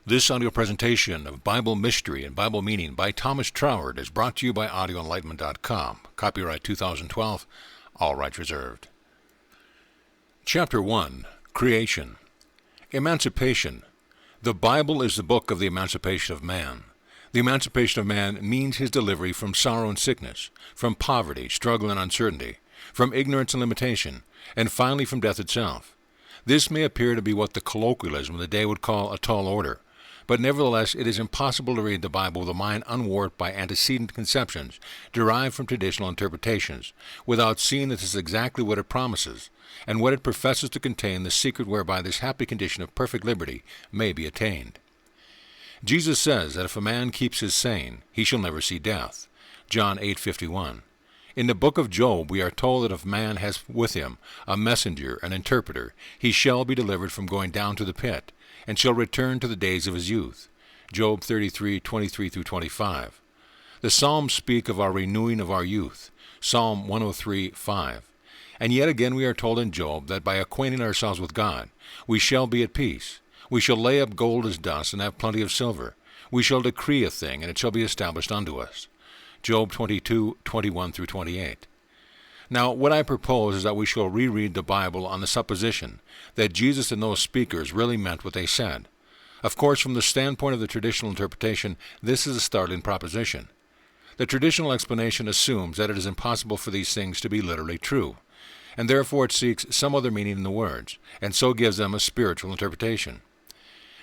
This audio presentation of Bible Mystery and Bible Meaning by Thomas Troward is brought to you by audioenlightenment.com. Copyright 2012, all rights reserved. Chapter 1, Creation. Emancipation. The Bible is the book of the emancipation of man. The emancipation of man means his delivery from sorrow and sickness, from poverty, struggle, and uncertainty, from ignorance and limitation, and finally from death itself. This may appear to be what the colloquialism of the day would call a tall order, but nevertheless it is impossible to read the Bible with a mind unwarped by antecedent conceptions derived from traditional interpretations, without seeing that this is exactly what it promises, and what it professes to contain the secret whereby this happy condition of perfect liberty may be attained. Jesus says that if a man keeps his saying, he shall never see death. John 8:51. In the book of Job we are told that if man has with him a messenger, an interpreter, he shall be delivered from going down to the pit, and shall return to the days of his youth. Job 33:23-25. The Psalms speak of our renewing of our youth. Psalm 103:5. And yet again we are told in Job that by acquainting ourselves with God, we shall be at peace. We shall lay up gold as dust and have plenty of silver. We shall decree a thing, and it shall be established unto us. Job 22:21-28. Now, what I propose is that we shall reread the Bible on the supposition that Jesus and those speakers really meant what they said. Of course, from the standpoint of the traditional interpretation, this is a startling proposition. The traditional explanation assumes that it is impossible for these things to be literally true, and therefore it seeks some other meaning in the words, and so gives them a spiritual interpretation.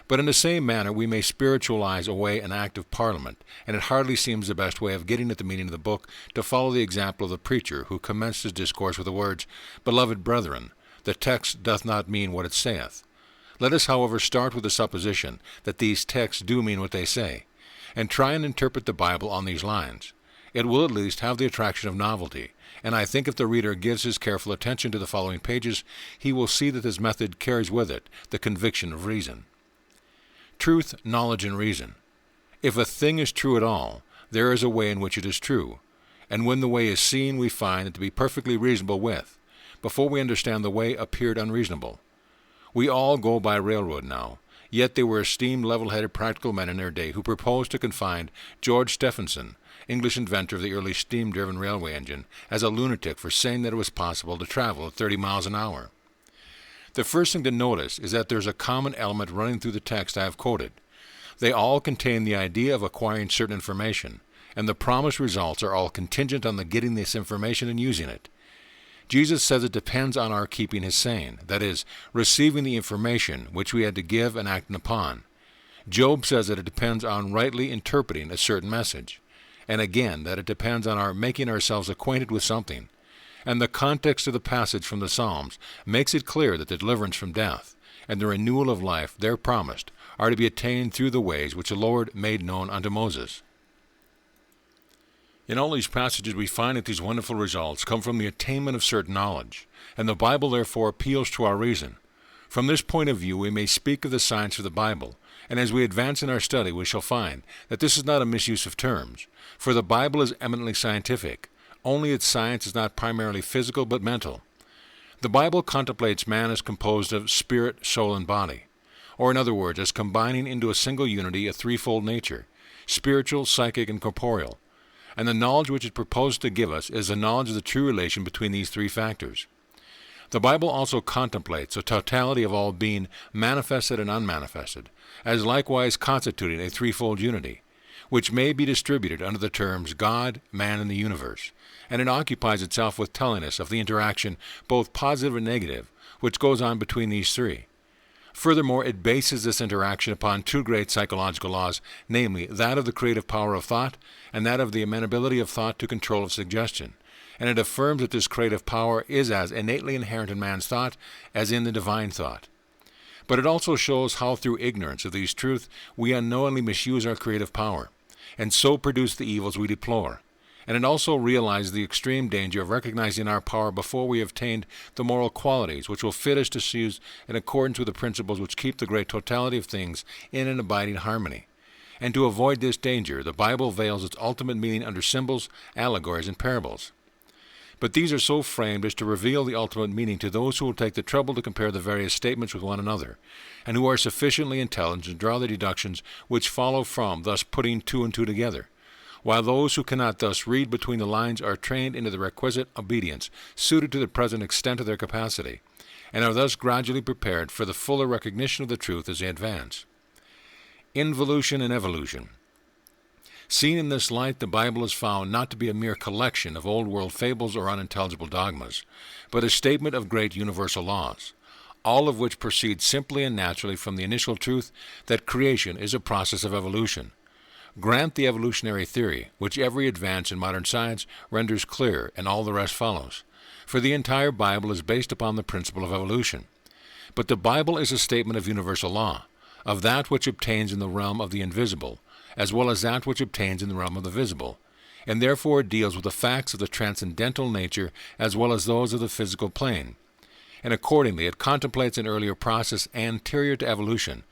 But in the same manner we may spiritualize away an act of Parliament, and it hardly seems the best way of getting at the meaning of the book to follow the example of the preacher who commenced his discourse with the words, "Beloved brethren, the text doth not mean what it saith." Let us, however, start with the supposition that these texts do mean what they say, and try and interpret the Bible on these lines. It will at least have the attraction of novelty, and I think if the reader gives his careful attention to the following pages, he will see that this method carries with it the conviction of reason. Truth, knowledge, and reason. If a thing is true at all, there is a way in which it is true, and when the way is seen, we find it to be perfectly reasonable with. Before we understand the way appeared unreasonable. We all go by railroad now, yet they were esteemed level-headed practical men in their day who proposed to confine George Stephenson, English inventor of the early steam-driven railway engine, as a lunatic for saying that it was possible to travel at 30 miles an hour. The first thing to notice is that there's a common element running through the text I have quoted. They all contain the idea of acquiring certain information, and the promised results are all contingent on the getting this information and using it. Jesus says it depends on our keeping his saying, that is, receiving the information which we had to give and acting upon. Job says that it depends on rightly interpreting a certain message, and again that it depends on our making ourselves acquainted with something. And the context of the passage from the Psalms makes it clear that the deliverance from death and the renewal of life there promised are to be attained through the ways which the Lord made known unto Moses. In all these passages we find that these wonderful results come from the attainment of certain knowledge, and the Bible therefore appeals to our reason. From this point of view we may speak of the science of the Bible, and as we advance in our study we shall find that this is not a misuse of terms, for the Bible is eminently scientific. Only its science is not primarily physical but mental. The Bible contemplates man as composed of spirit, soul, and body, or in other words, as combining into a single unity a threefold nature, spiritual, psychic, and corporeal, and the knowledge which it proposes to give us is the knowledge of the true relation between these three factors. The Bible also contemplates the totality of all being manifested and unmanifested, as likewise constituting a threefold unity, which may be distributed under the terms God, man, and the universe, and it occupies itself with telling us of the interaction, both positive and negative, which goes on between these three. Furthermore, it bases this interaction upon two great psychological laws, namely that of the creative power of thought and that of the amenability of thought to control of suggestion, and it affirms that this creative power is as innately inherent in man's thought as in the divine thought. But it also shows how through ignorance of these truths we unknowingly misuse our creative power, and so produce the evils we deplore. And it also realizes the extreme danger of recognizing our power before we have attained the moral qualities which will fit us to use in accordance with the principles which keep the great totality of things in an abiding harmony. And to avoid this danger, the Bible veils its ultimate meaning under symbols, allegories, and parables. But these are so framed as to reveal the ultimate meaning to those who will take the trouble to compare the various statements with one another, and who are sufficiently intelligent to draw the deductions which follow from, thus putting two and two together, while those who cannot thus read between the lines are trained into the requisite obedience suited to the present extent of their capacity, and are thus gradually prepared for the fuller recognition of the truth as they advance. Involution and evolution. Seen in this light, the Bible is found not to be a mere collection of old-world fables or unintelligible dogmas, but a statement of great universal laws, all of which proceed simply and naturally from the initial truth that creation is a process of evolution. Grant the evolutionary theory, which every advance in modern science renders clear, and all the rest follows, for the entire Bible is based upon the principle of evolution. But the Bible is a statement of universal law, of that which obtains in the realm of the invisible, as well as that which obtains in the realm of the visible, and therefore it deals with the facts of the transcendental nature as well as those of the physical plane. And accordingly it contemplates an earlier process anterior to evolution,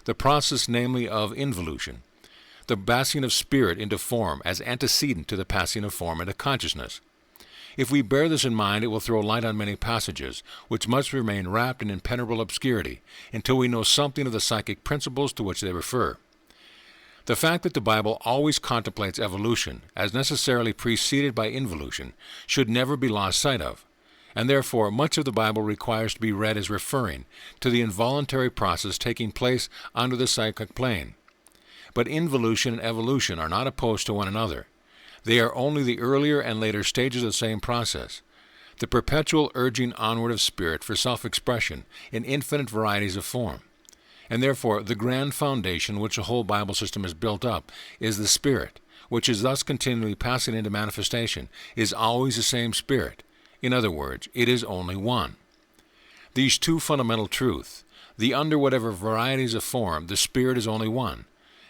the process namely of involution, the passing of spirit into form as antecedent to the passing of form into consciousness. If we bear this in mind, it will throw light on many passages, which must remain wrapped in impenetrable obscurity until we know something of the psychic principles to which they refer. The fact that the Bible always contemplates evolution as necessarily preceded by involution should never be lost sight of, and therefore much of the Bible requires to be read as referring to the involuntary process taking place under the psychic plane. But involution and evolution are not opposed to one another. They are only the earlier and later stages of the same process, the perpetual urging onward of spirit for self-expression in infinite varieties of form. And therefore the grand foundation which the whole Bible system is built up is the Spirit, which is thus continually passing into manifestation, is always the same Spirit. In other words, it is only one. These two fundamental truths, the under whatever varieties of form, the Spirit is only one,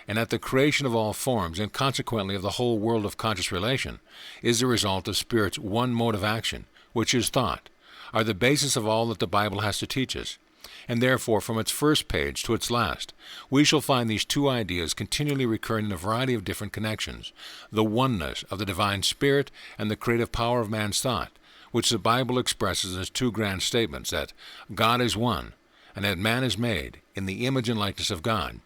and that the creation of all forms, and consequently of the whole world of conscious relation, is the result of Spirit's one mode of action, which is thought, are the basis of all that the Bible has to teach us. And therefore, from its first page to its last, we shall find these two ideas continually recurring in a variety of different connections, the oneness of the divine Spirit and the creative power of man's thought, which the Bible expresses as two grand statements, that God is one, and that man is made in the image and likeness of God.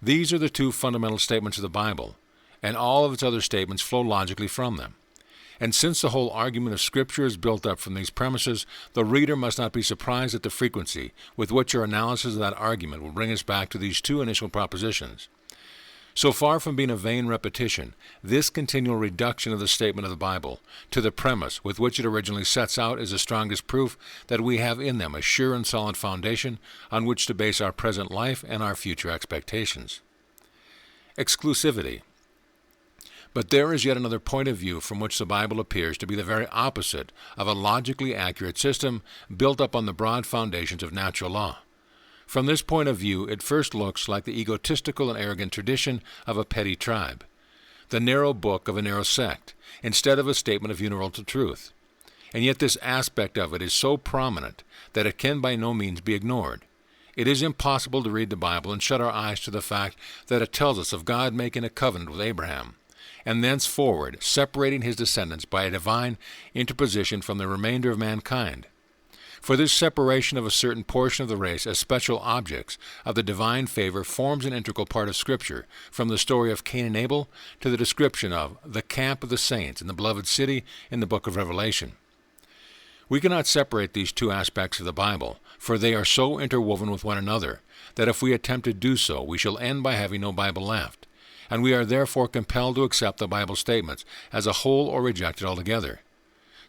These are the two fundamental statements of the Bible, and all of its other statements flow logically from them. And since the whole argument of Scripture is built up from these premises, the reader must not be surprised at the frequency with which our analysis of that argument will bring us back to these two initial propositions. So far from being a vain repetition, this continual reduction of the statement of the Bible to the premise with which it originally sets out is the strongest proof that we have in them a sure and solid foundation on which to base our present life and our future expectations. Exclusivity. But there is yet another point of view from which the Bible appears to be the very opposite of a logically accurate system built up on the broad foundations of natural law. From this point of view, it first looks like the egotistical and arrogant tradition of a petty tribe, the narrow book of a narrow sect, instead of a statement of universal truth. And yet this aspect of it is so prominent that it can by no means be ignored. It is impossible to read the Bible and shut our eyes to the fact that it tells us of God making a covenant with Abraham, and thenceforward separating his descendants by a divine interposition from the remainder of mankind. For this separation of a certain portion of the race as special objects of the divine favor forms an integral part of Scripture, from the story of Cain and Abel to the description of the camp of the saints in the beloved city in the book of Revelation. We cannot separate these two aspects of the Bible, for they are so interwoven with one another that if we attempt to do so, we shall end by having no Bible left, and we are therefore compelled to accept the Bible statements as a whole or reject it altogether,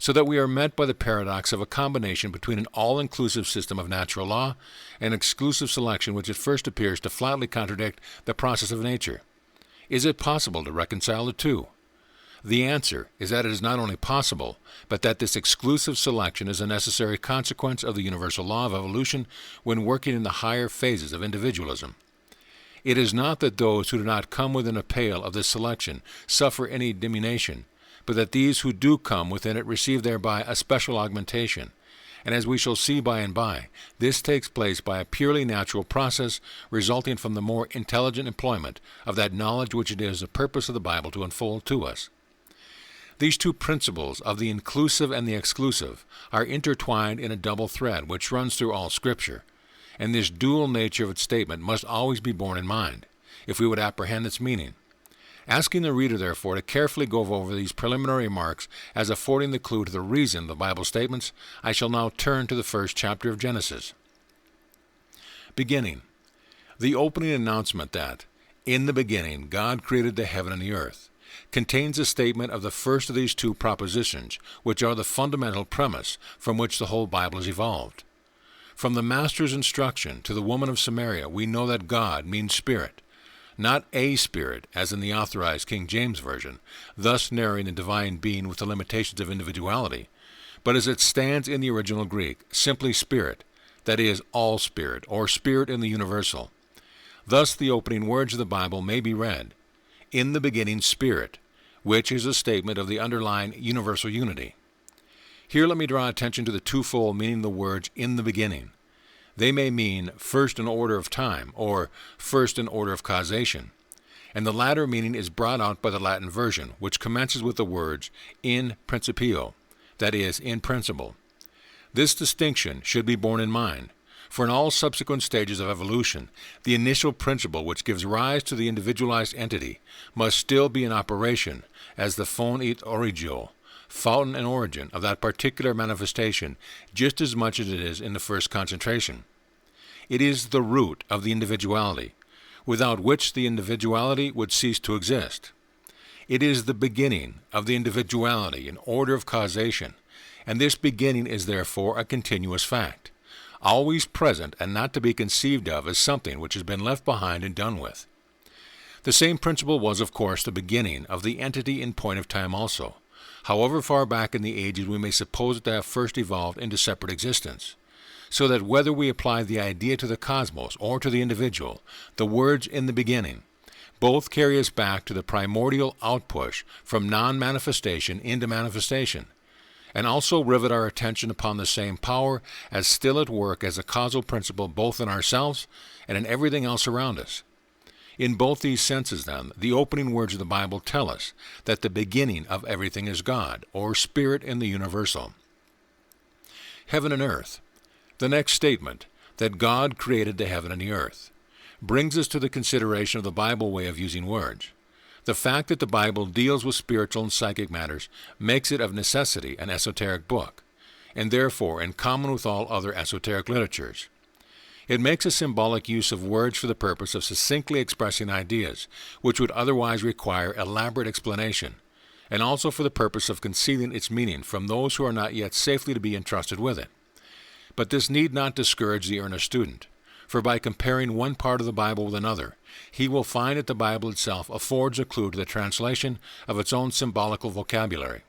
so that we are met by the paradox of a combination between an all-inclusive system of natural law and exclusive selection which at first appears to flatly contradict the process of nature. Is it possible to reconcile the two? The answer is that it is not only possible, but that this exclusive selection is a necessary consequence of the universal law of evolution when working in the higher phases of individualism. It is not that those who do not come within a pale of this selection suffer any diminution, but that these who do come within it receive thereby a special augmentation. And as we shall see by and by, this takes place by a purely natural process resulting from the more intelligent employment of that knowledge which it is the purpose of the Bible to unfold to us. These two principles of the inclusive and the exclusive are intertwined in a double thread which runs through all Scripture, and this dual nature of its statement must always be borne in mind, if we would apprehend its meaning. Asking the reader, therefore, to carefully go over these preliminary remarks as affording the clue to the reason of the Bible statements, I shall now turn to the first chapter of Genesis. Beginning. The opening announcement that, "In the beginning God created the heaven and the earth," contains a statement of the first of these two propositions, which are the fundamental premise from which the whole Bible is evolved. From the Master's instruction to the woman of Samaria, we know that God means spirit, not a spirit, as in the authorized King James Version, thus narrowing the divine being with the limitations of individuality, but as it stands in the original Greek, simply spirit, that is, all spirit, or spirit in the universal. Thus the opening words of the Bible may be read, "In the beginning spirit," which is a statement of the underlying universal unity. Here let me draw attention to the twofold meaning of the words "in the beginning." They may mean first in order of time, or first in order of causation, and the latter meaning is brought out by the Latin version, which commences with the words "in principio," that is, in principle. This distinction should be borne in mind, for in all subsequent stages of evolution, the initial principle which gives rise to the individualized entity must still be in operation as the fon et origio, fountain and origin of that particular manifestation, just as much as it is in the first concentration. It is the root of the individuality, without which the individuality would cease to exist. It is the beginning of the individuality in order of causation, and this beginning is therefore a continuous fact, always present and not to be conceived of as something which has been left behind and done with. The same principle was, of course, the beginning of the entity in point of time also, however far back in the ages we may suppose it to have first evolved into separate existence, so that whether we apply the idea to the cosmos or to the individual, the words "in the beginning" both carry us back to the primordial outpush from non-manifestation into manifestation, and also rivet our attention upon the same power as still at work as a causal principle both in ourselves and in everything else around us. In both these senses, then, the opening words of the Bible tell us that the beginning of everything is God, or Spirit in the universal. Heaven and earth. The next statement, that God created the heaven and the earth, brings us to the consideration of the Bible way of using words. The fact that the Bible deals with spiritual and psychic matters makes it of necessity an esoteric book, and therefore in common with all other esoteric literatures. It makes a symbolic use of words for the purpose of succinctly expressing ideas which would otherwise require elaborate explanation, and also for the purpose of concealing its meaning from those who are not yet safely to be entrusted with it. But this need not discourage the earnest student, for by comparing one part of the Bible with another, he will find that the Bible itself affords a clue to the translation of its own symbolical vocabulary.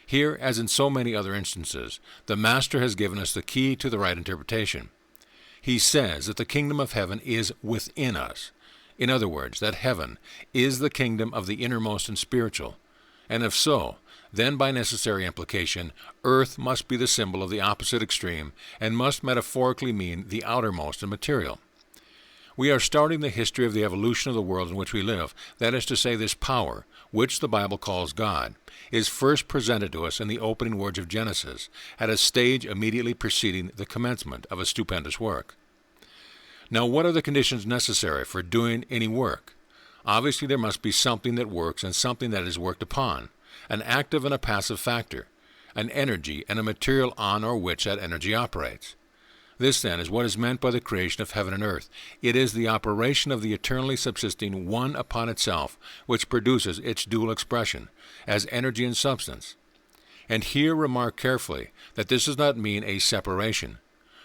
Here, as in so many other instances, the Master has given us the key to the right interpretation. He says that the kingdom of heaven is within us. In other words, that heaven is the kingdom of the innermost and spiritual, and if so, then by necessary implication, earth must be the symbol of the opposite extreme and must metaphorically mean the outermost and material. We are starting the history of the evolution of the world in which we live, that is to say, this power, which the Bible calls God, is first presented to us in the opening words of Genesis, at a stage immediately preceding the commencement of a stupendous work. Now, what are the conditions necessary for doing any work? Obviously, there must be something that works and something that is worked upon, an active and a passive factor, an energy and a material on or which that energy operates. This, then, is what is meant by the creation of heaven and earth. It is the operation of the eternally subsisting one upon itself which produces its dual expression, as energy and substance. And here remark carefully that this does not mean a separation,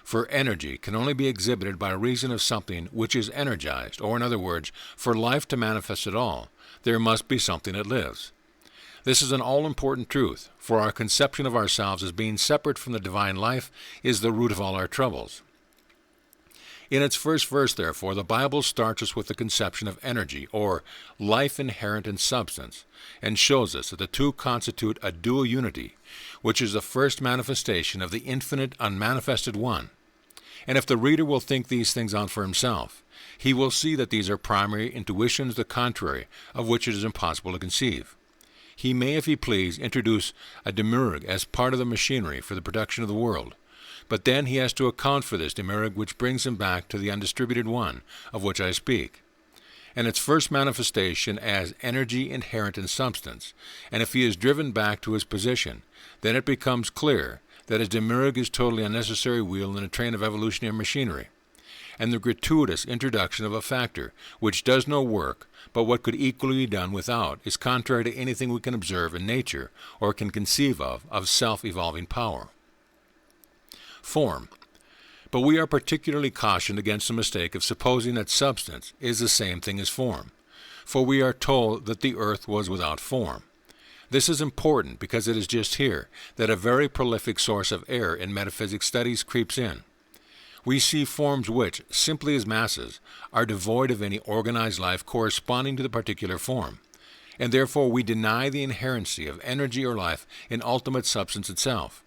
for energy can only be exhibited by reason of something which is energized, or in other words, for life to manifest at all, there must be something that lives. This is an all-important truth, for our conception of ourselves as being separate from the divine life is the root of all our troubles. In its first verse, therefore, the Bible starts us with the conception of energy, or life inherent in substance, and shows us that the two constitute a dual unity, which is the first manifestation of the infinite unmanifested one. And if the reader will think these things out for himself, he will see that these are primary intuitions the contrary of which it is impossible to conceive. He may, if he please, introduce a demiurge as part of the machinery for the production of the world, but then he has to account for this demiurge, which brings him back to the undistributed one of which I speak, and its first manifestation as energy inherent in substance, and if he is driven back to his position, then it becomes clear that his demiurge is totally unnecessary wheel in a train of evolutionary machinery, and the gratuitous introduction of a factor which does no work, but what could equally be done without, is contrary to anything we can observe in nature or can conceive of self-evolving power. Form. But we are particularly cautioned against the mistake of supposing that substance is the same thing as form, for we are told that the earth was without form. This is important because it is just here that a very prolific source of error in metaphysics studies creeps in. We see forms which, simply as masses, are devoid of any organized life corresponding to the particular form, and therefore we deny the inherency of energy or life in ultimate substance itself.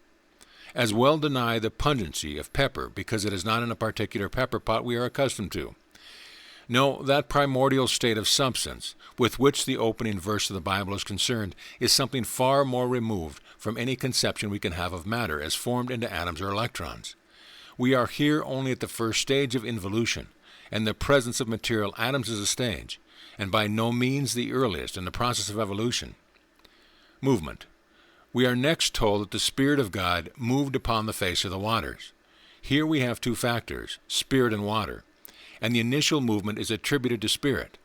As well deny the pungency of pepper because it is not in a particular pepper pot we are accustomed to. No, that primordial state of substance, with which the opening verse of the Bible is concerned, is something far more removed from any conception we can have of matter as formed into atoms or electrons. We are here only at the first stage of involution, and the presence of material atoms is a stage, and by no means the earliest in the process of evolution. Movement. We are next told that the Spirit of God moved upon the face of the waters. Here we have two factors, spirit and water, and the initial movement is attributed to spirit.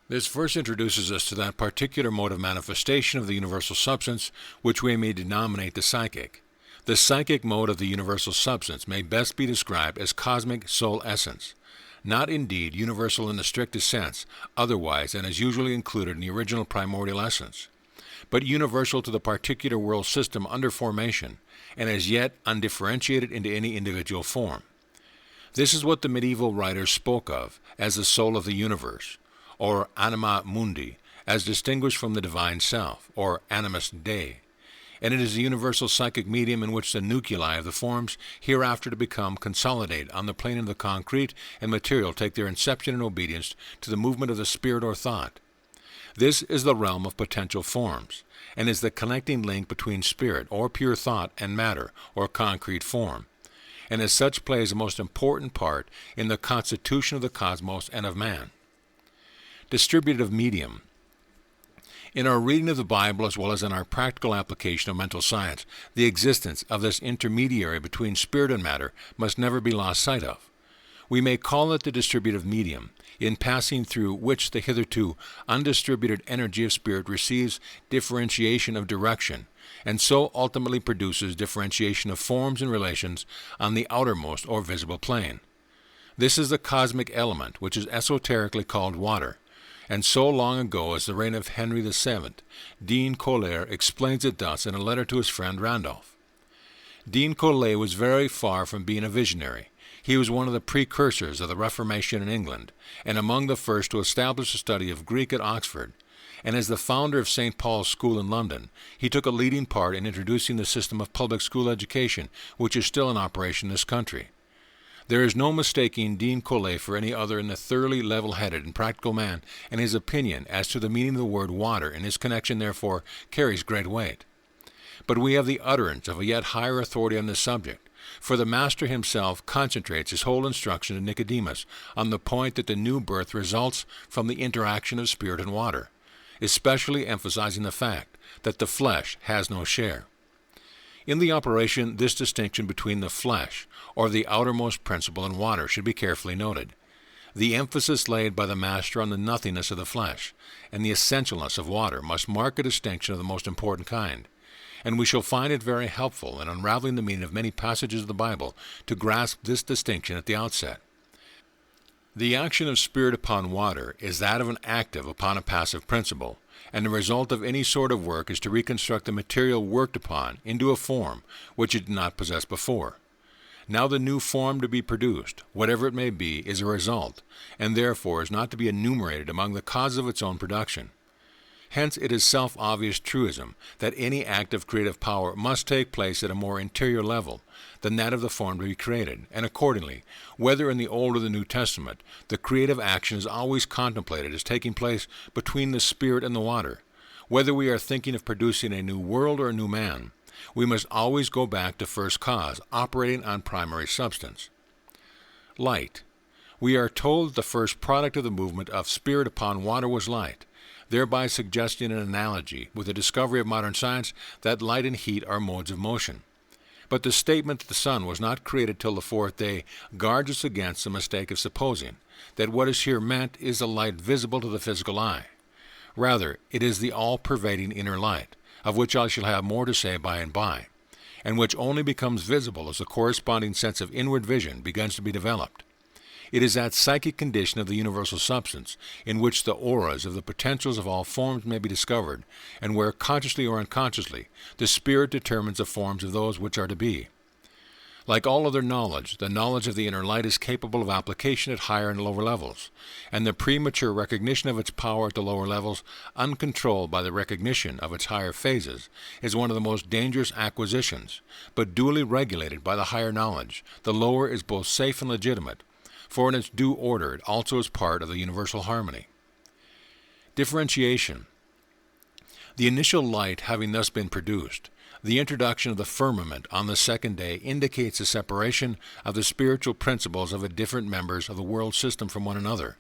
This first introduces us to that particular mode of manifestation of the universal substance which we may denominate the psychic. The psychic mode of the universal substance may best be described as cosmic soul essence, not indeed universal in the strictest sense, otherwise than is usually included in the original primordial essence, but universal to the particular world system under formation, and as yet undifferentiated into any individual form. This is what the medieval writers spoke of as the soul of the universe, or anima mundi, as distinguished from the divine self, or animus Dei, and it is the universal psychic medium in which the nuclei of the forms hereafter to become consolidate on the plane of the concrete and material take their inception in obedience to the movement of the spirit or thought. This is the realm of potential forms, and is the connecting link between spirit, or pure thought, and matter, or concrete form, and as such plays a most important part in the constitution of the cosmos and of man. Distributive medium. In our reading of the Bible as well as in our practical application of mental science, the existence of this intermediary between spirit and matter must never be lost sight of. We may call it the distributive medium, in passing through which the hitherto undistributed energy of spirit receives differentiation of direction, and so ultimately produces differentiation of forms and relations on the outermost or visible plane. This is the cosmic element, which is esoterically called water, and so long ago as the reign of Henry VII, Dean Collier explains it thus in a letter to his friend Randolph. Dean Collier was very far from being a visionary. He was one of the precursors of the Reformation in England, and among the first to establish the study of Greek at Oxford, and as the founder of St. Paul's School in London, he took a leading part in introducing the system of public school education, which is still in operation in this country. There is no mistaking Dean Collier for any other than a thoroughly level-headed and practical man, and his opinion as to the meaning of the word water and his connection therefore carries great weight. But we have the utterance of a yet higher authority on this subject, for the Master himself concentrates his whole instruction to Nicodemus on the point that the new birth results from the interaction of spirit and water, especially emphasizing the fact that the flesh has no share. In the operation, this distinction between the flesh, or the outermost principle, and water should be carefully noted. The emphasis laid by the Master on the nothingness of the flesh and the essentialness of water must mark a distinction of the most important kind, and we shall find it very helpful in unraveling the meaning of many passages of the Bible to grasp this distinction at the outset. The action of spirit upon water is that of an active upon a passive principle, and the result of any sort of work is to reconstruct the material worked upon into a form which it did not possess before. Now the new form to be produced, whatever it may be, is a result, and therefore is not to be enumerated among the causes of its own production. Hence it is self-obvious truism that any act of creative power must take place at a more interior level than that of the form to be created, and accordingly, whether in the Old or the New Testament, the creative action is always contemplated as taking place between the spirit and the water, Whether we are thinking of producing a new world or a new man, we must always go back to first cause, operating on primary substance. Light. We are told the first product of the movement of spirit upon water was light, thereby suggesting an analogy with the discovery of modern science that light and heat are modes of motion. But the statement that the sun was not created till the fourth day guards us against the mistake of supposing that what is here meant is the light visible to the physical eye. Rather, it is the all-pervading inner light, of which I shall have more to say by and by, and which only becomes visible as the corresponding sense of inward vision begins to be developed. It is that psychic condition of the universal substance in which the auras of the potentials of all forms may be discovered, and where, consciously or unconsciously, the spirit determines the forms of those which are to be. Like all other knowledge, the knowledge of the inner light is capable of application at higher and lower levels, and the premature recognition of its power at the lower levels, uncontrolled by the recognition of its higher phases, is one of the most dangerous acquisitions, but duly regulated by the higher knowledge, the lower is both safe and legitimate, for in its due order it also is part of the universal harmony. Differentiation. The initial light having thus been produced, the introduction of the firmament on the second day indicates the separation of the spiritual principles of the different members of the world system from one another,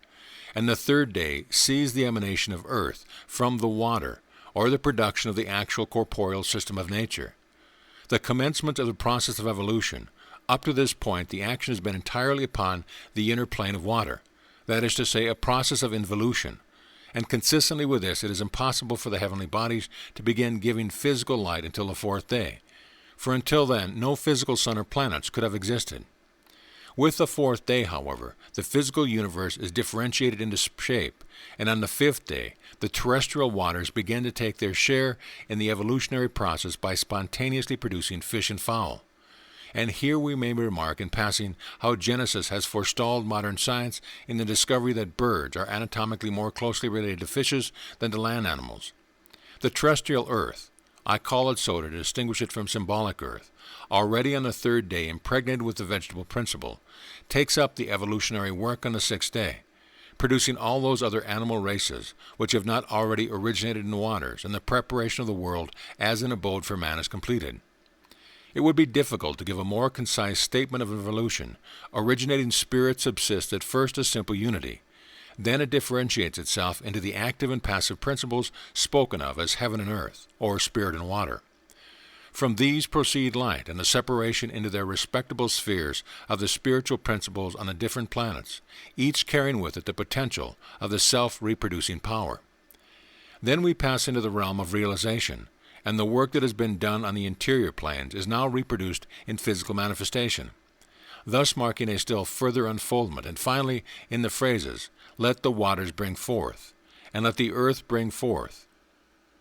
and the third day sees the emanation of earth from the water, or the production of the actual corporeal system of nature. The commencement of the process of evolution. Up to this point, the action has been entirely upon the inner plane of water, that is to say, a process of involution, and consistently with this it is impossible for the heavenly bodies to begin giving physical light until the fourth day, for until then no physical sun or planets could have existed. With the fourth day, however, the physical universe is differentiated into shape, and on the fifth day, the terrestrial waters begin to take their share in the evolutionary process by spontaneously producing fish and fowl. And here we may remark in passing how Genesis has forestalled modern science in the discovery that birds are anatomically more closely related to fishes than to land animals. The terrestrial earth, I call it so to distinguish it from symbolic earth, already on the third day impregnated with the vegetable principle, takes up the evolutionary work on the sixth day, producing all those other animal races which have not already originated in the waters, and the preparation of the world as an abode for man is completed. It would be difficult to give a more concise statement of evolution. Originating spirit subsists at first as simple unity. Then it differentiates itself into the active and passive principles spoken of as heaven and earth, or spirit and water. From these proceed light and the separation into their respectable spheres of the spiritual principles on the different planets, each carrying with it the potential of the self-reproducing power. Then we pass into the realm of realization, and the work that has been done on the interior planes is now reproduced in physical manifestation, thus marking a still further unfoldment, and finally, in the phrases, "Let the waters bring forth," and "Let the earth bring forth."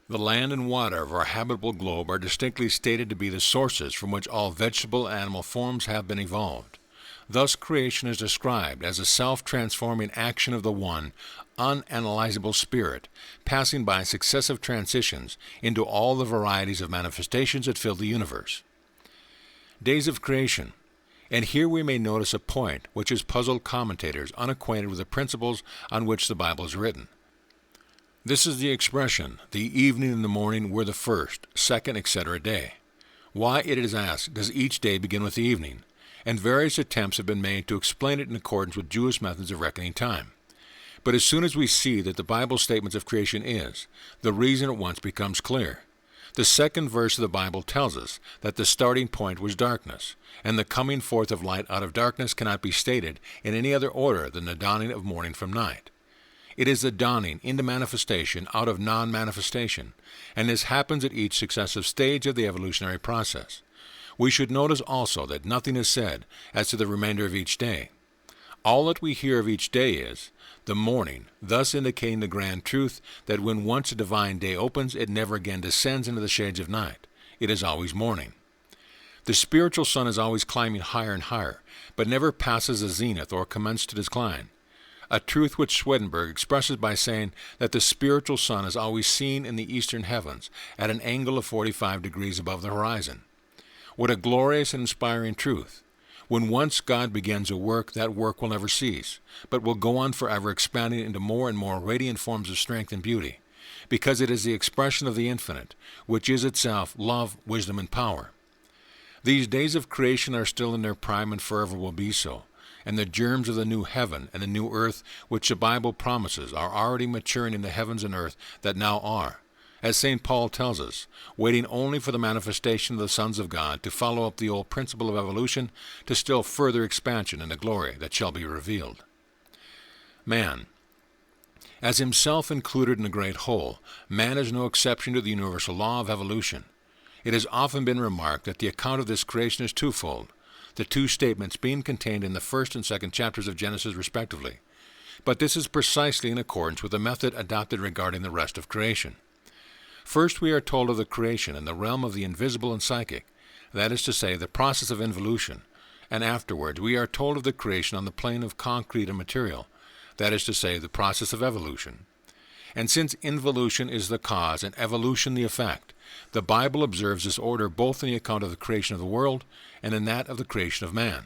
The land and water of our habitable globe are distinctly stated to be the sources from which all vegetable and animal forms have been evolved. Thus creation is described as a self-transforming action of the one, unanalyzable spirit, passing by successive transitions into all the varieties of manifestations that fill the universe. Days of creation. And here we may notice a point which has puzzled commentators unacquainted with the principles on which the Bible is written. This is the expression, "the evening and the morning were the first, second, etc. day." Why, it is asked, does each day begin with the evening? And various attempts have been made to explain it in accordance with Jewish methods of reckoning time. But as soon as we see that the Bible's statements of creation is, the reason at once becomes clear. The second verse of the Bible tells us that the starting point was darkness, and the coming forth of light out of darkness cannot be stated in any other order than the dawning of morning from night. It is the dawning into manifestation out of non-manifestation, and this happens at each successive stage of the evolutionary process. We should notice also that nothing is said as to the remainder of each day. All that we hear of each day is the morning, thus indicating the grand truth that when once a divine day opens, it never again descends into the shades of night. It is always morning. The spiritual sun is always climbing higher and higher, but never passes the zenith or commences to decline. A truth which Swedenborg expresses by saying that the spiritual sun is always seen in the eastern heavens at an angle of 45 degrees above the horizon. What a glorious and inspiring truth! When once God begins a work, that work will never cease, but will go on forever expanding into more and more radiant forms of strength and beauty, because it is the expression of the infinite, which is itself love, wisdom, and power. These days of creation are still in their prime and forever will be so, and the germs of the new heaven and the new earth which the Bible promises are already maturing in the heavens and earth that now are, as St. Paul tells us, waiting only for the manifestation of the sons of God to follow up the old principle of evolution to still further expansion in the glory that shall be revealed. Man. As himself included in the great whole, man is no exception to the universal law of evolution. It has often been remarked that the account of this creation is twofold, the two statements being contained in the first and second chapters of Genesis respectively. But this is precisely in accordance with the method adopted regarding the rest of creation. First, we are told of the creation in the realm of the invisible and psychic, that is to say, the process of involution, and afterwards we are told of the creation on the plane of concrete and material, that is to say, the process of evolution. And since involution is the cause and evolution the effect, the Bible observes this order both in the account of the creation of the world and in that of the creation of man.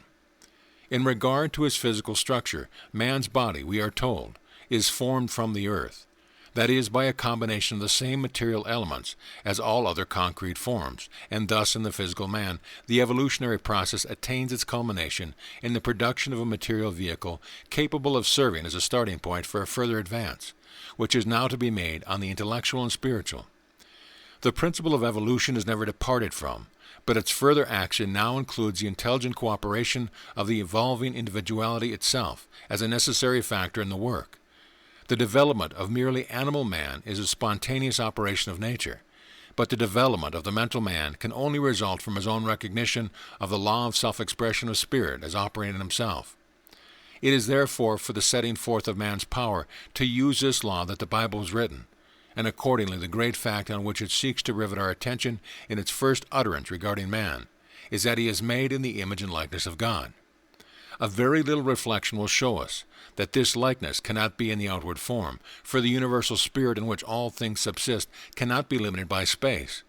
In regard to his physical structure, man's body, we are told, is formed from the earth, that is, by a combination of the same material elements as all other concrete forms, and thus in the physical man, the evolutionary process attains its culmination in the production of a material vehicle capable of serving as a starting point for a further advance, which is now to be made on the intellectual and spiritual. The principle of evolution is never departed from, but its further action now includes the intelligent cooperation of the evolving individuality itself as a necessary factor in the work. The development of merely animal man is a spontaneous operation of nature, but the development of the mental man can only result from his own recognition of the law of self-expression of spirit as operating in himself. It is therefore for the setting forth of man's power to use this law that the Bible is written, and accordingly the great fact on which it seeks to rivet our attention in its first utterance regarding man is that he is made in the image and likeness of God. A very little reflection will show us that this likeness cannot be in the outward form, for the universal spirit in which all things subsist cannot be limited by space.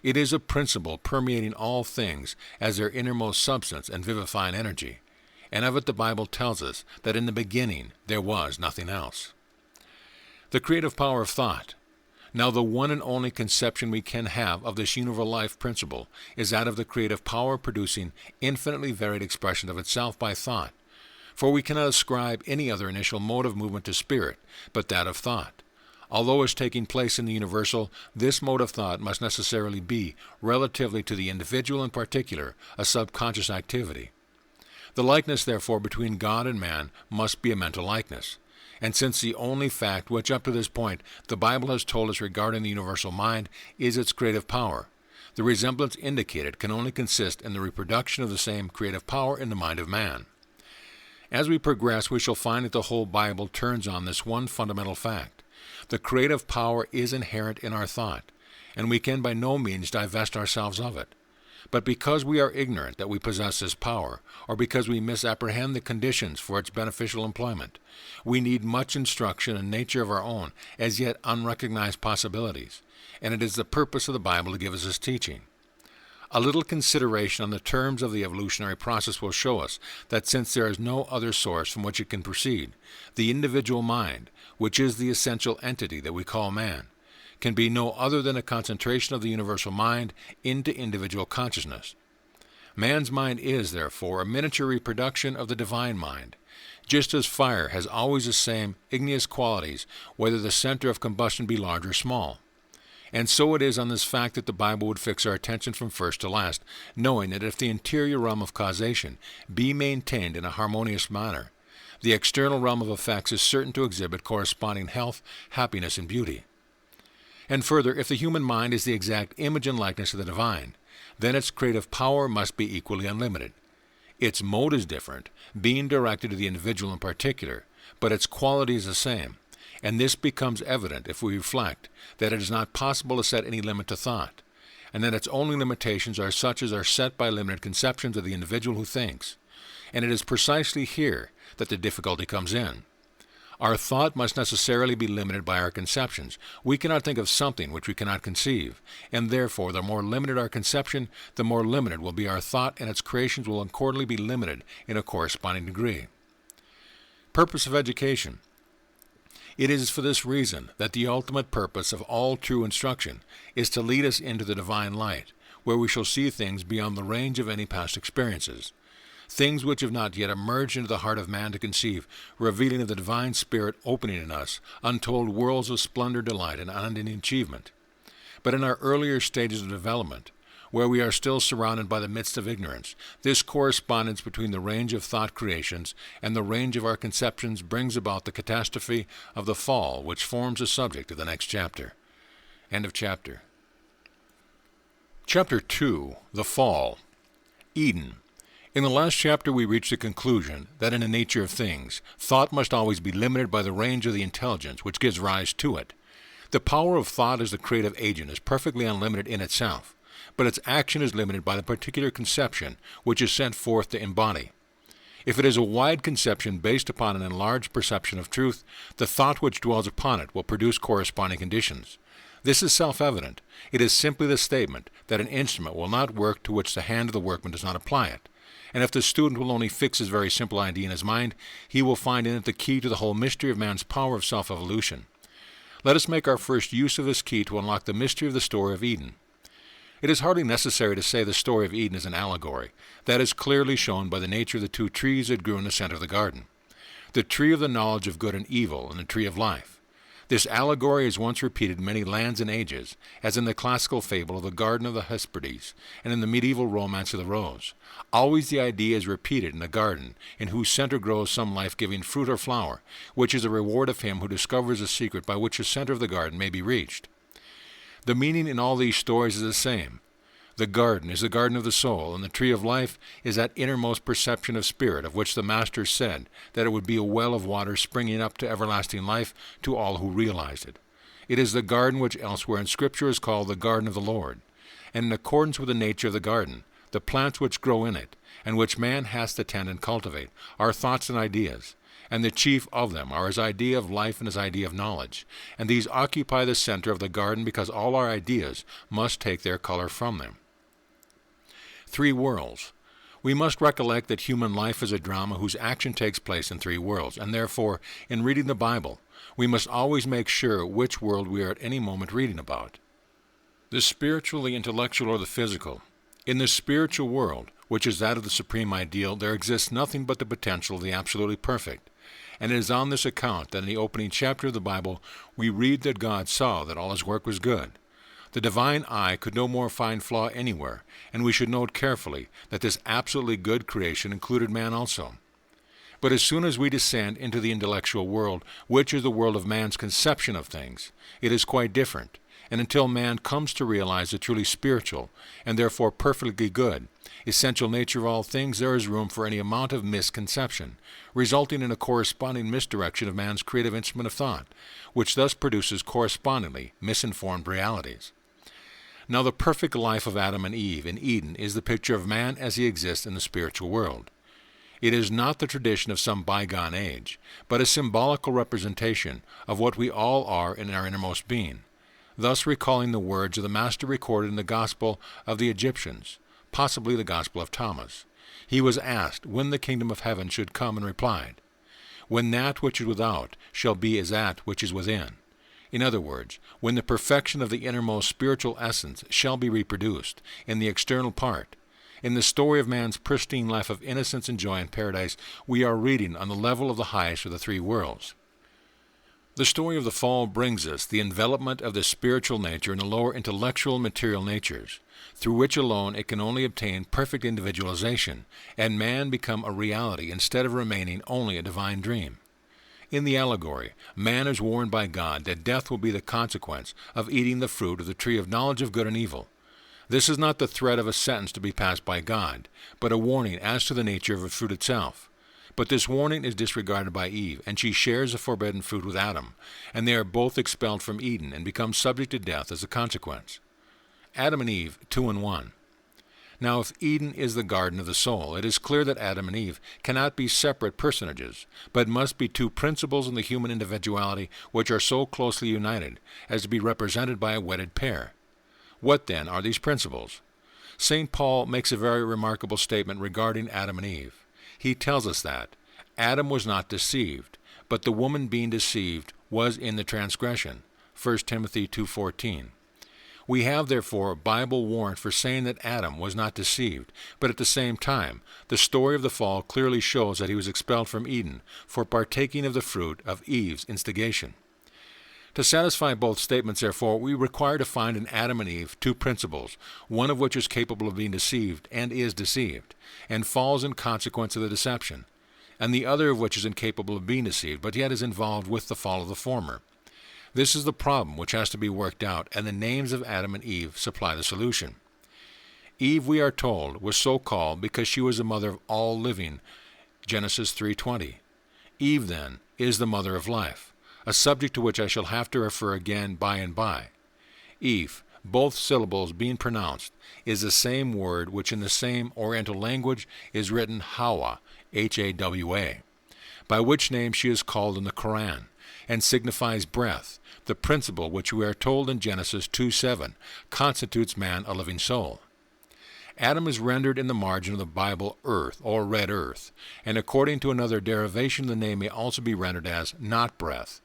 It is a principle permeating all things as their innermost substance and vivifying energy, and of it the Bible tells us that in the beginning there was nothing else. The creative power of thought. Now the one and only conception we can have of this universal life principle is that of the creative power producing infinitely varied expression of itself by thought, for we cannot ascribe any other initial mode of movement to spirit but that of thought. Although as taking place in the universal, this mode of thought must necessarily be, relatively to the individual in particular, a subconscious activity. The likeness, therefore, between God and man must be a mental likeness. And since the only fact which up to this point the Bible has told us regarding the universal mind is its creative power, the resemblance indicated can only consist in the reproduction of the same creative power in the mind of man. As we progress, we shall find that the whole Bible turns on this one fundamental fact. The creative power is inherent in our thought, and we can by no means divest ourselves of it. But because we are ignorant that we possess this power, or because we misapprehend the conditions for its beneficial employment, we need much instruction in nature of our own, as yet unrecognized possibilities, and it is the purpose of the Bible to give us this teaching. A little consideration on the terms of the evolutionary process will show us that since there is no other source from which it can proceed, the individual mind, which is the essential entity that we call man, can be no other than a concentration of the universal mind into individual consciousness. Man's mind is, therefore, a miniature reproduction of the divine mind, just as fire has always the same igneous qualities, whether the center of combustion be large or small. And so it is on this fact that the Bible would fix our attention from first to last, knowing that if the interior realm of causation be maintained in a harmonious manner, the external realm of effects is certain to exhibit corresponding health, happiness, and beauty. And further, if the human mind is the exact image and likeness of the divine, then its creative power must be equally unlimited. Its mode is different, being directed to the individual in particular, but its quality is the same, and this becomes evident if we reflect that it is not possible to set any limit to thought, and that its only limitations are such as are set by limited conceptions of the individual who thinks. And it is precisely here that the difficulty comes in. Our thought must necessarily be limited by our conceptions. We cannot think of something which we cannot conceive, and therefore the more limited our conception, the more limited will be our thought, and its creations will accordingly be limited in a corresponding degree. Purpose of education. It is for this reason that the ultimate purpose of all true instruction is to lead us into the divine light, where we shall see things beyond the range of any past experiences, things which have not yet emerged into the heart of man to conceive, revealing of the divine spirit opening in us untold worlds of splendor, delight, and unending achievement. But in our earlier stages of development, where we are still surrounded by the midst of ignorance, this correspondence between the range of thought creations and the range of our conceptions brings about the catastrophe of the fall, which forms the subject of the next chapter. End of chapter. Chapter 2, The Fall. Eden. In the last chapter we reached the conclusion that in the nature of things, thought must always be limited by the range of the intelligence which gives rise to it. The power of thought as the creative agent is perfectly unlimited in itself, but its action is limited by the particular conception which is sent forth to embody. If it is a wide conception based upon an enlarged perception of truth, the thought which dwells upon it will produce corresponding conditions. This is self-evident. It is simply the statement that an instrument will not work to which the hand of the workman does not apply it. And if the student will only fix his very simple idea in his mind, he will find in it the key to the whole mystery of man's power of self-evolution. Let us make our first use of this key to unlock the mystery of the story of Eden. It is hardly necessary to say the story of Eden is an allegory. That is clearly shown by the nature of the two trees that grew in the center of the garden, the tree of the knowledge of good and evil and the tree of life. This allegory is once repeated in many lands and ages, as in the classical fable of the Garden of the Hesperides and in the medieval romance of the Rose. Always the idea is repeated in a garden in whose center grows some life-giving fruit or flower, which is the reward of him who discovers the secret by which the center of the garden may be reached. The meaning in all these stories is the same. The garden is the garden of the soul, and the tree of life is that innermost perception of spirit of which the Master said that it would be a well of water springing up to everlasting life to all who realized it. It is the garden which elsewhere in Scripture is called the garden of the Lord, and in accordance with the nature of the garden, the plants which grow in it, and which man has to tend and cultivate, are thoughts and ideas, and the chief of them are his idea of life and his idea of knowledge, and these occupy the center of the garden because all our ideas must take their color from them. 3 worlds. We must recollect that human life is a drama whose action takes place in 3 worlds, and therefore, in reading the Bible, we must always make sure which world we are at any moment reading about. The spiritual, the intellectual, or the physical. In the spiritual world, which is that of the supreme ideal, there exists nothing but the potential of the absolutely perfect. And it is on this account that in the opening chapter of the Bible we read that God saw that all his work was good. The divine eye could no more find flaw anywhere, and we should note carefully that this absolutely good creation included man also. But as soon as we descend into the intellectual world, which is the world of man's conception of things, it is quite different, and until man comes to realize the truly spiritual, and therefore perfectly good, essential nature of all things, there is room for any amount of misconception, resulting in a corresponding misdirection of man's creative instrument of thought, which thus produces correspondingly misinformed realities. Now the perfect life of Adam and Eve in Eden is the picture of man as he exists in the spiritual world. It is not the tradition of some bygone age, but a symbolical representation of what we all are in our innermost being, thus recalling the words of the Master recorded in the Gospel of the Egyptians, possibly the Gospel of Thomas. He was asked when the kingdom of heaven should come, and replied, "When that which is without shall be as that which is within." In other words, when the perfection of the innermost spiritual essence shall be reproduced in the external part. In the story of man's pristine life of innocence and joy in paradise, we are reading on the level of the highest of the 3 worlds. The story of the fall brings us the envelopment of the spiritual nature in the lower intellectual and material natures, through which alone it can only obtain perfect individualization, and man become a reality instead of remaining only a divine dream. In the allegory, man is warned by God that death will be the consequence of eating the fruit of the tree of knowledge of good and evil. This is not the threat of a sentence to be passed by God, but a warning as to the nature of the fruit itself. But this warning is disregarded by Eve, and she shares the forbidden fruit with Adam, and they are both expelled from Eden and become subject to death as a consequence. Adam and Eve, 2 in 1. Now, if Eden is the garden of the soul, it is clear that Adam and Eve cannot be separate personages, but must be 2 principles in the human individuality which are so closely united as to be represented by a wedded pair. What, then, are these principles? St. Paul makes a very remarkable statement regarding Adam and Eve. He tells us that Adam was not deceived, but the woman being deceived was in the transgression. 1 Timothy 2:14. We have, therefore, a Bible warrant for saying that Adam was not deceived, but at the same time, the story of the fall clearly shows that he was expelled from Eden for partaking of the fruit of Eve's instigation. To satisfy both statements, therefore, we require to find in Adam and Eve two principles, one of which is capable of being deceived and is deceived, and falls in consequence of the deception, and the other of which is incapable of being deceived, but yet is involved with the fall of the former. This is the problem which has to be worked out, and the names of Adam and Eve supply the solution. Eve, we are told, was so called because she was the mother of all living, Genesis 3:20. Eve, then, is the mother of life, a subject to which I shall have to refer again by and by. Eve, both syllables being pronounced, is the same word which in the same Oriental language is written Hawa, Hawa, by which name she is called in the Quran, and signifies breath, the principle which we are told in Genesis 2:7 constitutes man a living soul. Adam is rendered in the margin of the Bible earth, or red earth, and according to another derivation the name may also be rendered as not breath.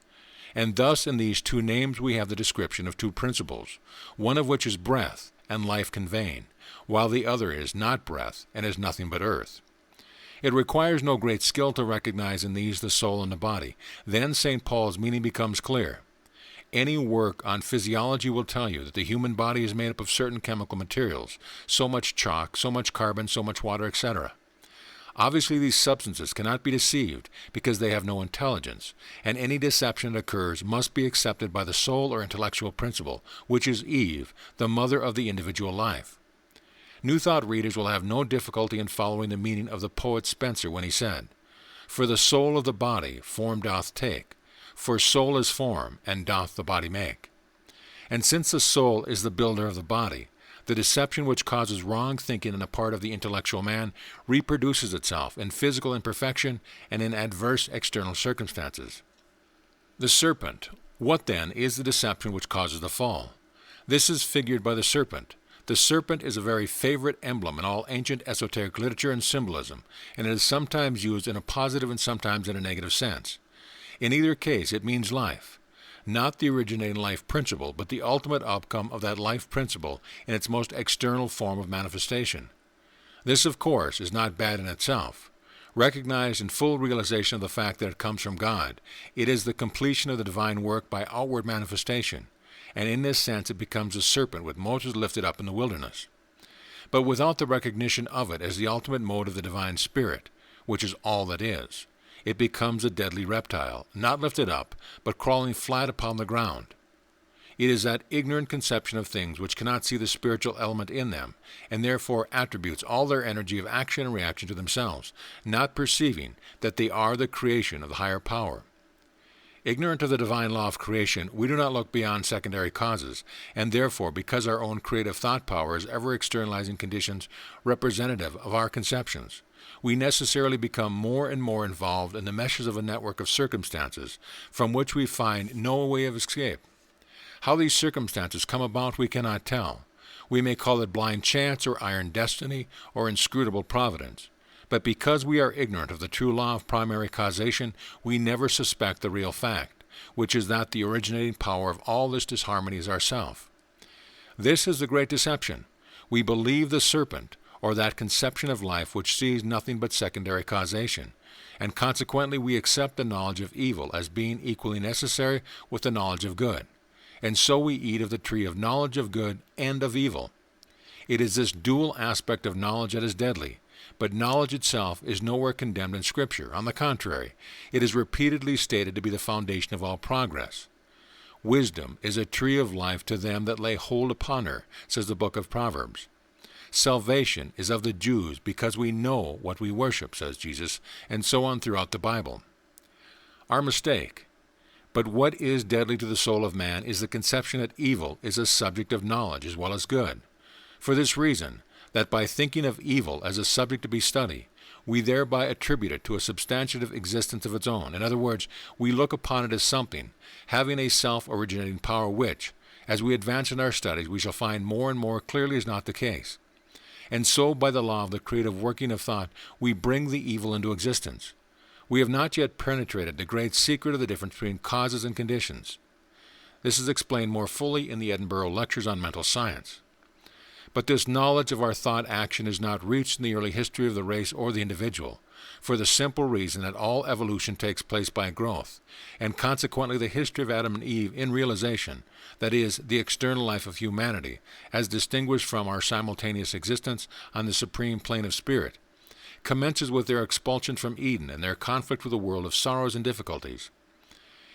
And thus in these two names we have the description of two principles, one of which is breath and life conveying, while the other is not breath and is nothing but earth. It requires no great skill to recognize in these the soul and the body. Then St. Paul's meaning becomes clear. Any work on physiology will tell you that the human body is made up of certain chemical materials, so much chalk, so much carbon, so much water, etc. Obviously these substances cannot be deceived because they have no intelligence, and any deception that occurs must be accepted by the soul or intellectual principle, which is Eve, the mother of the individual life. New Thought readers will have no difficulty in following the meaning of the poet Spenser when he said, "For the soul of the body form doth take, for soul is form, and doth the body make." And since the soul is the builder of the body, the deception which causes wrong thinking on the part of the intellectual man reproduces itself in physical imperfection and in adverse external circumstances. The serpent. What then is the deception which causes the fall? This is figured by the serpent. The serpent is a very favorite emblem in all ancient esoteric literature and symbolism, and it is sometimes used in a positive and sometimes in a negative sense. In either case, it means life. Not the originating life principle, but the ultimate outcome of that life principle in its most external form of manifestation. This, of course, is not bad in itself. Recognized in full realization of the fact that it comes from God, it is the completion of the divine work by outward manifestation, and in this sense it becomes a serpent with Moses lifted up in the wilderness. But without the recognition of it as the ultimate mode of the divine spirit, which is all that is, it becomes a deadly reptile, not lifted up, but crawling flat upon the ground. It is that ignorant conception of things which cannot see the spiritual element in them, and therefore attributes all their energy of action and reaction to themselves, not perceiving that they are the creation of the higher power. Ignorant of the divine law of creation, we do not look beyond secondary causes, and therefore, because our own creative thought power is ever externalizing conditions representative of our conceptions, we necessarily become more and more involved in the meshes of a network of circumstances from which we find no way of escape. How these circumstances come about we cannot tell. We may call it blind chance or iron destiny or inscrutable providence. But because we are ignorant of the true law of primary causation, we never suspect the real fact, which is that the originating power of all this disharmony is ourself. This is the great deception. We believe the serpent, or that conception of life which sees nothing but secondary causation, and consequently we accept the knowledge of evil as being equally necessary with the knowledge of good, and so we eat of the tree of knowledge of good and of evil. It is this dual aspect of knowledge that is deadly, but knowledge itself is nowhere condemned in Scripture. On the contrary, it is repeatedly stated to be the foundation of all progress. Wisdom is a tree of life to them that lay hold upon her, says the book of Proverbs. Salvation is of the Jews because we know what we worship, says Jesus, and so on throughout the Bible. Our mistake. But what is deadly to the soul of man is the conception that evil is a subject of knowledge as well as good. For this reason, that by thinking of evil as a subject to be studied, we thereby attribute it to a substantive existence of its own. In other words, we look upon it as something, having a self-originating power which, as we advance in our studies, we shall find more and more clearly is not the case. And so, by the law of the creative working of thought, we bring the evil into existence. We have not yet penetrated the great secret of the difference between causes and conditions. This is explained more fully in the Edinburgh Lectures on Mental Science. But this knowledge of our thought-action is not reached in the early history of the race or the individual, for the simple reason that all evolution takes place by growth, and consequently the history of Adam and Eve in realization, that is, the external life of humanity, as distinguished from our simultaneous existence on the supreme plane of spirit, commences with their expulsion from Eden and their conflict with a world of sorrows and difficulties.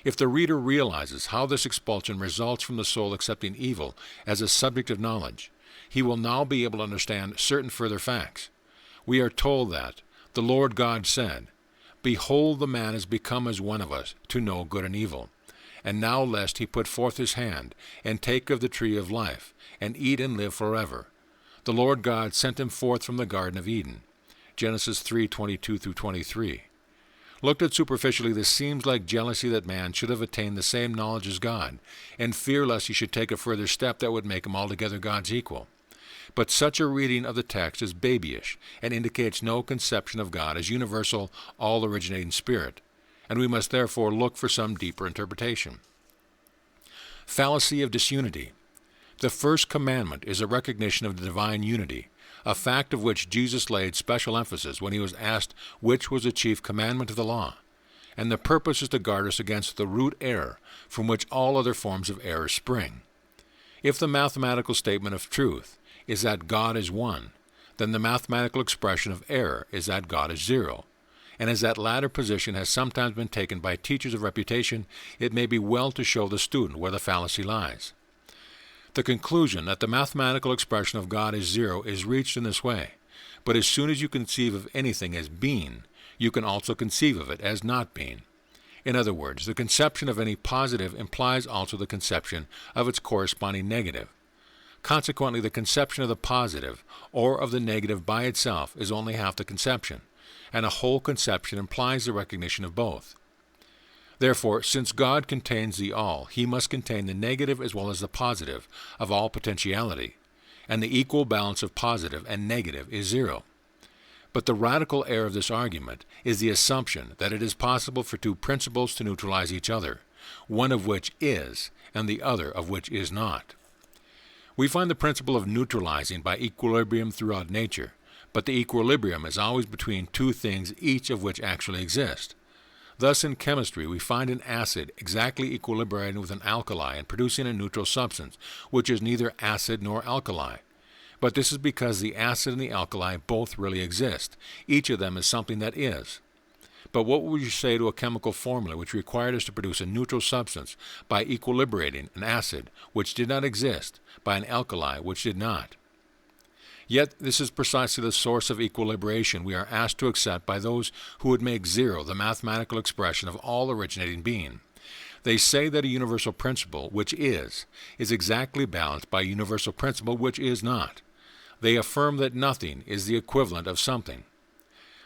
If the reader realizes how this expulsion results from the soul accepting evil as a subject of knowledge, he will now be able to understand certain further facts. We are told that the Lord God said, "Behold, the man is become as one of us, to know good and evil. And now lest he put forth his hand, and take of the tree of life, and eat and live forever. The Lord God sent him forth from the Garden of Eden." Genesis 3:22-23. Looked at superficially, this seems like jealousy that man should have attained the same knowledge as God, and fear lest he should take a further step that would make him altogether God's equal. But such a reading of the text is babyish, and indicates no conception of God as universal, all-originating spirit, and we must therefore look for some deeper interpretation. Fallacy of disunity. The first commandment is a recognition of the divine unity, a fact of which Jesus laid special emphasis when he was asked which was the chief commandment of the law, and the purpose is to guard us against the root error from which all other forms of error spring. If the mathematical statement of truth is that God is one, then the mathematical expression of error is that God is zero, and as that latter position has sometimes been taken by teachers of reputation, it may be well to show the student where the fallacy lies. The conclusion that the mathematical expression of God is zero is reached in this way, but as soon as you conceive of anything as being, you can also conceive of it as not being. In other words, the conception of any positive implies also the conception of its corresponding negative. Consequently, the conception of the positive or of the negative by itself is only half the conception, and a whole conception implies the recognition of both. Therefore, since God contains the all, he must contain the negative as well as the positive of all potentiality, and the equal balance of positive and negative is zero. But the radical error of this argument is the assumption that it is possible for two principles to neutralize each other, one of which is, and the other of which is not. We find the principle of neutralizing by equilibrium throughout nature, but the equilibrium is always between two things, each of which actually exist. Thus, in chemistry, we find an acid exactly equilibrating with an alkali and producing a neutral substance, which is neither acid nor alkali. But this is because the acid and the alkali both really exist. Each of them is something that is. But what would you say to a chemical formula which required us to produce a neutral substance by equilibrating an acid which did not exist by an alkali which did not? Yet this is precisely the source of equilibration we are asked to accept by those who would make zero the mathematical expression of all originating being. They say that a universal principle, which is exactly balanced by a universal principle which is not. They affirm that nothing is the equivalent of something.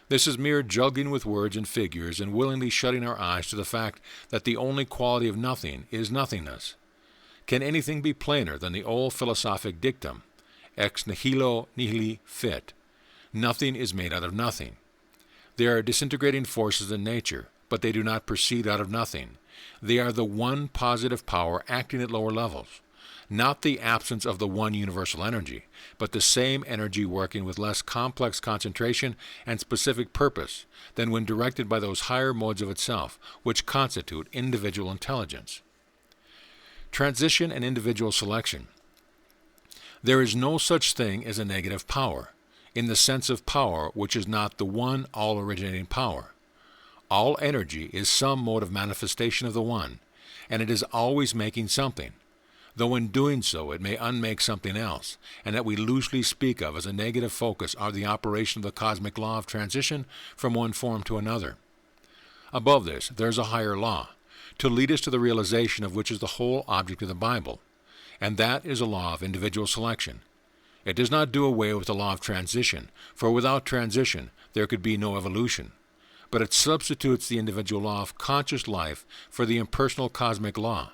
This is mere juggling with words and figures and willingly shutting our eyes to the fact that the only quality of nothing is nothingness. Can anything be plainer than the old philosophic dictum, ex nihilo nihili fit? Nothing is made out of nothing. There are disintegrating forces in nature, but they do not proceed out of nothing. They are the one positive power acting at lower levels, not the absence of the one universal energy, but the same energy working with less complex concentration and specific purpose than when directed by those higher modes of itself which constitute individual intelligence. Transition and individual selection. There is no such thing as a negative power, in the sense of power which is not the one all-originating power. All energy is some mode of manifestation of the one, and it is always making something, though in doing so it may unmake something else, and that we loosely speak of as a negative focus are the operation of the cosmic law of transition from one form to another. Above this, there is a higher law, to lead us to the realization of which is the whole object of the Bible, and that is a law of individual selection. It does not do away with the law of transition, for without transition there could be no evolution, but it substitutes the individual law of conscious life for the impersonal cosmic law,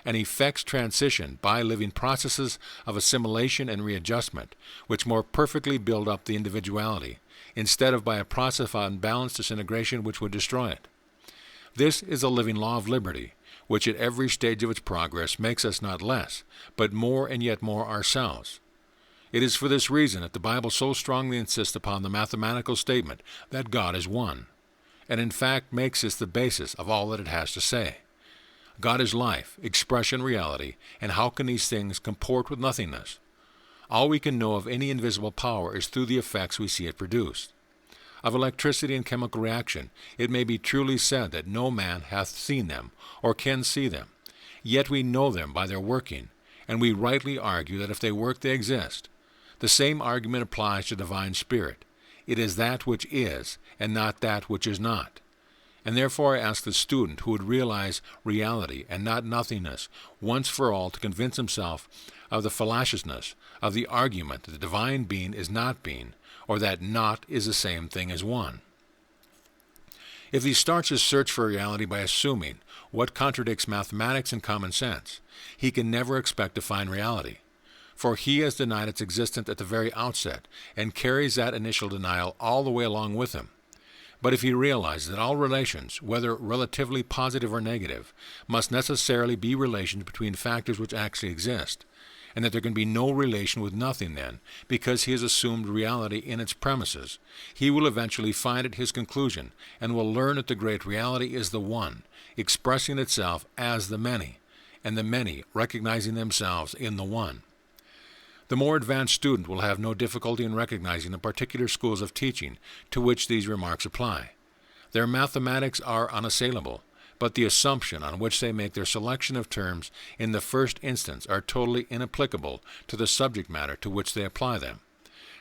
and effects transition by living processes of assimilation and readjustment, which more perfectly build up the individuality, instead of by a process of unbalanced disintegration which would destroy it. This is a living law of liberty, which at every stage of its progress makes us not less, but more and yet more ourselves. It is for this reason that the Bible so strongly insists upon the mathematical statement that God is one, and in fact makes this the basis of all that it has to say. God is life, expression, reality, and how can these things comport with nothingness? All we can know of any invisible power is through the effects we see it produce. Of electricity and chemical reaction, it may be truly said that no man hath seen them, or can see them. Yet we know them by their working, and we rightly argue that if they work they exist. The same argument applies to divine spirit. It is that which is, and not that which is not. And therefore I ask the student who would realize reality and not nothingness once for all to convince himself of the fallaciousness of the argument that the divine being is not being, or that not is the same thing as one. If he starts his search for reality by assuming what contradicts mathematics and common sense, he can never expect to find reality, for he has denied its existence at the very outset and carries that initial denial all the way along with him. But if he realizes that all relations, whether relatively positive or negative, must necessarily be relations between factors which actually exist, and that there can be no relation with nothing then, because he has assumed reality in its premises, he will eventually find it his conclusion, and will learn that the great reality is the one, expressing itself as the many, and the many recognizing themselves in the one. The more advanced student will have no difficulty in recognizing the particular schools of teaching to which these remarks apply. Their mathematics are unassailable, but the assumption on which they make their selection of terms in the first instance are totally inapplicable to the subject matter to which they apply them,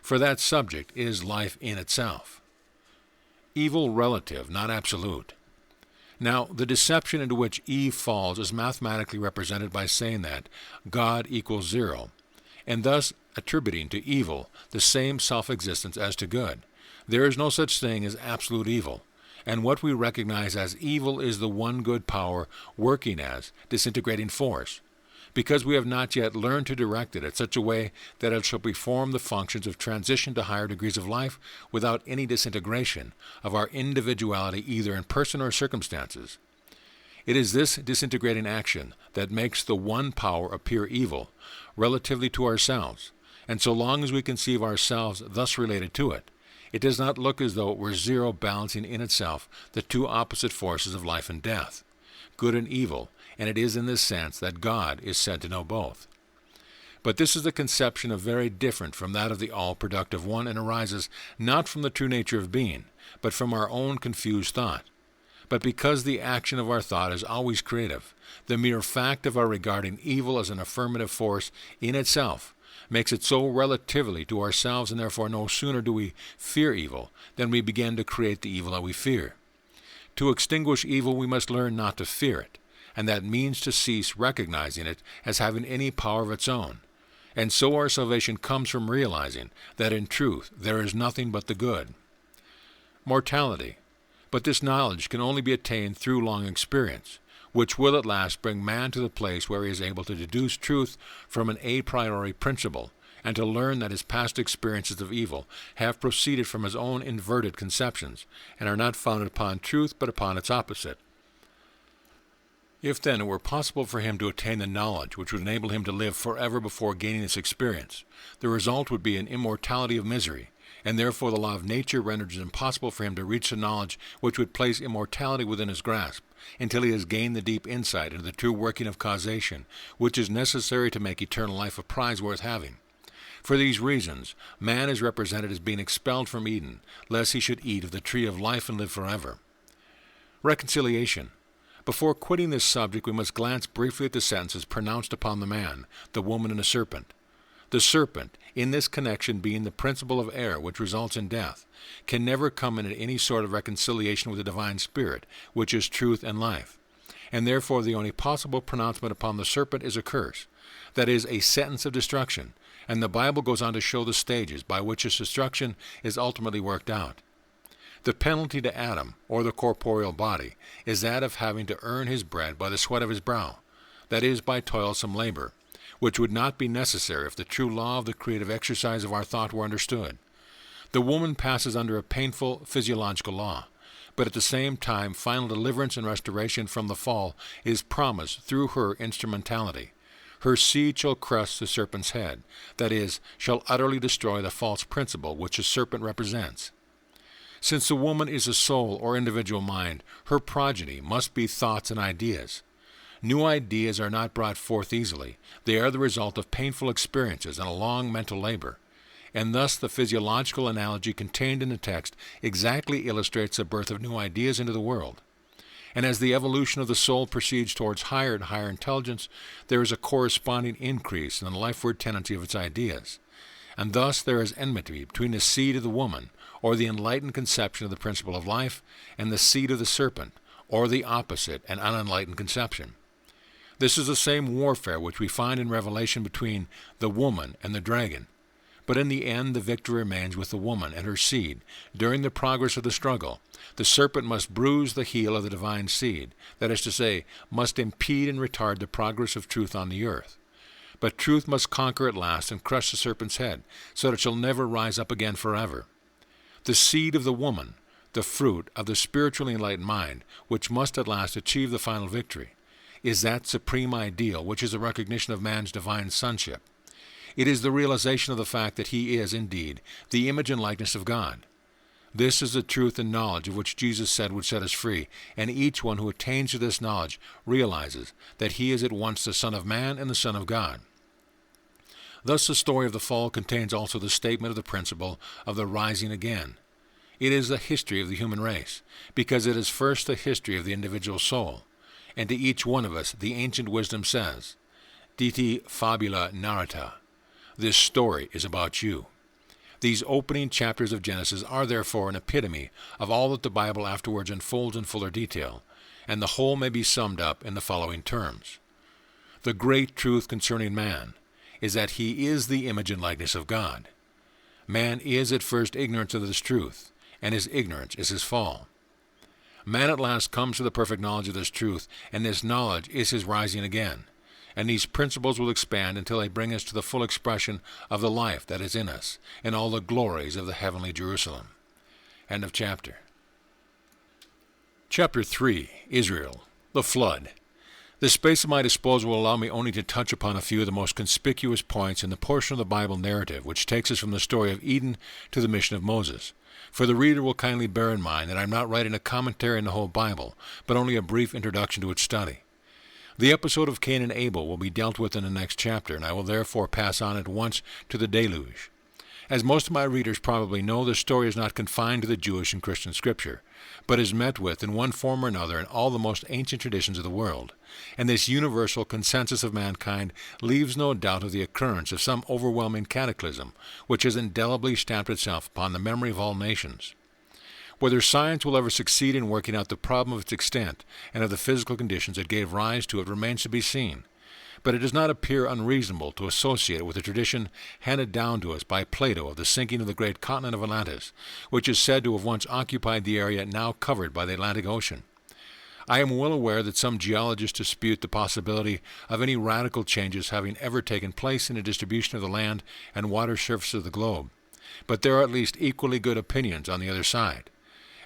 for that subject is life in itself. Evil relative, not absolute. Now, the deception into which Eve falls is mathematically represented by saying that God equals 0, and thus attributing to evil the same self-existence as to good. There is no such thing as absolute evil, and what we recognize as evil is the one good power working as disintegrating force, because we have not yet learned to direct it in such a way that it shall perform the functions of transition to higher degrees of life without any disintegration of our individuality either in person or circumstances. It is this disintegrating action that makes the one power appear evil relatively to ourselves, and so long as we conceive ourselves thus related to it, it does not look as though it were 0 balancing in itself the two opposite forces of life and death, good and evil, and it is in this sense that God is said to know both. But this is a conception of very different from that of the all-productive one, and arises not from the true nature of being, but from our own confused thought. But because the action of our thought is always creative, the mere fact of our regarding evil as an affirmative force in itself makes it so relatively to ourselves, and therefore no sooner do we fear evil than we begin to create the evil that we fear. To extinguish evil we must learn not to fear it, and that means to cease recognizing it as having any power of its own. And so our salvation comes from realizing that in truth there is nothing but the good. Mortality. But this knowledge can only be attained through long experience, which will at last bring man to the place where he is able to deduce truth from an a priori principle, and to learn that his past experiences of evil have proceeded from his own inverted conceptions, and are not founded upon truth but upon its opposite. If then it were possible for him to attain the knowledge which would enable him to live forever before gaining this experience, the result would be an immortality of misery, and therefore the law of nature renders it impossible for him to reach the knowledge which would place immortality within his grasp, until he has gained the deep insight into the true working of causation, which is necessary to make eternal life a prize worth having. For these reasons, man is represented as being expelled from Eden, lest he should eat of the tree of life and live forever. Reconciliation. Before quitting this subject, we must glance briefly at the sentences pronounced upon the man, the woman, and the serpent. The serpent, in this connection being the principle of error which results in death, can never come into any sort of reconciliation with the divine spirit, which is truth and life. And therefore the only possible pronouncement upon the serpent is a curse, that is, a sentence of destruction, and the Bible goes on to show the stages by which this destruction is ultimately worked out. The penalty to Adam, or the corporeal body, is that of having to earn his bread by the sweat of his brow, that is, by toilsome labor, which would not be necessary if the true law of the creative exercise of our thought were understood. The woman passes under a painful physiological law, but at the same time final deliverance and restoration from the fall is promised through her instrumentality. Her seed shall crush the serpent's head, that is, shall utterly destroy the false principle which the serpent represents. Since the woman is a soul or individual mind, her progeny must be thoughts and ideas. New ideas are not brought forth easily. They are the result of painful experiences and a long mental labor. And thus the physiological analogy contained in the text exactly illustrates the birth of new ideas into the world. And as the evolution of the soul proceeds towards higher and higher intelligence, there is a corresponding increase in the lifeward tendency of its ideas. And thus there is enmity between the seed of the woman, or the enlightened conception of the principle of life, and the seed of the serpent, or the opposite and unenlightened conception. This is the same warfare which we find in Revelation between the woman and the dragon. But in the end the victory remains with the woman and her seed. During the progress of the struggle, the serpent must bruise the heel of the divine seed, that is to say, must impede and retard the progress of truth on the earth. But truth must conquer at last and crush the serpent's head, so that it shall never rise up again forever. The seed of the woman, the fruit of the spiritually enlightened mind, which must at last achieve the final victory, is that supreme ideal which is a recognition of man's divine sonship. It is the realization of the fact that he is, indeed, the image and likeness of God. This is the truth and knowledge of which Jesus said would set us free, and each one who attains to this knowledge realizes that he is at once the Son of Man and the Son of God. Thus the story of the fall contains also the statement of the principle of the rising again. It is the history of the human race, because it is first the history of the individual soul. And to each one of us the ancient wisdom says, Diti fabula narrata. This story is about you. These opening chapters of Genesis are therefore an epitome of all that the Bible afterwards unfolds in fuller detail, and the whole may be summed up in the following terms. The great truth concerning man is that he is the image and likeness of God. Man is at first ignorant of this truth, and his ignorance is his fall. Man at last comes to the perfect knowledge of this truth, and this knowledge is his rising again. And these principles will expand until they bring us to the full expression of the life that is in us, in all the glories of the heavenly Jerusalem. End of chapter. Chapter 3, Israel, the Flood. The space at my disposal will allow me only to touch upon a few of the most conspicuous points in the portion of the Bible narrative which takes us from the story of Eden to the mission of Moses. For the reader will kindly bear in mind that I am not writing a commentary on the whole Bible, but only a brief introduction to its study. The episode of Cain and Abel will be dealt with in the next chapter, and I will therefore pass on at once to the deluge. As most of my readers probably know, the story is not confined to the Jewish and Christian scripture, but is met with in one form or another in all the most ancient traditions of the world, and this universal consensus of mankind leaves no doubt of the occurrence of some overwhelming cataclysm which has indelibly stamped itself upon the memory of all nations. Whether science will ever succeed in working out the problem of its extent and of the physical conditions that gave rise to it remains to be seen, but it does not appear unreasonable to associate it with a tradition handed down to us by Plato of the sinking of the great continent of Atlantis, which is said to have once occupied the area now covered by the Atlantic Ocean. I am well aware that some geologists dispute the possibility of any radical changes having ever taken place in the distribution of the land and water surface of the globe, but there are at least equally good opinions on the other side.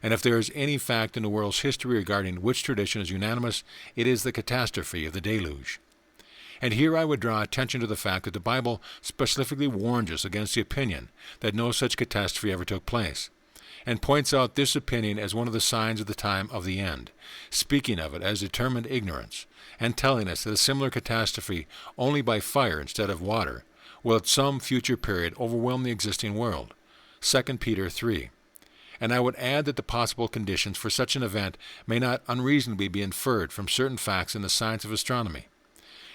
And if there is any fact in the world's history regarding which tradition is unanimous, it is the catastrophe of the deluge. And here I would draw attention to the fact that the Bible specifically warns us against the opinion that no such catastrophe ever took place, and points out this opinion as one of the signs of the time of the end, speaking of it as determined ignorance, and telling us that a similar catastrophe, only by fire instead of water, will at some future period overwhelm the existing world. 2 Peter 3. And I would add that the possible conditions for such an event may not unreasonably be inferred from certain facts in the science of astronomy.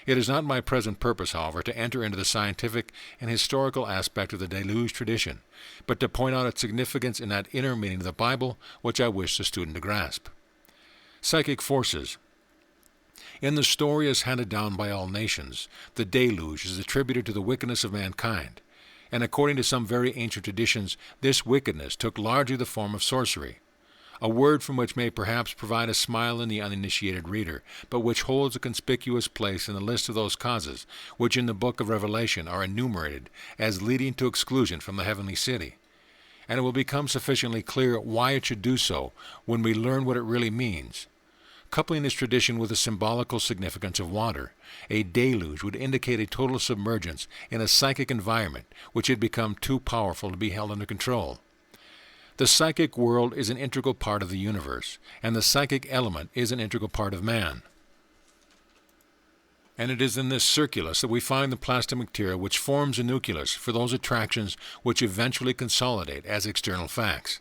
It is not my present purpose, however, to enter into the scientific and historical aspect of the deluge tradition, but to point out its significance in that inner meaning of the Bible which I wish the student to grasp. Psychic forces. In the story as handed down by all nations, the deluge is attributed to the wickedness of mankind, and according to some very ancient traditions, this wickedness took largely the form of sorcery, a word from which may perhaps provide a smile in the uninitiated reader, but which holds a conspicuous place in the list of those causes which in the book of Revelation are enumerated as leading to exclusion from the heavenly city. and it will become sufficiently clear why it should do so when we learn what it really means. Coupling this tradition with the symbolical significance of water, a deluge would indicate a total submergence in a psychic environment which had become too powerful to be held under control. The psychic world is an integral part of the universe, and the psychic element is an integral part of man. And it is in this circulus that we find the plastic material which forms a nucleus for those attractions which eventually consolidate as external facts.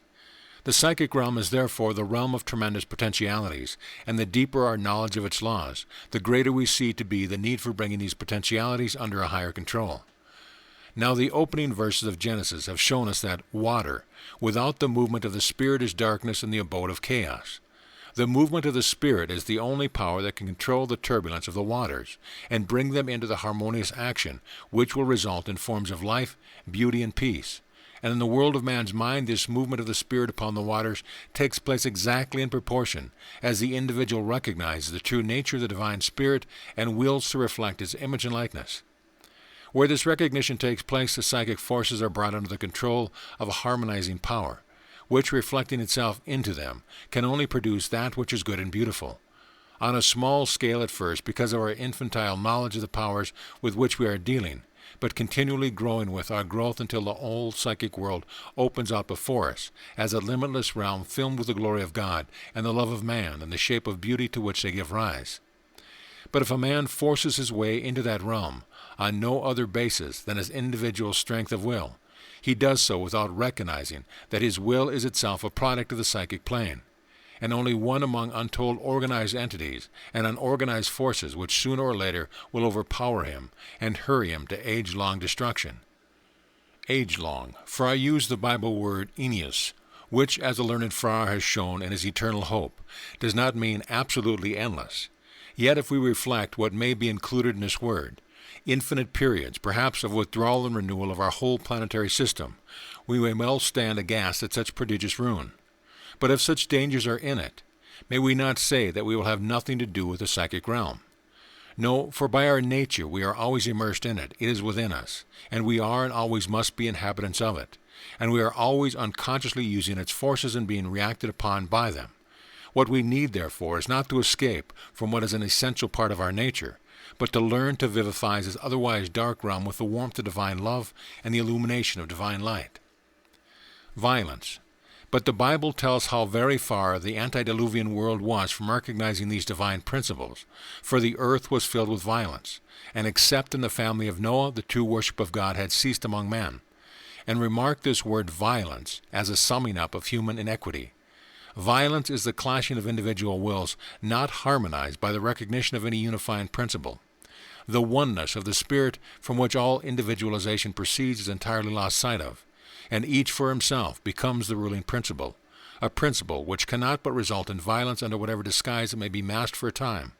The psychic realm is therefore the realm of tremendous potentialities, and the deeper our knowledge of its laws, the greater we see to be the need for bringing these potentialities under a higher control. Now the opening verses of Genesis have shown us that water, without the movement of the Spirit, is darkness and the abode of chaos. The movement of the Spirit is the only power that can control the turbulence of the waters and bring them into the harmonious action which will result in forms of life, beauty, and peace. And in the world of man's mind, this movement of the Spirit upon the waters takes place exactly in proportion as the individual recognizes the true nature of the divine Spirit and wills to reflect its image and likeness. Where this recognition takes place, the psychic forces are brought under the control of a harmonizing power, which, reflecting itself into them, can only produce that which is good and beautiful. On a small scale at first, because of our infantile knowledge of the powers with which we are dealing, but continually growing with our growth until the whole psychic world opens out before us as a limitless realm filled with the glory of God and the love of man and the shape of beauty to which they give rise. But if a man forces his way into that realm on no other basis than his individual strength of will, he does so without recognizing that his will is itself a product of the psychic plane, and only one among untold organized entities and unorganized forces which sooner or later will overpower him and hurry him to age-long destruction. Age-long, for I use the Bible word "aeneas," which, as the learned Farrar has shown in his eternal hope, does not mean absolutely endless. Yet if we reflect what may be included in this word, infinite periods, perhaps, of withdrawal and renewal of our whole planetary system, we may well stand aghast at such prodigious ruin. But if such dangers are in it, may we not say that we will have nothing to do with the psychic realm? No, for by our nature we are always immersed in it. It is within us, and we are and always must be inhabitants of it, and we are always unconsciously using its forces and being reacted upon by them. What we need, therefore, is not to escape from what is an essential part of our nature, but to learn to vivify this otherwise dark realm with the warmth of divine love and the illumination of divine light. Violence. But the Bible tells how very far the antediluvian world was from recognizing these divine principles, for the earth was filled with violence, and except in the family of Noah the true worship of God had ceased among men. And remark this word violence as a summing up of human inequity. Violence is the clashing of individual wills, not harmonized by the recognition of any unifying principle. The oneness of the Spirit from which all individualization proceeds is entirely lost sight of, and each for himself becomes the ruling principle, a principle which cannot but result in violence under whatever disguise it may be masked for a time.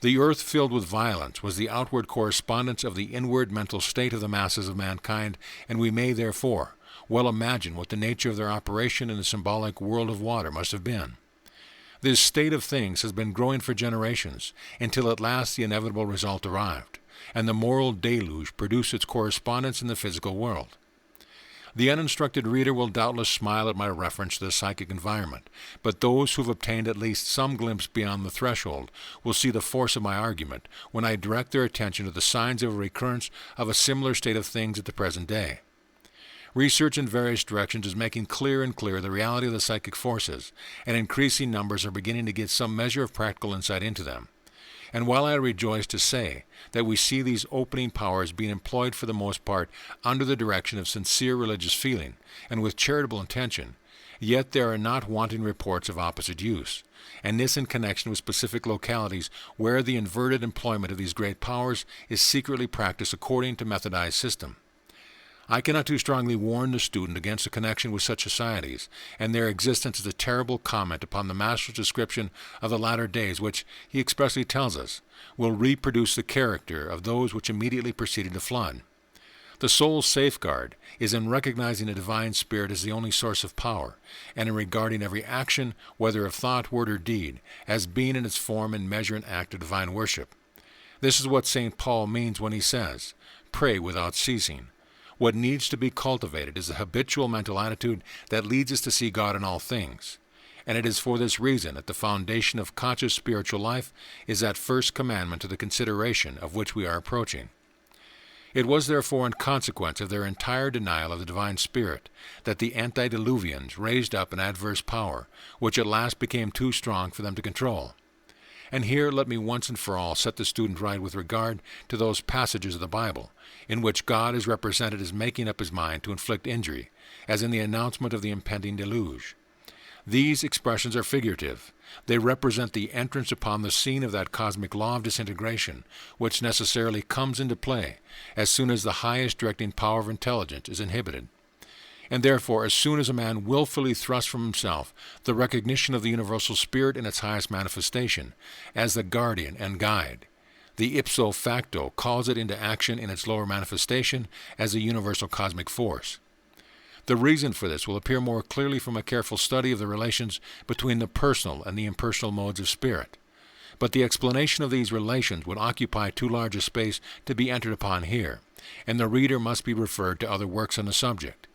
The earth filled with violence was the outward correspondence of the inward mental state of the masses of mankind, and we may, therefore, well imagine what the nature of their operation in the symbolic world of water must have been. This state of things has been growing for generations, until at last the inevitable result arrived, and the moral deluge produced its correspondence in the physical world. The uninstructed reader will doubtless smile at my reference to the psychic environment, but those who have obtained at least some glimpse beyond the threshold will see the force of my argument when I direct their attention to the signs of a recurrence of a similar state of things at the present day. Research in various directions is making clearer and clearer the reality of the psychic forces, and increasing numbers are beginning to get some measure of practical insight into them. And while I rejoice to say that we see these opening powers being employed for the most part under the direction of sincere religious feeling and with charitable intention, yet there are not wanting reports of opposite use, and this in connection with specific localities where the inverted employment of these great powers is secretly practiced according to methodized system. I cannot too strongly warn the student against a connection with such societies, and their existence is a terrible comment upon the Master's description of the latter days, which, he expressly tells us, will reproduce the character of those which immediately preceded the flood. The soul's safeguard is in recognizing the divine Spirit as the only source of power, and in regarding every action, whether of thought, word, or deed, as being in its form and measure and act of divine worship. This is what St. Paul means when he says, "Pray without ceasing." What needs to be cultivated is the habitual mental attitude that leads us to see God in all things. And it is for this reason that the foundation of conscious spiritual life is that first commandment to the consideration of which we are approaching. It was therefore in consequence of their entire denial of the divine spirit that the antediluvians raised up an adverse power, which at last became too strong for them to control. And here let me once and for all set the student right with regard to those passages of the Bible in which God is represented as making up his mind to inflict injury, as in the announcement of the impending deluge. These expressions are figurative. They represent the entrance upon the scene of that cosmic law of disintegration, which necessarily comes into play as soon as the highest directing power of intelligence is inhibited. And therefore, as soon as a man willfully thrusts from himself the recognition of the universal spirit in its highest manifestation, as the guardian and guide, the ipso facto calls it into action in its lower manifestation as a universal cosmic force. The reason for this will appear more clearly from a careful study of the relations between the personal and the impersonal modes of spirit. But the explanation of these relations would occupy too large a space to be entered upon here, and the reader must be referred to other works on the subject.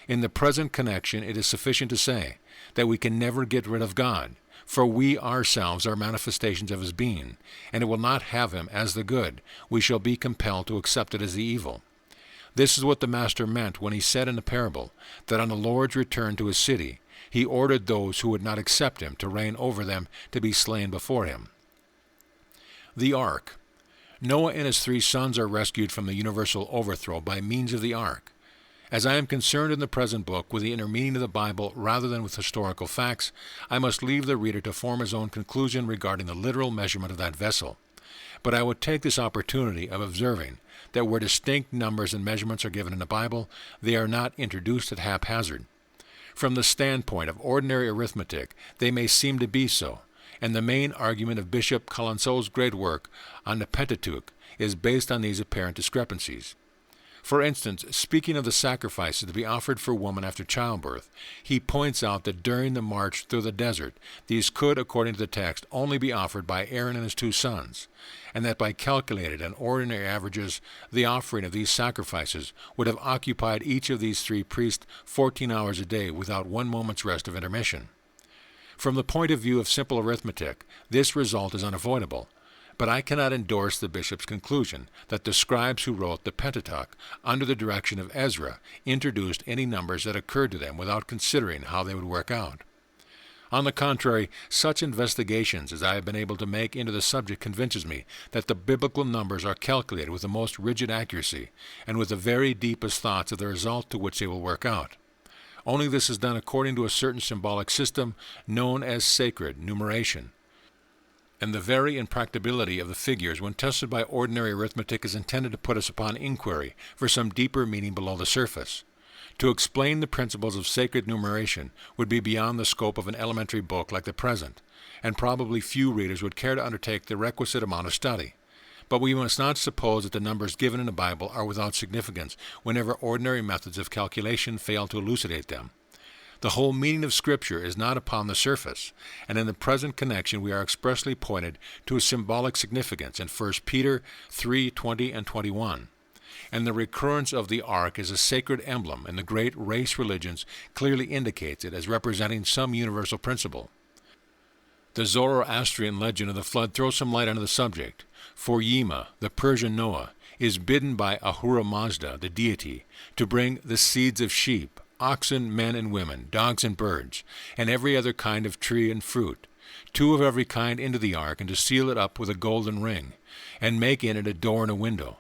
In the present connection it is sufficient to say that we can never get rid of God, for we ourselves are manifestations of his being, and it will not have him as the good. We shall be compelled to accept it as the evil. This is what the Master meant when he said in the parable that on the Lord's return to his city, he ordered those who would not accept him to reign over them to be slain before him. The Ark. Noah and his 3 sons are rescued from the universal overthrow by means of the Ark. As I am concerned in the present book with the inner meaning of the Bible rather than with historical facts, I must leave the reader to form his own conclusion regarding the literal measurement of that vessel. But I would take this opportunity of observing that where distinct numbers and measurements are given in the Bible, they are not introduced at haphazard. From the standpoint of ordinary arithmetic, they may seem to be so, and the main argument of Bishop Colenso's great work on the Pentateuch is based on these apparent discrepancies. For instance, speaking of the sacrifices to be offered for woman after childbirth, he points out that during the march through the desert, these could, according to the text, only be offered by Aaron and his 2 sons, and that by calculated and ordinary averages, the offering of these sacrifices would have occupied each of these 3 priests 14 hours a day without 1 moment's rest of intermission. From the point of view of simple arithmetic, this result is unavoidable. But I cannot endorse the bishop's conclusion that the scribes who wrote the Pentateuch under the direction of Ezra introduced any numbers that occurred to them without considering how they would work out. On the contrary, such investigations as I have been able to make into the subject convinces me that the biblical numbers are calculated with the most rigid accuracy and with the very deepest thoughts of the result to which they will work out. Only this is done according to a certain symbolic system known as sacred numeration. And the very impracticability of the figures when tested by ordinary arithmetic is intended to put us upon inquiry for some deeper meaning below the surface. To explain the principles of sacred numeration would be beyond the scope of an elementary book like the present, and probably few readers would care to undertake the requisite amount of study. But we must not suppose that the numbers given in the Bible are without significance whenever ordinary methods of calculation fail to elucidate them. The whole meaning of Scripture is not upon the surface, and in the present connection we are expressly pointed to a symbolic significance in 1 Peter 3:20 and 21. And the recurrence of the ark as a sacred emblem in the great race religions clearly indicates it as representing some universal principle. The Zoroastrian legend of the flood throws some light on the subject, for Yima, the Persian Noah, is bidden by Ahura Mazda, the deity, to bring the seeds of sheep, oxen, men and women, dogs and birds, and every other kind of tree and fruit, 2 of every kind into the ark, and to seal it up with a golden ring, and make in it a door and a window.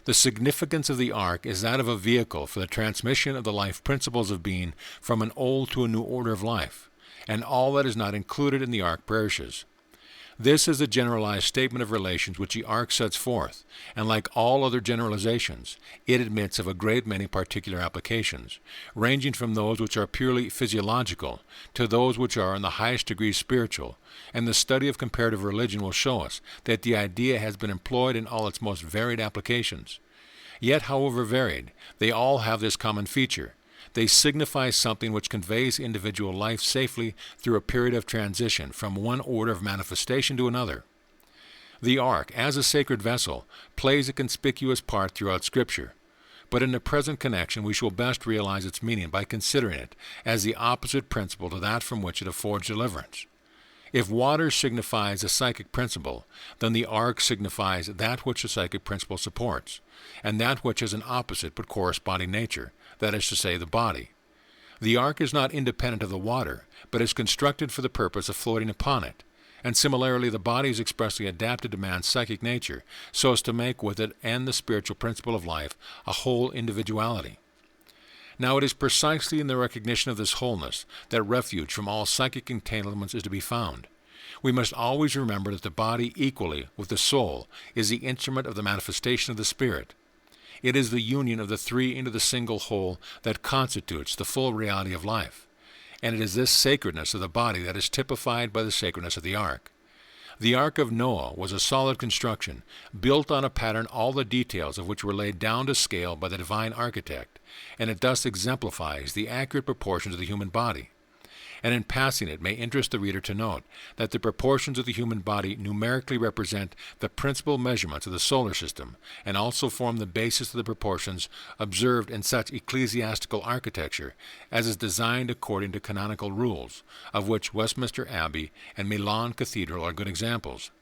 The significance of the ark is that of a vehicle for the transmission of the life principles of being from an old to a new order of life, and all that is not included in the ark perishes. This is a generalized statement of relations which the ark sets forth, and like all other generalizations, it admits of a great many particular applications, ranging from those which are purely physiological to those which are in the highest degree spiritual, and the study of comparative religion will show us that the idea has been employed in all its most varied applications. Yet, however varied, they all have this common feature. They signify something which conveys individual life safely through a period of transition from one order of manifestation to another. The ark, as a sacred vessel, plays a conspicuous part throughout Scripture. but in the present connection we shall best realize its meaning by considering it as the opposite principle to that from which it affords deliverance. If water signifies a psychic principle, then the ark signifies that which the psychic principle supports, and that which has an opposite but corresponding nature, that is to say, the body. The ark is not independent of the water, but is constructed for the purpose of floating upon it, and similarly the body is expressly adapted to man's psychic nature, so as to make with it and the spiritual principle of life a whole individuality. Now it is precisely in the recognition of this wholeness that refuge from all psychic entanglements is to be found. We must always remember that the body, equally with the soul, is the instrument of the manifestation of the Spirit. It is the union of the three into the single whole that constitutes the full reality of life, and it is this sacredness of the body that is typified by the sacredness of the ark. The Ark of Noah was a solid construction, built on a pattern all the details of which were laid down to scale by the divine architect, and it thus exemplifies the accurate proportions of the human body. And in passing it may interest the reader to note that the proportions of the human body numerically represent the principal measurements of the solar system, and also form the basis of the proportions observed in such ecclesiastical architecture as is designed according to canonical rules, of which Westminster Abbey and Milan Cathedral are good examples.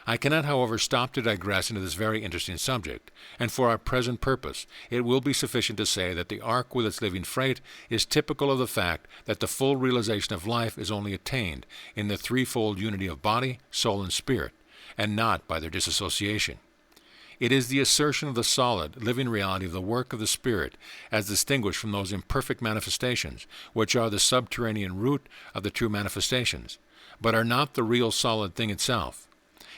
I cannot, however, stop to digress into this very interesting subject, and for our present purpose it will be sufficient to say that the ark with its living freight is typical of the fact that the full realization of life is only attained in the threefold unity of body, soul, and spirit, and not by their disassociation. It is the assertion of the solid, living reality of the work of the Spirit, as distinguished from those imperfect manifestations, which are the subterranean root of the true manifestations, but are not the real solid thing itself.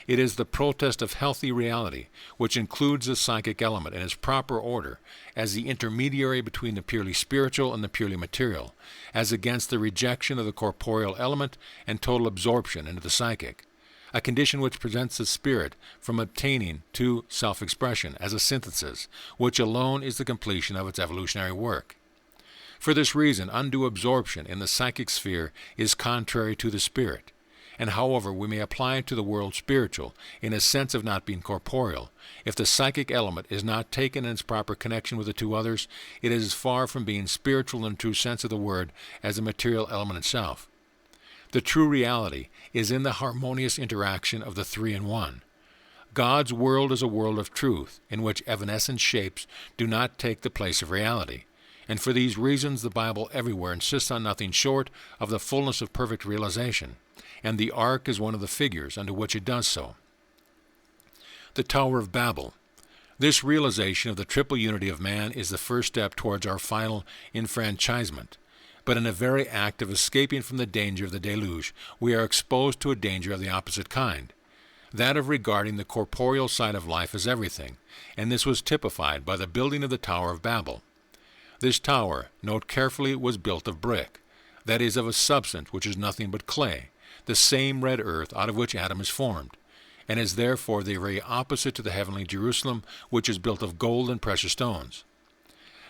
It is the protest of healthy reality, which includes the psychic element in its proper order, as the intermediary between the purely spiritual and the purely material, as against the rejection of the corporeal element and total absorption into the psychic, a condition which prevents the spirit from obtaining to self-expression as a synthesis, which alone is the completion of its evolutionary work. For this reason, undue absorption in the psychic sphere is contrary to the spirit. And however we may apply it to the world spiritual, in a sense of not being corporeal, if the psychic element is not taken in its proper connection with the two others, it is as far from being spiritual in the true sense of the word as the material element itself. The true reality is in the harmonious interaction of the three in one. God's world is a world of truth, in which evanescent shapes do not take the place of reality. And for these reasons the Bible everywhere insists on nothing short of the fullness of perfect realization, and the ark is one of the figures under which it does so. The Tower of Babel. This realization of the triple unity of man is the first step towards our final enfranchisement. But in the very act of escaping from the danger of the deluge, we are exposed to a danger of the opposite kind, that of regarding the corporeal side of life as everything, and this was typified by the building of the Tower of Babel. This tower, note carefully, was built of brick, that is, of a substance which is nothing but clay, the same red earth out of which Adam is formed, and is therefore the very opposite to the heavenly Jerusalem, which is built of gold and precious stones.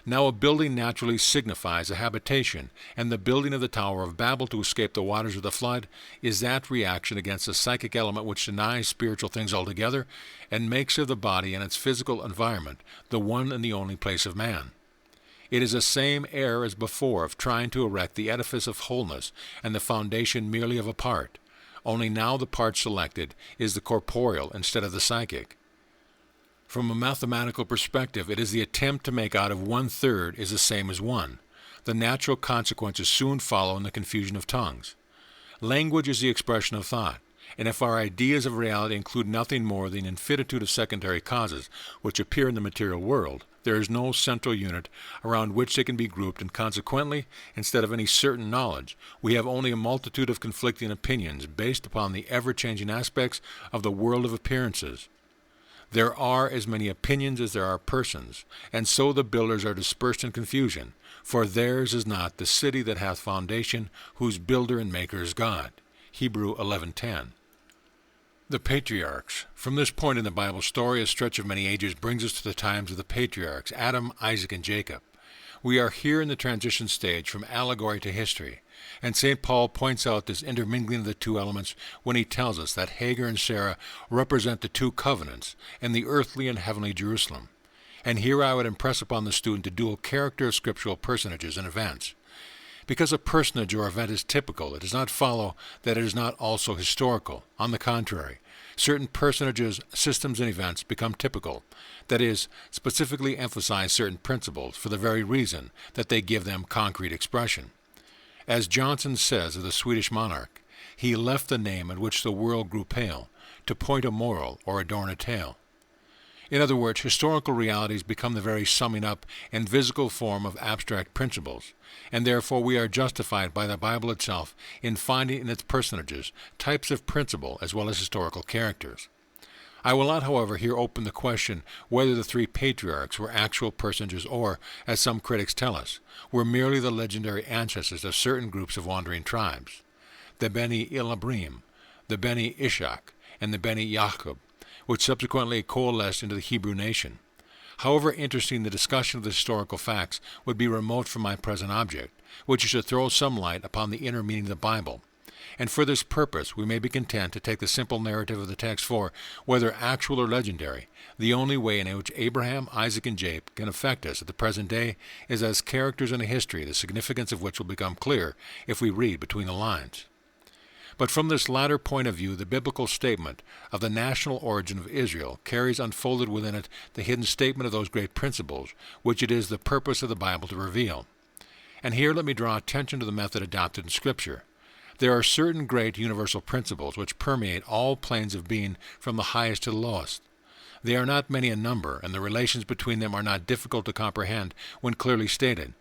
Now a building naturally signifies a habitation, and the building of the Tower of Babel to escape the waters of the flood is that reaction against the psychic element which denies spiritual things altogether and makes of the body and its physical environment the one and the only place of man. It is the same error as before of trying to erect the edifice of wholeness and the foundation merely of a part, only now the part selected is the corporeal instead of the psychic. From a mathematical perspective, it is the attempt to make out of 1/3 is the same as 1. The natural consequences soon follow in the confusion of tongues. Language is the expression of thought, and if our ideas of reality include nothing more than an infinitude of secondary causes which appear in the material world, there is no central unit around which they can be grouped, and consequently, instead of any certain knowledge, we have only a multitude of conflicting opinions based upon the ever-changing aspects of the world of appearances. There are as many opinions as there are persons, and so the builders are dispersed in confusion, for theirs is not the city that hath foundation, whose builder and maker is God. Hebrew 11:10. The Patriarchs. From this point in the Bible story, a stretch of many ages brings us to the times of the patriarchs, Adam, Isaac, and Jacob. We are here in the transition stage from allegory to history, and St. Paul points out this intermingling of the two elements when he tells us that Hagar and Sarah represent the two covenants and the earthly and heavenly Jerusalem. And here I would impress upon the student the dual character of scriptural personages and events. Because a personage or event is typical, it does not follow that it is not also historical. On the contrary, certain personages, systems, and events become typical, that is, specifically emphasize certain principles for the very reason that they give them concrete expression. As Johnson says of the Swedish monarch, he left the name at which the world grew pale, to point a moral or adorn a tale. In other words, historical realities become the very summing up and physical form of abstract principles, and therefore we are justified by the Bible itself in finding in its personages types of principle as well as historical characters. I will not, however, here open the question whether the three patriarchs were actual personages or, as some critics tell us, were merely the legendary ancestors of certain groups of wandering tribes, the Beni Elabrim, the Beni Ishak, and the Beni Jacob, which subsequently coalesced into the Hebrew nation. However interesting the discussion of the historical facts would be remote from my present object, which is to throw some light upon the inner meaning of the Bible. And for this purpose we may be content to take the simple narrative of the text for, whether actual or legendary, the only way in which Abraham, Isaac, and Jacob can affect us at the present day is as characters in a history, the significance of which will become clear if we read between the lines. But from this latter point of view, the biblical statement of the national origin of Israel carries unfolded within it the hidden statement of those great principles which it is the purpose of the Bible to reveal. And here let me draw attention to the method adopted in Scripture. There are certain great universal principles which permeate all planes of being from the highest to the lowest. They are not many in number, and the relations between them are not difficult to comprehend when clearly stated.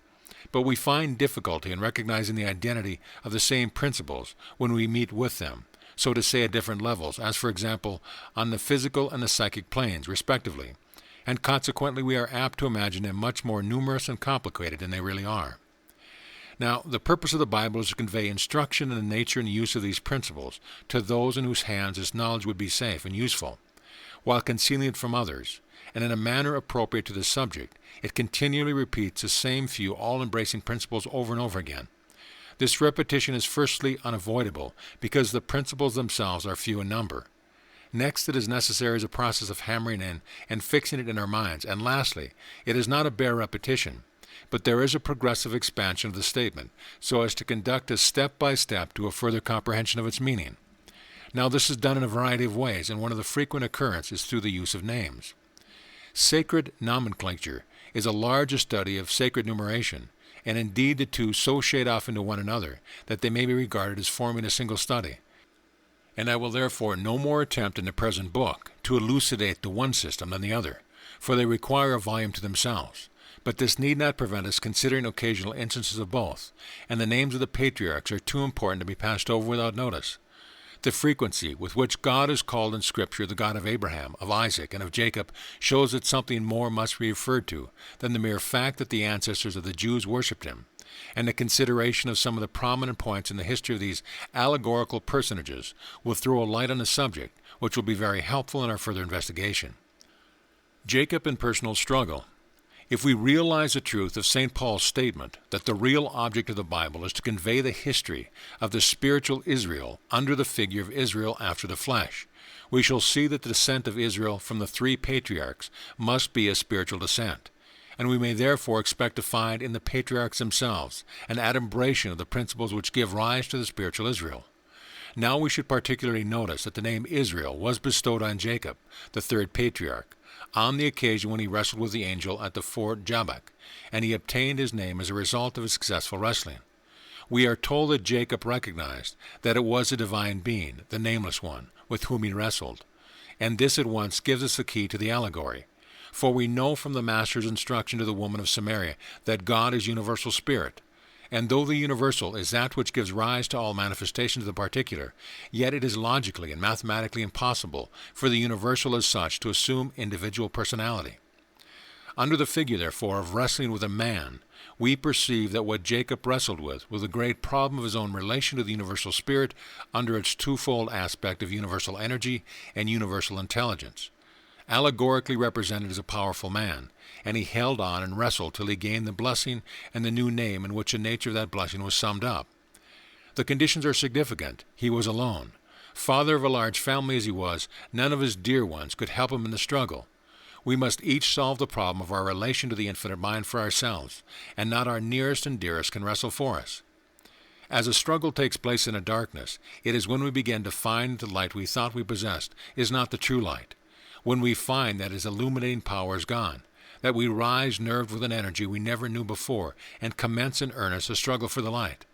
But we find difficulty in recognizing the identity of the same principles when we meet with them, so to say at different levels, as for example, on the physical and the psychic planes, respectively, and consequently we are apt to imagine them much more numerous and complicated than they really are. Now, the purpose of the Bible is to convey instruction in the nature and use of these principles to those in whose hands this knowledge would be safe and useful, while concealing it from others, and in a manner appropriate to the subject. It continually repeats the same few all-embracing principles over and over again. This repetition is firstly unavoidable because the principles themselves are few in number. Next, it is necessary as a process of hammering in and fixing it in our minds. And lastly, it is not a bare repetition, but there is a progressive expansion of the statement so as to conduct us step by step to a further comprehension of its meaning. Now, this is done in a variety of ways, and one of the frequent occurrences is through the use of names. Sacred nomenclature is a larger study of sacred numeration, and indeed the two so shade off into one another that they may be regarded as forming a single study. And I will therefore no more attempt in the present book to elucidate the one system than the other, for they require a volume to themselves. But this need not prevent us considering occasional instances of both, and the names of the patriarchs are too important to be passed over without notice. The frequency with which God is called in Scripture the God of Abraham, of Isaac, and of Jacob shows that something more must be referred to than the mere fact that the ancestors of the Jews worshipped him, and the consideration of some of the prominent points in the history of these allegorical personages will throw a light on the subject, which will be very helpful in our further investigation. Jacob in personal struggle. If we realize the truth of St. Paul's statement that the real object of the Bible is to convey the history of the spiritual Israel under the figure of Israel after the flesh, we shall see that the descent of Israel from the three patriarchs must be a spiritual descent, and we may therefore expect to find in the patriarchs themselves an adumbration of the principles which give rise to the spiritual Israel. Now we should particularly notice that the name Israel was bestowed on Jacob, the third patriarch, on the occasion when he wrestled with the angel at the fort Jabbok, and he obtained his name as a result of his successful wrestling. We are told that Jacob recognized that it was a divine being, the Nameless One, with whom he wrestled, and this at once gives us the key to the allegory. For we know from the Master's instruction to the woman of Samaria that God is universal spirit, and though the universal is that which gives rise to all manifestations of the particular, yet it is logically and mathematically impossible for the universal as such to assume individual personality. Under the figure, therefore, of wrestling with a man, we perceive that what Jacob wrestled with was the great problem of his own relation to the universal spirit under its twofold aspect of universal energy and universal intelligence. Allegorically represented as a powerful man, and he held on and wrestled till he gained the blessing and the new name in which the nature of that blessing was summed up. The conditions are significant. He was alone. Father of a large family as he was, none of his dear ones could help him in the struggle. We must each solve the problem of our relation to the infinite mind for ourselves, and not our nearest and dearest can wrestle for us. As a struggle takes place in a darkness, it is when we begin to find the light we thought we possessed is not the true light, when we find that his illuminating power is gone, that we rise nerved with an energy we never knew before, and commence in earnest a struggle for the light,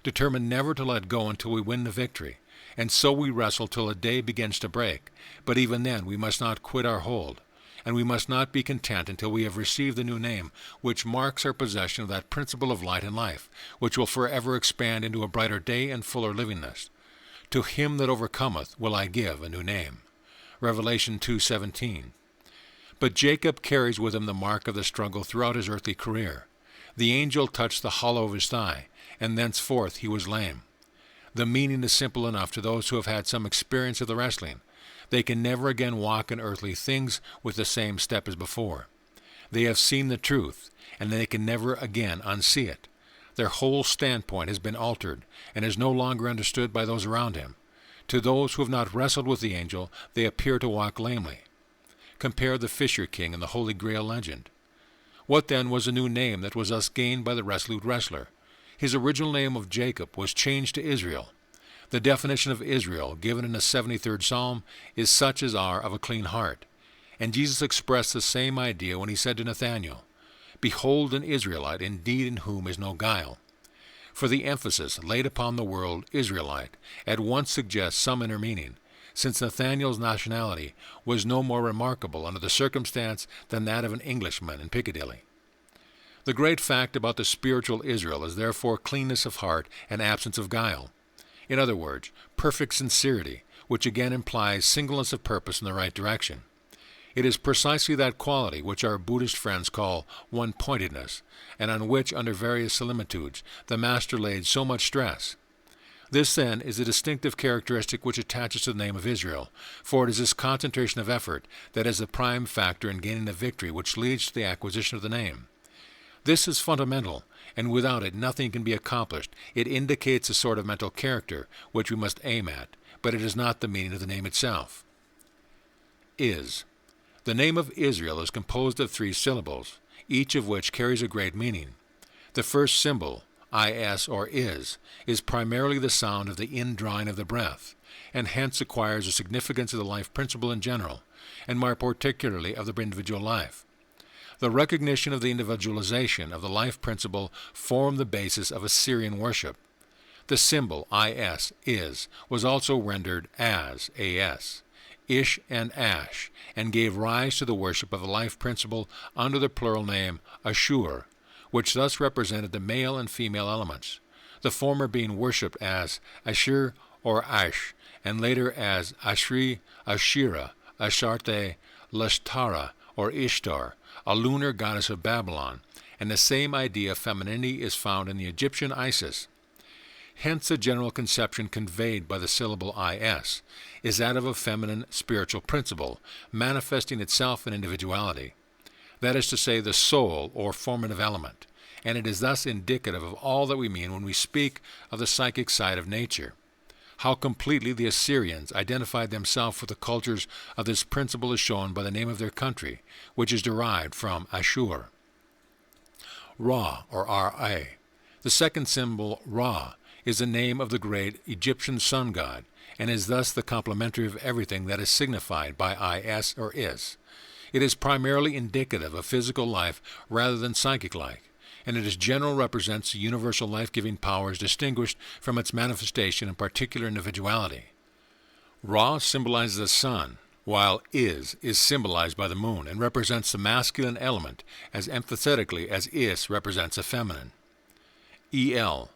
determined never to let go until we win the victory. And so we wrestle till the day begins to break, but even then we must not quit our hold, and we must not be content until we have received the new name, which marks our possession of that principle of light and life, which will forever expand into a brighter day and fuller livingness. To him that overcometh will I give a new name. Revelation 2:17. But Jacob carries with him the mark of the struggle throughout his earthly career. The angel touched the hollow of his thigh, and thenceforth he was lame. The meaning is simple enough to those who have had some experience of the wrestling. They can never again walk in earthly things with the same step as before. They have seen the truth, and they can never again unsee it. Their whole standpoint has been altered, and is no longer understood by those around him. To those who have not wrestled with the angel, they appear to walk lamely. Compare the Fisher King and the Holy Grail legend. What then was the new name that was thus gained by the resolute wrestler? His original name of Jacob was changed to Israel. The definition of Israel, given in the 73rd Psalm, is such as are of a clean heart. And Jesus expressed the same idea when he said to Nathanael, "Behold an Israelite, indeed in whom is no guile." For the emphasis laid upon the word Israelite at once suggests some inner meaning, since Nathanael's nationality was no more remarkable under the circumstance than that of an Englishman in Piccadilly. The great fact about the spiritual Israel is therefore cleanness of heart and absence of guile. In other words, perfect sincerity, which again implies singleness of purpose in the right direction. It is precisely that quality which our Buddhist friends call one-pointedness, and on which, under various similitudes, the Master laid so much stress. This, then, is a distinctive characteristic which attaches to the name of Israel, for it is this concentration of effort that is the prime factor in gaining the victory which leads to the acquisition of the name. This is fundamental, and without it nothing can be accomplished. It indicates a sort of mental character which we must aim at, but it is not the meaning of the name itself. Is. The name of Israel is composed of 3 syllables, each of which carries a great meaning. The first symbol, is or is primarily the sound of the indrawing of the breath, and hence acquires a significance of the life principle in general, and more particularly of the individual life. The recognition of the individualization of the life principle formed the basis of Assyrian worship. The symbol is was also rendered as, ish and ash, and gave rise to the worship of the life principle under the plural name Ashur, which thus represented the male and female elements, the former being worshipped as Ashur or Ash, and later as Ashri, Ashira, Asharte, Lashtara, or Ishtar, a lunar goddess of Babylon, and the same idea of femininity is found in the Egyptian Isis. Hence the general conception conveyed by the syllable is that of a feminine spiritual principle, manifesting itself in individuality. That is to say, the soul or formative element, and it is thus indicative of all that we mean when we speak of the psychic side of nature. How completely the Assyrians identified themselves with the cultures of this principle is shown by the name of their country, which is derived from Ashur. Ra, or Ra. The second symbol, Ra, is the name of the great Egyptian sun god, and is thus the complementary of everything that is signified by is or is. It is primarily indicative of physical life rather than psychic-like, and it generally represents the universal life-giving powers distinguished from its manifestation in particular individuality. Ra symbolizes the sun, while is symbolized by the moon and represents the masculine element as emphatically as is represents the feminine. El.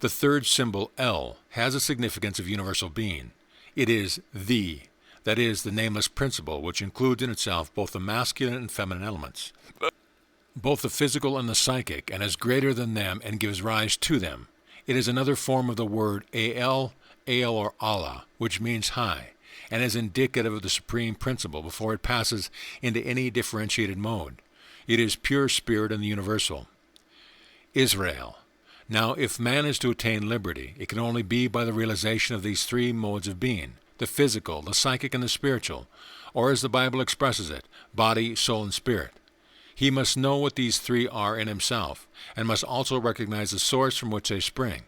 The third symbol, El, has a significance of universal being. It is the, that is, the nameless principle, which includes in itself both the masculine and feminine elements, both the physical and the psychic, and is greater than them and gives rise to them. It is another form of the word El or Allah, which means high, and is indicative of the supreme principle before it passes into any differentiated mode. It is pure spirit and the universal. Israel. Now, if man is to attain liberty, it can only be by the realization of these 3 modes of being, the physical, the psychic, and the spiritual, or as the Bible expresses it, body, soul, and spirit. He must know what these three are in himself, and must also recognize the source from which they spring.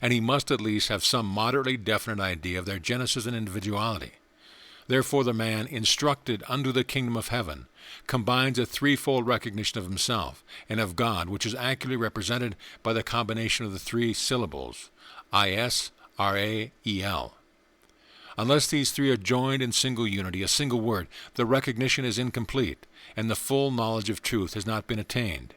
And he must at least have some moderately definite idea of their genesis and individuality. Therefore the man instructed unto the kingdom of heaven combines a threefold recognition of himself and of God, which is accurately represented by the combination of the three syllables, I-S-R-A-E-L. Unless these three are joined in single unity, a single word, the recognition is incomplete, and the full knowledge of truth has not been attained.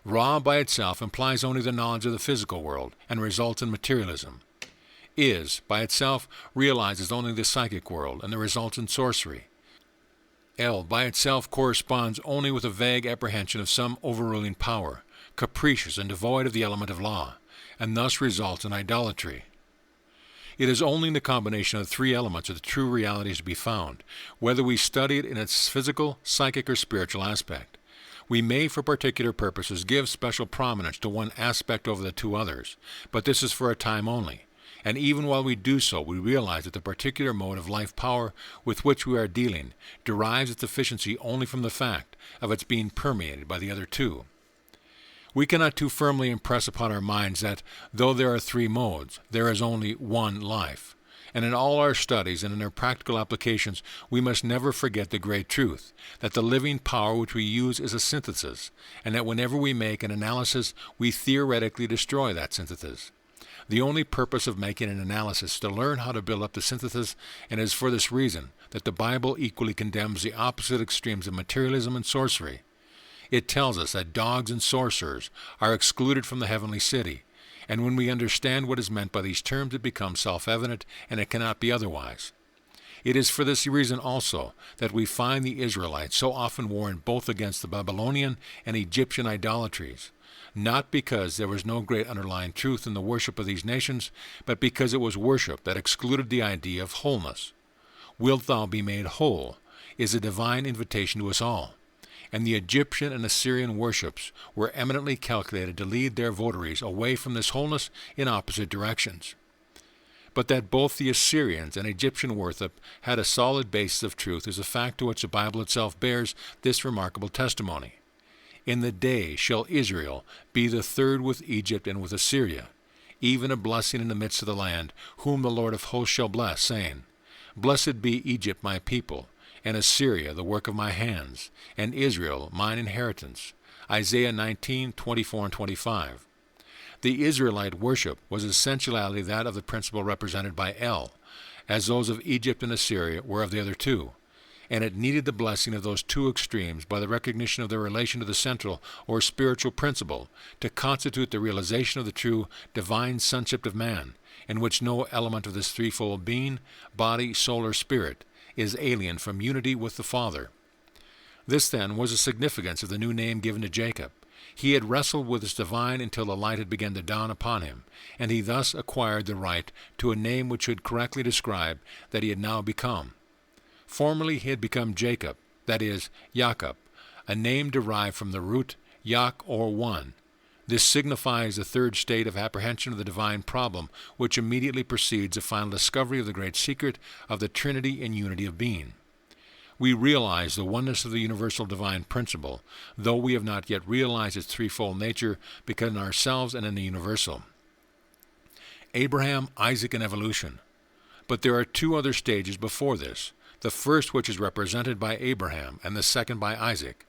Ra by itself implies only the knowledge of the physical world, and results in materialism. Is, by itself, realizes only the psychic world, and the results in sorcery. El, by itself, corresponds only with a vague apprehension of some overruling power, capricious and devoid of the element of law, and thus results in idolatry. It is only in the combination of the three elements that the true reality is to be found, whether we study it in its physical, psychic, or spiritual aspect. We may, for particular purposes, give special prominence to one aspect over the two others, but this is for a time only, and even while we do so, we realize that the particular mode of life power with which we are dealing derives its efficiency only from the fact of its being permeated by the other two. We cannot too firmly impress upon our minds that, though there are three modes, there is only one life. And in all our studies and in our practical applications, we must never forget the great truth, that the living power which we use is a synthesis, and that whenever we make an analysis, we theoretically destroy that synthesis. The only purpose of making an analysis is to learn how to build up the synthesis, and it is for this reason that the Bible equally condemns the opposite extremes of materialism and sorcery. It tells us that dogs and sorcerers are excluded from the heavenly city, and when we understand what is meant by these terms, it becomes self-evident, and it cannot be otherwise. It is for this reason also that we find the Israelites so often warned both against the Babylonian and Egyptian idolatries, not because there was no great underlying truth in the worship of these nations, but because it was worship that excluded the idea of wholeness. Wilt thou be made whole is a divine invitation to us all. And the Egyptian and Assyrian worships were eminently calculated to lead their votaries away from this wholeness in opposite directions. But that both the Assyrians and Egyptian worship had a solid basis of truth is a fact to which the Bible itself bears this remarkable testimony. In the day shall Israel be the third with Egypt and with Assyria, even a blessing in the midst of the land, whom the Lord of hosts shall bless, saying, Blessed be Egypt my people, and Assyria the work of my hands, and Israel mine inheritance. Isaiah 19:24 and 25. The Israelite worship was essentially that of the principle represented by El, as those of Egypt and Assyria were of the other two, and it needed the blessing of those two extremes by the recognition of their relation to the central or spiritual principle to constitute the realization of the true divine sonship of man, in which no element of this threefold being, body, soul, or spirit, is alien from unity with the Father. This, then, was the significance of the new name given to Jacob. He had wrestled with his divine until the light had begun to dawn upon him, and he thus acquired the right to a name which should correctly describe that he had now become. Formerly he had become Jacob, that is, Jacob, a name derived from the root yak or one. This signifies the third state of apprehension of the divine problem, which immediately precedes the final discovery of the great secret of the Trinity and unity of being. We realize the oneness of the universal divine principle, though we have not yet realized its threefold nature, because in ourselves and in the universal. Abraham, Isaac, and evolution. But there are two other stages before this, the first which is represented by Abraham, and the second by Isaac.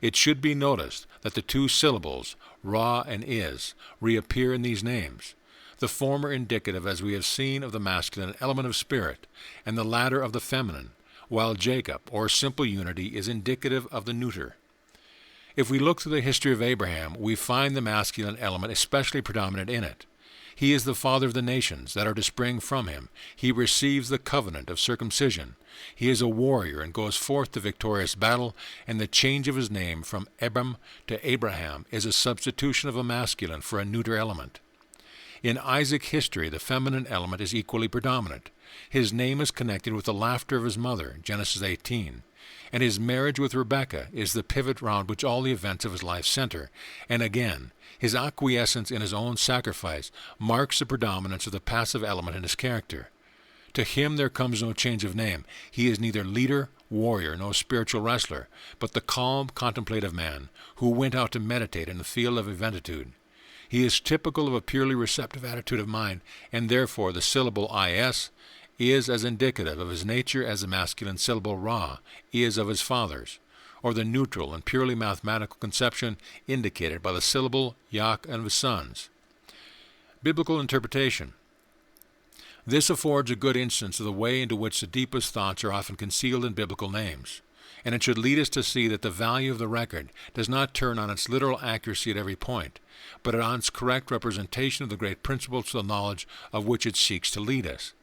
It should be noticed that the two syllables, Ra and Is, reappear in these names, the former indicative, as we have seen, of the masculine element of spirit, and the latter of the feminine, while Jacob, or simple unity, is indicative of the neuter. If we look through the history of Abraham, we find the masculine element especially predominant in it. He is the father of the nations that are to spring from him. He receives the covenant of circumcision. He is a warrior and goes forth to victorious battle, and the change of his name from Abram to Abraham is a substitution of a masculine for a neuter element. In Isaac history, the feminine element is equally predominant. His name is connected with the laughter of his mother, Genesis 18, and his marriage with Rebekah is the pivot round which all the events of his life center, and again, his acquiescence in his own sacrifice marks the predominance of the passive element in his character. To him there comes no change of name. He is neither leader, warrior, nor spiritual wrestler, but the calm, contemplative man who went out to meditate in the field of eventitude. He is typical of a purely receptive attitude of mind, and therefore the syllable is as indicative of his nature as the masculine syllable ra is of his father's, or the neutral and purely mathematical conception indicated by the syllable yak of his sons. Biblical interpretation. This affords a good instance of the way into which the deepest thoughts are often concealed in biblical names, and it should lead us to see that the value of the record does not turn on its literal accuracy at every point, but on its correct representation of the great principles to the knowledge of which it seeks to lead us.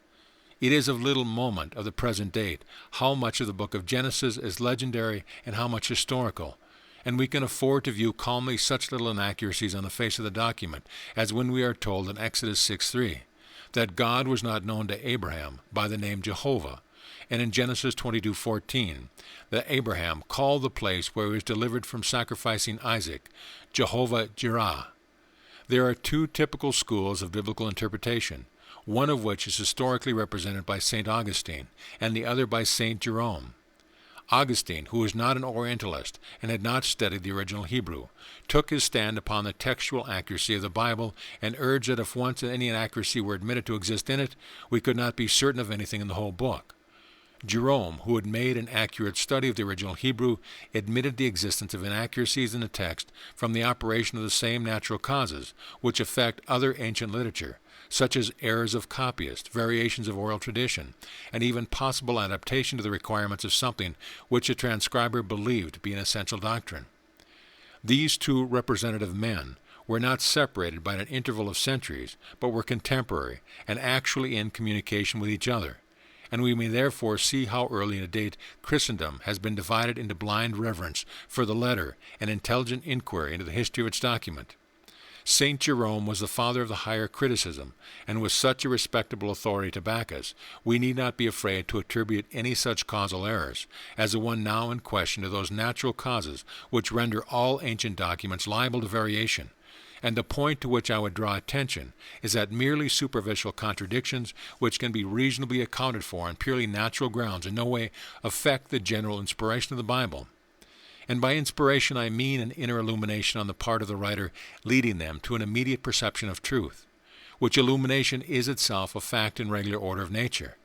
It is of little moment of the present date how much of the book of Genesis is legendary and how much historical, and we can afford to view calmly such little inaccuracies on the face of the document as when we are told in Exodus 6:3 that God was not known to Abraham by the name Jehovah, and in Genesis 22:14 that Abraham called the place where he was delivered from sacrificing Isaac Jehovah-Jireh. There are two typical schools of biblical interpretation, one of which is historically represented by St. Augustine, and the other by St. Jerome. Augustine, who was not an Orientalist and had not studied the original Hebrew, took his stand upon the textual accuracy of the Bible and urged that if once any inaccuracy were admitted to exist in it, we could not be certain of anything in the whole book. Jerome, who had made an accurate study of the original Hebrew, admitted the existence of inaccuracies in the text from the operation of the same natural causes which affect other ancient literature, such as errors of copyist, variations of oral tradition, and even possible adaptation to the requirements of something which a transcriber believed to be an essential doctrine. These two representative men were not separated by an interval of centuries, but were contemporary and actually in communication with each other, and we may therefore see how early in a date Christendom has been divided into blind reverence for the letter and intelligent inquiry into the history of its document. St. Jerome was the father of the higher criticism, and with such a respectable authority to back us, we need not be afraid to attribute any such causal errors as the one now in question to those natural causes which render all ancient documents liable to variation. And the point to which I would draw attention is that merely superficial contradictions which can be reasonably accounted for on purely natural grounds in no way affect the general inspiration of the Bible. And by inspiration I mean an inner illumination on the part of the writer leading them to an immediate perception of truth, which illumination is itself a fact in regular order of nature,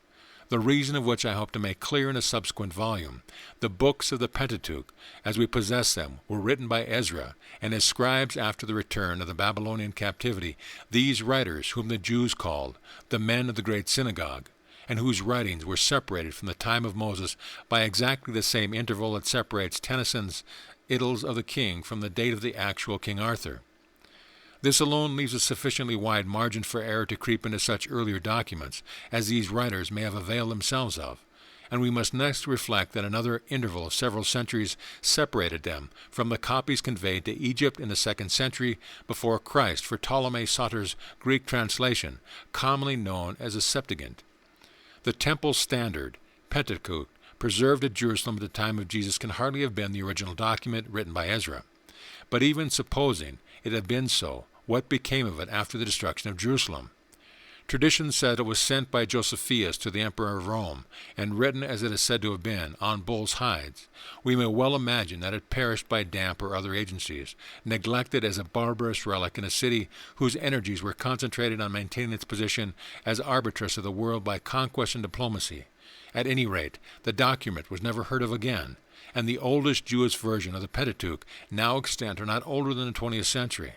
the reason of which I hope to make clear in a subsequent volume. The books of the Pentateuch, as we possess them, were written by Ezra, and as scribes after the return of the Babylonian captivity, these writers, whom the Jews called the men of the great synagogue, and whose writings were separated from the time of Moses by exactly the same interval that separates Tennyson's Idylls of the King from the date of the actual King Arthur. This alone leaves a sufficiently wide margin for error to creep into such earlier documents as these writers may have availed themselves of, and we must next reflect that another interval of several centuries separated them from the copies conveyed to Egypt in the 2nd century before Christ for Ptolemy Soter's Greek translation, commonly known as the Septuagint. The Temple Standard, Pentateuch, preserved at Jerusalem at the time of Jesus can hardly have been the original document written by Ezra. But even supposing it had been so, what became of it after the destruction of Jerusalem? Tradition said it was sent by Josephus to the Emperor of Rome, and written as it is said to have been, on bulls' hides. We may well imagine that it perished by damp or other agencies, neglected as a barbarous relic in a city whose energies were concentrated on maintaining its position as arbitress of the world by conquest and diplomacy. At any rate, the document was never heard of again, and the oldest Jewish version of the Pentateuch now extant are not older than the 20th century.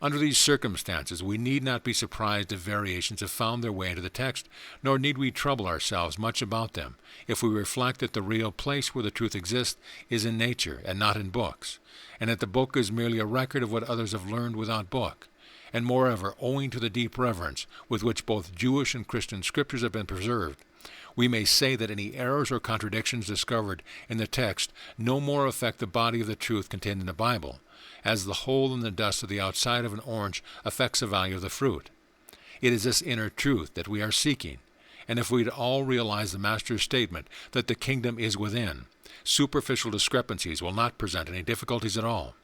Under these circumstances, we need not be surprised if variations have found their way into the text, nor need we trouble ourselves much about them, if we reflect that the real place where the truth exists is in nature and not in books, and that the book is merely a record of what others have learned without book. And moreover, owing to the deep reverence with which both Jewish and Christian scriptures have been preserved, we may say that any errors or contradictions discovered in the text no more affect the body of the truth contained in the Bible, as the hole in the dust of the outside of an orange affects the value of the fruit. It is this inner truth that we are seeking, and if we'd all realize the Master's statement that the kingdom is within, superficial discrepancies will not present any difficulties at all.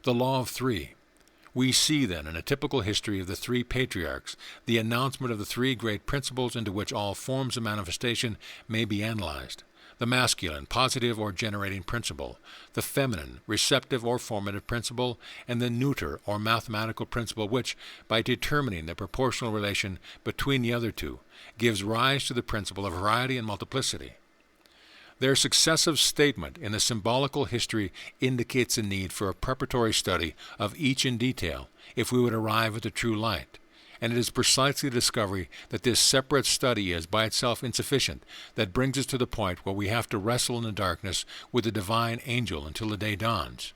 The law of three. We see then in a typical history of the three patriarchs the announcement of the three great principles into which all forms of manifestation may be analyzed: the masculine, positive or generating principle; the feminine, receptive or formative principle; and the neuter or mathematical principle which, by determining the proportional relation between the other two, gives rise to the principle of variety and multiplicity. Their successive statement in the symbolical history indicates the need for a preparatory study of each in detail if we would arrive at the true light. And it is precisely the discovery that this separate study is by itself insufficient that brings us to the point where we have to wrestle in the darkness with the divine angel until the day dawns.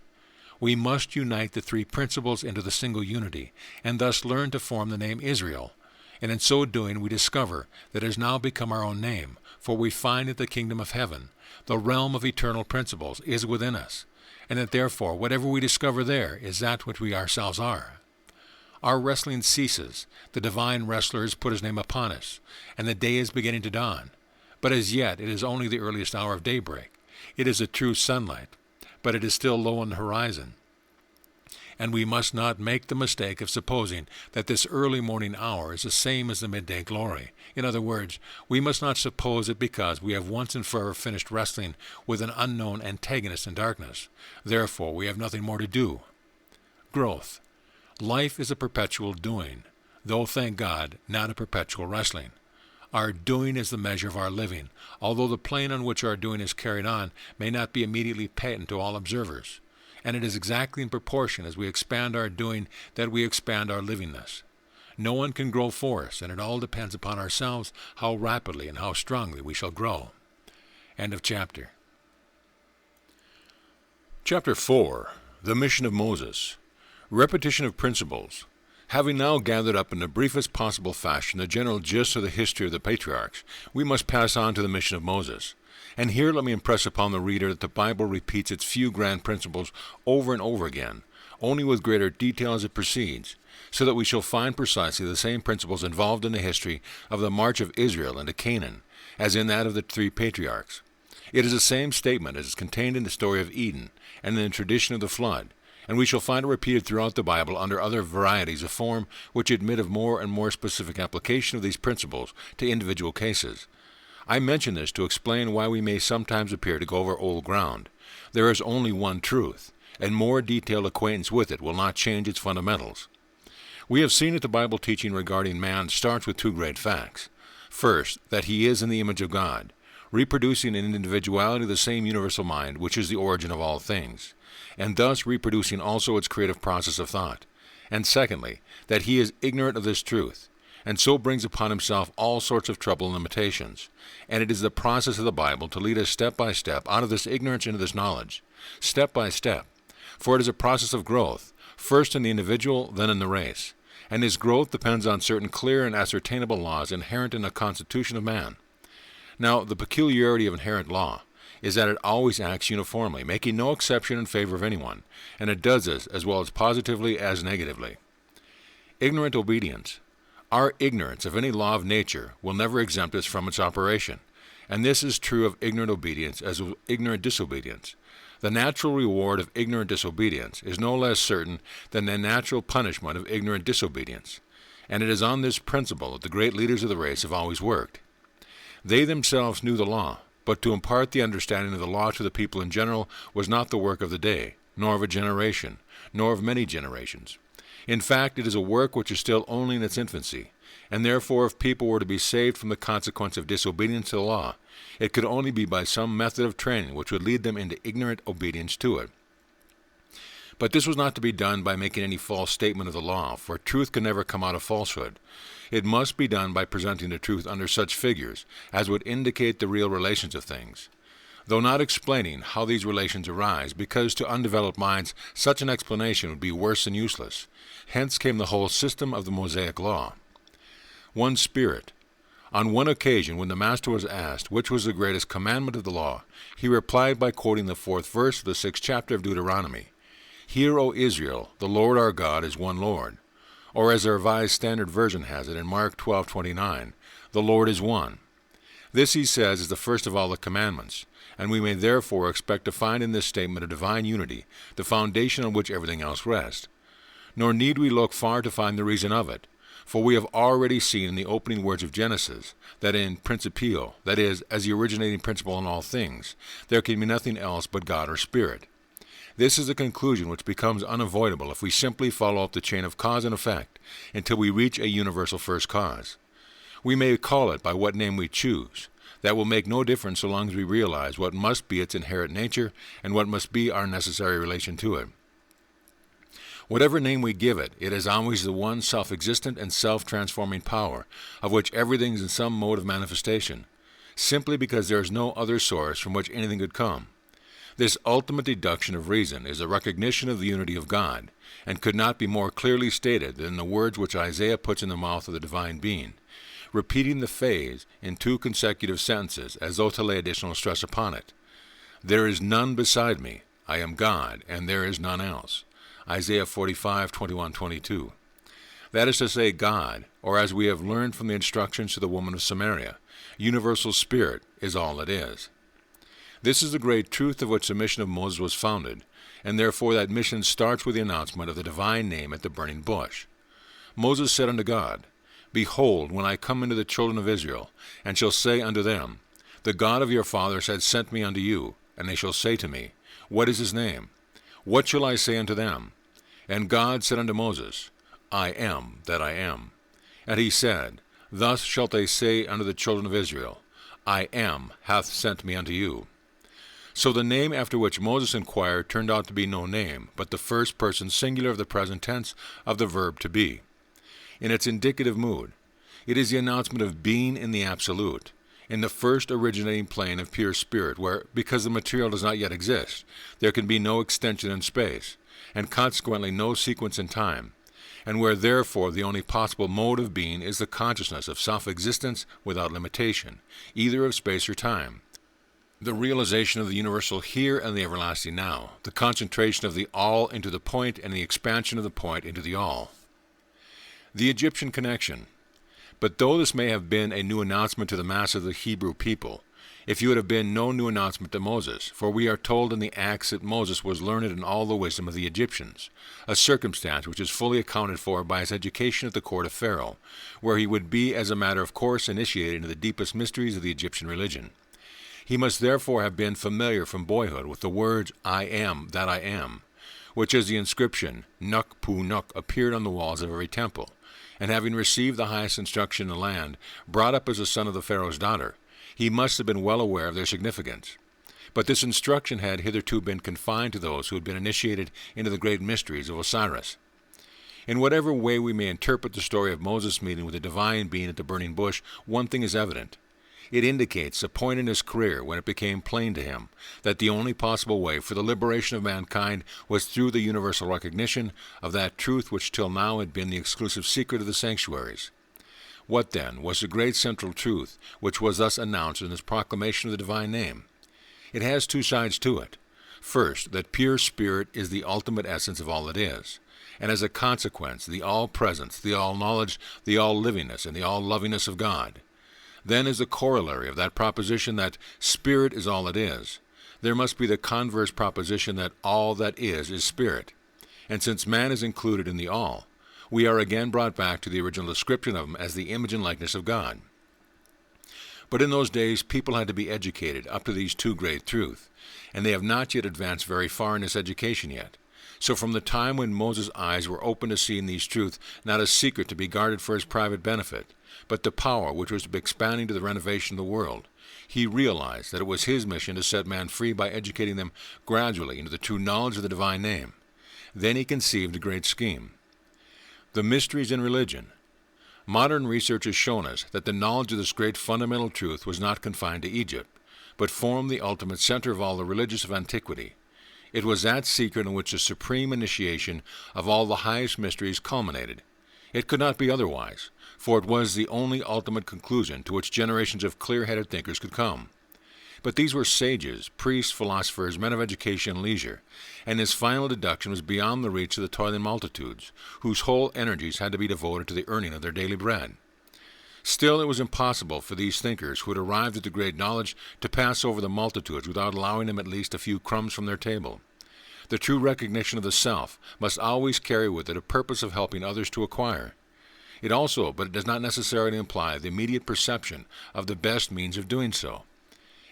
We must unite the three principles into the single unity, and thus learn to form the name Israel. And in so doing we discover that it has now become our own name, for we find that the kingdom of heaven, the realm of eternal principles, is within us, and that therefore whatever we discover there is that which we ourselves are. Our wrestling ceases, the divine wrestler has put his name upon us, and the day is beginning to dawn. But as yet it is only the earliest hour of daybreak. It is a true sunlight, but it is still low on the horizon. And we must not make the mistake of supposing that this early morning hour is the same as the midday glory. In other words, we must not suppose it because we have once and forever finished wrestling with an unknown antagonist in darkness. Therefore we have nothing more to do. Growth. Life is a perpetual doing, though, thank God, not a perpetual wrestling. Our doing is the measure of our living, although the plane on which our doing is carried on may not be immediately patent to all observers. And it is exactly in proportion as we expand our doing that we expand our livingness. No one can grow for us, and it all depends upon ourselves how rapidly and how strongly we shall grow. End of chapter. Chapter 4. The Mission of Moses. Repetition of principles. Having now gathered up in the briefest possible fashion the general gist of the history of the patriarchs, we must pass on to the mission of Moses. And here let me impress upon the reader that the Bible repeats its few grand principles over and over again, only with greater detail as it proceeds, so that we shall find precisely the same principles involved in the history of the march of Israel into Canaan, as in that of the three patriarchs. It is the same statement as is contained in the story of Eden and in the tradition of the flood, and we shall find it repeated throughout the Bible under other varieties of form which admit of more and more specific application of these principles to individual cases. I mention this to explain why we may sometimes appear to go over old ground. There is only one truth, and more detailed acquaintance with it will not change its fundamentals. We have seen that the Bible teaching regarding man starts with two great facts. First, that he is in the image of God, reproducing in individuality the same universal mind which is the origin of all things, and thus reproducing also its creative process of thought. And secondly, that he is ignorant of this truth, and so brings upon himself all sorts of trouble and limitations. And it is the process of the Bible to lead us step by step out of this ignorance into this knowledge, step by step, for it is a process of growth, first in the individual, then in the race, and his growth depends on certain clear and ascertainable laws inherent in the constitution of man. Now, the peculiarity of inherent law is that it always acts uniformly, making no exception in favor of anyone, and it does this as well as positively as negatively. Ignorant obedience. Our ignorance of any law of nature will never exempt us from its operation, and this is true of ignorant obedience as of ignorant disobedience. The natural reward of ignorant disobedience is no less certain than the natural punishment of ignorant disobedience, and it is on this principle that the great leaders of the race have always worked. They themselves knew the law, but to impart the understanding of the law to the people in general was not the work of the day, nor of a generation, nor of many generations. In fact, it is a work which is still only in its infancy, and therefore if people were to be saved from the consequence of disobedience to the law, it could only be by some method of training which would lead them into ignorant obedience to it. But this was not to be done by making any false statement of the law, for truth can never come out of falsehood. It must be done by presenting the truth under such figures as would indicate the real relations of things, though not explaining how these relations arise, because to undeveloped minds such an explanation would be worse than useless. Hence came the whole system of the Mosaic law. One Spirit. On one occasion, when the Master was asked which was the greatest commandment of the law, he replied by quoting the 4th verse of the 6th chapter of Deuteronomy. Hear, O Israel, the Lord our God is one Lord. Or as the Revised Standard Version has it in Mark 12:29, the Lord is one. This, he says, is the first of all the commandments, and we may therefore expect to find in this statement of divine unity the foundation on which everything else rests. Nor need we look far to find the reason of it, for we have already seen in the opening words of Genesis that in principio, that is, as the originating principle in all things, there can be nothing else but God or Spirit. This is a conclusion which becomes unavoidable if we simply follow up the chain of cause and effect until we reach a universal first cause. We may call it by what name we choose. That will make no difference so long as we realize what must be its inherent nature and what must be our necessary relation to it. Whatever name we give it, it is always the one self-existent and self-transforming power, of which everything is in some mode of manifestation, simply because there is no other source from which anything could come. This ultimate deduction of reason is a recognition of the unity of God, and could not be more clearly stated than the words which Isaiah puts in the mouth of the divine being, repeating the phase in 2 consecutive sentences as though to lay additional stress upon it. There is none beside me. I am God, and there is none else. Isaiah 45:21-22. That is to say, God, or as we have learned from the instructions to the woman of Samaria, universal Spirit is all it is. This is the great truth of which the mission of Moses was founded, and therefore that mission starts with the announcement of the divine name at the burning bush. Moses said unto God, Behold, when I come into the children of Israel, and shall say unto them, The God of your fathers hath sent me unto you, and they shall say to me, What is his name? What shall I say unto them? And God said unto Moses, I am that I am. And he said, Thus shalt they say unto the children of Israel, I am hath sent me unto you. So the name after which Moses inquired turned out to be no name, but the first person singular of the present tense of the verb to be. In its indicative mood, it is the announcement of being in the absolute, in the first originating plane of pure spirit, where, because the material does not yet exist, there can be no extension in space, and consequently no sequence in time, and where therefore the only possible mode of being is the consciousness of self-existence without limitation, either of space or time. The realization of the universal here and the everlasting now, the concentration of the all into the point and the expansion of the point into the all. The Egyptian connection. But though this may have been a new announcement to the mass of the Hebrew people, if you would have been no new announcement to Moses, for we are told in the Acts that Moses was learned in all the wisdom of the Egyptians, a circumstance which is fully accounted for by his education at the court of Pharaoh, where he would be as a matter of course initiated into the deepest mysteries of the Egyptian religion. He must therefore have been familiar from boyhood with the words, I am that I am, which as the inscription, Nuk Pu Nuk, appeared on the walls of every temple, and having received the highest instruction in the land, brought up as a son of the Pharaoh's daughter, he must have been well aware of their significance. But this instruction had hitherto been confined to those who had been initiated into the great mysteries of Osiris. In whatever way we may interpret the story of Moses' meeting with the divine being at the burning bush, one thing is evident. It indicates a point in his career when it became plain to him that the only possible way for the liberation of mankind was through the universal recognition of that truth which till now had been the exclusive secret of the sanctuaries. What, then, was the great central truth which was thus announced in this proclamation of the divine name? It has 2 sides to it. First, that pure spirit is the ultimate essence of all that is, and as a consequence, the all-presence, the all-knowledge, the all-livingness, and the all-lovingness of God. Then is the corollary of that proposition that spirit is all it is. There must be the converse proposition that all that is spirit. And since man is included in the all, we are again brought back to the original description of him as the image and likeness of God. But in those days people had to be educated up to these 2 great truths, and they have not yet advanced very far in this education yet. So from the time when Moses' eyes were open to see in these truths not a secret to be guarded for his private benefit, but the power which was to be expanding to the renovation of the world, he realized that it was his mission to set man free by educating them gradually into the true knowledge of the divine name. Then he conceived a great scheme. The mysteries in religion. Modern research has shown us that the knowledge of this great fundamental truth was not confined to Egypt, but formed the ultimate center of all the religions of antiquity. It was that secret in which the supreme initiation of all the highest mysteries culminated. It could not be otherwise, for it was the only ultimate conclusion to which generations of clear-headed thinkers could come. But these were sages, priests, philosophers, men of education and leisure, and his final deduction was beyond the reach of the toiling multitudes, whose whole energies had to be devoted to the earning of their daily bread. Still, it was impossible for these thinkers who had arrived at the great knowledge to pass over the multitudes without allowing them at least a few crumbs from their table. The true recognition of the self must always carry with it a purpose of helping others to acquire. But it does not necessarily imply the immediate perception of the best means of doing so.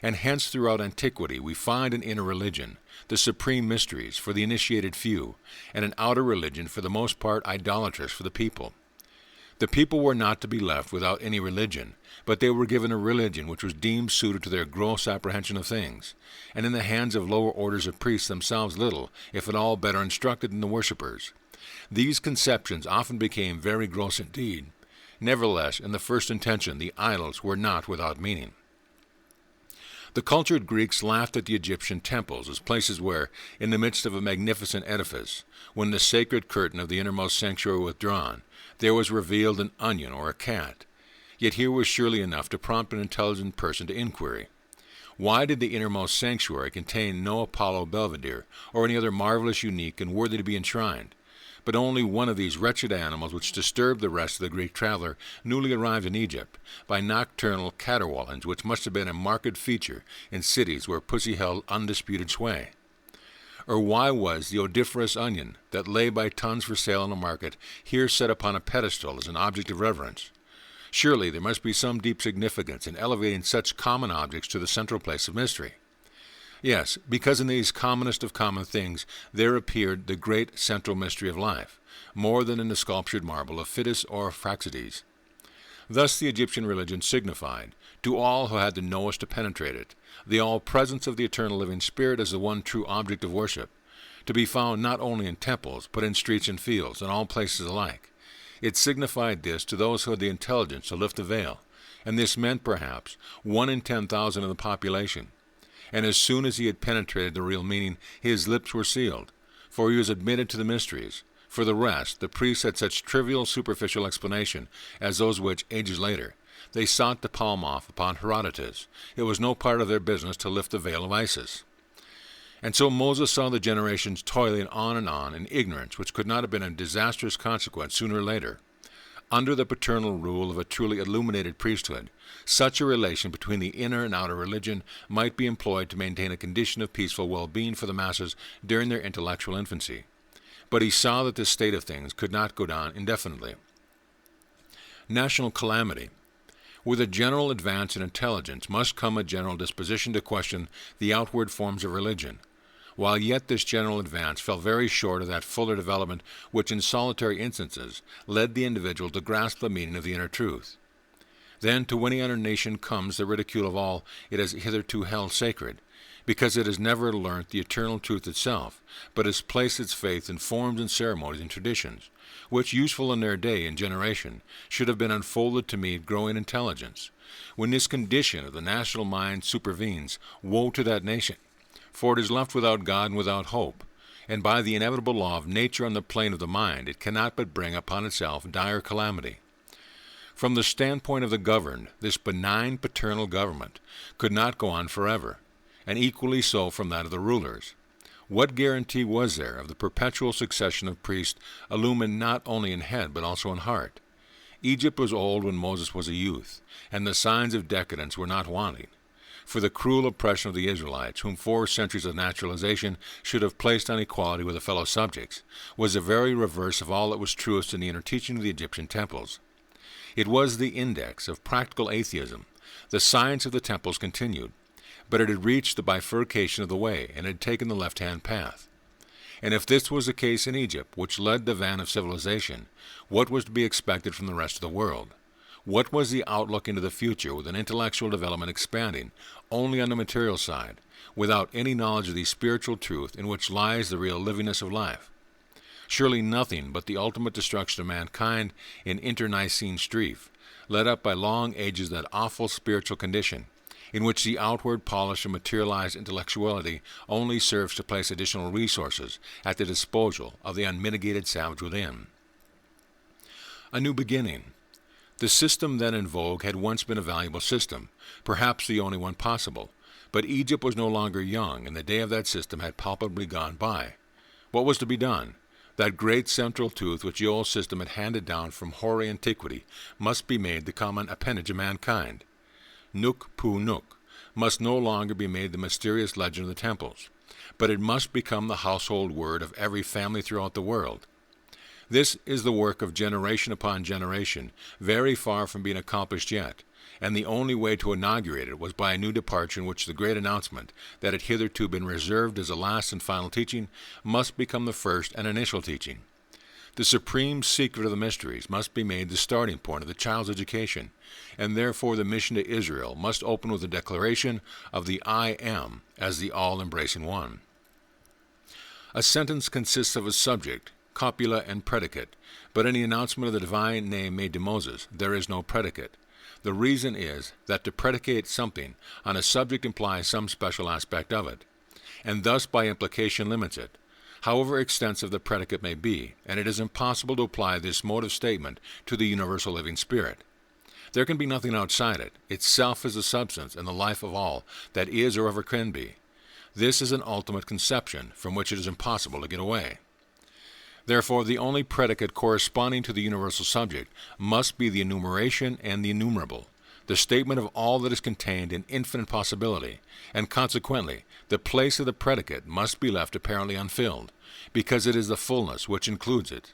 And hence throughout antiquity we find an inner religion, the supreme mysteries for the initiated few, and an outer religion for the most part idolatrous for the people. The people were not to be left without any religion, but they were given a religion which was deemed suited to their gross apprehension of things, and in the hands of lower orders of priests themselves little, if at all, better instructed than the worshippers. These conceptions often became very gross indeed. Nevertheless, in the first intention, the idols were not without meaning. The cultured Greeks laughed at the Egyptian temples as places where, in the midst of a magnificent edifice, when the sacred curtain of the innermost sanctuary was withdrawn, there was revealed an onion or a cat. Yet here was surely enough to prompt an intelligent person to inquiry. Why did the innermost sanctuary contain no Apollo Belvedere, or any other marvelous, unique, and worthy to be enshrined, but only one of these wretched animals which disturbed the rest of the Greek traveler newly arrived in Egypt by nocturnal caterwaulings, which must have been a marked feature in cities where pussy held undisputed sway? Or why was the odoriferous onion that lay by tons for sale in the market here set upon a pedestal as an object of reverence? Surely there must be some deep significance in elevating such common objects to the central place of mystery. Yes, because in these commonest of common things there appeared the great central mystery of life, more than in the sculptured marble of Phidias or Praxiteles. Thus the Egyptian religion signified, to all who had the nose to penetrate it, the all-presence of the eternal living Spirit as the one true object of worship, to be found not only in temples, but in streets and fields, and all places alike. It signified this to those who had the intelligence to lift the veil, and this meant, perhaps, 1 in 10,000 of the population. And as soon as he had penetrated the real meaning, his lips were sealed, for he was admitted to the mysteries. For the rest, the priests had such trivial, superficial explanation as those which, ages later, they sought to palm off upon Herodotus. It was no part of their business to lift the veil of Isis. And so Moses saw the generations toiling on in ignorance, which could not have been a disastrous consequence sooner or later. Under the paternal rule of a truly illuminated priesthood, such a relation between the inner and outer religion might be employed to maintain a condition of peaceful well-being for the masses during their intellectual infancy. But he saw that this state of things could not go on indefinitely. National calamity. With a general advance in intelligence must come a general disposition to question the outward forms of religion, while yet this general advance fell very short of that fuller development which in solitary instances led the individual to grasp the meaning of the inner truth. Then to any other nation comes the ridicule of all it has hitherto held sacred, because it has never learnt the eternal truth itself, but has placed its faith in forms and ceremonies and traditions, which, useful in their day and generation, should have been unfolded to meet growing intelligence. When this condition of the national mind supervenes, woe to that nation, for it is left without God and without hope, and by the inevitable law of nature on the plane of the mind it cannot but bring upon itself dire calamity. From the standpoint of the governed, this benign paternal government could not go on forever, and equally so from that of the rulers. What guarantee was there of the perpetual succession of priests illumined not only in head but also in heart? Egypt was old when Moses was a youth, and the signs of decadence were not wanting. For the cruel oppression of the Israelites, whom 4 centuries of naturalization should have placed on equality with the fellow subjects, was the very reverse of all that was truest in the inner teaching of the Egyptian temples. It was the index of practical atheism. The science of the temples continued, but it had reached the bifurcation of the way and had taken the left-hand path. And if this was the case in Egypt, which led the van of civilization, what was to be expected from the rest of the world? What was the outlook into the future with an intellectual development expanding only on the material side, without any knowledge of the spiritual truth in which lies the real livingness of life? Surely nothing but the ultimate destruction of mankind in internecine strife, led up by long ages that awful spiritual condition, in which the outward polish of materialized intellectuality only serves to place additional resources at the disposal of the unmitigated savage within. A new beginning. The system then in vogue had once been a valuable system, perhaps the only one possible, but Egypt was no longer young, and the day of that system had palpably gone by. What was to be done? That great central truth which the old system had handed down from hoary antiquity must be made the common appendage of mankind. Nuk pu nuk must no longer be made the mysterious legend of the temples. but it must become the household word of every family throughout the world. This is the work of generation upon generation, very far from being accomplished yet, and the only way to inaugurate it was by a new departure in which the great announcement that had hitherto been reserved as a last and final teaching must become the first and initial teaching. The supreme secret of the mysteries must be made the starting point of the child's education, and therefore the mission to Israel must open with a declaration of the I Am as the all-embracing one. A sentence consists of a subject, copula, and predicate, but in the announcement of the divine name made to Moses, there is no predicate. The reason is that to predicate something on a subject implies some special aspect of it, and thus by implication limits it, however extensive the predicate may be, and it is impossible to apply this mode of statement to the universal living spirit. There can be nothing outside it. Itself is the substance and the life of all that is or ever can be. This is an ultimate conception from which it is impossible to get away. Therefore, the only predicate corresponding to the universal subject must be the enumeration and the innumerable, the statement of all that is contained in infinite possibility, and consequently, the place of the predicate must be left apparently unfilled, because it is the fullness which includes it.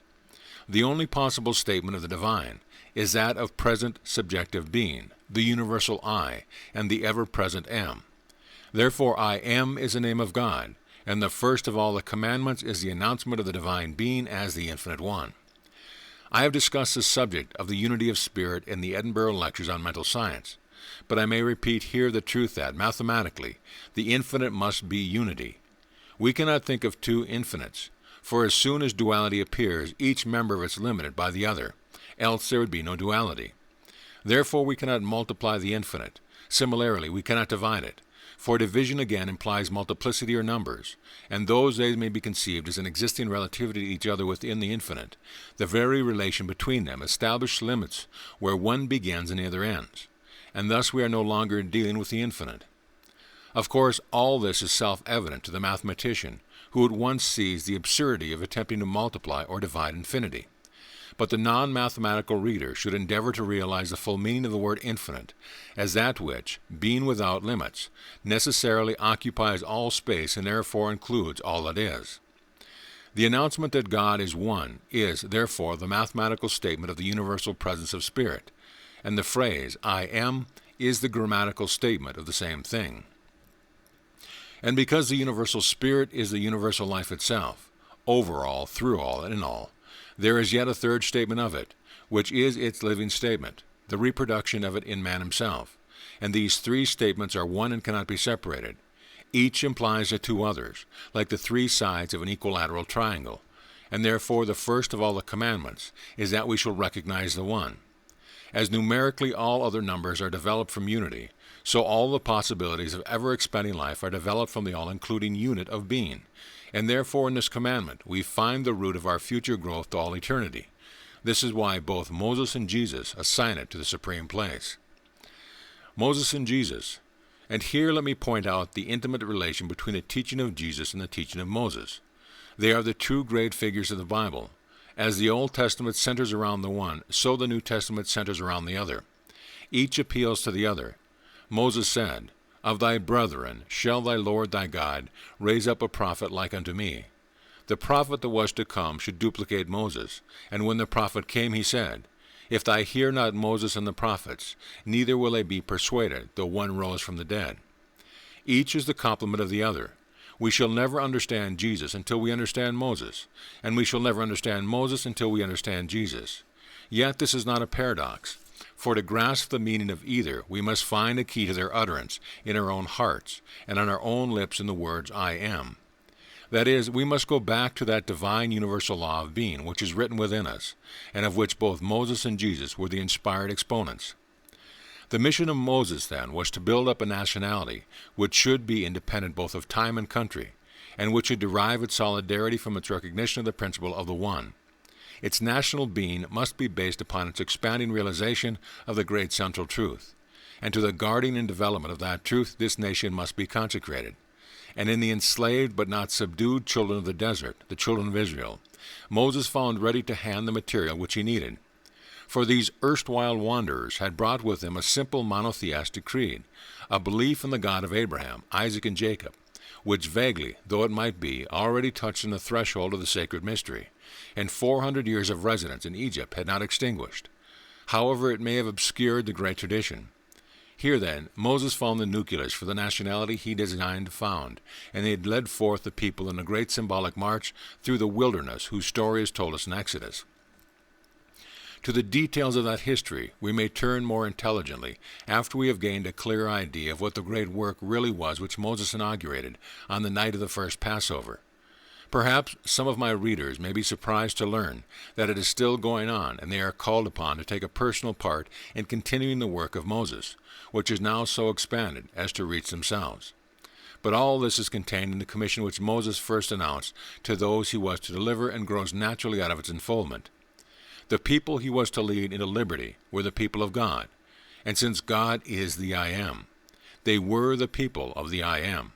The only possible statement of the divine is that of present subjective being, the universal I, and the ever-present Am. Therefore, I Am is the name of God, and the first of all the commandments is the announcement of the divine being as the infinite one. I have discussed the subject of the unity of spirit in the Edinburgh Lectures on Mental Science, but I may repeat here the truth that, mathematically, the infinite must be unity. We cannot think of two infinites, for as soon as duality appears, each member of it is limited by the other, else there would be no duality. Therefore we cannot multiply the infinite. Similarly, we cannot divide it, for division again implies multiplicity or numbers, and those they may be conceived as an existing relativity to each other within the infinite. The very relation between them establishes limits where one begins and the other ends, and thus we are no longer dealing with the infinite. Of course, all this is self-evident to the mathematician, who at once sees the absurdity of attempting to multiply or divide infinity. But the non-mathematical reader should endeavor to realize the full meaning of the word infinite as that which, being without limits, necessarily occupies all space and therefore includes all that is. The announcement that God is one is, therefore, the mathematical statement of the universal presence of spirit, and the phrase, I am, is the grammatical statement of the same thing. And because the universal spirit is the universal life itself, over all, through all, and in all, there is yet a third statement of it, which is its living statement, the reproduction of it in man himself. And these three statements are one and cannot be separated. Each implies the two others, like the three sides of an equilateral triangle, and therefore the first of all the commandments is that we shall recognize the one. As numerically all other numbers are developed from unity, so all the possibilities of ever-expanding life are developed from the all-including unit of being, and therefore in this commandment we find the root of our future growth to all eternity. This is why both Moses and Jesus assign it to the supreme place. Moses and Jesus. And here let me point out the intimate relation between the teaching of Jesus and the teaching of Moses. They are the two great figures of the Bible. As the Old Testament centers around the one, so the New Testament centers around the other. Each appeals to the other. Moses said, Of thy brethren shall thy Lord thy God raise up a prophet like unto me. The prophet that was to come should duplicate Moses, and when the prophet came he said, If thou hear not Moses and the prophets, neither will they be persuaded, though one rose from the dead. Each is the complement of the other. We shall never understand Jesus until we understand Moses, and we shall never understand Moses until we understand Jesus. Yet this is not a paradox, for to grasp the meaning of either, we must find a key to their utterance in our own hearts, and on our own lips in the words, I am. That is, we must go back to that divine universal law of being which is written within us, and of which both Moses and Jesus were the inspired exponents. The mission of Moses, then, was to build up a nationality which should be independent both of time and country, and which should derive its solidarity from its recognition of the principle of the one. Its national being must be based upon its expanding realization of the great central truth, and to the guarding and development of that truth this nation must be consecrated. And in the enslaved but not subdued children of the desert, the children of Israel, Moses found ready to hand the material which he needed. For these erstwhile wanderers had brought with them a simple monotheistic creed, a belief in the God of Abraham, Isaac, and Jacob, which vaguely, though it might be, already touched on the threshold of the sacred mystery, and 400 years of residence in Egypt had not extinguished. However, it may have obscured the great tradition. Here, then, Moses found the nucleus for the nationality he designed to found, and they had led forth the people in a great symbolic march through the wilderness whose story is told us in Exodus. To the details of that history we may turn more intelligently after we have gained a clear idea of what the great work really was which Moses inaugurated on the night of the first Passover. Perhaps some of my readers may be surprised to learn that it is still going on, and they are called upon to take a personal part in continuing the work of Moses, which is now so expanded as to reach themselves. But all this is contained in the commission which Moses first announced to those he was to deliver, and grows naturally out of its unfoldment. The people he was to lead into liberty were the people of God, and since God is the I Am, they were the people of the I Am.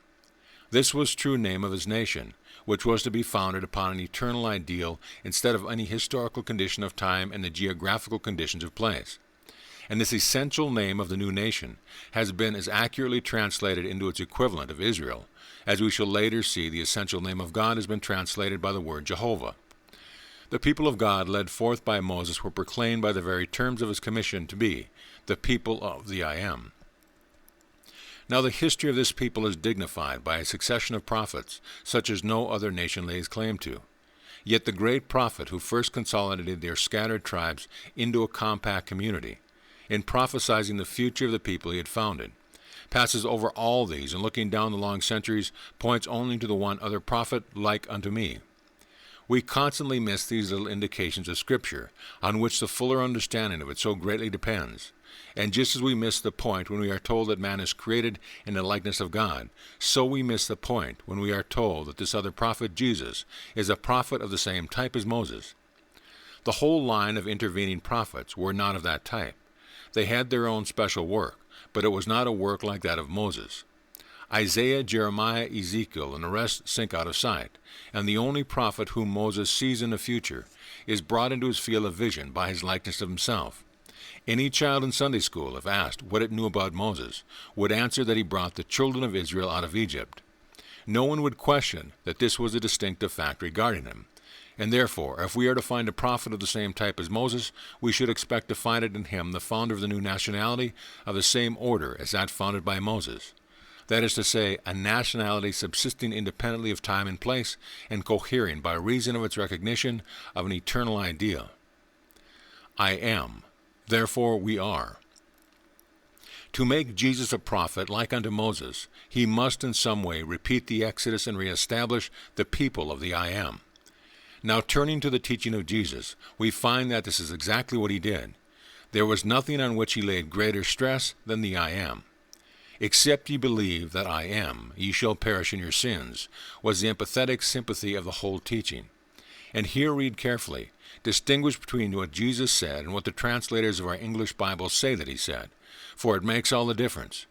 This was true name of his nation, which was to be founded upon an eternal ideal instead of any historical condition of time and the geographical conditions of place. And this essential name of the new nation has been as accurately translated into its equivalent of Israel, as we shall later see the essential name of God has been translated by the word Jehovah. The people of God led forth by Moses were proclaimed by the very terms of his commission to be the people of the I Am. Now the history of this people is dignified by a succession of prophets, such as no other nation lays claim to. Yet the great prophet who first consolidated their scattered tribes into a compact community, in prophesizing the future of the people he had founded, passes over all these, and looking down the long centuries, points only to the one other prophet like unto me. We constantly miss these little indications of Scripture, on which the fuller understanding of it so greatly depends. And just as we miss the point when we are told that man is created in the likeness of God, so we miss the point when we are told that this other prophet, Jesus, is a prophet of the same type as Moses. The whole line of intervening prophets were not of that type. They had their own special work, but it was not a work like that of Moses. Isaiah, Jeremiah, Ezekiel, and the rest sink out of sight, and the only prophet whom Moses sees in the future is brought into his field of vision by his likeness of himself. Any child in Sunday school, if asked what it knew about Moses, would answer that he brought the children of Israel out of Egypt. No one would question that this was a distinctive fact regarding him, and therefore, if we are to find a prophet of the same type as Moses, we should expect to find it in him the founder of the new nationality of the same order as that founded by Moses. That is to say, a nationality subsisting independently of time and place, and cohering by reason of its recognition of an eternal idea. I am. Therefore we are. To make Jesus a prophet like unto Moses, he must in some way repeat the Exodus and reestablish the people of the I Am. Now turning to the teaching of Jesus, we find that this is exactly what he did. There was nothing on which he laid greater stress than the I Am. Except ye believe that I am, ye shall perish in your sins, was the empathetic sympathy of the whole teaching. And here read carefully. Distinguish between what Jesus said and what the translators of our English Bibles say that he said, for it makes all the difference.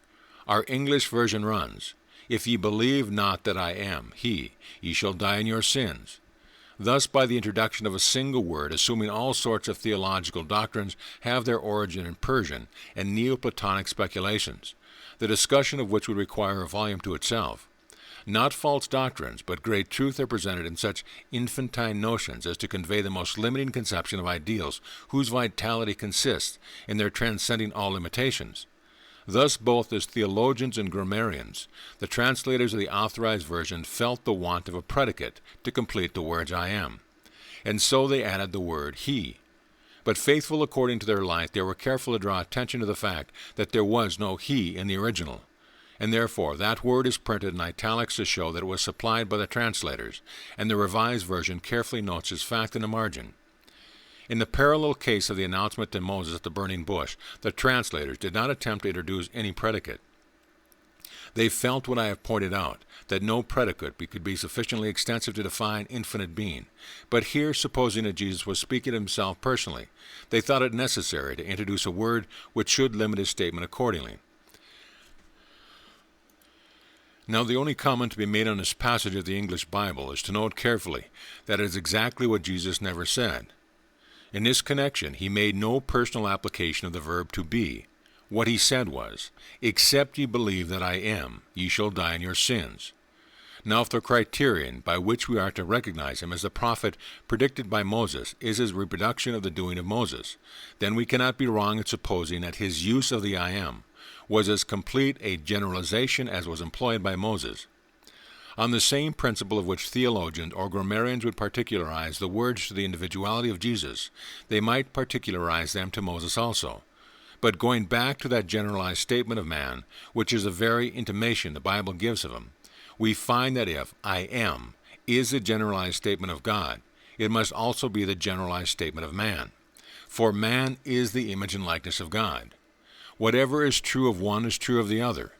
Our English version runs, If ye believe not that I am he, ye shall die in your sins. Thus, by the introduction of a single word, assuming all sorts of theological doctrines have their origin in Persian and Neoplatonic speculations, the discussion of which would require a volume to itself. Not false doctrines, but great truth are presented in such infantine notions as to convey the most limiting conception of ideals whose vitality consists in their transcending all limitations. Thus both as theologians and grammarians, the translators of the Authorized Version felt the want of a predicate to complete the words I am, and so they added the word he. But faithful according to their light, they were careful to draw attention to the fact that there was no he in the original, and therefore that word is printed in italics to show that it was supplied by the translators, and the Revised Version carefully notes this fact in the margin. In the parallel case of the announcement to Moses at the burning bush, the translators did not attempt to introduce any predicate. They felt what I have pointed out, that no predicate could be sufficiently extensive to define infinite being. But here, supposing that Jesus was speaking of himself personally, they thought it necessary to introduce a word which should limit his statement accordingly. Now, the only comment to be made on this passage of the English Bible is to note carefully that it is exactly what Jesus never said. In this connection, he made no personal application of the verb to be. What he said was, Except ye believe that I am, ye shall die in your sins. Now, if the criterion by which we are to recognize him as the prophet predicted by Moses is his reproduction of the doing of Moses, then we cannot be wrong in supposing that his use of the I am was as complete a generalization as was employed by Moses. On the same principle of which theologians or grammarians would particularize the words to the individuality of Jesus, they might particularize them to Moses also. But going back to that generalized statement of man, which is the very intimation the Bible gives of him, we find that if I am is the generalized statement of God, it must also be the generalized statement of man. For man is the image and likeness of God. Whatever is true of one is true of the other,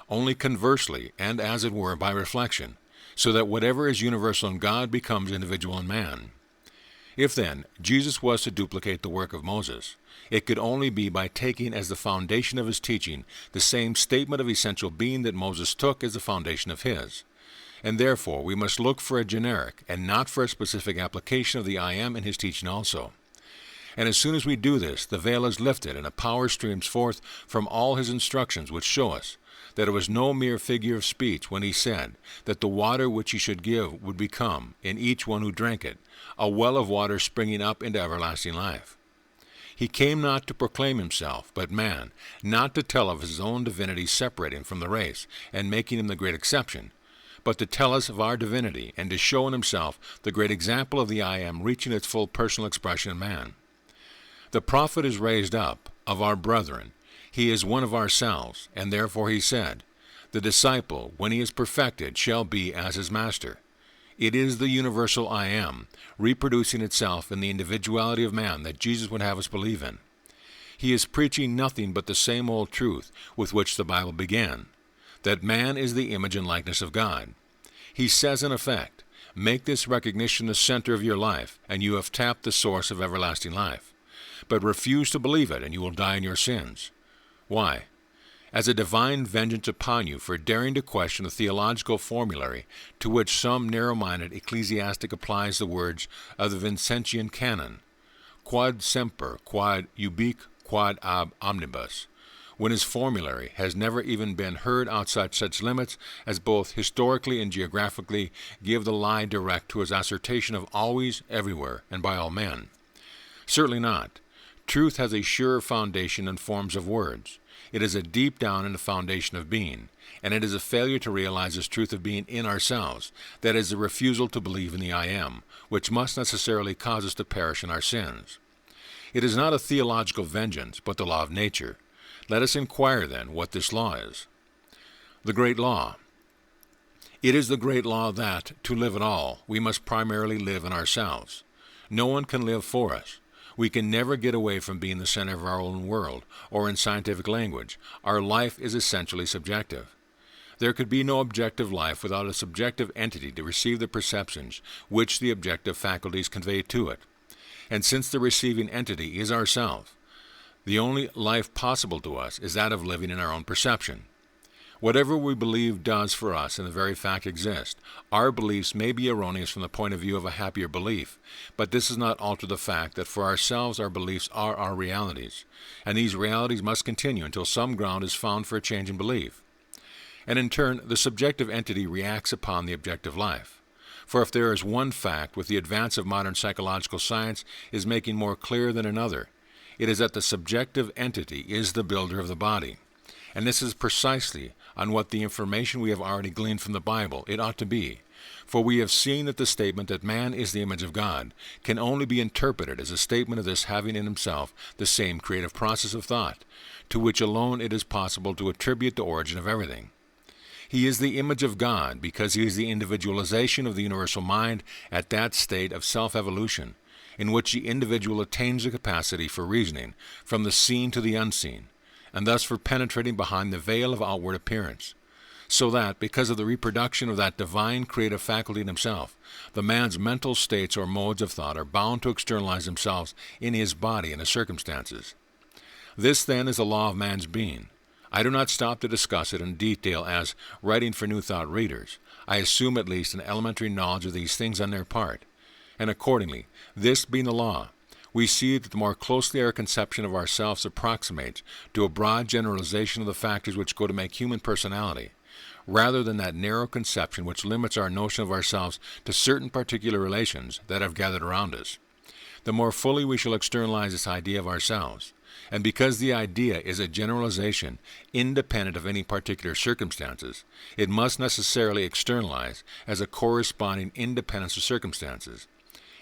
only conversely, and as it were by reflection, so that whatever is universal in God becomes individual in man. If then Jesus was to duplicate the work of Moses, it could only be by taking as the foundation of his teaching the same statement of essential being that Moses took as the foundation of his. And therefore we must look for a generic and not for a specific application of the I am in his teaching also. And as soon as we do this, the veil is lifted and a power streams forth from all his instructions which show us that it was no mere figure of speech when he said that the water which he should give would become, in each one who drank it, a well of water springing up into everlasting life. He came not to proclaim himself, but man, not to tell of his own divinity separating from the race and making him the great exception, but to tell us of our divinity and to show in himself the great example of the I am reaching its full personal expression in man. The prophet is raised up, of our brethren. He is one of ourselves, and therefore he said, the disciple, when he is perfected, shall be as his master. It is the universal I am, reproducing itself in the individuality of man that Jesus would have us believe in. He is preaching nothing but the same old truth with which the Bible began, that man is the image and likeness of God. He says in effect, make this recognition the center of your life, and you have tapped the source of everlasting life. But refuse to believe it, and you will die in your sins. Why? As a divine vengeance upon you for daring to question a theological formulary to which some narrow-minded ecclesiastic applies the words of the Vincentian canon, quod semper, quod ubique, quod ab omnibus, when his formulary has never even been heard outside such limits as both historically and geographically give the lie direct to his assertion of always, everywhere, and by all men. Certainly not. Truth has a surer foundation in forms of words. It is a deep down in the foundation of being, and it is a failure to realize this truth of being in ourselves, that is the refusal to believe in the I am, which must necessarily cause us to perish in our sins. It is not a theological vengeance, but the law of nature. Let us inquire, then, what this law is. The great law. It is the great law that, to live at all, we must primarily live in ourselves. No one can live for us. We can never get away from being the center of our own world, or in scientific language, our life is essentially subjective. There could be no objective life without a subjective entity to receive the perceptions which the objective faculties convey to it. And since the receiving entity is ourself, the only life possible to us is that of living in our own perception. Whatever we believe does for us in the very fact exist. Our beliefs may be erroneous from the point of view of a happier belief, but this does not alter the fact that for ourselves our beliefs are our realities, and these realities must continue until some ground is found for a change in belief. And in turn, the subjective entity reacts upon the objective life. For if there is one fact which the advance of modern psychological science is making more clear than another, it is that the subjective entity is the builder of the body. And this is precisely on what the information we have already gleaned from the Bible it ought to be. For we have seen that the statement that man is the image of God can only be interpreted as a statement of this having in himself the same creative process of thought, to which alone it is possible to attribute the origin of everything. He is the image of God because he is the individualization of the universal mind at that state of self-evolution, in which the individual attains the capacity for reasoning from the seen to the unseen, and thus for penetrating behind the veil of outward appearance, so that, because of the reproduction of that divine creative faculty in himself, the man's mental states or modes of thought are bound to externalize themselves in his body and his circumstances. This, then, is the law of man's being. I do not stop to discuss it in detail as writing for New Thought readers. I assume at least an elementary knowledge of these things on their part, and accordingly, this being the law, we see that the more closely our conception of ourselves approximates to a broad generalization of the factors which go to make human personality, rather than that narrow conception which limits our notion of ourselves to certain particular relations that have gathered around us. The more fully we shall externalize this idea of ourselves, and because the idea is a generalization independent of any particular circumstances, it must necessarily externalize as a corresponding independence of circumstances.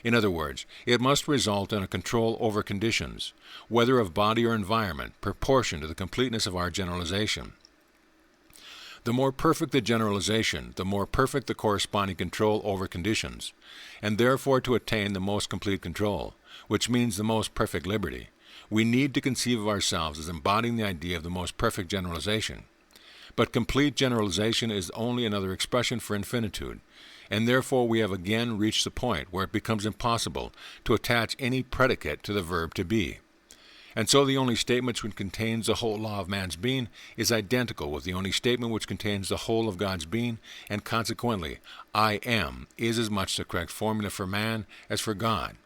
In other words, it must result in a control over conditions, whether of body or environment, proportioned to the completeness of our generalization. The more perfect the generalization, the more perfect the corresponding control over conditions, and therefore to attain the most complete control, which means the most perfect liberty, we need to conceive of ourselves as embodying the idea of the most perfect generalization. But complete generalization is only another expression for infinitude, and therefore we have again reached the point where it becomes impossible to attach any predicate to the verb to be. And so the only statement which contains the whole law of man's being is identical with the only statement which contains the whole of God's being, and consequently, I am is as much the correct formula for man as for God.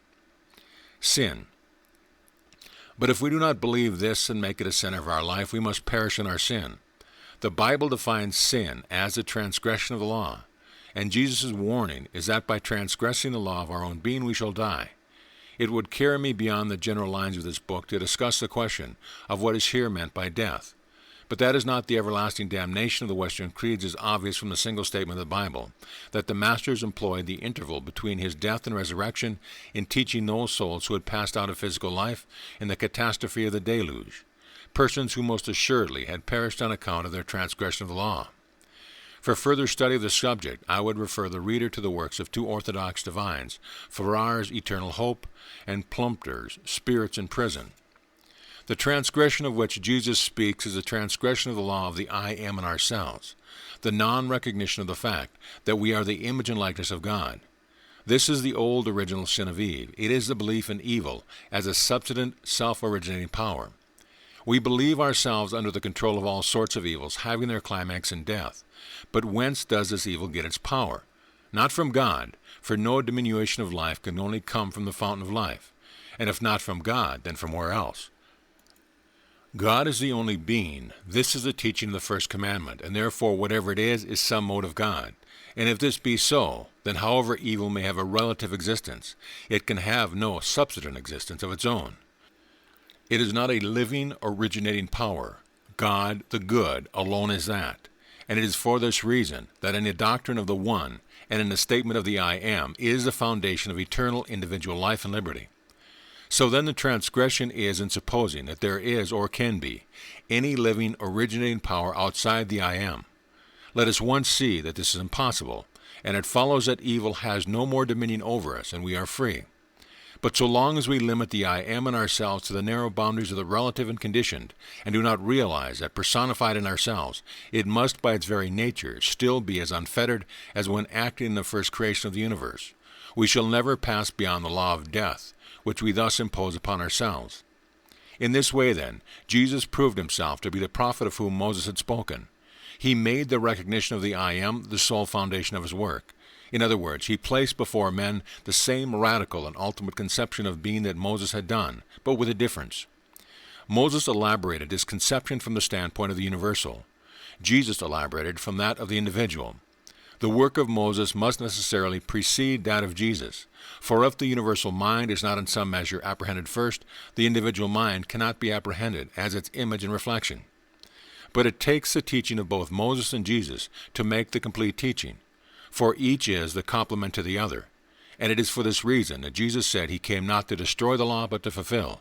Sin. But if we do not believe this and make it a center of our life, we must perish in our sin. The Bible defines sin as the transgression of the law, and Jesus' warning is that by transgressing the law of our own being we shall die. It would carry me beyond the general lines of this book to discuss the question of what is here meant by death. But that is not the everlasting damnation of the Western creeds as obvious from the single statement of the Bible, that the Masters employed the interval between his death and resurrection in teaching those souls who had passed out of physical life in the catastrophe of the deluge, persons who most assuredly had perished on account of their transgression of the law. For further study of the subject, I would refer the reader to the works of two Orthodox divines, Farrar's Eternal Hope and Plumpter's Spirits in Prison. The transgression of which Jesus speaks is the transgression of the law of the I am in ourselves, the non-recognition of the fact that we are the image and likeness of God. This is the old original sin of Eve. It is the belief in evil as a subsident, self-originating power. We believe ourselves under the control of all sorts of evils, having their climax in death. But whence does this evil get its power? Not from God, for no diminution of life can only come from the fountain of life. And if not from God, then from where else? God is the only being. This is the teaching of the first commandment, and therefore whatever it is some mode of God. And if this be so, then however evil may have a relative existence, it can have no subsistent existence of its own. It is not a living, originating power. God, the good, alone is that. And it is for this reason that in the doctrine of the One and in the statement of the I Am is the foundation of eternal individual life and liberty. So then the transgression is in supposing that there is or can be any living, originating power outside the I Am. Let us once see that this is impossible, and it follows that evil has no more dominion over us, and we are free. But so long as we limit the I Am in ourselves to the narrow boundaries of the relative and conditioned, and do not realize that personified in ourselves, it must by its very nature still be as unfettered as when acting in the first creation of the universe. We shall never pass beyond the law of death, which we thus impose upon ourselves. In this way, then, Jesus proved himself to be the prophet of whom Moses had spoken. He made the recognition of the I Am the sole foundation of his work. In other words, he placed before men the same radical and ultimate conception of being that Moses had done, but with a difference. Moses elaborated his conception from the standpoint of the universal. Jesus elaborated from that of the individual. The work of Moses must necessarily precede that of Jesus, for if the universal mind is not in some measure apprehended first, the individual mind cannot be apprehended as its image and reflection. But it takes the teaching of both Moses and Jesus to make the complete teaching, for each is the complement to the other, and it is for this reason that Jesus said he came not to destroy the law but to fulfill.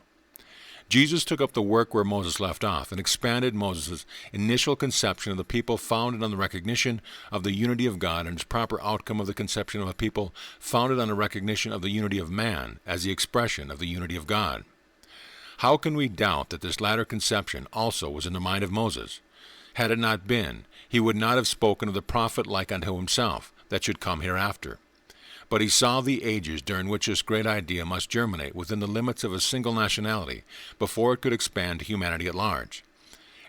Jesus took up the work where Moses left off and expanded Moses' initial conception of the people founded on the recognition of the unity of God and its proper outcome of the conception of a people founded on the recognition of the unity of man as the expression of the unity of God. How can we doubt that this latter conception also was in the mind of Moses? Had it not been, he would not have spoken of the prophet like unto himself that should come hereafter. But he saw the ages during which this great idea must germinate within the limits of a single nationality before it could expand to humanity at large.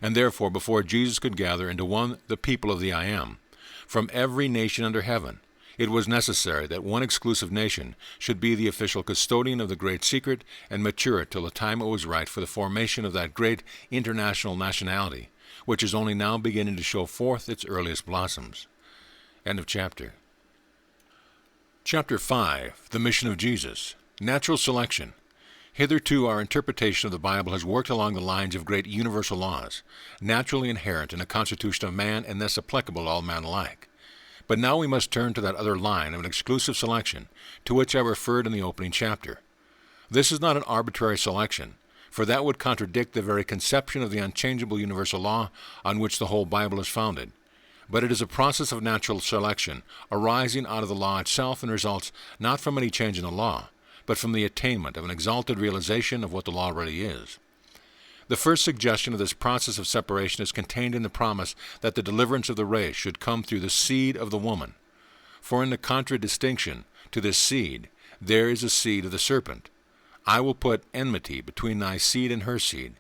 And therefore, before Jesus could gather into one the people of the I Am, from every nation under heaven, it was necessary that one exclusive nation should be the official custodian of the great secret and mature it till the time it was right for the formation of that great international nationality, which is only now beginning to show forth its earliest blossoms. End of chapter. Chapter 5. The Mission of Jesus. Natural Selection. Hitherto our interpretation of the Bible has worked along the lines of great universal laws, naturally inherent in the constitution of man and thus applicable to all men alike. But now we must turn to that other line of an exclusive selection, to which I referred in the opening chapter. This is not an arbitrary selection, for that would contradict the very conception of the unchangeable universal law on which the whole Bible is founded. But it is a process of natural selection arising out of the law itself and results not from any change in the law, but from the attainment of an exalted realization of what the law really is. The first suggestion of this process of separation is contained in the promise that the deliverance of the race should come through the seed of the woman. For in the contradistinction to this seed, there is a seed of the serpent. I will put enmity between thy seed and her seed.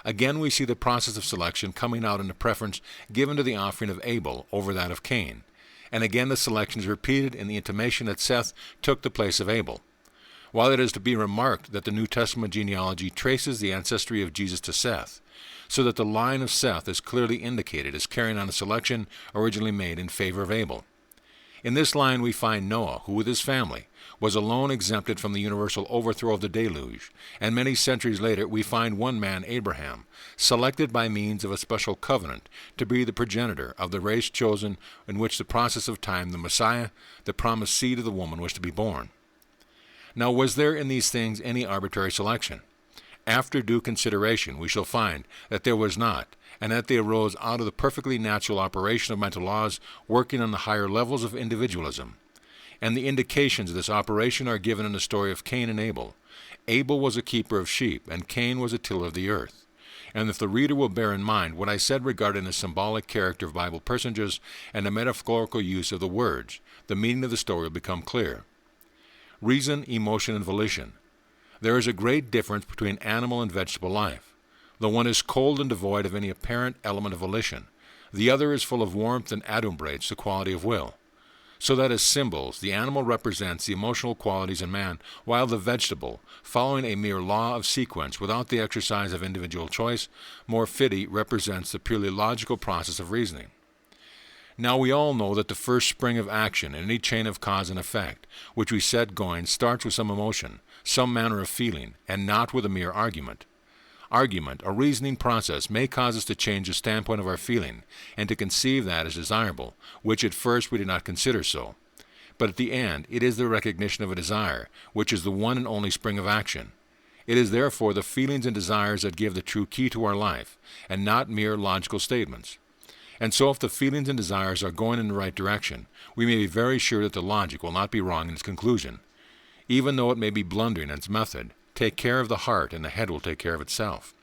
Again we see the process of selection coming out in the preference given to the offering of Abel over that of Cain. And again the selection is repeated in the intimation that Seth took the place of Abel. While it is to be remarked that the New Testament genealogy traces the ancestry of Jesus to Seth, so that the line of Seth is clearly indicated as carrying on a selection originally made in favor of Abel. In this line we find Noah, who with his family was alone exempted from the universal overthrow of the deluge, and many centuries later we find one man, Abraham, selected by means of a special covenant to be the progenitor of the race chosen in which the process of time, the Messiah, the promised seed of the woman, was to be born. Now was there in these things any arbitrary selection? After due consideration we shall find that there was not, and that they arose out of the perfectly natural operation of mental laws working on the higher levels of individualism. And the indications of this operation are given in the story of Cain and Abel. Abel was a keeper of sheep, and Cain was a tiller of the earth. And if the reader will bear in mind what I said regarding the symbolic character of Bible personages and the metaphorical use of the words, the meaning of the story will become clear. Reason, emotion, and volition. There is a great difference between animal and vegetable life. The one is cold and devoid of any apparent element of volition. The other is full of warmth and adumbrates the quality of will. So that as symbols, the animal represents the emotional qualities in man, while the vegetable, following a mere law of sequence without the exercise of individual choice, more fitly represents the purely logical process of reasoning. Now we all know that the first spring of action in any chain of cause and effect, which we set going, starts with some emotion, some manner of feeling, and not with a mere argument. Argument, a reasoning process, may cause us to change the standpoint of our feeling, and to conceive that as desirable, which at first we did not consider so. But at the end, it is the recognition of a desire, which is the one and only spring of action. It is therefore the feelings and desires that give the true key to our life, and not mere logical statements. And so if the feelings and desires are going in the right direction, we may be very sure that the logic will not be wrong in its conclusion. Even though it may be blundering in its method, take care of the heart, and the head will take care of itself.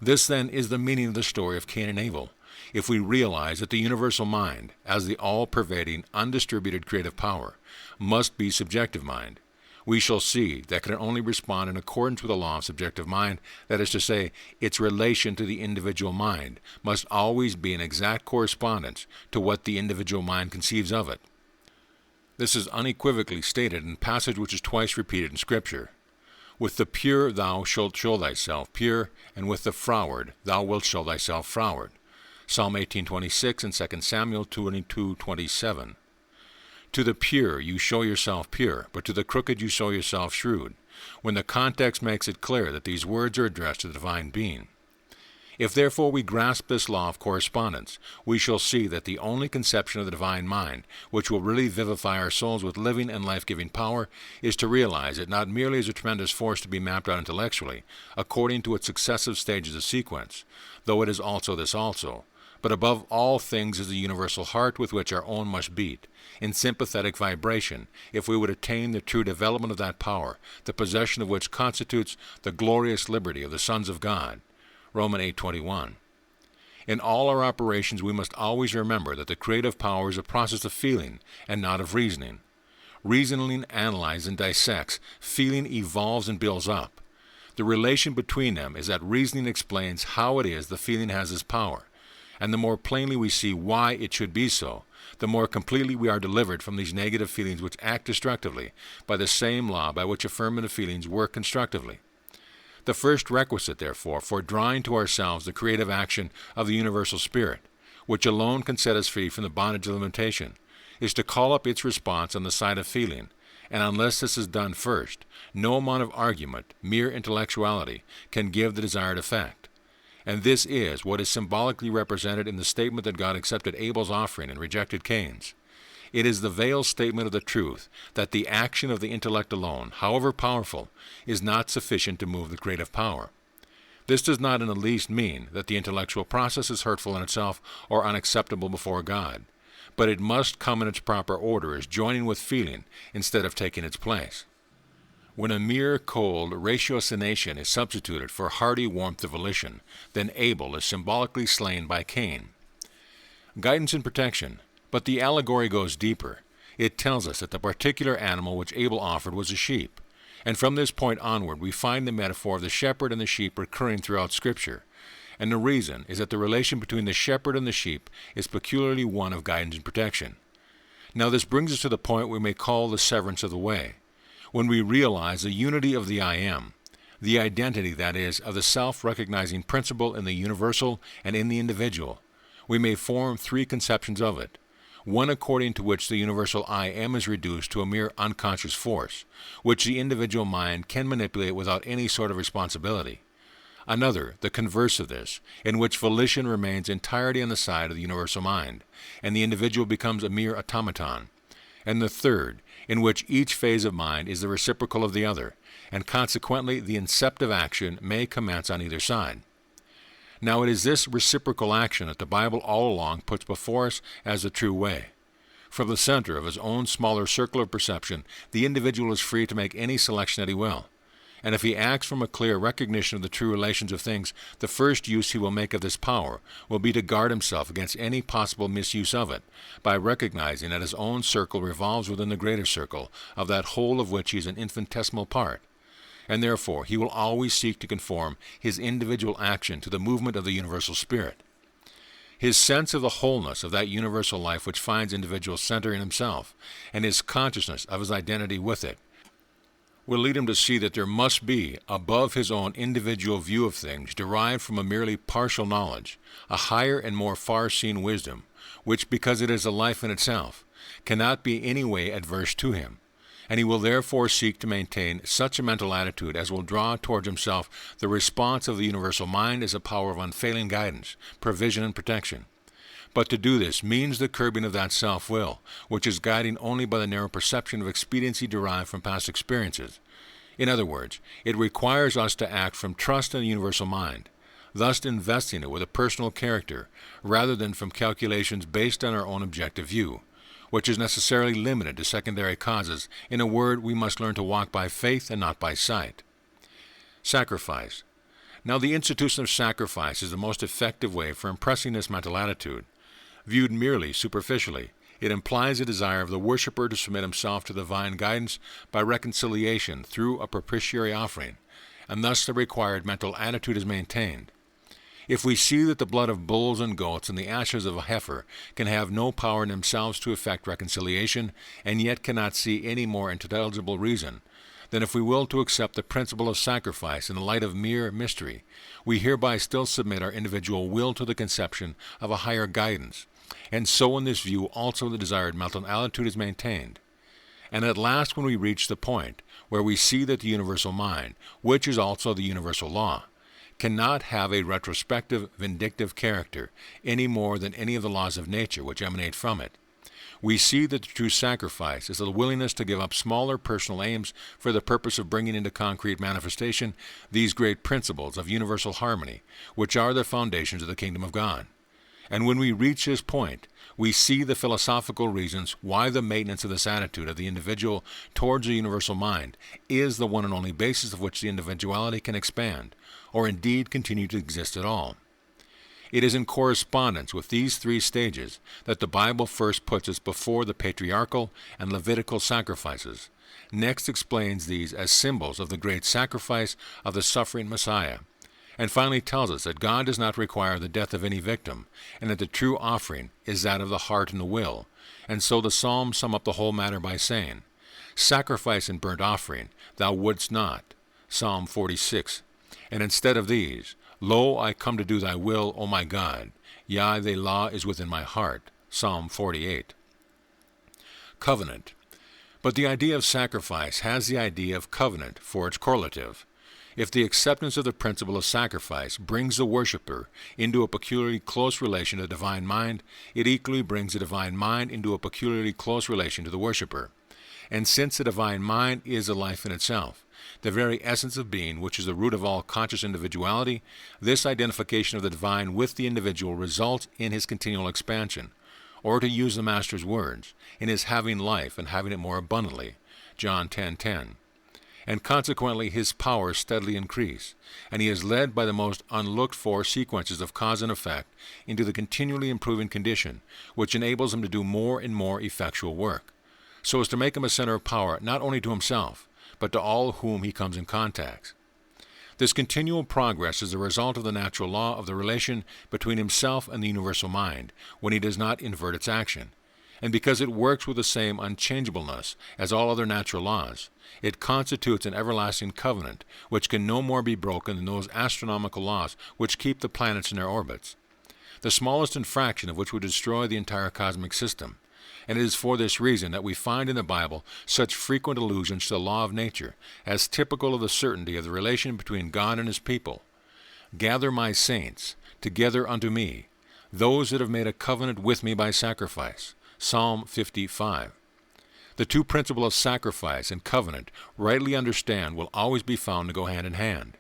This, then, is the meaning of the story of Cain and Abel, if we realize that the universal mind, as the all-pervading, undistributed creative power, must be subjective mind. We shall see that can only respond in accordance with the law of subjective mind, that is to say, its relation to the individual mind must always be in exact correspondence to what the individual mind conceives of it. This is unequivocally stated in a passage which is twice repeated in Scripture. With the pure thou shalt show thyself pure, and with the froward thou wilt show thyself froward. Psalm 18:26 and 2 Samuel 22:27. To the pure you show yourself pure, but to the crooked you show yourself shrewd, when the context makes it clear that these words are addressed to the divine being. If therefore we grasp this law of correspondence, we shall see that the only conception of the divine mind, which will really vivify our souls with living and life-giving power, is to realize it not merely as a tremendous force to be mapped out intellectually, according to its successive stages of sequence, though it is also this also, but above all things is the universal heart with which our own must beat, in sympathetic vibration, if we would attain the true development of that power, the possession of which constitutes the glorious liberty of the sons of God. Romans 8:21. In all our operations we must always remember that the creative power is a process of feeling and not of reasoning. Reasoning analyzes and dissects, feeling evolves and builds up. The relation between them is that reasoning explains how it is the feeling has this power, and the more plainly we see why it should be so, the more completely we are delivered from these negative feelings which act destructively by the same law by which affirmative feelings work constructively. The first requisite, therefore, for drawing to ourselves the creative action of the universal Spirit, which alone can set us free from the bondage of limitation, is to call up its response on the side of feeling, and unless this is done first, no amount of argument, mere intellectuality, can give the desired effect. And this is what is symbolically represented in the statement that God accepted Abel's offering and rejected Cain's. It is the veiled statement of the truth that the action of the intellect alone, however powerful, is not sufficient to move the creative power. This does not in the least mean that the intellectual process is hurtful in itself or unacceptable before God, but it must come in its proper order as joining with feeling instead of taking its place. When a mere cold ratiocination is substituted for hearty warmth of volition, then Abel is symbolically slain by Cain. Guidance and protection. But the allegory goes deeper. It tells us that the particular animal which Abel offered was a sheep, and from this point onward we find the metaphor of the shepherd and the sheep recurring throughout Scripture. And the reason is that the relation between the shepherd and the sheep is peculiarly one of guidance and protection. Now this brings us to the point we may call the severance of the way, when we realize the unity of the I Am, the identity, that is, of the self-recognizing principle in the universal and in the individual. We may form three conceptions of it. One according to which the universal I Am is reduced to a mere unconscious force, which the individual mind can manipulate without any sort of responsibility. Another, the converse of this, in which volition remains entirely on the side of the universal mind, and the individual becomes a mere automaton. And the third, in which each phase of mind is the reciprocal of the other, and consequently the inceptive action may commence on either side. Now it is this reciprocal action that the Bible all along puts before us as the true way. From the center of his own smaller circle of perception, the individual is free to make any selection that he will. And if he acts from a clear recognition of the true relations of things, the first use he will make of this power will be to guard himself against any possible misuse of it, by recognizing that his own circle revolves within the greater circle of that whole of which he is an infinitesimal part. And therefore he will always seek to conform his individual action to the movement of the universal Spirit. His sense of the wholeness of that universal life which finds individual center in himself, and his consciousness of his identity with it, will lead him to see that there must be, above his own individual view of things derived from a merely partial knowledge, a higher and more far-seen wisdom, which, because it is a life in itself, cannot be any way adverse to him, and he will therefore seek to maintain such a mental attitude as will draw towards himself the response of the universal mind as a power of unfailing guidance, provision, and protection. But to do this means the curbing of that self-will, which is guided only by the narrow perception of expediency derived from past experiences. In other words, it requires us to act from trust in the universal mind, thus investing it with a personal character, rather than from calculations based on our own objective view, which is necessarily limited to secondary causes. In a word, we must learn to walk by faith and not by sight. Sacrifice. Now the institution of sacrifice is the most effective way for impressing this mental attitude. Viewed merely superficially, it implies a desire of the worshipper to submit himself to divine guidance by reconciliation through a propitiatory offering, and thus the required mental attitude is maintained. If we see that the blood of bulls and goats and the ashes of a heifer can have no power in themselves to effect reconciliation, and yet cannot see any more intelligible reason, then if we will to accept the principle of sacrifice in the light of mere mystery, we hereby still submit our individual will to the conception of a higher guidance, and so in this view also the desired mental attitude is maintained. And at last when we reach the point where we see that the universal mind, which is also the universal law, cannot have a retrospective, vindictive character any more than any of the laws of nature which emanate from it, we see that the true sacrifice is the willingness to give up smaller personal aims for the purpose of bringing into concrete manifestation these great principles of universal harmony, which are the foundations of the kingdom of God. And when we reach this point, we see the philosophical reasons why the maintenance of this attitude of the individual towards the universal mind is the one and only basis of which the individuality can expand, or indeed continue to exist at all. It is in correspondence with these three stages that the Bible first puts us before the patriarchal and Levitical sacrifices, next explains these as symbols of the great sacrifice of the suffering Messiah, and finally tells us that God does not require the death of any victim, and that the true offering is that of the heart and the will. And so the Psalms sum up the whole matter by saying, "Sacrifice and burnt offering thou wouldst not," Psalm 46, And instead of these, Lo, I come to do thy will, O my God. Yea, thy law is within my heart. Psalm 48. Covenant. But the idea of sacrifice has the idea of covenant for its correlative. If the acceptance of the principle of sacrifice brings the worshipper into a peculiarly close relation to the divine mind, it equally brings the divine mind into a peculiarly close relation to the worshipper. And since the divine mind is a life in itself, the very essence of being, which is the root of all conscious individuality, this identification of the divine with the individual results in his continual expansion, or to use the Master's words, in his having life and having it more abundantly, John 10:10. And consequently his powers steadily increase, and he is led by the most unlooked-for sequences of cause and effect into the continually improving condition, which enables him to do more and more effectual work, so as to make him a center of power not only to himself, but to all whom he comes in contact. This continual progress is the result of the natural law of the relation between himself and the universal mind, when he does not invert its action. And because it works with the same unchangeableness as all other natural laws, it constitutes an everlasting covenant, which can no more be broken than those astronomical laws which keep the planets in their orbits, the smallest infraction of which would destroy the entire cosmic system. And it is for this reason that we find in the Bible such frequent allusions to the law of nature, as typical of the certainty of the relation between God and his people. Gather my saints together unto me, those that have made a covenant with me by sacrifice. Psalm 55. The two principles of sacrifice and covenant, rightly understand, will always be found to go hand in hand.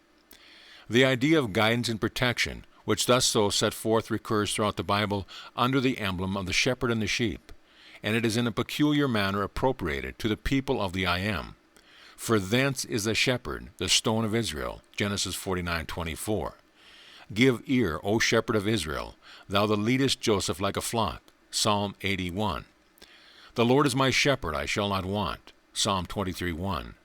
The idea of guidance and protection, which thus so set forth, recurs throughout the Bible under the emblem of the shepherd and the sheep, and it is in a peculiar manner appropriated to the people of the I Am. For thence is the shepherd, the stone of Israel, Genesis 49:24. Give ear, O shepherd of Israel, thou that leadest Joseph like a flock, Psalm 81. The Lord is my shepherd, I shall not want, Psalm 23:1.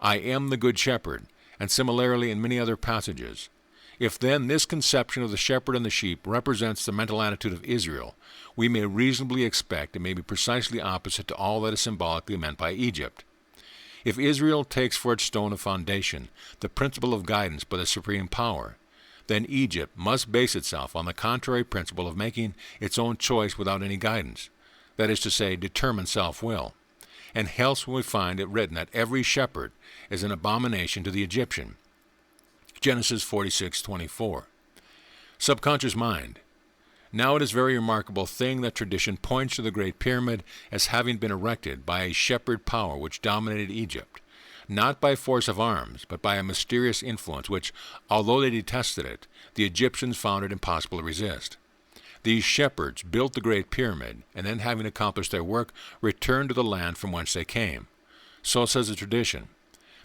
I am the good shepherd, and similarly in many other passages. If then this conception of the shepherd and the sheep represents the mental attitude of Israel, we may reasonably expect it may be precisely opposite to all that is symbolically meant by Egypt. If Israel takes for its stone of foundation the principle of guidance by the supreme power, then Egypt must base itself on the contrary principle of making its own choice without any guidance, that is to say, determined self-will. And hence we find it written that every shepherd is an abomination to the Egyptian, Genesis 46:24. Subconscious mind. Now it is a very remarkable thing that tradition points to the Great Pyramid as having been erected by a shepherd power which dominated Egypt, not by force of arms, but by a mysterious influence which, although they detested it, the Egyptians found it impossible to resist. These shepherds built the Great Pyramid, and then having accomplished their work, returned to the land from whence they came. So says the tradition.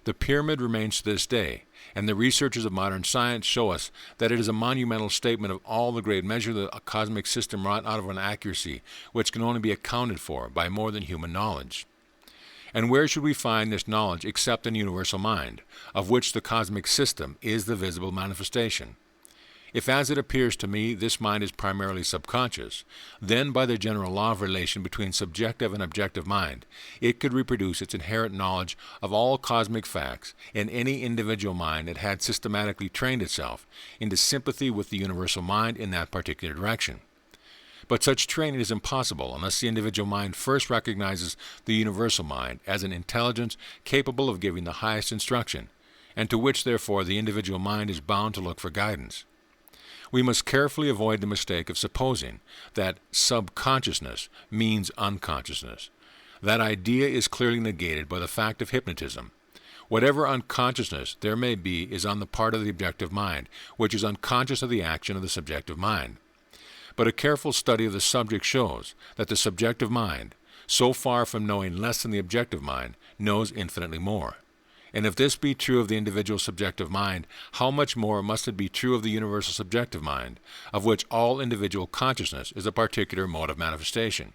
The pyramid remains to this day, and the researches of modern science show us that it is a monumental statement of all the great measure of the cosmic system wrought out of an accuracy which can only be accounted for by more than human knowledge. And where should we find this knowledge except in the universal mind, of which the cosmic system is the visible manifestation? If, as it appears to me, this mind is primarily subconscious, then by the general law of relation between subjective and objective mind, it could reproduce its inherent knowledge of all cosmic facts in any individual mind that had systematically trained itself into sympathy with the universal mind in that particular direction. But such training is impossible unless the individual mind first recognizes the universal mind as an intelligence capable of giving the highest instruction, and to which, therefore, the individual mind is bound to look for guidance. We must carefully avoid the mistake of supposing that subconsciousness means unconsciousness. That idea is clearly negated by the fact of hypnotism. Whatever unconsciousness there may be is on the part of the objective mind, which is unconscious of the action of the subjective mind. But a careful study of the subject shows that the subjective mind, so far from knowing less than the objective mind, knows infinitely more. And if this be true of the individual subjective mind, how much more must it be true of the universal subjective mind, of which all individual consciousness is a particular mode of manifestation?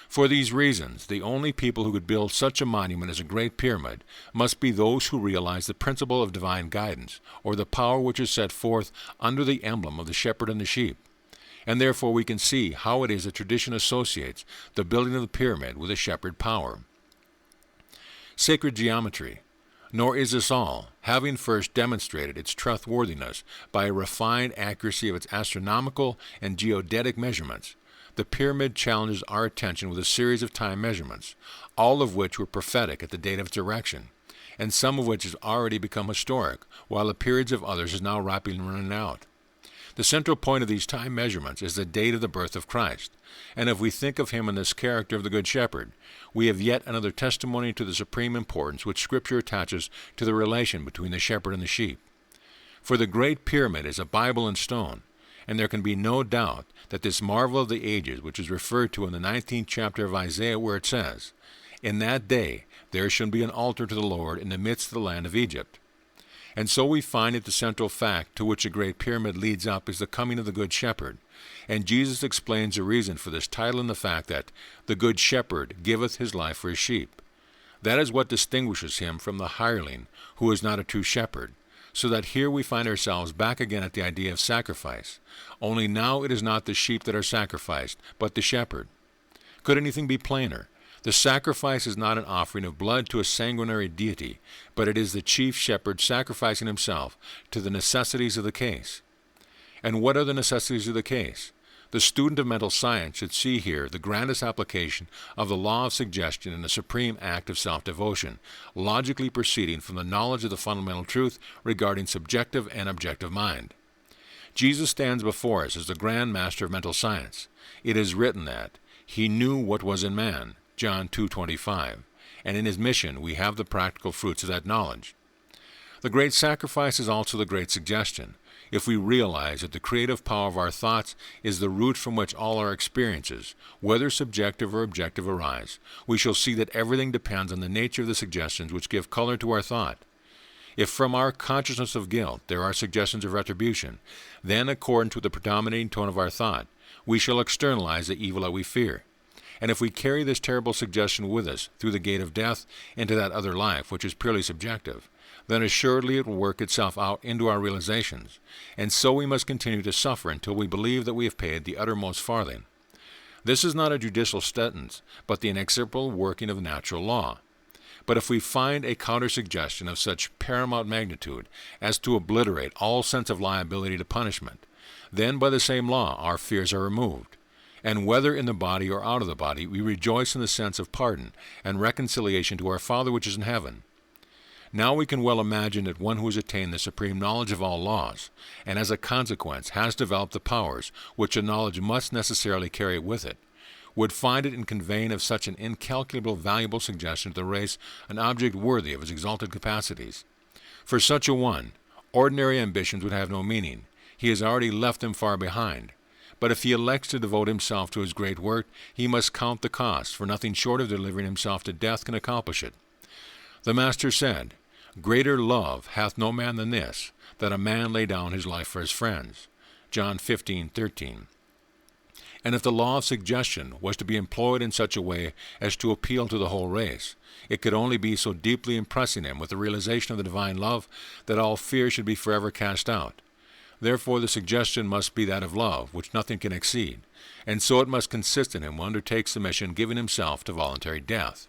For these reasons, the only people who could build such a monument as a Great Pyramid must be those who realize the principle of divine guidance, or the power which is set forth under the emblem of the shepherd and the sheep. And therefore we can see how it is that tradition associates the building of the pyramid with a shepherd power. Sacred geometry. Nor is this all, having first demonstrated its trustworthiness by a refined accuracy of its astronomical and geodetic measurements. The pyramid challenges our attention with a series of time measurements, all of which were prophetic at the date of its erection, and some of which has already become historic, while the periods of others is now rapidly running out. The central point of these time measurements is the date of the birth of Christ, and if we think of him in this character of the Good Shepherd, we have yet another testimony to the supreme importance which Scripture attaches to the relation between the shepherd and the sheep. For the Great Pyramid is a Bible in stone, and there can be no doubt that this marvel of the ages, which is referred to in the 19th chapter of Isaiah, where it says, "In that day there shall be an altar to the Lord in the midst of the land of Egypt." And so we find that the central fact to which the Great Pyramid leads up is the coming of the Good Shepherd, and Jesus explains the reason for this title in the fact that the Good Shepherd giveth his life for his sheep. That is what distinguishes him from the hireling, who is not a true shepherd, so that here we find ourselves back again at the idea of sacrifice, only now it is not the sheep that are sacrificed, but the shepherd. Could anything be plainer? The sacrifice is not an offering of blood to a sanguinary deity, but it is the chief shepherd sacrificing himself to the necessities of the case. And what are the necessities of the case? The student of mental science should see here the grandest application of the law of suggestion in the supreme act of self-devotion, logically proceeding from the knowledge of the fundamental truth regarding subjective and objective mind. Jesus stands before us as the grand master of mental science. It is written that he knew what was in man, John 2:25, and in his mission we have the practical fruits of that knowledge. The great sacrifice is also the great suggestion. If we realize that the creative power of our thoughts is the root from which all our experiences, whether subjective or objective, arise, we shall see that everything depends on the nature of the suggestions which give color to our thought. If from our consciousness of guilt there are suggestions of retribution, then, according to the predominating tone of our thought, we shall externalize the evil that we fear. And if we carry this terrible suggestion with us through the gate of death into that other life, which is purely subjective, then assuredly it will work itself out into our realizations, and so we must continue to suffer until we believe that we have paid the uttermost farthing. This is not a judicial sentence, but the inexorable working of natural law. But if we find a counter-suggestion of such paramount magnitude as to obliterate all sense of liability to punishment, then by the same law our fears are removed. And whether in the body or out of the body, we rejoice in the sense of pardon and reconciliation to our Father which is in heaven. Now we can well imagine that one who has attained the supreme knowledge of all laws, and as a consequence has developed the powers which the knowledge must necessarily carry with it, would find it in conveying of such an incalculable valuable suggestion to the race an object worthy of his exalted capacities. For such a one, ordinary ambitions would have no meaning. He has already left them far behind. But if he elects to devote himself to his great work, he must count the cost, for nothing short of delivering himself to death can accomplish it. The Master said, "Greater love hath no man than this, that a man lay down his life for his friends." John 15:13. And if the law of suggestion was to be employed in such a way as to appeal to the whole race, it could only be so deeply impressing him with the realization of the divine love that all fear should be forever cast out. Therefore the suggestion must be that of love, which nothing can exceed, and so it must consist in him who undertakes the mission giving himself to voluntary death.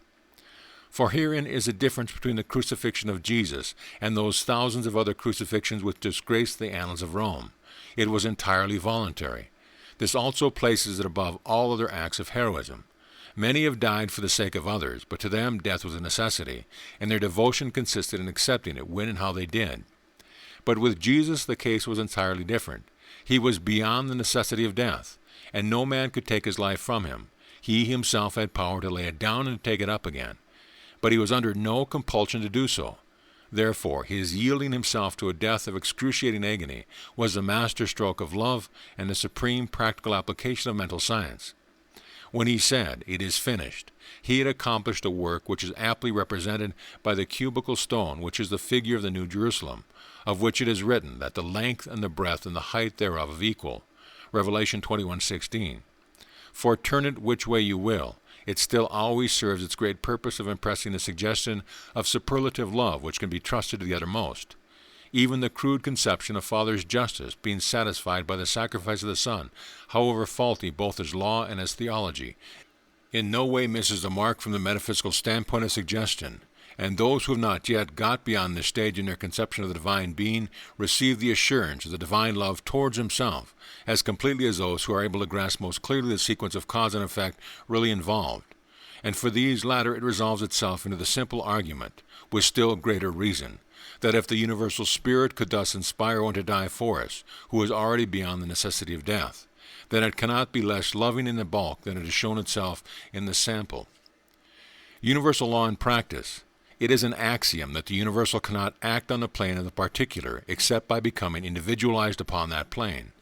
For herein is the difference between the crucifixion of Jesus and those thousands of other crucifixions which disgraced the annals of Rome. It was entirely voluntary. This also places it above all other acts of heroism. Many have died for the sake of others, but to them death was a necessity, and their devotion consisted in accepting it when and how they did. But with Jesus the case was entirely different. He was beyond the necessity of death, and no man could take his life from him. He himself had power to lay it down and to take it up again. But he was under no compulsion to do so. Therefore, his yielding himself to a death of excruciating agony was the master stroke of love and the supreme practical application of mental science. When he said, "It is finished," he had accomplished a work which is aptly represented by the cubical stone, which is the figure of the New Jerusalem, of which it is written that the length and the breadth and the height thereof are equal. Revelation 21:16. For turn it which way you will, it still always serves its great purpose of impressing the suggestion of superlative love which can be trusted to the uttermost. Even the crude conception of Father's justice being satisfied by the sacrifice of the Son, however faulty both as law and as theology, in no way misses the mark from the metaphysical standpoint of suggestion, And those who have not yet got beyond this stage in their conception of the divine being receive the assurance of the divine love towards himself as completely as those who are able to grasp most clearly the sequence of cause and effect really involved. And for these latter it resolves itself into the simple argument, with still greater reason, that if the universal Spirit could thus inspire one to die for us, who is already beyond the necessity of death, then it cannot be less loving in the bulk than it has shown itself in the sample. Universal law in practice. It is an axiom that the universal cannot act on the plane of the particular except by becoming individualized upon that plane.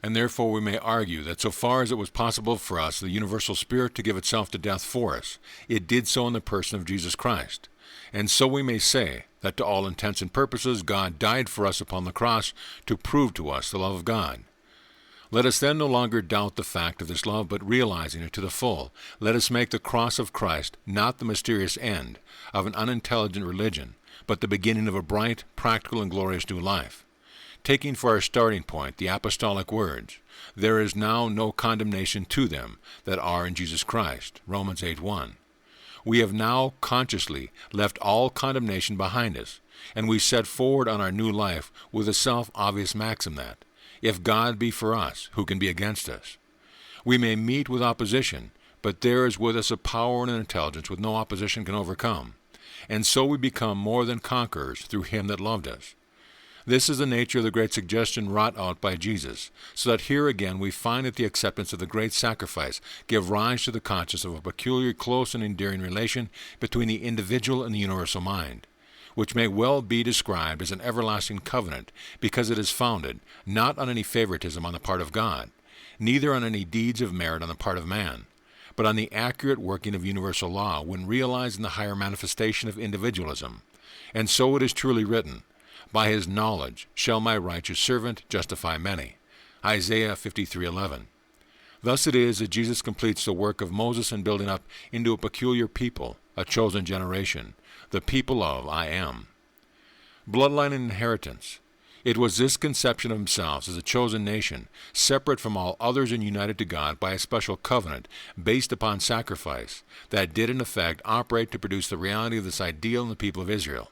And therefore we may argue that so far as it was possible for us, the universal Spirit, to give itself to death for us, it did so in the person of Jesus Christ. And so we may say that to all intents and purposes God died for us upon the cross to prove to us the love of God. Let us then no longer doubt the fact of this love, but realizing it to the full, let us make the cross of Christ not the mysterious end of an unintelligent religion, but the beginning of a bright, practical, and glorious new life. Taking for our starting point the apostolic words, "There is now no condemnation to them that are in Jesus Christ," Romans 8:1. We have now consciously left all condemnation behind us, and we set forward on our new life with the self-obvious maxim that, if God be for us, who can be against us? We may meet with opposition, but there is with us a power and an intelligence which no opposition can overcome. And so we become more than conquerors through him that loved us. This is the nature of the great suggestion wrought out by Jesus, so that here again we find that the acceptance of the great sacrifice give rise to the consciousness of a peculiar, close, and endearing relation between the individual and the universal mind, which may well be described as an everlasting covenant, because it is founded not on any favoritism on the part of God, neither on any deeds of merit on the part of man, but on the accurate working of universal law when realized in the higher manifestation of individualism. And so it is truly written, "By his knowledge shall my righteous servant justify many," Isaiah 53:11. Thus it is that Jesus completes the work of Moses in building up into a peculiar people, a chosen generation, the people of I Am. Bloodline and inheritance. It was this conception of themselves as a chosen nation, separate from all others and united to God by a special covenant based upon sacrifice, that did in effect operate to produce the reality of this ideal in the people of Israel.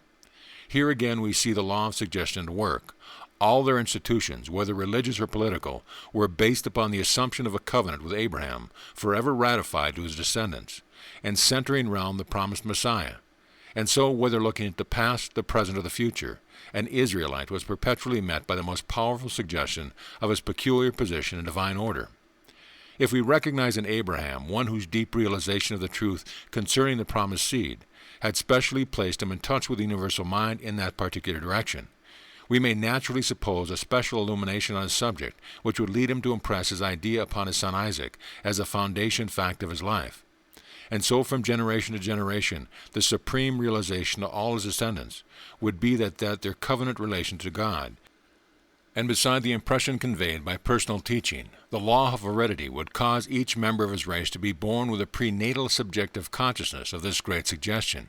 Here again we see the law of suggestion at work. All their institutions, whether religious or political, were based upon the assumption of a covenant with Abraham, forever ratified to his descendants, and centering round the promised Messiah. And so, whether looking at the past, the present, or the future, an Israelite was perpetually met by the most powerful suggestion of his peculiar position in divine order. If we recognize in Abraham one whose deep realization of the truth concerning the promised seed had specially placed him in touch with the universal mind in that particular direction, we may naturally suppose a special illumination on his subject, which would lead him to impress his idea upon his son Isaac as a foundation fact of his life. And so from generation to generation, the supreme realization of all his descendants would be that their covenant relation to God, and beside the impression conveyed by personal teaching, the law of heredity would cause each member of his race to be born with a prenatal subjective consciousness of this great suggestion,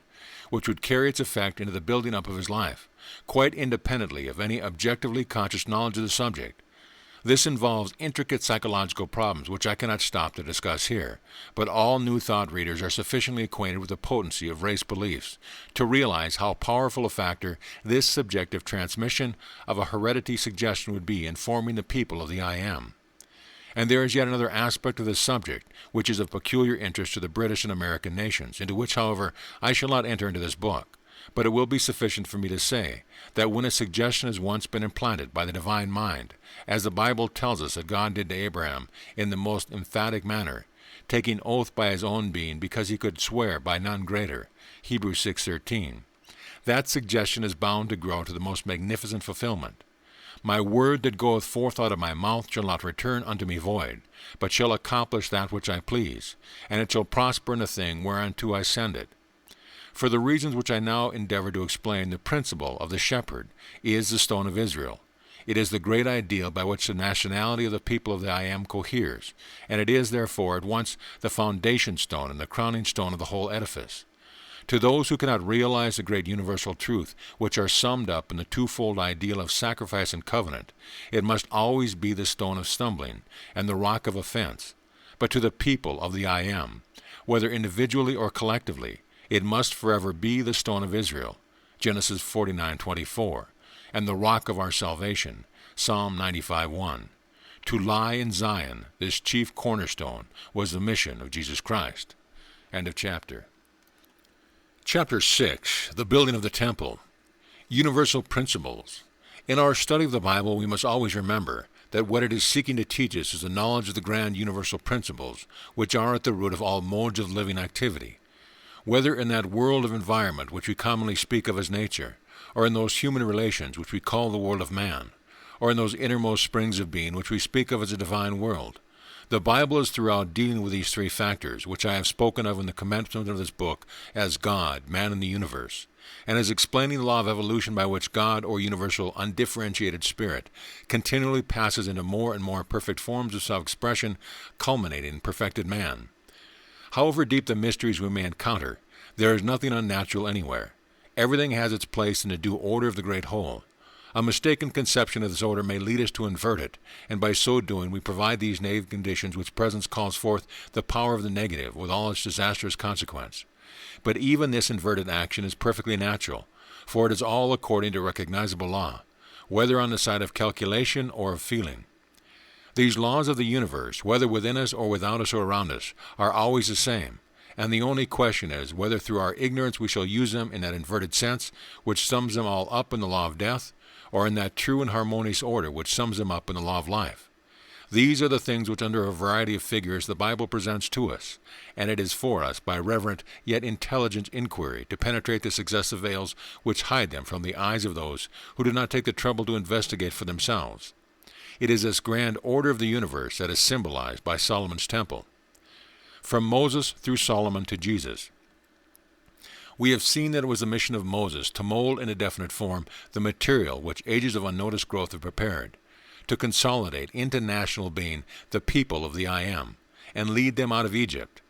which would carry its effect into the building up of his life, quite independently of any objectively conscious knowledge of the subject. This involves intricate psychological problems which I cannot stop to discuss here, but all New Thought readers are sufficiently acquainted with the potency of race beliefs to realize how powerful a factor this subjective transmission of a heredity suggestion would be in forming the people of the I Am. And there is yet another aspect of this subject which is of peculiar interest to the British and American nations, into which, however, I shall not enter into this book. But it will be sufficient for me to say that when a suggestion has once been implanted by the divine mind, as the Bible tells us that God did to Abraham in the most emphatic manner, taking oath by his own being because he could swear by none greater, Hebrews 6:13, that suggestion is bound to grow to the most magnificent fulfillment. My word that goeth forth out of my mouth shall not return unto me void, but shall accomplish that which I please, and it shall prosper in the thing whereunto I send it. For the reasons which I now endeavor to explain, the principle of the shepherd is the stone of Israel. It is the great ideal by which the nationality of the people of the I Am coheres, and it is, therefore, at once the foundation stone and the crowning stone of the whole edifice. To those who cannot realize the great universal truth, which are summed up in the twofold ideal of sacrifice and covenant, it must always be the stone of stumbling and the rock of offense. But to the people of the I Am, whether individually or collectively, It must forever be the stone of Israel, Genesis 49:24, and the rock of our salvation, Psalm 95:1. To lie in Zion, this chief cornerstone, was the mission of Jesus Christ. End of chapter. Chapter 6, the building of the temple. Universal principles. In our study of the Bible, we must always remember that what it is seeking to teach us is the knowledge of the grand universal principles, which are at the root of all modes of living activity. Whether in that world of environment which we commonly speak of as nature, or in those human relations which we call the world of man, or in those innermost springs of being which we speak of as a divine world, the Bible is throughout dealing with these three factors, which I have spoken of in the commencement of this book as God, man, and the universe, and as explaining the law of evolution by which God, or universal undifferentiated spirit, continually passes into more and more perfect forms of self-expression, culminating in perfected man. However deep the mysteries we may encounter, there is nothing unnatural anywhere. Everything has its place in the due order of the great whole. A mistaken conception of this order may lead us to invert it, and by so doing we provide these negative conditions which presence calls forth the power of the negative with all its disastrous consequence. But even this inverted action is perfectly natural, for it is all according to recognizable law, whether on the side of calculation or of feeling. These laws of the universe, whether within us or without us or around us, are always the same, and the only question is whether through our ignorance we shall use them in that inverted sense which sums them all up in the law of death, or in that true and harmonious order which sums them up in the law of life. These are the things which under a variety of figures the Bible presents to us, and it is for us, by reverent yet intelligent inquiry, to penetrate the successive veils which hide them from the eyes of those who do not take the trouble to investigate for themselves. It is this grand order of the universe that is symbolized by Solomon's temple. From Moses through Solomon to Jesus. We have seen that it was the mission of Moses to mold in a definite form the material which ages of unnoticed growth have prepared, to consolidate into national being the people of the I Am, and lead them out of Egypt.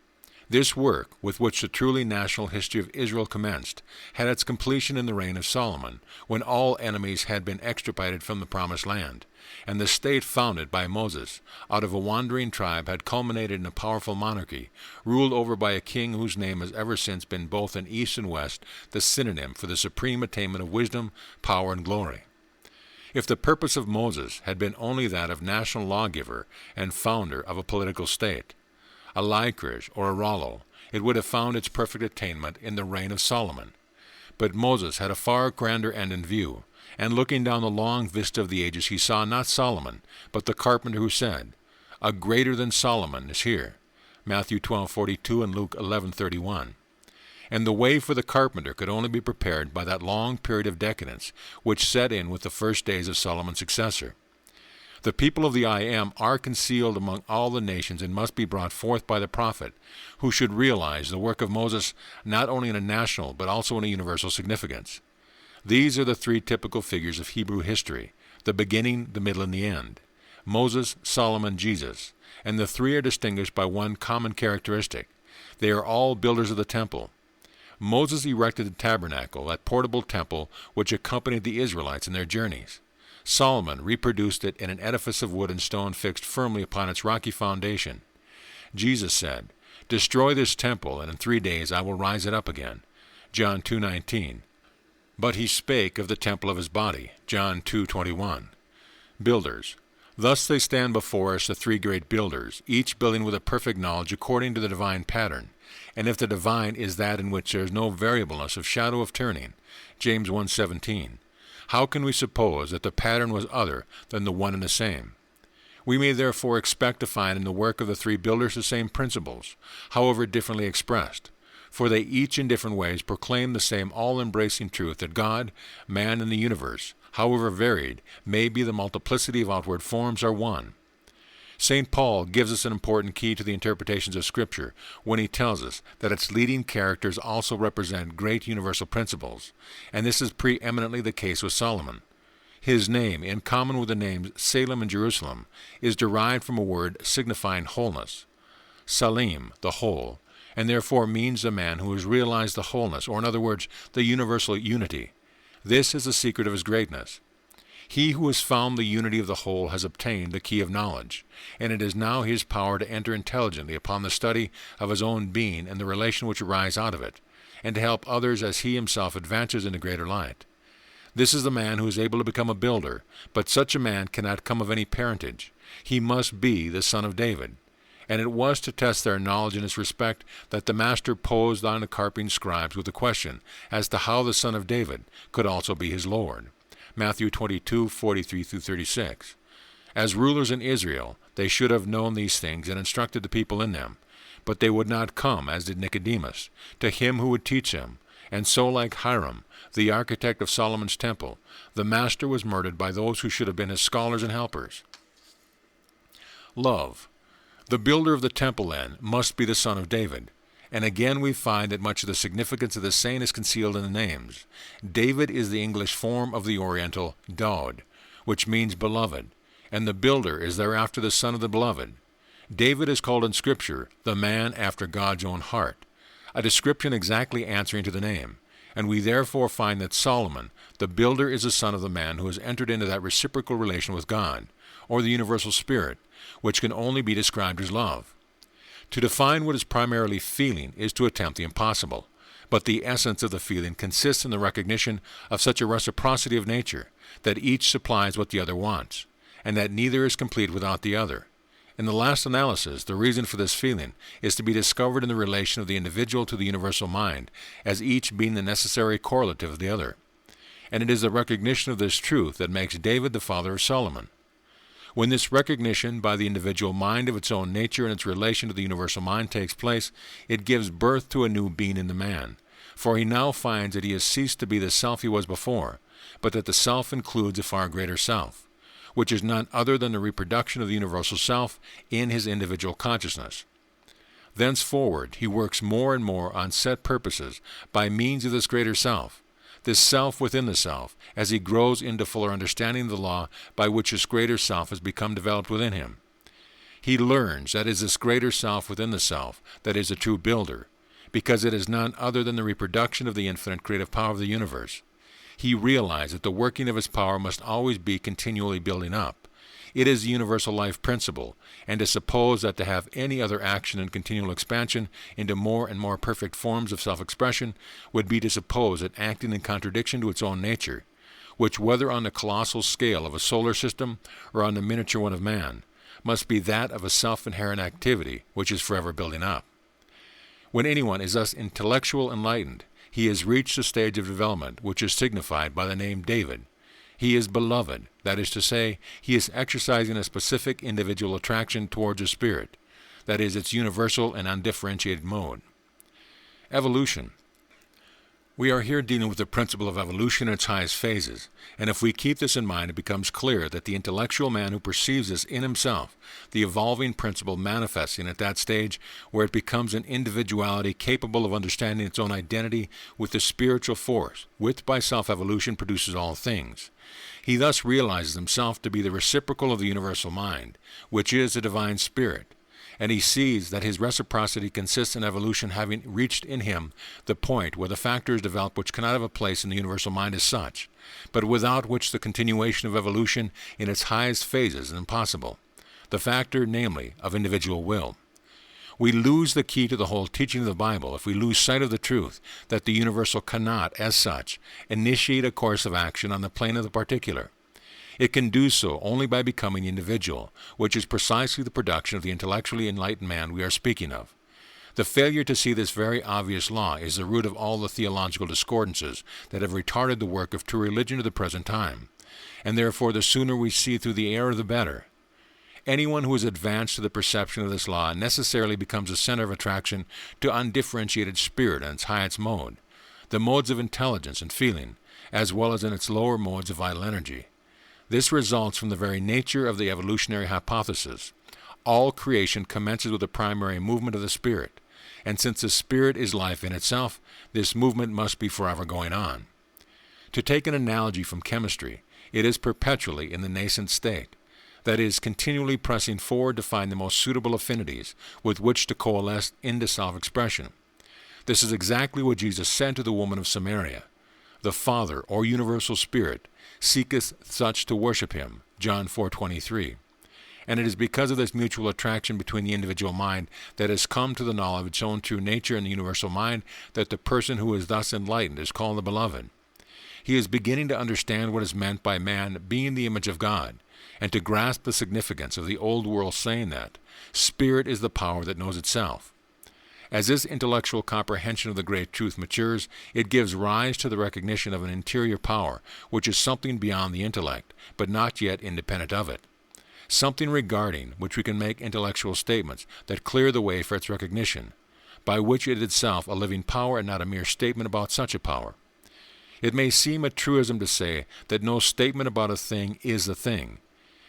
This work, with which the truly national history of Israel commenced, had its completion in the reign of Solomon, when all enemies had been extirpated from the promised land, and the state founded by Moses out of a wandering tribe had culminated in a powerful monarchy, ruled over by a king whose name has ever since been both in East and West the synonym for the supreme attainment of wisdom, power, and glory. If the purpose of Moses had been only that of national lawgiver and founder of a political state, a Lycurgus or a Rollo, it would have found its perfect attainment in the reign of Solomon. But Moses had a far grander end in view, and looking down the long vista of the ages he saw not Solomon, but the carpenter who said, "A greater than Solomon is here," Matthew 12:42 and Luke 11:31. And the way for the carpenter could only be prepared by that long period of decadence which set in with the first days of Solomon's successor. The people of the I Am are concealed among all the nations and must be brought forth by the prophet, who should realize the work of Moses not only in a national but also in a universal significance. These are the three typical figures of Hebrew history, the beginning, the middle, and the end: Moses, Solomon, Jesus, and the three are distinguished by one common characteristic. They are all builders of the temple. Moses erected the tabernacle, that portable temple which accompanied the Israelites in their journeys. Solomon reproduced it in an edifice of wood and stone fixed firmly upon its rocky foundation. Jesus said, "Destroy this temple, and in 3 days I will rise it up again," John 2:19. But he spake of the temple of his body, John 2:21. Builders. Thus they stand before us, the three great builders, each building with a perfect knowledge according to the divine pattern. And if the divine is that in which there is no variableness of shadow of turning, James 1:17, how can we suppose that the pattern was other than the one and the same? We may therefore expect to find in the work of the three builders the same principles, however differently expressed, for they each in different ways proclaim the same all-embracing truth that God, man, and the universe, however varied may be the multiplicity of outward forms, are one. St. Paul gives us an important key to the interpretations of Scripture when he tells us that its leading characters also represent great universal principles, and this is preeminently the case with Solomon. His name, in common with the names Salem and Jerusalem, is derived from a word signifying wholeness. Salim, the whole, and therefore means the man who has realized the wholeness, or in other words, the universal unity. This is the secret of his greatness. He who has found the unity of the whole has obtained the key of knowledge, and it is now his power to enter intelligently upon the study of his own being and the relation which arise out of it, and to help others as he himself advances into greater light. This is the man who is able to become a builder, but such a man cannot come of any parentage. He must be the son of David. And it was to test their knowledge in this respect that the master posed on the carping scribes with a question as to how the son of David could also be his Lord. Matthew 22:43-36. As rulers in Israel, they should have known these things and instructed the people in them. But they would not come, as did Nicodemus, to him who would teach them. And so, like Hiram, the architect of Solomon's temple, the master was murdered by those who should have been his scholars and helpers. Love. The builder of the temple, then, must be the son of David. And again we find that much of the significance of the saying is concealed in the names. David is the English form of the Oriental Dod, which means beloved, and the builder is thereafter the son of the beloved. David is called in Scripture the man after God's own heart, a description exactly answering to the name, and we therefore find that Solomon, the builder, is the son of the man who has entered into that reciprocal relation with God, or the universal spirit, which can only be described as love. To define what is primarily feeling is to attempt the impossible, but the essence of the feeling consists in the recognition of such a reciprocity of nature that each supplies what the other wants, and that neither is complete without the other. In the last analysis, the reason for this feeling is to be discovered in the relation of the individual to the universal mind, as each being the necessary correlative of the other. And it is the recognition of this truth that makes David the father of Solomon. When this recognition by the individual mind of its own nature and its relation to the universal mind takes place, it gives birth to a new being in the man, for he now finds that he has ceased to be the self he was before, but that the self includes a far greater self, which is none other than the reproduction of the universal self in his individual consciousness. Thenceforward, he works more and more on set purposes by means of this greater self, this self within the self, as he grows into fuller understanding of the law by which this greater self has become developed within him. He learns that it is this greater self within the self that is a true builder, because it is none other than the reproduction of the infinite creative power of the universe. He realized that the working of his power must always be continually building up. It is the universal life principle, and to suppose that to have any other action and continual expansion into more and more perfect forms of self-expression would be to suppose it acting in contradiction to its own nature, which, whether on the colossal scale of a solar system or on the miniature one of man, must be that of a self-inherent activity which is forever building up. When anyone is thus intellectual enlightened, he has reached a stage of development which is signified by the name David. He is beloved, that is to say, he is exercising a specific individual attraction towards a spirit, that is, its universal and undifferentiated mode. Evolution. We are here dealing with the principle of evolution in its highest phases, and if we keep this in mind, it becomes clear that the intellectual man who perceives this in himself, the evolving principle manifesting at that stage where it becomes an individuality capable of understanding its own identity with the spiritual force, which by self-evolution produces all things. He thus realizes himself to be the reciprocal of the universal mind, which is the divine spirit, and he sees that his reciprocity consists in evolution having reached in him the point where the factors develop which cannot have a place in the universal mind as such, but without which the continuation of evolution in its highest phases is impossible, the factor, namely, of individual will. We lose the key to the whole teaching of the Bible if we lose sight of the truth that the universal cannot, as such, initiate a course of action on the plane of the particular. It can do so only by becoming the individual, which is precisely the production of the intellectually enlightened man we are speaking of. The failure to see this very obvious law is the root of all the theological discordances that have retarded the work of true religion to the present time, and therefore the sooner we see through the error the better. Anyone who is advanced to the perception of this law necessarily becomes a center of attraction to undifferentiated spirit in its highest mode, the modes of intelligence and feeling, as well as in its lower modes of vital energy. This results from the very nature of the evolutionary hypothesis. All creation commences with a primary movement of the spirit, and since the spirit is life in itself, this movement must be forever going on. To take an analogy from chemistry, it is perpetually in the nascent state, that is, continually pressing forward to find the most suitable affinities with which to coalesce into self-expression. This is exactly what Jesus said to the woman of Samaria. The Father, or universal Spirit, seeketh such to worship him, John 4:23. And it is because of this mutual attraction between the individual mind that has come to the knowledge of its own true nature in the universal mind that the person who is thus enlightened is called the beloved. He is beginning to understand what is meant by man being the image of God, and to grasp the significance of the old world saying that spirit is the power that knows itself. As this intellectual comprehension of the great truth matures, it gives rise to the recognition of an interior power, which is something beyond the intellect, but not yet independent of it. Something regarding which we can make intellectual statements that clear the way for its recognition, by which it is itself a living power and not a mere statement about such a power. It may seem a truism to say that no statement about a thing is a thing,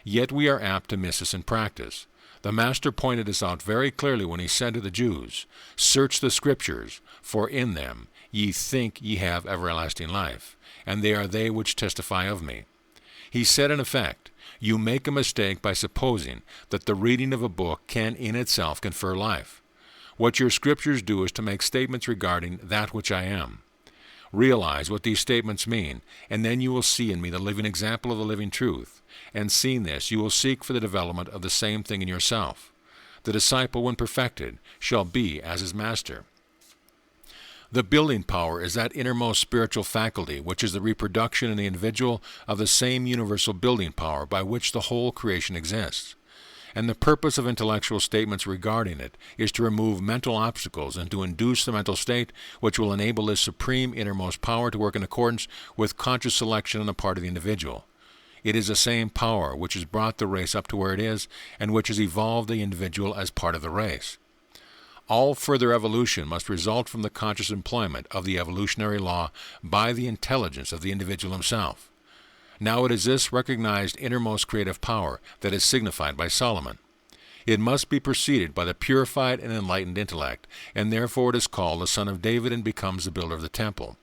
yet we are apt to miss this in practice. The Master pointed this out very clearly when he said to the Jews, "Search the Scriptures, for in them ye think ye have everlasting life, and they are they which testify of me." He said in effect, you make a mistake by supposing that the reading of a book can in itself confer life. What your Scriptures do is to make statements regarding that which I am. Realize what these statements mean, and then you will see in me the living example of the living truth. And seeing this, you will seek for the development of the same thing in yourself. The disciple, when perfected, shall be as his master. The building power is that innermost spiritual faculty which is the reproduction in the individual of the same universal building power by which the whole creation exists. And the purpose of intellectual statements regarding it is to remove mental obstacles and to induce the mental state which will enable this supreme innermost power to work in accordance with conscious selection on the part of the individual. It is the same power which has brought the race up to where it is, and which has evolved the individual as part of the race. All further evolution must result from the conscious employment of the evolutionary law by the intelligence of the individual himself. Now it is this recognized innermost creative power that is signified by Solomon. It must be preceded by the purified and enlightened intellect, and therefore it is called the Son of David and becomes the builder of the temple.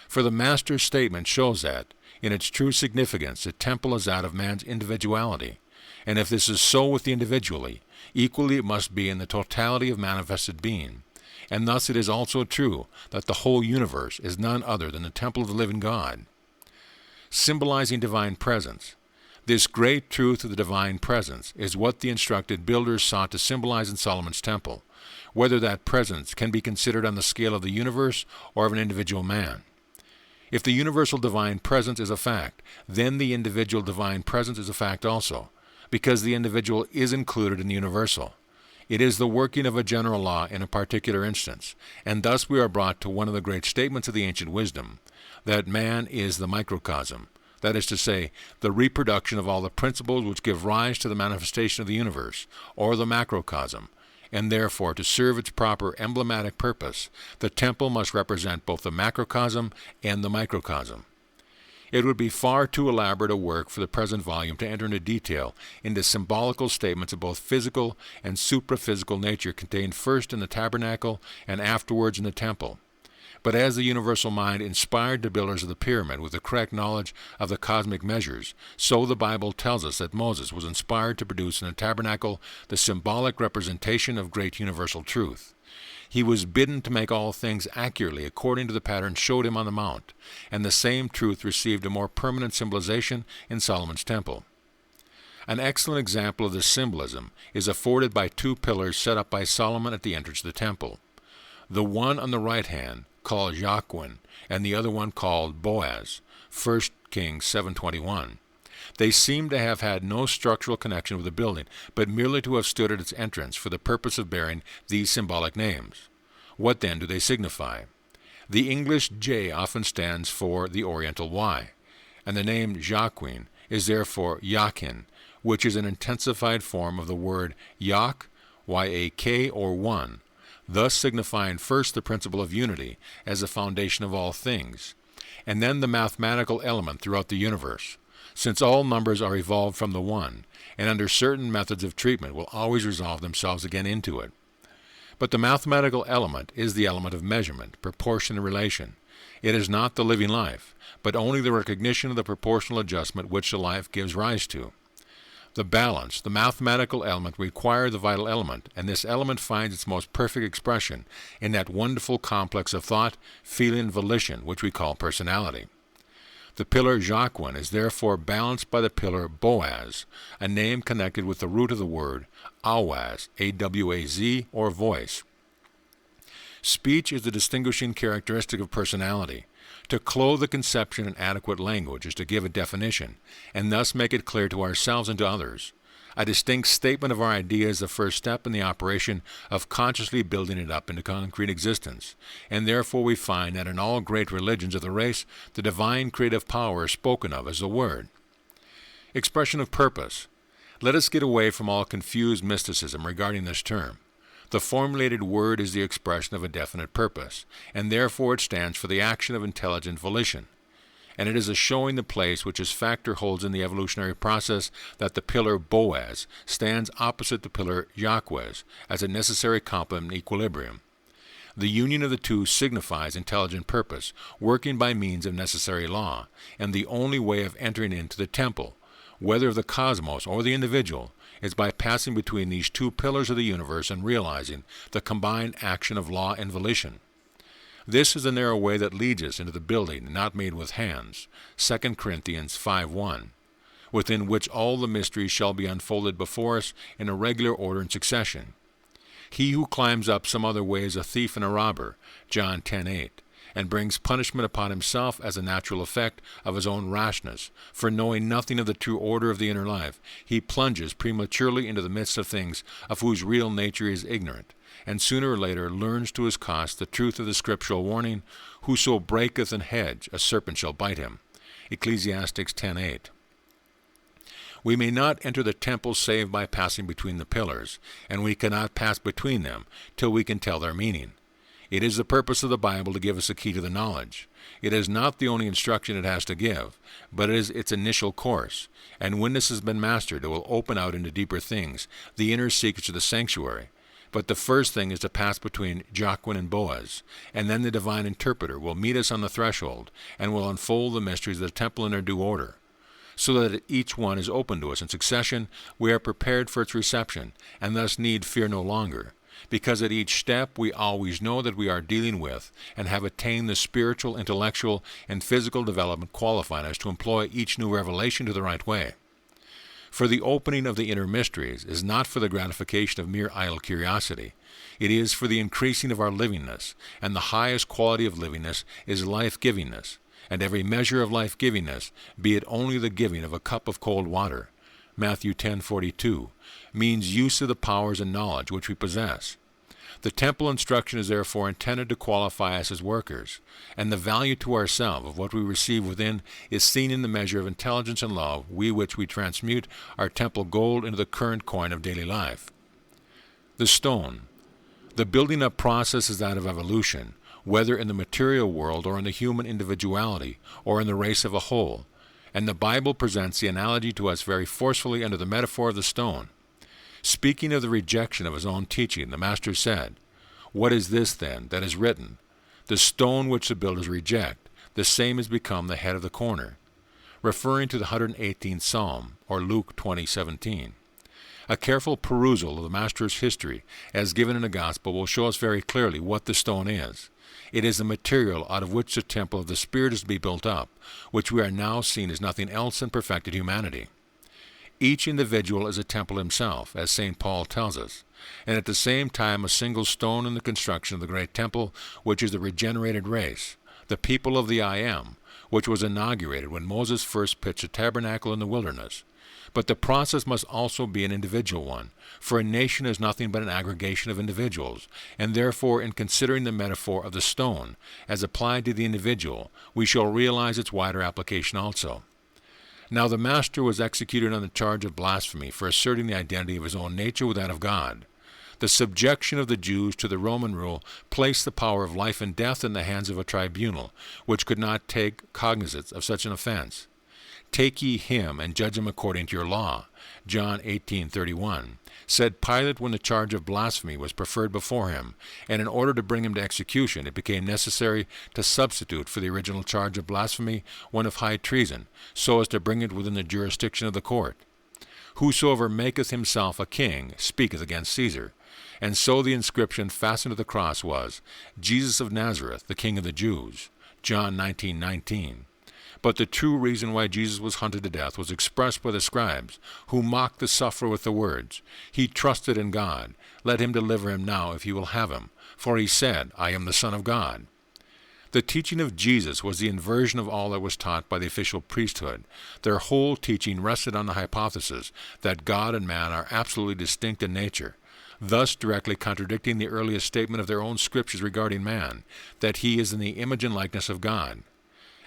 For the Master's statement shows that, in its true significance, the temple is that of man's individuality, and if this is so with the individually, equally it must be in the totality of manifested being. And thus it is also true that the whole universe is none other than the temple of the living God. Symbolizing divine presence. This great truth of the divine presence is what the instructed builders sought to symbolize in Solomon's temple, whether that presence can be considered on the scale of the universe or of an individual man. If the universal divine presence is a fact, then the individual divine presence is a fact also, because the individual is included in the universal. It is the working of a general law in a particular instance, and thus we are brought to one of the great statements of the ancient wisdom, that man is the microcosm, that is to say, the reproduction of all the principles which give rise to the manifestation of the universe, or the macrocosm, and therefore to serve its proper emblematic purpose, the temple must represent both the macrocosm and the microcosm. It would be far too elaborate a work for the present volume to enter into detail into symbolical statements of both physical and supraphysical nature contained first in the tabernacle and afterwards in the temple. But as the universal mind inspired the builders of the pyramid with the correct knowledge of the cosmic measures, so the Bible tells us that Moses was inspired to produce in the tabernacle the symbolic representation of great universal truth. He was bidden to make all things accurately according to the pattern showed him on the mount, and the same truth received a more permanent symbolization in Solomon's temple. An excellent example of this symbolism is afforded by two pillars set up by Solomon at the entrance of the temple. The one on the right hand, called Jachin, and the other one called Boaz, 1 Kings 7:21. They seem to have had no structural connection with the building, but merely to have stood at its entrance for the purpose of bearing these symbolic names. What then do they signify? The English J often stands for the Oriental Y, and the name Jachin is therefore Jachin, which is an intensified form of the word Yak, Y-A-K, or one, thus signifying first the principle of unity as the foundation of all things, and then the mathematical element throughout the universe, since all numbers are evolved from the one, and under certain methods of treatment will always resolve themselves again into it. But the mathematical element is the element of measurement, proportion, and relation. It is not the living life, but only the recognition of the proportional adjustment which the life gives rise to. The balance, the mathematical element, require the vital element, and this element finds its most perfect expression in that wonderful complex of thought, feeling, and volition which we call personality. The pillar Jacquin is therefore balanced by the pillar Boaz, a name connected with the root of the word awaz, A-W-A-Z, or voice. Speech is the distinguishing characteristic of personality. To clothe the conception in adequate language is to give a definition, and thus make it clear to ourselves and to others. A distinct statement of our idea is the first step in the operation of consciously building it up into concrete existence, and therefore we find that in all great religions of the race, the divine creative power is spoken of as the Word. Expression of purpose. Let us get away from all confused mysticism regarding this term. The formulated word is the expression of a definite purpose, and therefore it stands for the action of intelligent volition. And it is a showing the place which its factor holds in the evolutionary process that the pillar Boaz stands opposite the pillar Jacquez as a necessary complement and equilibrium. The union of the two signifies intelligent purpose, working by means of necessary law, and the only way of entering into the temple, whether of the cosmos or the individual, is by passing between these two pillars of the universe and realizing the combined action of law and volition. This is the narrow way that leads us into the building not made with hands, 2 Corinthians 5:1, within which all the mysteries shall be unfolded before us in a regular order and succession. He who climbs up some other way is a thief and a robber, John 10:8, and brings punishment upon himself as a natural effect of his own rashness, for knowing nothing of the true order of the inner life, he plunges prematurely into the midst of things of whose real nature he is ignorant, and sooner or later learns to his cost the truth of the scriptural warning, whoso breaketh an hedge, a serpent shall bite him. Ecclesiastes 10:8. We may not enter the temple save by passing between the pillars, and we cannot pass between them till we can tell their meaning. It is the purpose of the Bible to give us a key to the knowledge. It is not the only instruction it has to give, but it is its initial course, and when this has been mastered, it will open out into deeper things, the inner secrets of the sanctuary. But the first thing is to pass between Jacquin and Boaz, and then the divine interpreter will meet us on the threshold and will unfold the mysteries of the temple in their due order. So that each one is open to us in succession, we are prepared for its reception, and thus need fear no longer, because at each step we always know that we are dealing with and have attained the spiritual, intellectual, and physical development qualifying us to employ each new revelation to the right way. For the opening of the inner mysteries is not for the gratification of mere idle curiosity. It is for the increasing of our livingness, and the highest quality of livingness is life-givingness, and every measure of life-givingness, be it only the giving of a cup of cold water, Matthew 10:42, means use of the powers and knowledge which we possess. The temple instruction is therefore intended to qualify us as workers, and the value to ourselves of what we receive within is seen in the measure of intelligence and love which we transmute our temple gold into the current coin of daily life. The stone. The building up process is that of evolution, whether in the material world or in the human individuality or in the race of a whole, and the Bible presents the analogy to us very forcefully under the metaphor of the stone. Speaking of the rejection of his own teaching, the Master said, "What is this, then, that is written? The stone which the builders reject, the same is become the head of the corner," referring to the 118th Psalm, or Luke 20:17. A careful perusal of the Master's history, as given in the Gospel, will show us very clearly what the stone is. It is the material out of which the temple of the Spirit is to be built up, which we are now seeing as nothing else than perfected humanity. Each individual is a temple himself, as St. Paul tells us, and at the same time a single stone in the construction of the great temple, which is the regenerated race, the people of the I Am, which was inaugurated when Moses first pitched a tabernacle in the wilderness. But the process must also be an individual one, for a nation is nothing but an aggregation of individuals, and therefore in considering the metaphor of the stone as applied to the individual, we shall realize its wider application also. Now the Master was executed on the charge of blasphemy for asserting the identity of his own nature with that of God. The subjection of the Jews to the Roman rule placed the power of life and death in the hands of a tribunal, which could not take cognizance of such an offense. "Take ye him, and judge him according to your law," John 18:31, said Pilate when the charge of blasphemy was preferred before him, and in order to bring him to execution it became necessary to substitute for the original charge of blasphemy one of high treason, so as to bring it within the jurisdiction of the court. "Whosoever maketh himself a king speaketh against Caesar," and so the inscription fastened to the cross was, "Jesus of Nazareth, the King of the Jews," John 19:19. But the true reason why Jesus was hunted to death was expressed by the scribes, who mocked the sufferer with the words, "He trusted in God. Let him deliver him now if he will have him. For he said, I am the Son of God." The teaching of Jesus was the inversion of all that was taught by the official priesthood. Their whole teaching rested on the hypothesis that God and man are absolutely distinct in nature, thus directly contradicting the earliest statement of their own scriptures regarding man, that he is in the image and likeness of God.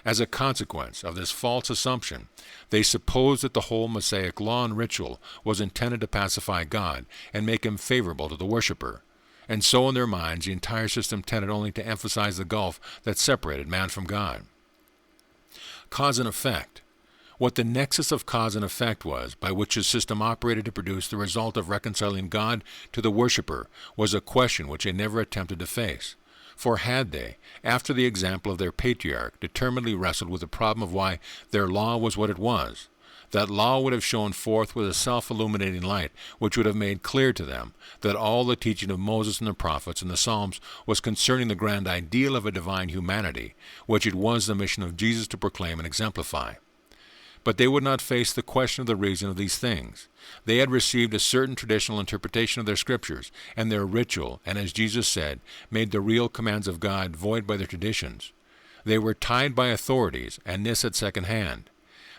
As a consequence of this false assumption, they supposed that the whole Mosaic law and ritual was intended to pacify God and make him favorable to the worshiper. And so in their minds the entire system tended only to emphasize the gulf that separated man from God. Cause and effect. What the nexus of cause and effect was, by which the system operated to produce the result of reconciling God to the worshiper, was a question which they never attempted to face. For had they, after the example of their patriarch, determinedly wrestled with the problem of why their law was what it was, that law would have shone forth with a self-illuminating light which would have made clear to them that all the teaching of Moses and the prophets and the Psalms was concerning the grand ideal of a divine humanity, which it was the mission of Jesus to proclaim and exemplify. But they would not face the question of the reason of these things. They had received a certain traditional interpretation of their scriptures, and their ritual, and as Jesus said, made the real commands of God void by their traditions. They were tied by authorities, and this at second hand.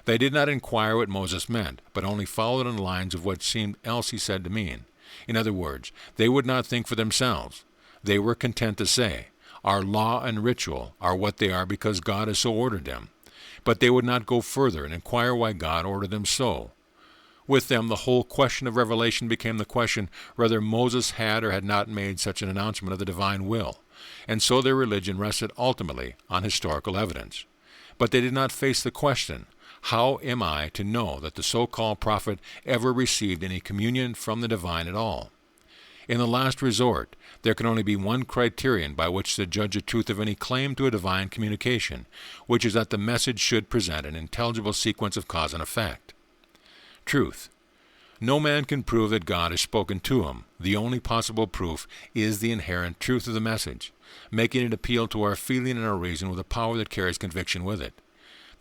They did not inquire what Moses meant, but only followed on the lines of what seemed else he said to mean. In other words, they would not think for themselves. They were content to say, "Our law and ritual are what they are because God has so ordered them." But they would not go further and inquire why God ordered them so. With them, the whole question of revelation became the question whether Moses had or had not made such an announcement of the divine will, and so their religion rested ultimately on historical evidence. But they did not face the question, how am I to know that the so-called prophet ever received any communion from the divine at all? In the last resort, there can only be one criterion by which to judge the truth of any claim to a divine communication, which is that the message should present an intelligible sequence of cause and effect. Truth. No man can prove that God has spoken to him. The only possible proof is the inherent truth of the message, making it appeal to our feeling and our reason with a power that carries conviction with it.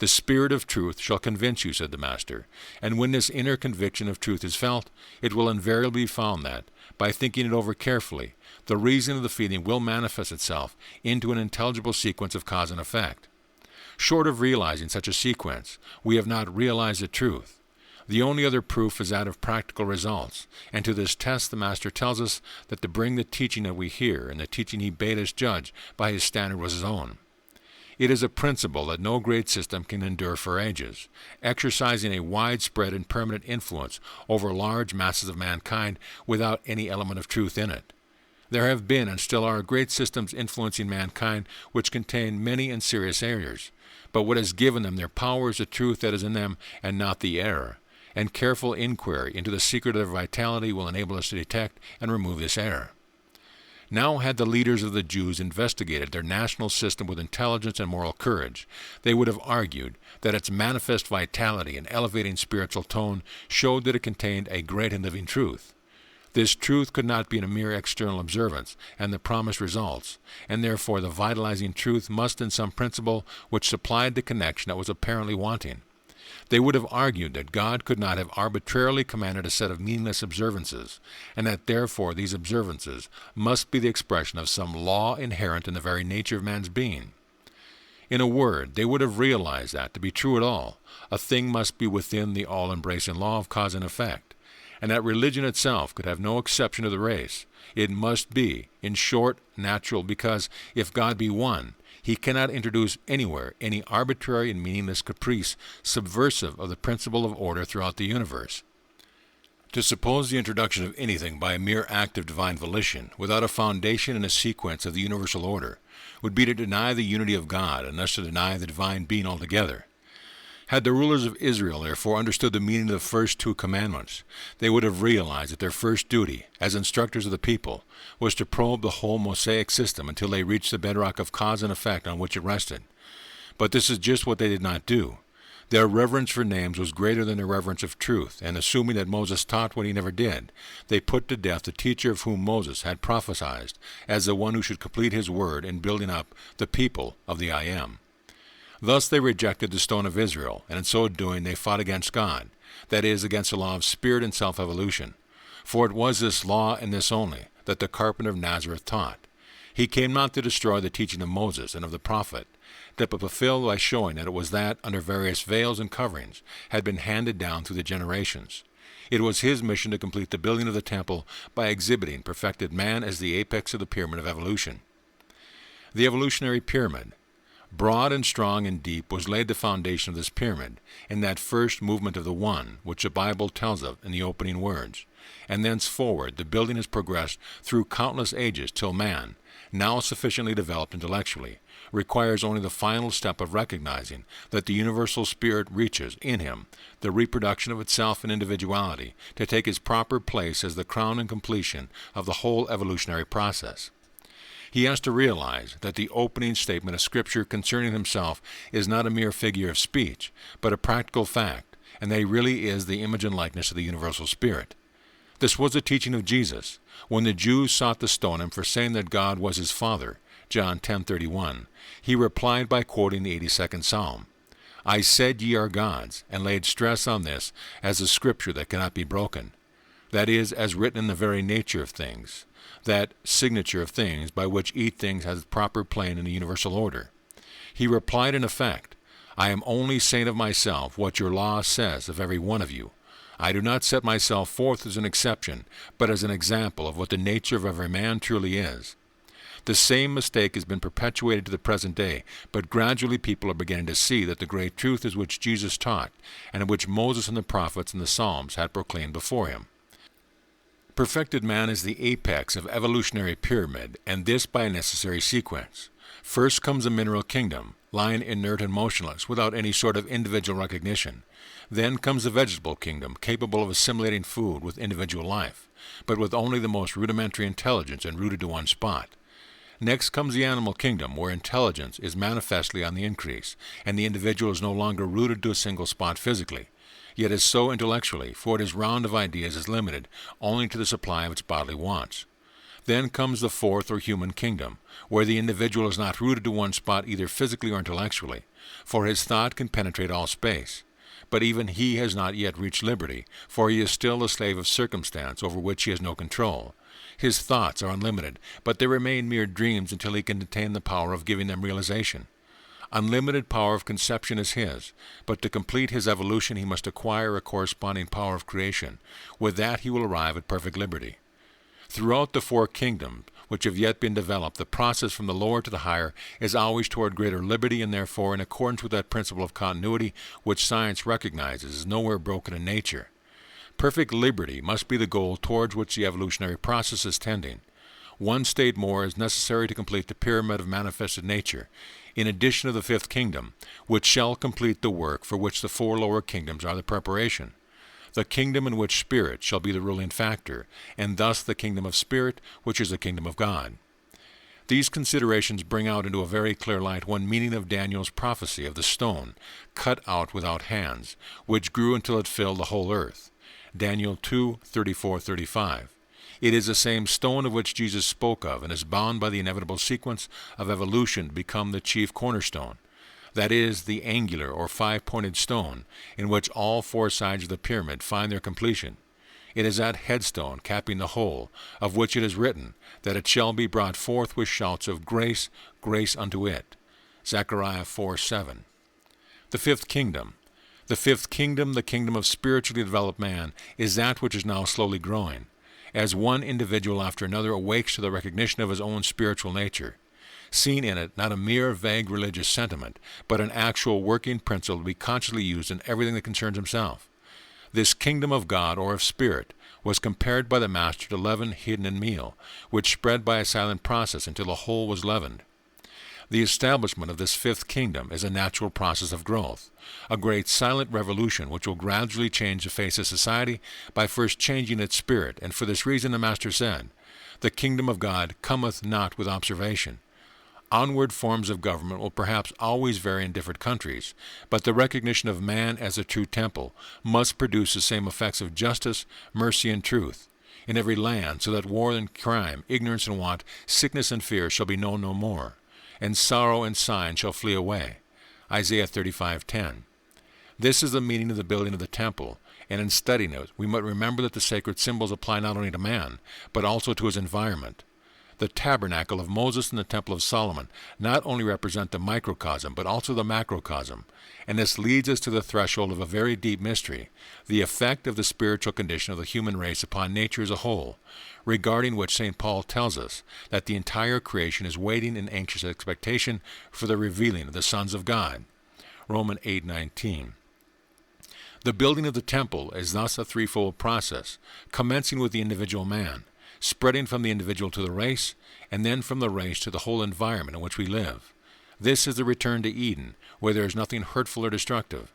"The Spirit of truth shall convince you," said the Master, and when this inner conviction of truth is felt, it will invariably be found that, by thinking it over carefully, the reason of the feeling will manifest itself into an intelligible sequence of cause and effect. Short of realizing such a sequence, we have not realized the truth. The only other proof is that of practical results, and to this test the Master tells us that to bring the teaching that we hear and the teaching he bade us judge by his standard was his own. It is a principle that no great system can endure for ages, exercising a widespread and permanent influence over large masses of mankind without any element of truth in it. There have been and still are great systems influencing mankind which contain many and serious errors, but what has given them their power is the truth that is in them and not the error, and careful inquiry into the secret of their vitality will enable us to detect and remove this error. Now had the leaders of the Jews investigated their national system with intelligence and moral courage, they would have argued that its manifest vitality and elevating spiritual tone showed that it contained a great and living truth. This truth could not be a mere external observance and the promised results, and therefore the vitalizing truth must in some principle which supplied the connection that was apparently wanting. They would have argued that God could not have arbitrarily commanded a set of meaningless observances, and that therefore these observances must be the expression of some law inherent in the very nature of man's being. In a word, they would have realized that, to be true at all, a thing must be within the all-embracing law of cause and effect, and that religion itself could have no exception to the race. It must be, in short, natural, because if God be one, he cannot introduce anywhere any arbitrary and meaningless caprice subversive of the principle of order throughout the universe. To suppose the introduction of anything by a mere act of divine volition, without a foundation and a sequence of the universal order, would be to deny the unity of God, and thus to deny the divine being altogether. Had the rulers of Israel therefore understood the meaning of the first two commandments, they would have realized that their first duty, as instructors of the people, was to probe the whole Mosaic system until they reached the bedrock of cause and effect on which it rested. But this is just what they did not do. Their reverence for names was greater than their reverence of truth, and assuming that Moses taught what he never did, they put to death the teacher of whom Moses had prophesied as the one who should complete his word in building up the people of the I Am. Thus they rejected the stone of Israel, and in so doing they fought against God, that is, against the law of spirit and self-evolution. For it was this law and this only that the carpenter of Nazareth taught. He came not to destroy the teaching of Moses and of the prophet, but to fulfill by showing that it was that, under various veils and coverings, had been handed down through the generations. It was his mission to complete the building of the temple by exhibiting perfected man as the apex of the pyramid of evolution. The evolutionary pyramid. Broad and strong and deep was laid the foundation of this pyramid in that first movement of the One, which the Bible tells of in the opening words. And thenceforward the building has progressed through countless ages till man, now sufficiently developed intellectually, requires only the final step of recognizing that the universal spirit reaches, in him, the reproduction of itself in individuality, to take its proper place as the crown and completion of the whole evolutionary process. He has to realize that the opening statement of Scripture concerning himself is not a mere figure of speech, but a practical fact, and that he really is the image and likeness of the universal spirit. This was the teaching of Jesus. When the Jews sought to stone him for saying that God was his Father, John 10:31, he replied by quoting the 82nd Psalm. I said ye are gods, and laid stress on this as a scripture that cannot be broken. That is, as written in the very nature of things, that signature of things by which each thing has its proper plane in the universal order. He replied in effect, I am only saying of myself what your law says of every one of you. I do not set myself forth as an exception, but as an example of what the nature of every man truly is. The same mistake has been perpetuated to the present day, but gradually people are beginning to see that the great truth is which Jesus taught, and in which Moses and the prophets and the Psalms had proclaimed before him. Perfected man is the apex of evolutionary pyramid, and this by a necessary sequence. First comes the mineral kingdom, lying inert and motionless, without any sort of individual recognition. Then comes the vegetable kingdom, capable of assimilating food with individual life, but with only the most rudimentary intelligence and rooted to one spot. Next comes the animal kingdom, where intelligence is manifestly on the increase, and the individual is no longer rooted to a single spot physically, yet is so intellectually, for its round of ideas is limited only to the supply of its bodily wants. Then comes the fourth or human kingdom, where the individual is not rooted to one spot either physically or intellectually, for his thought can penetrate all space. But even he has not yet reached liberty, for he is still a slave of circumstance over which he has no control. His thoughts are unlimited, but they remain mere dreams until he can attain the power of giving them realization. Unlimited power of conception is his, but to complete his evolution he must acquire a corresponding power of creation. With that he will arrive at perfect liberty. Throughout the four kingdoms which have yet been developed, the process from the lower to the higher is always toward greater liberty, and therefore in accordance with that principle of continuity which science recognizes is nowhere broken in nature. Perfect liberty must be the goal towards which the evolutionary process is tending. One state more is necessary to complete the pyramid of manifested nature, in addition to the fifth kingdom, which shall complete the work for which the four lower kingdoms are the preparation. The kingdom in which spirit shall be the ruling factor, and thus the kingdom of spirit, which is the kingdom of God. These considerations bring out into a very clear light one meaning of Daniel's prophecy of the stone, cut out without hands, which grew until it filled the whole earth. Daniel 2:34-35. It is the same stone of which Jesus spoke of, and is bound by the inevitable sequence of evolution to become the chief cornerstone. That is, the angular or five-pointed stone, in which all four sides of the pyramid find their completion. It is that headstone capping the whole, of which it is written, that it shall be brought forth with shouts of grace, grace unto it. Zechariah 4:7. The fifth kingdom. The fifth kingdom, the kingdom of spiritually developed man, is that which is now slowly growing. As one individual after another awakes to the recognition of his own spiritual nature, seeing in it not a mere vague religious sentiment, but an actual working principle to be consciously used in everything that concerns himself. This kingdom of God, or of spirit, was compared by the Master to leaven hidden in meal, which spread by a silent process until the whole was leavened. The establishment of this fifth kingdom is a natural process of growth, a great silent revolution which will gradually change the face of society by first changing its spirit, and for this reason the Master said, "The kingdom of God cometh not with observation." Onward forms of government will perhaps always vary in different countries, but the recognition of man as a true temple must produce the same effects of justice, mercy, and truth in every land, so that war and crime, ignorance and want, sickness and fear shall be known no more, and sorrow and sighing shall flee away. Isaiah 35:10. This is the meaning of the building of the temple, and in studying it, we must remember that the sacred symbols apply not only to man, but also to his environment. The tabernacle of Moses and the temple of Solomon not only represent the microcosm, but also the macrocosm, and this leads us to the threshold of a very deep mystery, the effect of the spiritual condition of the human race upon nature as a whole, regarding which St. Paul tells us that the entire creation is waiting in anxious expectation for the revealing of the sons of God. Romans 8:19. The building of the temple is thus a threefold process, commencing with the individual man, spreading from the individual to the race, and then from the race to the whole environment in which we live. This is the return to Eden, where there is nothing hurtful or destructive.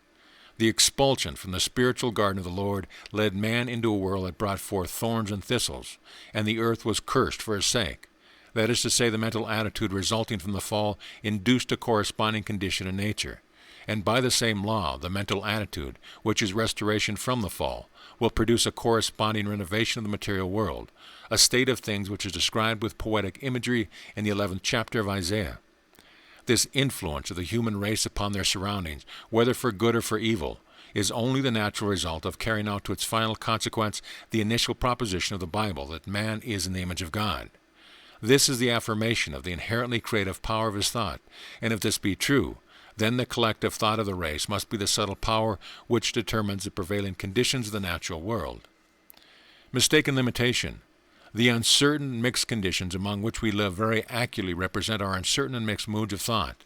The expulsion from the spiritual garden of the Lord led man into a world that brought forth thorns and thistles, and the earth was cursed for his sake. That is to say, the mental attitude resulting from the fall induced a corresponding condition in nature. And by the same law, the mental attitude, which is restoration from the fall, will produce a corresponding renovation of the material world, a state of things which is described with poetic imagery in the 11th chapter of Isaiah. This influence of the human race upon their surroundings, whether for good or for evil, is only the natural result of carrying out to its final consequence the initial proposition of the Bible that man is in the image of God. This is the affirmation of the inherently creative power of his thought, and if this be true, then the collective thought of the race must be the subtle power which determines the prevailing conditions of the natural world. Mistaken limitation. The uncertain mixed conditions among which we live very accurately represent our uncertain and mixed moods of thought.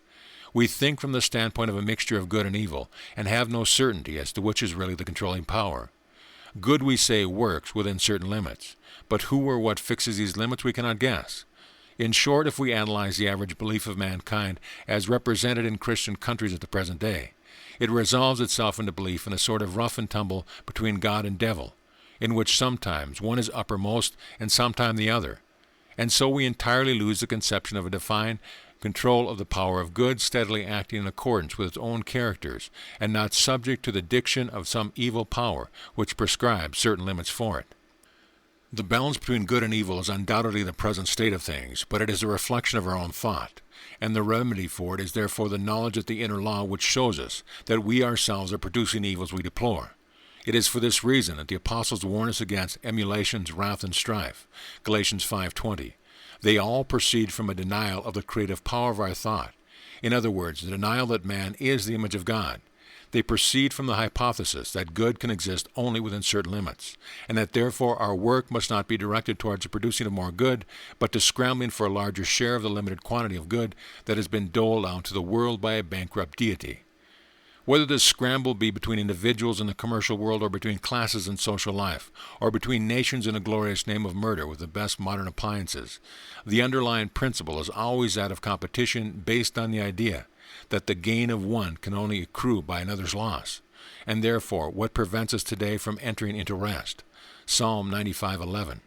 We think from the standpoint of a mixture of good and evil, and have no certainty as to which is really the controlling power. Good, we say, works within certain limits, but who or what fixes these limits we cannot guess. In short, if we analyze the average belief of mankind as represented in Christian countries at the present day, it resolves itself into belief in a sort of rough and tumble between God and devil, in which sometimes one is uppermost and sometimes the other, and so we entirely lose the conception of a defined control of the power of good steadily acting in accordance with its own characters, and not subject to the diction of some evil power which prescribes certain limits for it. The balance between good and evil is undoubtedly the present state of things, but it is a reflection of our own thought, and the remedy for it is therefore the knowledge of the inner law which shows us that we ourselves are producing evils we deplore. It is for this reason that the apostles warn us against emulations, wrath, and strife. Galatians 5:20. They all proceed from a denial of the creative power of our thought. In other words, the denial that man is the image of God. They proceed from the hypothesis that good can exist only within certain limits, and that therefore our work must not be directed towards the producing of more good, but to scrambling for a larger share of the limited quantity of good that has been doled out to the world by a bankrupt deity. Whether this scramble be between individuals in the commercial world or between classes in social life, or between nations in a glorious name of murder with the best modern appliances, the underlying principle is always that of competition based on the idea that the gain of one can only accrue by another's loss, and therefore what prevents us today from entering into rest, Psalm 95:11,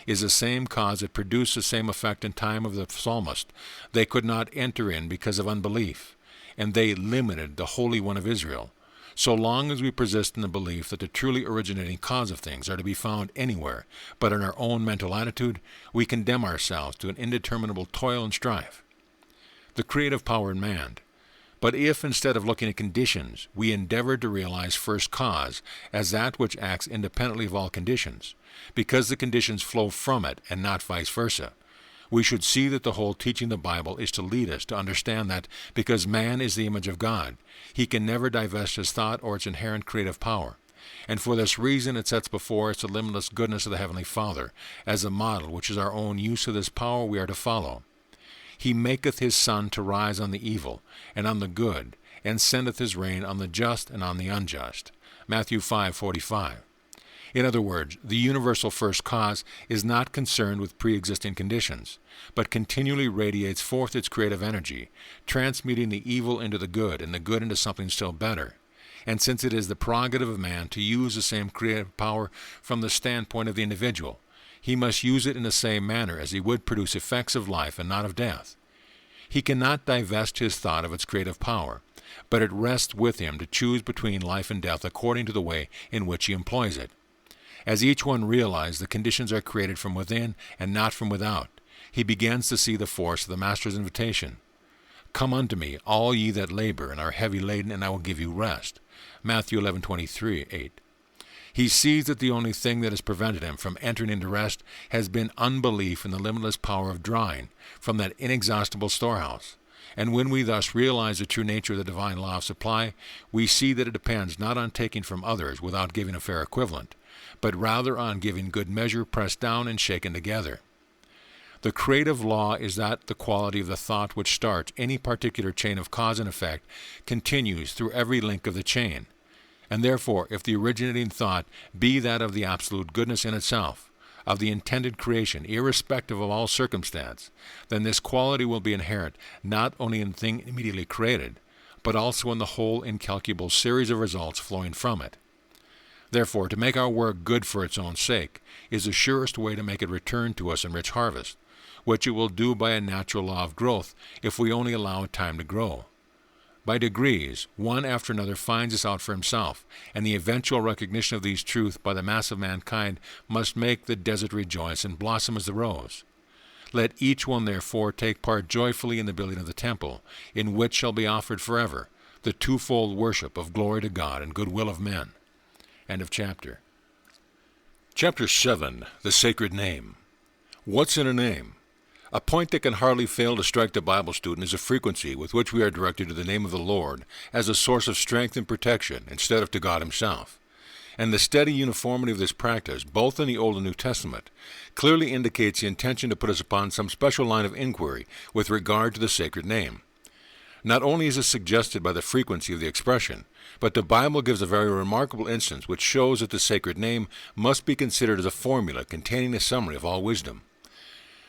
is the same cause that produced the same effect in time of the psalmist. They could not enter in because of unbelief, and they limited the Holy One of Israel. So long as we persist in the belief that the truly originating cause of things are to be found anywhere but in our own mental attitude, we condemn ourselves to an indeterminable toil and strife. The creative power in man. But if, instead of looking at conditions, we endeavor to realize first cause as that which acts independently of all conditions, because the conditions flow from it and not vice versa, we should see that the whole teaching of the Bible is to lead us to understand that because man is the image of God, he can never divest his thought or its inherent creative power. And for this reason it sets before us the limitless goodness of the Heavenly Father as a model which is our own use of this power we are to follow. He maketh his sun to rise on the evil and on the good, and sendeth his rain on the just and on the unjust. Matthew 5:45. In other words, the universal first cause is not concerned with pre-existing conditions, but continually radiates forth its creative energy, transmuting the evil into the good and the good into something still better. And since it is the prerogative of man to use the same creative power from the standpoint of the individual, he must use it in the same manner as he would produce effects of life and not of death. He cannot divest his thought of its creative power, but it rests with him to choose between life and death according to the way in which he employs it. As each one realizes the conditions are created from within and not from without, he begins to see the force of the Master's invitation. Come unto me, all ye that labor and are heavy laden, and I will give you rest. Matthew 11:23-8. He sees that the only thing that has prevented him from entering into rest has been unbelief in the limitless power of drawing from that inexhaustible storehouse. And when we thus realize the true nature of the divine law of supply, we see that it depends not on taking from others without giving a fair equivalent, but rather on giving good measure, pressed down and shaken together. The creative law is that the quality of the thought which starts any particular chain of cause and effect continues through every link of the chain. And therefore, if the originating thought be that of the absolute goodness in itself, of the intended creation, irrespective of all circumstance, then this quality will be inherent not only in the thing immediately created, but also in the whole incalculable series of results flowing from it. Therefore, to make our work good for its own sake is the surest way to make it return to us in rich harvest, which it will do by a natural law of growth if we only allow it time to grow. By degrees, one after another finds this out for himself, and the eventual recognition of these truths by the mass of mankind must make the desert rejoice and blossom as the rose. Let each one therefore take part joyfully in the building of the temple, in which shall be offered forever the twofold worship of glory to God and goodwill of men. End of chapter. Chapter 7. The Sacred Name. What's in a name? A point that can hardly fail to strike the Bible student is the frequency with which we are directed to the name of the Lord as a source of strength and protection instead of to God himself. And the steady uniformity of this practice, both in the Old and New Testament, clearly indicates the intention to put us upon some special line of inquiry with regard to the sacred name. Not only is this suggested by the frequency of the expression, but the Bible gives a very remarkable instance which shows that the sacred name must be considered as a formula containing a summary of all wisdom.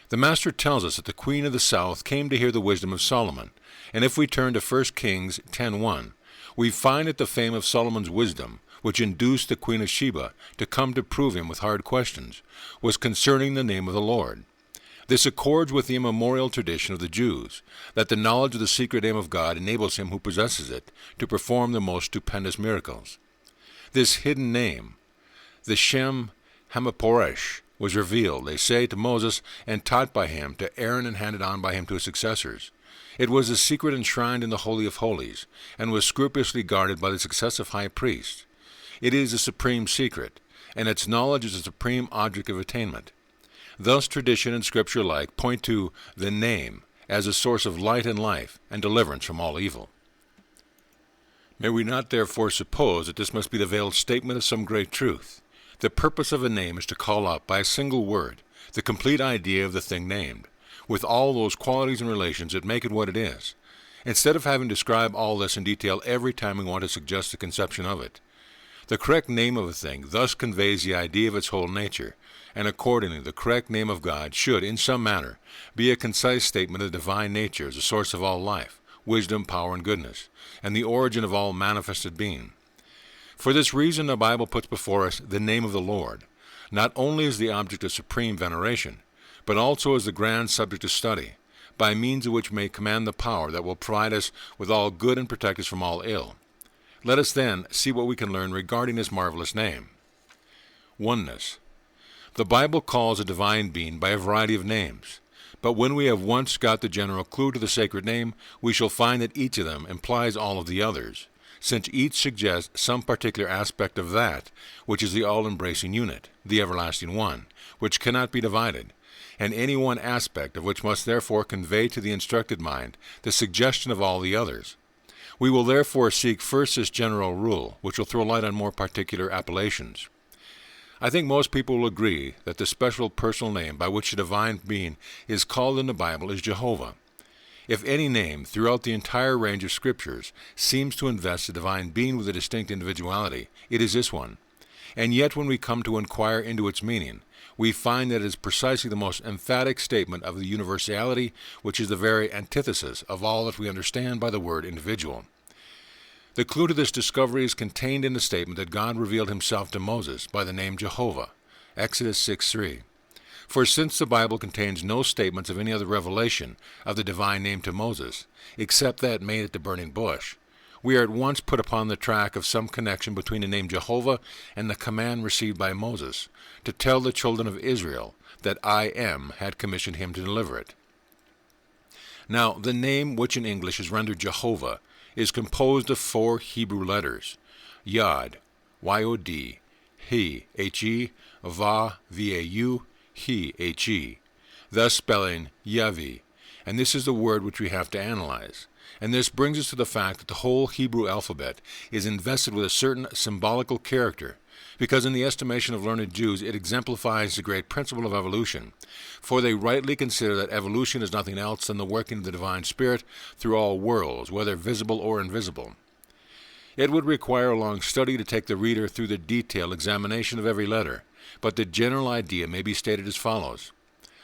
The Master tells us that the Queen of the South came to hear the wisdom of Solomon, and if we turn to 1 Kings 10:1, we find that the fame of Solomon's wisdom, which induced the Queen of Sheba to come to prove him with hard questions, was concerning the name of the Lord. This accords with the immemorial tradition of the Jews, that the knowledge of the secret name of God enables him who possesses it to perform the most stupendous miracles. This hidden name, the Shem Hamaporesh, was revealed, they say, to Moses and taught by him to Aaron and handed on by him to his successors. It was a secret enshrined in the Holy of Holies, and was scrupulously guarded by the successive high priests. It is a supreme secret, and its knowledge is a supreme object of attainment. Thus tradition and Scripture alike point to the name as a source of light and life and deliverance from all evil. May we not therefore suppose that this must be the veiled statement of some great truth. The purpose of a name is to call up by a single word the complete idea of the thing named, with all those qualities and relations that make it what it is, instead of having to describe all this in detail every time we want to suggest the conception of it. The correct name of a thing thus conveys the idea of its whole nature, and accordingly the correct name of God should, in some manner, be a concise statement of the divine nature as the source of all life, wisdom, power, and goodness, and the origin of all manifested being. For this reason the Bible puts before us the name of the Lord, not only as the object of supreme veneration, but also as the grand subject of study, by means of which we may command the power that will provide us with all good and protect us from all ill. Let us then see what we can learn regarding this marvelous name. Oneness. The Bible calls a divine being by a variety of names, but when we have once got the general clue to the sacred name, we shall find that each of them implies all of the others, since each suggests some particular aspect of that which is the all-embracing unit, the everlasting one, which cannot be divided, and any one aspect of which must therefore convey to the instructed mind the suggestion of all the others. We will therefore seek first this general rule, which will throw light on more particular appellations. I think most people will agree that the special personal name by which the divine being is called in the Bible is Jehovah. If any name throughout the entire range of Scriptures seems to invest the divine being with a distinct individuality, it is this one. And yet when we come to inquire into its meaning, we find that it is precisely the most emphatic statement of the universality, which is the very antithesis of all that we understand by the word individual. The clue to this discovery is contained in the statement that God revealed himself to Moses by the name Jehovah, Exodus 6:3. For since the Bible contains no statements of any other revelation of the divine name to Moses, except that made at the burning bush, we are at once put upon the track of some connection between the name Jehovah and the command received by Moses to tell the children of Israel that I Am had commissioned him to deliver it. Now, the name which in English is rendered Jehovah is composed of 4 Hebrew letters: Yod, Y-O-D, He, H-E, Va, V-A-U, He, H-E, thus spelling Yavi, and this is the word which we have to analyze. And this brings us to the fact that the whole Hebrew alphabet is invested with a certain symbolical character, because in the estimation of learned Jews it exemplifies the great principle of evolution, for they rightly consider that evolution is nothing else than the working of the divine Spirit through all worlds, whether visible or invisible. It would require a long study to take the reader through the detailed examination of every letter, but the general idea may be stated as follows.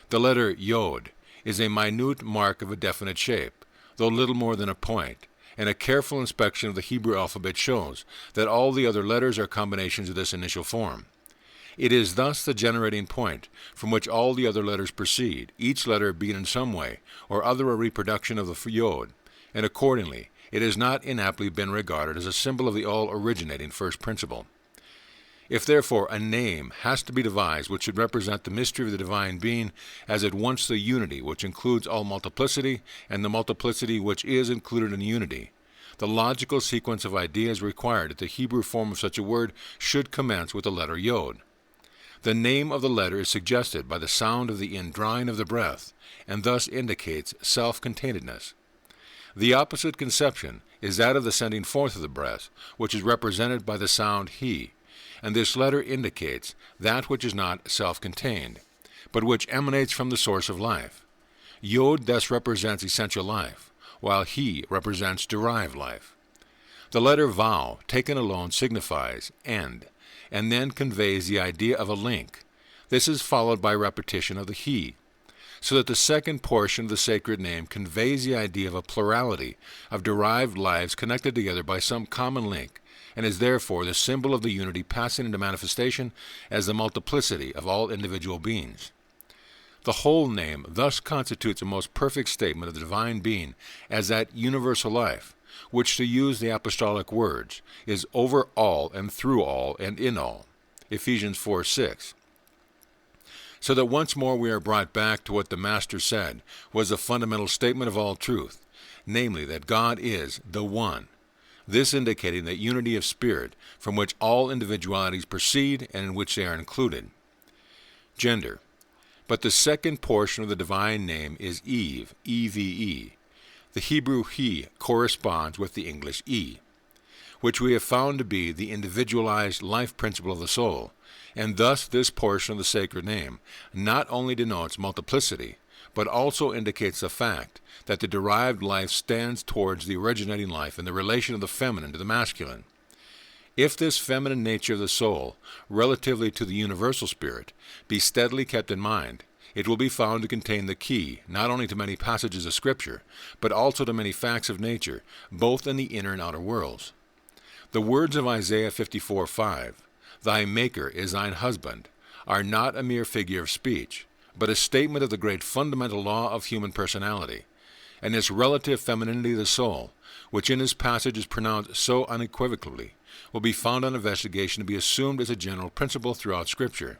The letter Yod is a minute mark of a definite shape, though little more than a point, and a careful inspection of the Hebrew alphabet shows that all the other letters are combinations of this initial form. It is thus the generating point from which all the other letters proceed, each letter being in some way or other a reproduction of the Yod, and accordingly it has not inaptly been regarded as a symbol of the all-originating first principle. If therefore a name has to be devised which should represent the mystery of the divine being as at once the unity which includes all multiplicity and the multiplicity which is included in unity, the logical sequence of ideas required that the Hebrew form of such a word should commence with the letter Yod. The name of the letter is suggested by the sound of the indrawing of the breath, and thus indicates self-containedness. The opposite conception is that of the sending forth of the breath, which is represented by the sound He, and this letter indicates that which is not self-contained, but which emanates from the source of life. Yod thus represents essential life, while He represents derived life. The letter Vav, taken alone, signifies end, and then conveys the idea of a link. This is followed by repetition of the He, so that the second portion of the sacred name conveys the idea of a plurality of derived lives connected together by some common link, and is therefore the symbol of the unity passing into manifestation as the multiplicity of all individual beings. The whole name thus constitutes a most perfect statement of the divine being as that universal life, which, to use the apostolic words, is over all and through all and in all. Ephesians 4:6. So that once more we are brought back to what the Master said was the fundamental statement of all truth, namely that God is the One, this indicating that unity of spirit from which all individualities proceed and in which they are included. Gender. But the second portion of the divine name is Eve, E-V-E. The Hebrew He corresponds with the English E, which we have found to be the individualized life principle of the soul, and thus this portion of the sacred name not only denotes multiplicity, but also indicates the fact that the derived life stands towards the originating life in the relation of the feminine to the masculine. If this feminine nature of the soul, relatively to the universal spirit, be steadily kept in mind, it will be found to contain the key not only to many passages of Scripture, but also to many facts of nature, both in the inner and outer worlds. The words of Isaiah 54:5, "Thy Maker is thine husband," are not a mere figure of speech, but a statement of the great fundamental law of human personality, and its relative femininity of the soul, which in this passage is pronounced so unequivocally, will be found on investigation to be assumed as a general principle throughout Scripture.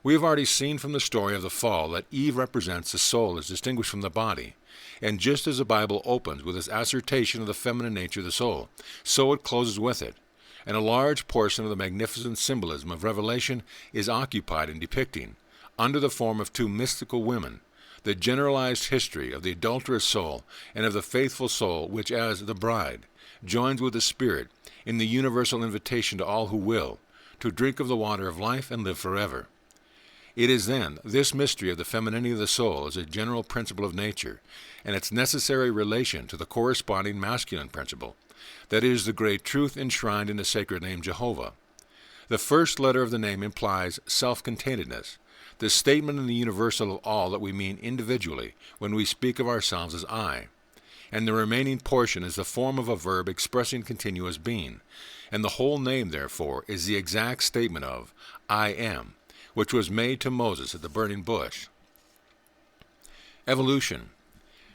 We have already seen from the story of the fall that Eve represents the soul as distinguished from the body, and just as the Bible opens with its assertion of the feminine nature of the soul, so it closes with it, and a large portion of the magnificent symbolism of Revelation is occupied in depicting, under the form of 2 mystical women, the generalized history of the adulterous soul and of the faithful soul which, as the bride, joins with the Spirit in the universal invitation to all who will, to drink of the water of life and live forever. It is then this mystery of the femininity of the soul as a general principle of nature, and its necessary relation to the corresponding masculine principle, that is the great truth enshrined in the sacred name Jehovah. The first letter of the name implies self-containedness, the statement in the universal of all that we mean individually when we speak of ourselves as I, and the remaining portion is the form of a verb expressing continuous being, and the whole name, therefore, is the exact statement of I am, which was made to Moses at the burning bush. Evolution.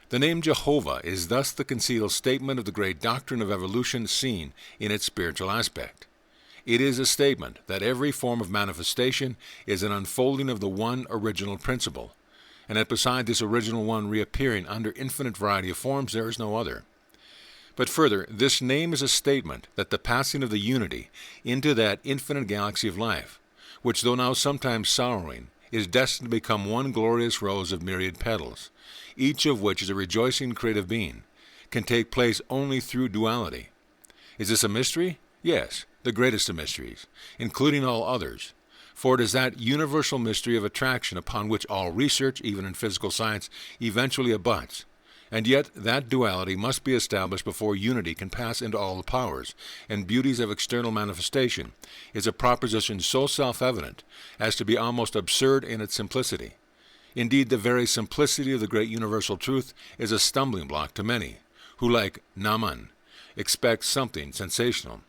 The name Jehovah is thus the concealed statement of the great doctrine of evolution seen in its spiritual aspect. It is a statement that every form of manifestation is an unfolding of the one original principle, and that beside this original one reappearing under infinite variety of forms, there is no other. But further, this name is a statement that the passing of the unity into that infinite galaxy of life, which though now sometimes sorrowing, is destined to become one glorious rose of myriad petals, each of which is a rejoicing creative being, can take place only through duality. Is this a mystery? Yes, the greatest of mysteries, including all others, for it is that universal mystery of attraction upon which all research, even in physical science, eventually abuts. And yet that duality must be established before unity can pass into all the powers and beauties of external manifestation is a proposition so self-evident as to be almost absurd in its simplicity. Indeed, the very simplicity of the great universal truth is a stumbling block to many, who, like Naaman, expect something sensational.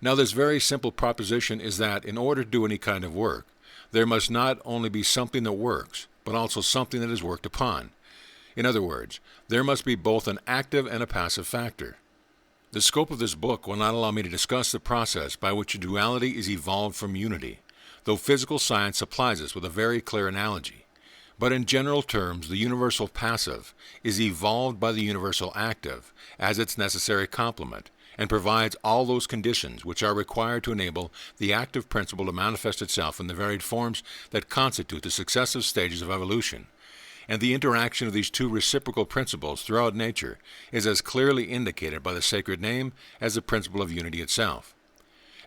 Now, this very simple proposition is that in order to do any kind of work, there must not only be something that works, but also something that is worked upon. In other words, there must be both an active and a passive factor. The scope of this book will not allow me to discuss the process by which duality is evolved from unity, though physical science supplies us with a very clear analogy. But in general terms, the universal passive is evolved by the universal active as its necessary complement, and provides all those conditions which are required to enable the active principle to manifest itself in the varied forms that constitute the successive stages of evolution. And the interaction of these two reciprocal principles throughout nature is as clearly indicated by the sacred name as the principle of unity itself.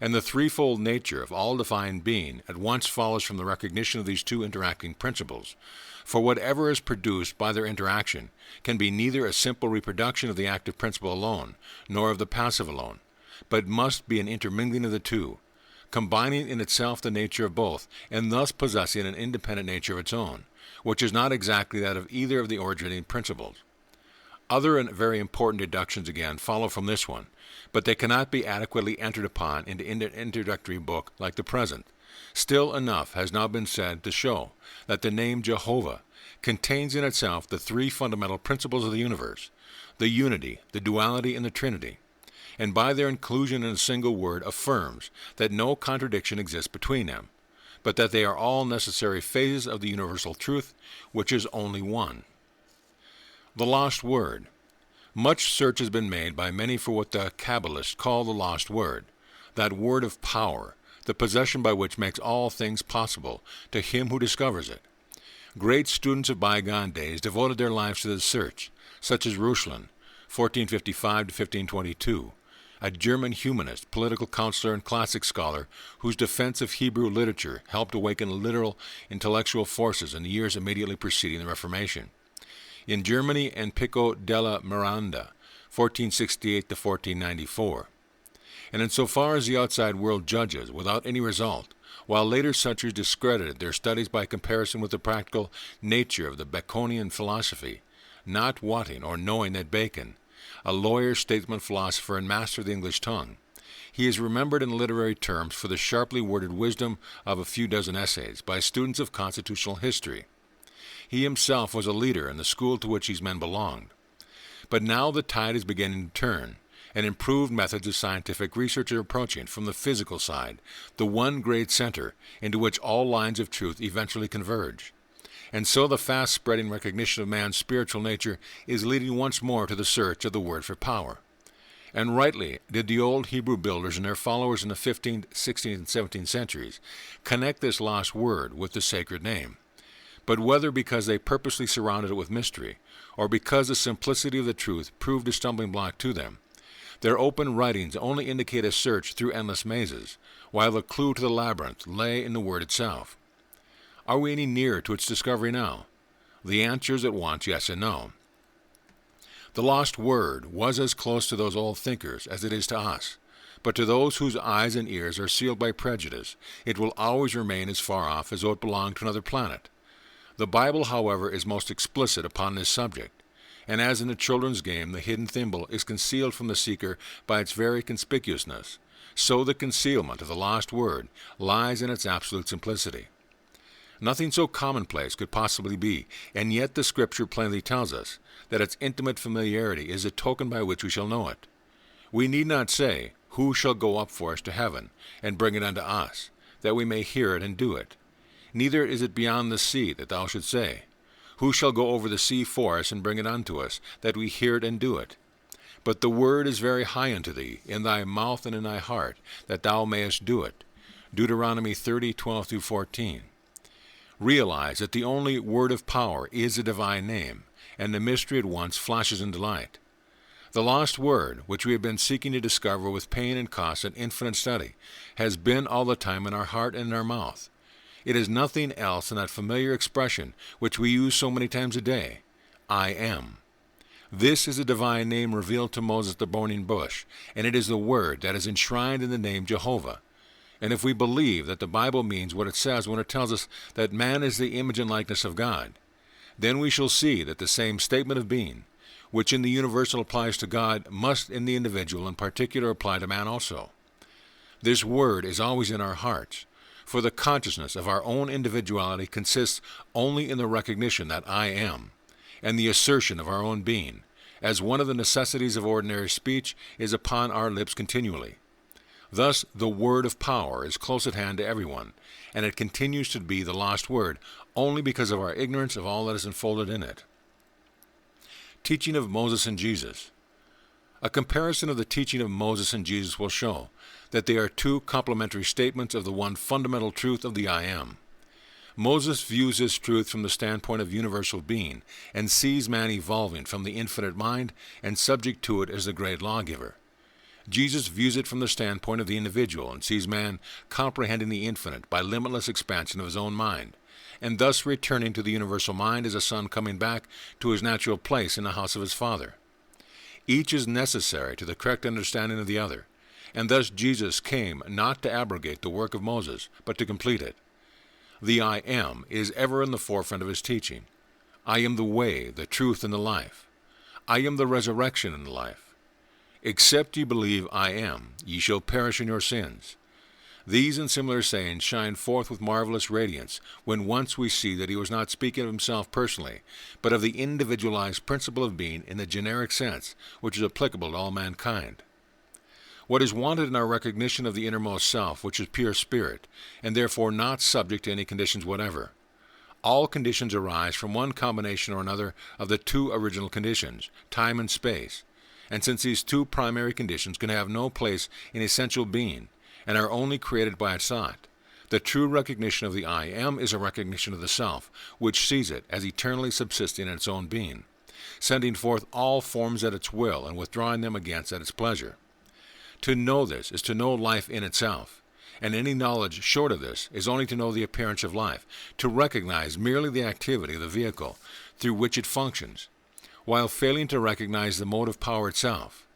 And the threefold nature of all divine being at once follows from the recognition of these two interacting principles, for whatever is produced by their interaction can be neither a simple reproduction of the active principle alone, nor of the passive alone, but must be an intermingling of the two, combining in itself the nature of both, and thus possessing an independent nature of its own, which is not exactly that of either of the originating principles. Other and very important deductions again follow from this one, but they cannot be adequately entered upon into an introductory book like the present. Still enough has now been said to show that the name Jehovah contains in itself the three fundamental principles of the universe, the unity, the duality, and the Trinity, and by their inclusion in a single word affirms that no contradiction exists between them, but that they are all necessary phases of the universal truth, which is only one. The lost word. Much search has been made by many for what the Kabbalists call the lost word, that word of power, the possession by which makes all things possible to him who discovers it. Great students of bygone days devoted their lives to this search, such as Reuchlin, 1455 to 1522, a German humanist, political counselor, and classic scholar whose defense of Hebrew literature helped awaken literal intellectual forces in the years immediately preceding the Reformation. In Germany, and Pico della Miranda, 1468 to 1494. And insofar as the outside world judges without any result, while later centuries discredited their studies by comparison with the practical nature of the Baconian philosophy, not wotting or knowing that Bacon, a lawyer, statesman, philosopher, and master of the English tongue, he is remembered in literary terms for the sharply worded wisdom of a few dozen essays by students of constitutional history. He himself was a leader in the school to which these men belonged. But now the tide is beginning to turn, and improved methods of scientific research are approaching from the physical side, the one great center into which all lines of truth eventually converge. And so the fast-spreading recognition of man's spiritual nature is leading once more to the search of the word for power. And rightly did the old Hebrew builders and their followers in the 15th, 16th, and 17th centuries connect this lost word with the sacred name. But whether because they purposely surrounded it with mystery, or because the simplicity of the truth proved a stumbling block to them, their open writings only indicate a search through endless mazes, while the clue to the labyrinth lay in the word itself. Are we any nearer to its discovery now? The answer is at once yes and no. The lost word was as close to those old thinkers as it is to us, but to those whose eyes and ears are sealed by prejudice, it will always remain as far off as though it belonged to another planet. The Bible, however, is most explicit upon this subject, and as in a children's game the hidden thimble is concealed from the seeker by its very conspicuousness, so the concealment of the lost word lies in its absolute simplicity. Nothing so commonplace could possibly be, and yet the Scripture plainly tells us that its intimate familiarity is a token by which we shall know it. We need not say, "Who shall go up for us to heaven, and bring it unto us, that we may hear it and do it?" neither is it beyond the sea, that thou shouldst say, Who shall go over the sea for us, and bring it unto us, that we hear it and do it? But the word is very high unto thee, in thy mouth and in thy heart, that thou mayest do it. Deuteronomy 30:12-14. Realize that the only word of power is a divine name, and the mystery at once flashes into light. The lost word, which we have been seeking to discover with pain and cost and infinite study, has been all the time in our heart and in our mouth. It is nothing else than that familiar expression which we use so many times a day, I am. This is a divine name revealed to Moses at the burning bush, and it is the word that is enshrined in the name Jehovah. And if we believe that the Bible means what it says when it tells us that man is the image and likeness of God, then we shall see that the same statement of being, which in the universal applies to God, must in the individual in particular apply to man also. This word is always in our hearts, for the consciousness of our own individuality consists only in the recognition that I am, and the assertion of our own being, as one of the necessities of ordinary speech, is upon our lips continually. Thus the word of power is close at hand to everyone, and it continues to be the lost word only because of our ignorance of all that is enfolded in it. Teaching of Moses and Jesus. A comparison of the teaching of Moses and Jesus will show that they are two complementary statements of the one fundamental truth of the I Am. Moses views this truth from the standpoint of universal being, and sees man evolving from the infinite mind and subject to it as the great lawgiver. Jesus views it from the standpoint of the individual, and sees man comprehending the infinite by limitless expansion of his own mind, and thus returning to the universal mind as a son coming back to his natural place in the house of his Father. Each is necessary to the correct understanding of the other, and thus Jesus came not to abrogate the work of Moses, but to complete it. The I Am is ever in the forefront of his teaching. I am the way, the truth, and the life. I am the resurrection and the life. Except ye believe I am, ye shall perish in your sins. These and similar sayings shine forth with marvelous radiance when once we see that he was not speaking of himself personally, but of the individualized principle of being in the generic sense, which is applicable to all mankind. What is wanted in our recognition of the innermost self, which is pure spirit, and therefore not subject to any conditions whatever. All conditions arise from one combination or another of the two original conditions, time and space, and since these two primary conditions can have no place in essential being, and are only created by its thought, the true recognition of the I Am is a recognition of the self, which sees it as eternally subsisting in its own being, sending forth all forms at its will and withdrawing them against at its pleasure. To know this is to know life in itself, and any knowledge short of this is only to know the appearance of life, to recognize merely the activity of the vehicle through which it functions, while failing to recognize the motive power itself.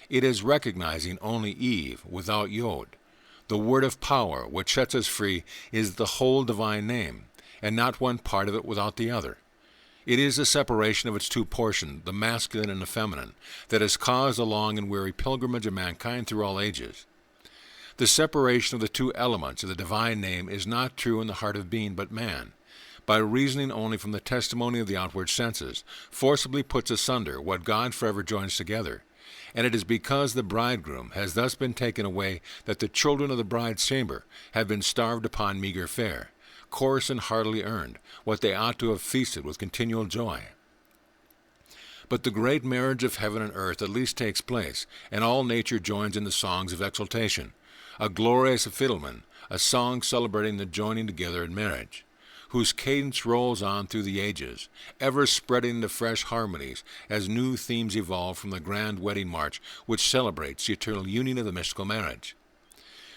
It is recognizing only Eve without Yod. The word of power which sets us free is the whole divine name, and not one part of it without the other. It is the separation of its two portions, the masculine and the feminine, that has caused the long and weary pilgrimage of mankind through all ages. The separation of the two elements of the divine name is not true in the heart of being but man, by reasoning only from the testimony of the outward senses, forcibly puts asunder what God forever joins together. And it is because the bridegroom has thus been taken away that the children of the bride's chamber have been starved upon meager fare, coarse and hardily earned, what they ought to have feasted with continual joy. But the great marriage of heaven and earth at least takes place, and all nature joins in the songs of exultation, a glorious fiddleman, a song celebrating the joining together in marriage, whose cadence rolls on through the ages, ever spreading into fresh harmonies as new themes evolve from the grand wedding march which celebrates the eternal union of the mystical marriage.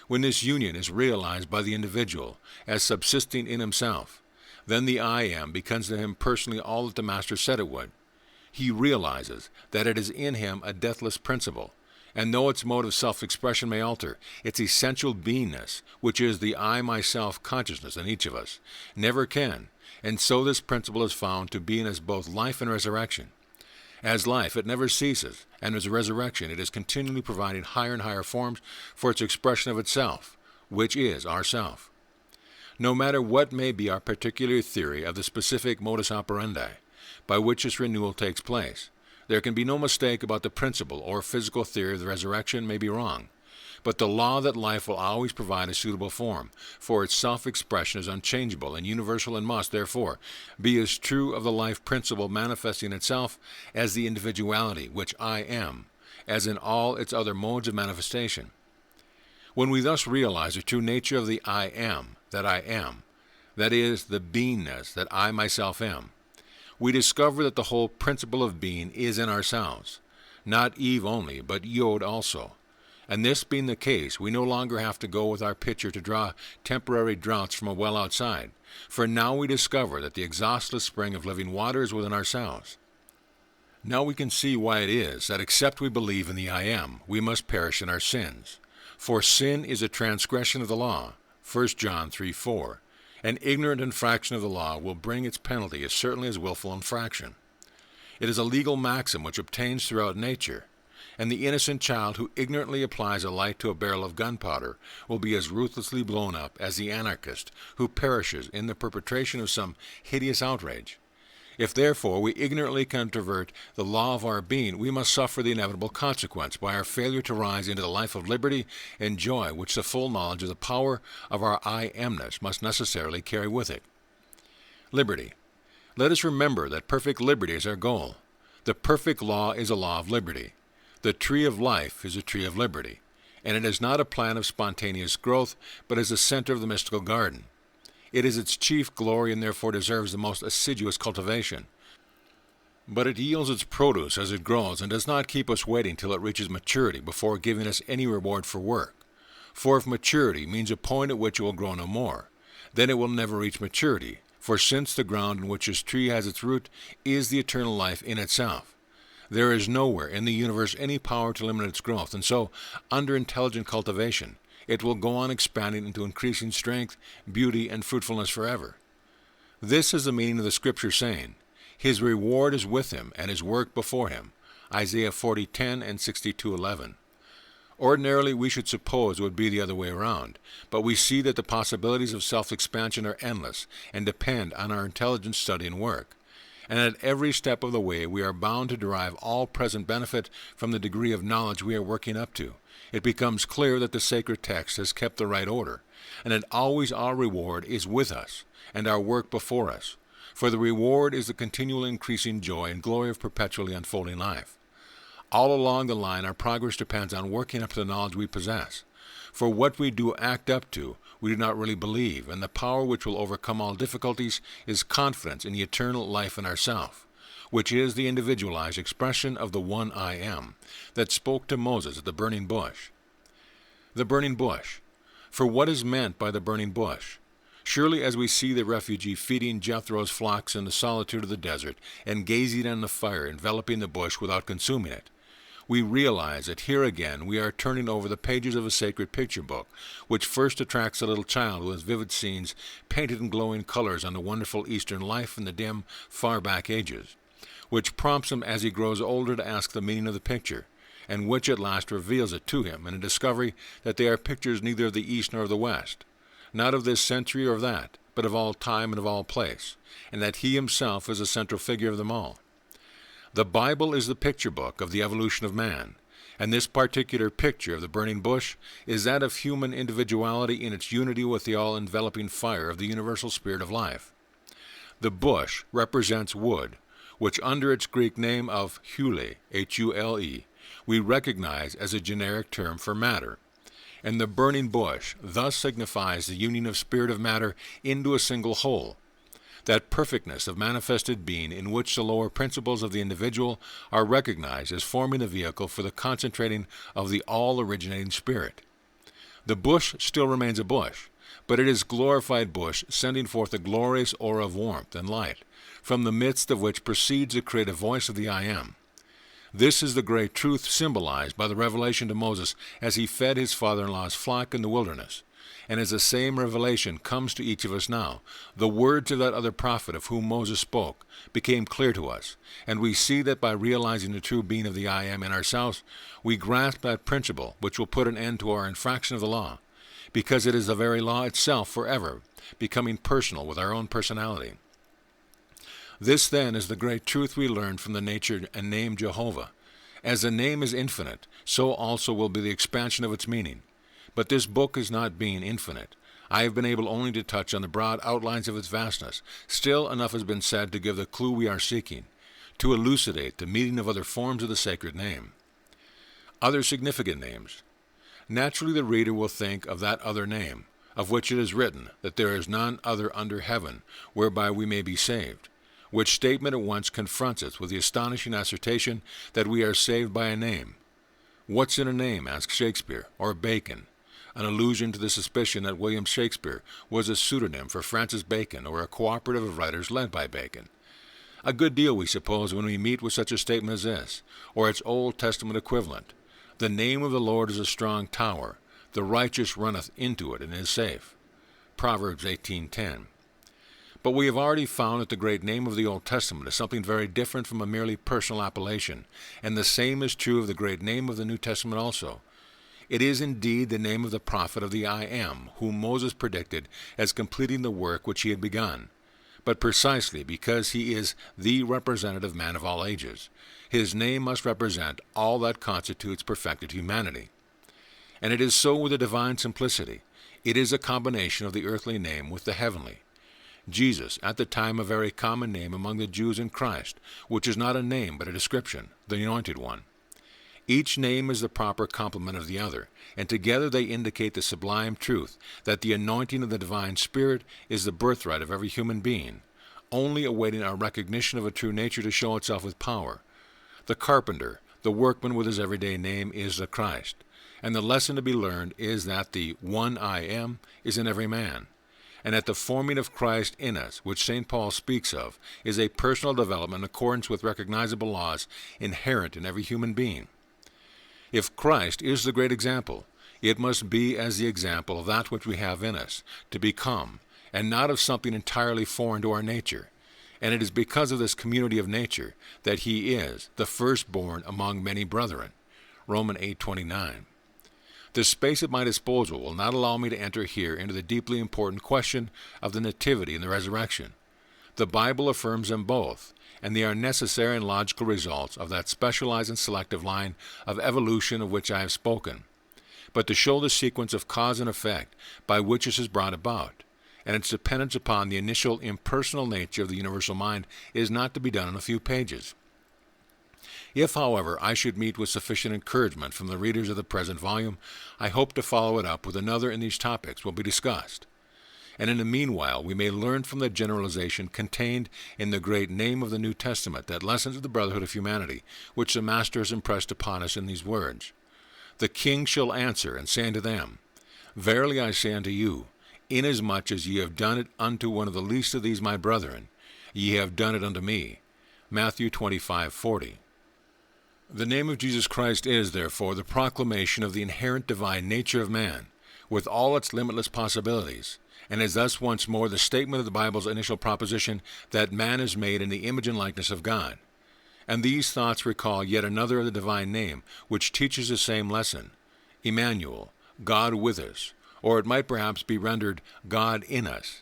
When this union is realized by the individual as subsisting in himself, then the I Am becomes to him personally all that the Master said it would. He realizes that it is in him a deathless principle, and though its mode of self-expression may alter, its essential beingness, which is the I myself consciousness in each of us, never can, and so this principle is found to be in us both life and resurrection. As life, it never ceases, and as resurrection, it is continually providing higher and higher forms for its expression of itself, which is ourself. No matter what may be our particular theory of the specific modus operandi by which this renewal takes place, there can be no mistake about the principle or physical theory of the resurrection may be wrong, But the law that life will always provide a suitable form, for its self-expression is unchangeable and universal and must, therefore, be as true of the life principle manifesting itself as the individuality, which I am, as in all its other modes of manifestation. When we thus realize the true nature of the I am, that is, the beingness that I myself am, we discover that the whole principle of being is in ourselves, not Eve only, but Yod also. And this being the case, we no longer have to go with our pitcher to draw temporary draughts from a well outside, for now we discover that the exhaustless spring of living water is within ourselves. Now we can see why it is that except we believe in the I am, we must perish in our sins. For sin is a transgression of the law, 1 John 3:4. An ignorant infraction of the law will bring its penalty as certainly as willful infraction. It is a legal maxim which obtains throughout nature, and the innocent child who ignorantly applies a light to a barrel of gunpowder will be as ruthlessly blown up as the anarchist who perishes in the perpetration of some hideous outrage. If therefore we ignorantly controvert the law of our being, we must suffer the inevitable consequence by our failure to rise into the life of liberty and joy which the full knowledge of the power of our I amness must necessarily carry with it. Liberty. Let us remember that perfect liberty is our goal. The perfect law is a law of liberty. The tree of life is a tree of liberty, and it is not a plant of spontaneous growth, but is the center of the mystical garden. It is its chief glory and therefore deserves the most assiduous cultivation. But it yields its produce as it grows and does not keep us waiting till it reaches maturity before giving us any reward for work. For if maturity means a point at which it will grow no more, then it will never reach maturity, for since the ground in which this tree has its root is the eternal life in itself, there is nowhere in the universe any power to limit its growth, and so, under intelligent cultivation, it will go on expanding into increasing strength, beauty, and fruitfulness forever. This is the meaning of the Scripture saying, His reward is with him, and his work before him. Isaiah 40:10 and 62:11. Ordinarily, we should suppose it would be the other way around, but we see that the possibilities of self-expansion are endless and depend on our intelligent study and work. And at every step of the way, we are bound to derive all present benefit from the degree of knowledge we are working up to. It becomes clear that the sacred text has kept the right order, and that always our reward is with us, and our work before us. For the reward is the continual increasing joy and glory of perpetually unfolding life. All along the line, our progress depends on working up to the knowledge we possess. For what we do act up to, we do not really believe, and the power which will overcome all difficulties is confidence in the eternal life in ourself, which is the individualized expression of the one I am, that spoke to Moses at the burning bush. The burning bush. For what is meant by the burning bush? Surely as we see the refugee feeding Jethro's flocks in the solitude of the desert and gazing on the fire enveloping the bush without consuming it, we realize that here again we are turning over the pages of a sacred picture book, which first attracts a little child with vivid scenes painted in glowing colors on the wonderful Eastern life in the dim, far-back ages, which prompts him as he grows older to ask the meaning of the picture, and which at last reveals it to him in a discovery that they are pictures neither of the East nor of the West, not of this century or of that, but of all time and of all place, and that he himself is the central figure of them all. The Bible is the picture book of the evolution of man, and this particular picture of the burning bush is that of human individuality in its unity with the all-enveloping fire of the universal spirit of life. The bush represents wood, which under its Greek name of hule, H-U-L-E, we recognize as a generic term for matter, and the burning bush thus signifies the union of spirit of matter into a single whole, that perfectness of manifested being in which the lower principles of the individual are recognized as forming the vehicle for the concentrating of the all-originating spirit. The bush still remains a bush, but it is glorified bush sending forth a glorious aura of warmth and light, from the midst of which proceeds the creative voice of the I Am. This is the great truth symbolized by the revelation to Moses as he fed his father-in-law's flock in the wilderness. And as the same revelation comes to each of us now, the words of that other prophet of whom Moses spoke became clear to us, and we see that by realizing the true being of the I Am in ourselves, we grasp that principle which will put an end to our infraction of the law, because it is the very law itself forever, becoming personal with our own personality. This, then, is the great truth we learn from the nature and name Jehovah. As the name is infinite, so also will be the expansion of its meaning. But this book is not being infinite. I have been able only to touch on the broad outlines of its vastness. Still, enough has been said to give the clue we are seeking, to elucidate the meaning of other forms of the sacred name. Other significant names. Naturally, the reader will think of that other name, of which it is written that there is none other under heaven whereby we may be saved, which statement at once confronts us with the astonishing assertion that we are saved by a name. What's in a name? Asks Shakespeare, or Bacon, an allusion to the suspicion that William Shakespeare was a pseudonym for Francis Bacon or a cooperative of writers led by Bacon. A good deal, we suppose, when we meet with such a statement as this, or its Old Testament equivalent. The name of the Lord is a strong tower. The righteous runneth into it and is safe. Proverbs 18:10. But we have already found that the great name of the Old Testament is something very different from a merely personal appellation, and the same is true of the great name of the New Testament also. It is indeed the name of the prophet of the I Am, whom Moses predicted as completing the work which he had begun. But precisely because he is the representative man of all ages, his name must represent all that constitutes perfected humanity. And it is so with the divine simplicity. It is a combination of the earthly name with the heavenly. Jesus, at the time a very common name among the Jews in Christ, which is not a name but a description, the Anointed One. Each name is the proper complement of the other, and together they indicate the sublime truth that the anointing of the divine Spirit is the birthright of every human being, only awaiting our recognition of a true nature to show itself with power. The carpenter, the workman with his everyday name, is the Christ, and the lesson to be learned is that the one I Am is in every man, and that the forming of Christ in us, which St. Paul speaks of, is a personal development in accordance with recognizable laws inherent in every human being. If Christ is the great example, it must be as the example of that which we have in us, to become, and not of something entirely foreign to our nature. And it is because of this community of nature that he is the firstborn among many brethren. Romans 8:29. The space at my disposal will not allow me to enter here into the deeply important question of the nativity and the resurrection. The Bible affirms them both, and they are necessary and logical results of that specialized and selective line of evolution of which I have spoken. But to show the sequence of cause and effect by which this is brought about, and its dependence upon the initial impersonal nature of the universal mind, is not to be done in a few pages. If, however, I should meet with sufficient encouragement from the readers of the present volume, I hope to follow it up with another in these topics will be discussed. And in the meanwhile we may learn from the generalization contained in the great name of the New Testament that lessons of the brotherhood of humanity, which the Master has impressed upon us in these words. The King shall answer and say unto them, Verily I say unto you, inasmuch as ye have done it unto one of the least of these my brethren, ye have done it unto me. Matthew 25:40. The name of Jesus Christ is, therefore, the proclamation of the inherent divine nature of man, with all its limitless possibilities, and is thus once more the statement of the Bible's initial proposition that man is made in the image and likeness of God. And these thoughts recall yet another of the divine name, which teaches the same lesson, Emmanuel, God with us, or it might perhaps be rendered God in us.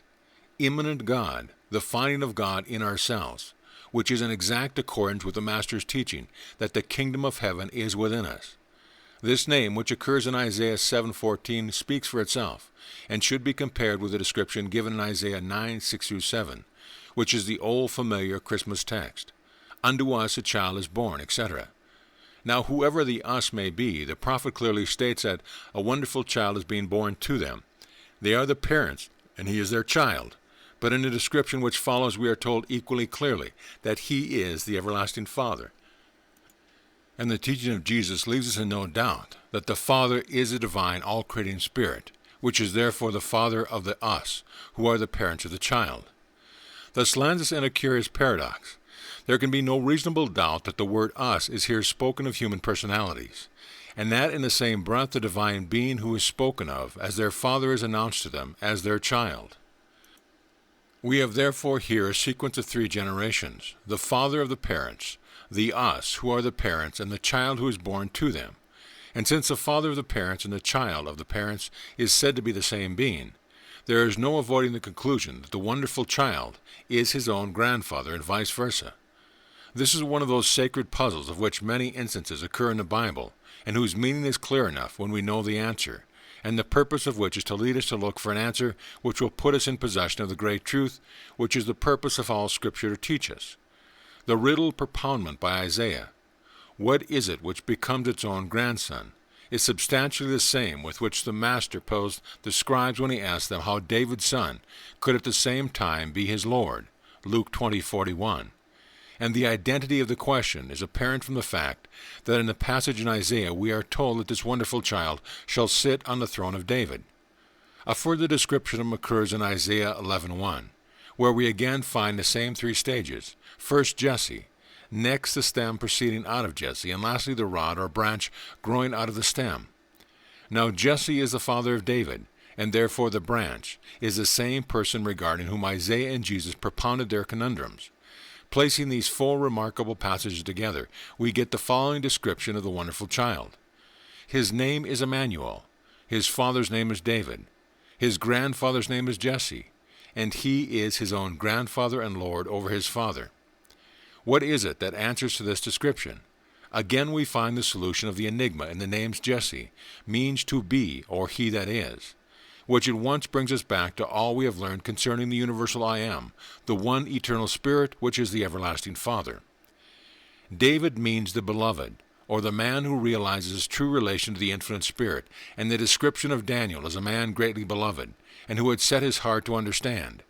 Immanent God, the finding of God in ourselves, which is in exact accordance with the Master's teaching that the kingdom of heaven is within us. This name, which occurs in Isaiah 7:14, speaks for itself, and should be compared with the description given in Isaiah 9:6-7, which is the old familiar Christmas text. Unto us a child is born, etc. Now, whoever the us may be, the prophet clearly states that a wonderful child is being born to them. They are the parents, and he is their child. But in the description which follows we are told equally clearly that he is the everlasting Father. And the teaching of Jesus leaves us in no doubt that the Father is a divine, all-creating Spirit, which is therefore the Father of the us, who are the parents of the child. Thus lands us in a curious paradox. There can be no reasonable doubt that the word us is here spoken of human personalities, and that in the same breath the divine being who is spoken of as their Father is announced to them as their child. We have therefore here a sequence of three generations, the father of the parents, the us, who are the parents, and the child who is born to them. And since the father of the parents and the child of the parents is said to be the same being, there is no avoiding the conclusion that the wonderful child is his own grandfather and vice versa. This is one of those sacred puzzles of which many instances occur in the Bible, and whose meaning is clear enough when we know the answer, and the purpose of which is to lead us to look for an answer which will put us in possession of the great truth, which is the purpose of all Scripture to teach us. The riddle propoundment by Isaiah, "What is it which becomes its own grandson?" is substantially the same with which the Master posed the scribes when he asked them how David's son could at the same time be his Lord, Luke 20:41. And the identity of the question is apparent from the fact that in the passage in Isaiah we are told that this wonderful child shall sit on the throne of David. A further description of him occurs in Isaiah 11:1, where we again find the same three stages: first Jesse, next the stem proceeding out of Jesse, and lastly the rod or branch growing out of the stem. Now Jesse is the father of David, and therefore the branch is the same person regarding whom Isaiah and Jesus propounded their conundrums. Placing these four remarkable passages together, we get the following description of the wonderful child. His name is Emmanuel, his father's name is David, his grandfather's name is Jesse, and he is his own grandfather and Lord over his father. What is it that answers to this description? Again we find the solution of the enigma in the names Jesse, means to be, or he that is, which at once brings us back to all we have learned concerning the universal I Am, the one eternal Spirit, which is the everlasting Father. David means the beloved, or the man who realizes his true relation to the infinite Spirit, and the description of Daniel as a man greatly beloved, and who had set his heart to understand.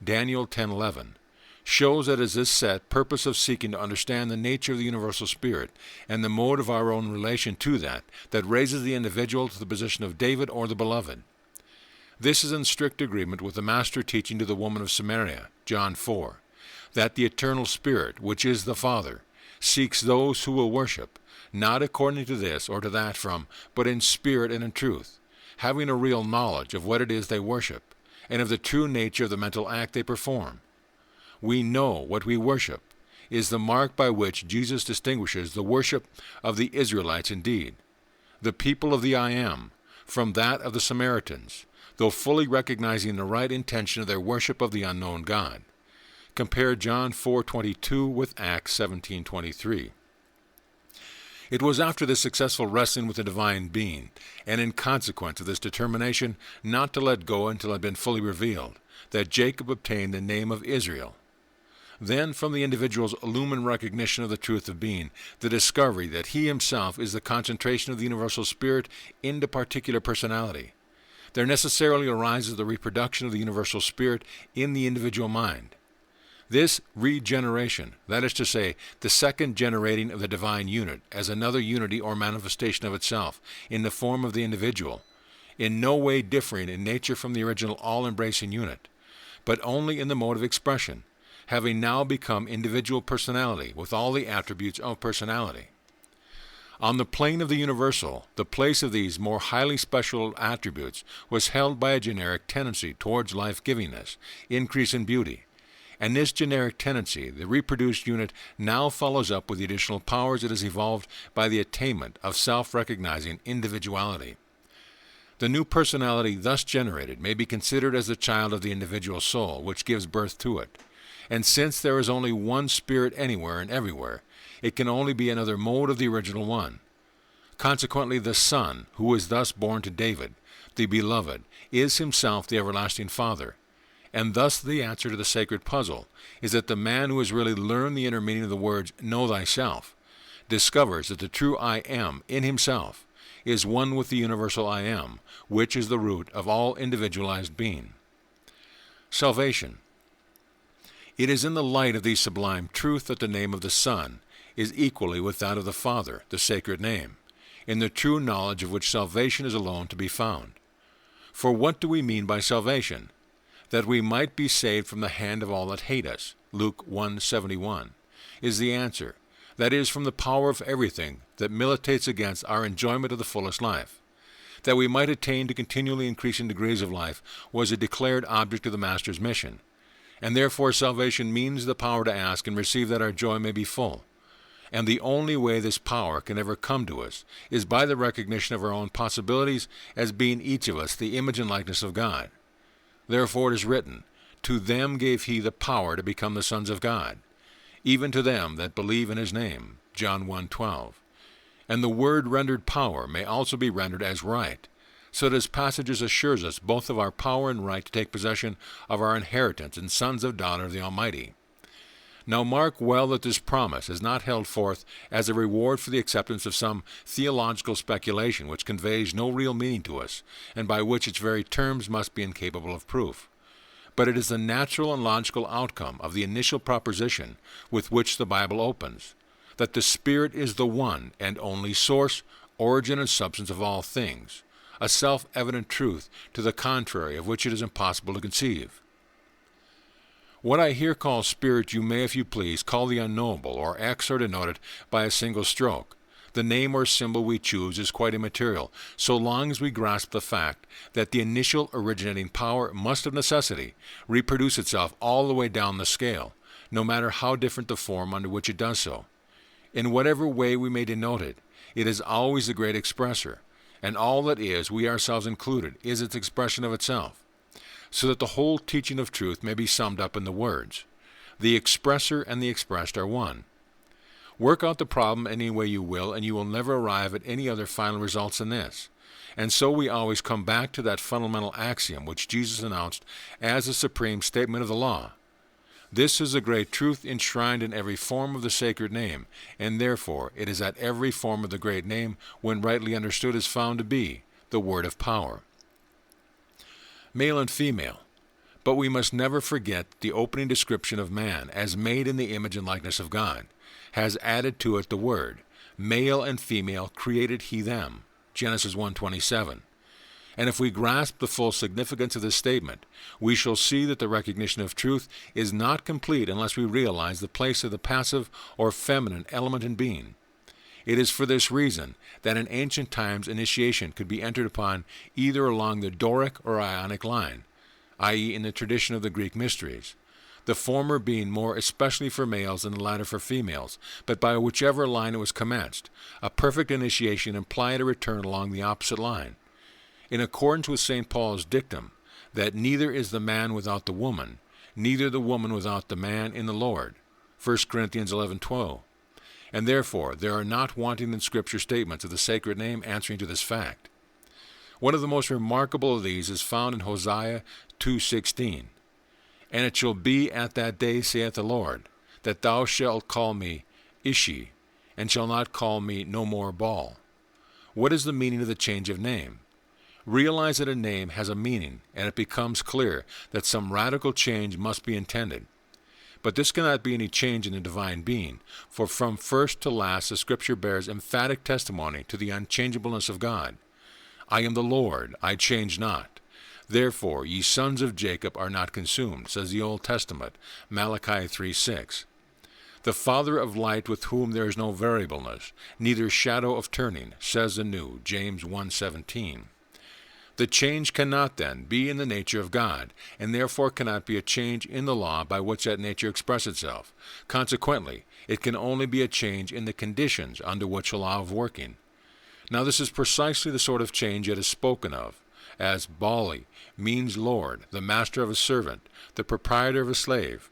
Daniel 10:11. Shows that it is this set purpose of seeking to understand the nature of the universal Spirit and the mode of our own relation to that raises the individual to the position of David or the beloved. This is in strict agreement with the Master teaching to the woman of Samaria, John 4, that the eternal Spirit, which is the Father, seeks those who will worship, not according to this or to that from, but in spirit and in truth, having a real knowledge of what it is they worship, and of the true nature of the mental act they perform. We know what we worship is the mark by which Jesus distinguishes the worship of the Israelites indeed, the people of the I Am, from that of the Samaritans, though fully recognizing the right intention of their worship of the unknown God. Compare John 4:22 with Acts 17:23. It was after this successful wrestling with the divine being, and in consequence of this determination not to let go until it had been fully revealed, that Jacob obtained the name of Israel. Then, from the individual's illumined recognition of the truth of being, the discovery that he himself is the concentration of the universal Spirit into particular personality, there necessarily arises the reproduction of the universal Spirit in the individual mind. This regeneration, that is to say, the second generating of the divine unit as another unity or manifestation of itself in the form of the individual, in no way differing in nature from the original all-embracing unit, but only in the mode of expression, having now become individual personality with all the attributes of personality. On the plane of the universal, the place of these more highly special attributes was held by a generic tendency towards life-givingness, increase in beauty, and this generic tendency, the reproduced unit, now follows up with the additional powers it has evolved by the attainment of self-recognizing individuality. The new personality thus generated may be considered as the child of the individual soul, which gives birth to it. And since there is only one Spirit anywhere and everywhere, it can only be another mode of the original one. Consequently, the Son, who is thus born to David, the beloved, is himself the everlasting Father. And thus the answer to the sacred puzzle is that the man who has really learned the inner meaning of the words, "Know thyself," discovers that the true I Am in himself is one with the universal I Am, which is the root of all individualized being. Salvation. It is in the light of the sublime truth that the name of the Son is equally with that of the Father, the sacred name, in the true knowledge of which salvation is alone to be found. For what do we mean by salvation? That we might be saved from the hand of all that hate us, Luke 1:71, is the answer. That is, from the power of everything that militates against our enjoyment of the fullest life. That we might attain to continually increasing degrees of life was a declared object of the Master's mission. And therefore salvation means the power to ask and receive that our joy may be full. And the only way this power can ever come to us is by the recognition of our own possibilities as being each of us the image and likeness of God. Therefore it is written, "To them gave he the power to become the sons of God, even to them that believe in his name," John 1:12. And the word rendered power may also be rendered as right, So this passage assures us both of our power and right to take possession of our inheritance and sons of daughter of the Almighty. Now mark well that this promise is not held forth as a reward for the acceptance of some theological speculation which conveys no real meaning to us, and by which its very terms must be incapable of proof. But it is the natural and logical outcome of the initial proposition with which the Bible opens, that the Spirit is the one and only source, origin, and substance of all things, a self-evident truth to the contrary of which it is impossible to conceive. What I here call spirit you may, if you please, call the unknowable, or X, or denote it by a single stroke. The name or symbol we choose is quite immaterial, so long as we grasp the fact that the initial originating power must of necessity reproduce itself all the way down the scale, no matter how different the form under which it does so. In whatever way we may denote it, it is always the great expressor, and all that is, we ourselves included, is its expression of itself, so that the whole teaching of truth may be summed up in the words, the expressor and the expressed are one. Work out the problem any way you will, and you will never arrive at any other final results than this. And so we always come back to that fundamental axiom which Jesus announced as a supreme statement of the law. This is a great truth enshrined in every form of the sacred name, and therefore it is that every form of the great name, when rightly understood, is found to be the word of power. Male and female. But we must never forget the opening description of man as made in the image and likeness of God has added to it the word, male and female created he them, Genesis 1:27. And if we grasp the full significance of this statement, we shall see that the recognition of truth is not complete unless we realize the place of the passive or feminine element in being. It is for this reason that in ancient times initiation could be entered upon either along the Doric or Ionic line, i.e. in the tradition of the Greek mysteries, the former being more especially for males and the latter for females, but by whichever line it was commenced, a perfect initiation implied a return along the opposite line. In accordance with St. Paul's dictum, that neither is the man without the woman, neither the woman without the man in the Lord, 1 Corinthians 11:12. And therefore there are not wanting in Scripture statements of the sacred name answering to this fact. One of the most remarkable of these is found in Hosea 2:16. And it shall be at that day, saith the Lord, that thou shalt call me Ishi, and shall not call me no more Baal. What is the meaning of the change of name? Realize that a name has a meaning, and it becomes clear that some radical change must be intended. But this cannot be any change in the divine being, for from first to last the Scripture bears emphatic testimony to the unchangeableness of God. I am the Lord, I change not. Therefore ye sons of Jacob are not consumed, says the Old Testament, Malachi 3:6. The Father of light with whom there is no variableness, neither shadow of turning, says the New, James 1:17. The change cannot, then, be in the nature of God, and therefore cannot be a change in the law by which that nature expresses itself. Consequently, it can only be a change in the conditions under which the law of working. Now this is precisely the sort of change that is spoken of, as Bali means Lord, the master of a servant, the proprietor of a slave.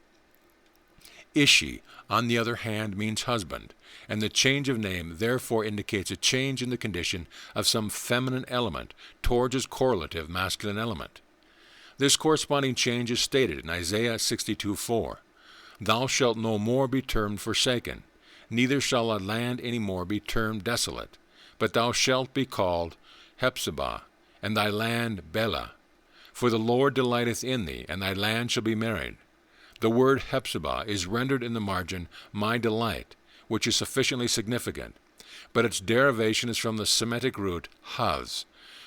Ishi, on the other hand, means husband, and the change of name therefore indicates a change in the condition of some feminine element towards its correlative masculine element. This corresponding change is stated in Isaiah 62:4. Thou shalt no more be termed forsaken, neither shall thy land any more be termed desolate, but thou shalt be called Hephzibah, and thy land Bela. For the Lord delighteth in thee, and thy land shall be married. The word Hephzibah is rendered in the margin, my delight, which is sufficiently significant, but its derivation is from the Semitic root haz,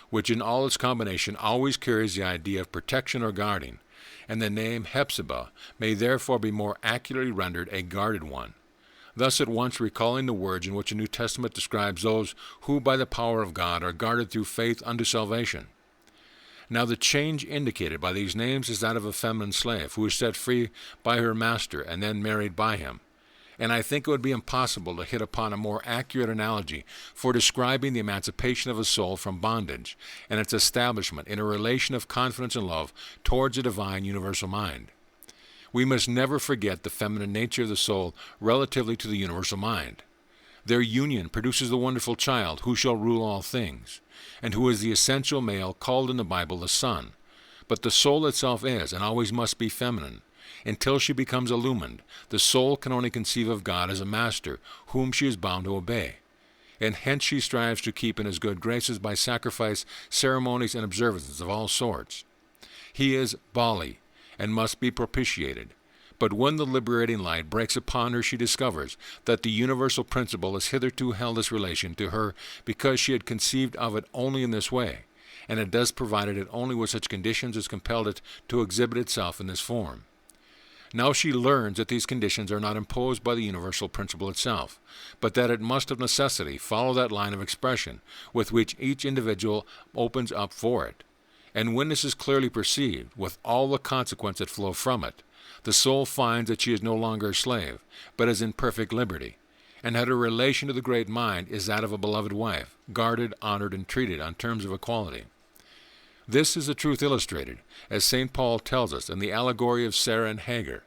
which in all its combination always carries the idea of protection or guarding, and the name Hephzibah may therefore be more accurately rendered a guarded one, thus at once recalling the words in which the New Testament describes those who by the power of God are guarded through faith unto salvation. Now the change indicated by these names is that of a feminine slave who is set free by her master and then married by him. And I think it would be impossible to hit upon a more accurate analogy for describing the emancipation of a soul from bondage and its establishment in a relation of confidence and love towards the divine universal mind. We must never forget the feminine nature of the soul relatively to the universal mind. Their union produces the wonderful child who shall rule all things, and who is the essential male called in the Bible the Son. But the soul itself is, and always must be, feminine. Until she becomes illumined, the soul can only conceive of God as a master whom she is bound to obey. And hence she strives to keep in his good graces by sacrifice, ceremonies, and observances of all sorts. He is Bali, and must be propitiated. But when the liberating light breaks upon her, she discovers that the universal principle has hitherto held this relation to her because she had conceived of it only in this way, and it thus provided it only with such conditions as compelled it to exhibit itself in this form. Now she learns that these conditions are not imposed by the universal principle itself, but that it must of necessity follow that line of expression with which each individual opens up for it. And when this is clearly perceived, with all the consequences that flow from it, the soul finds that she is no longer a slave, but is in perfect liberty, and that her relation to the great mind is that of a beloved wife, guarded, honored, and treated on terms of equality. This is the truth illustrated, as St. Paul tells us in the allegory of Sarah and Hagar.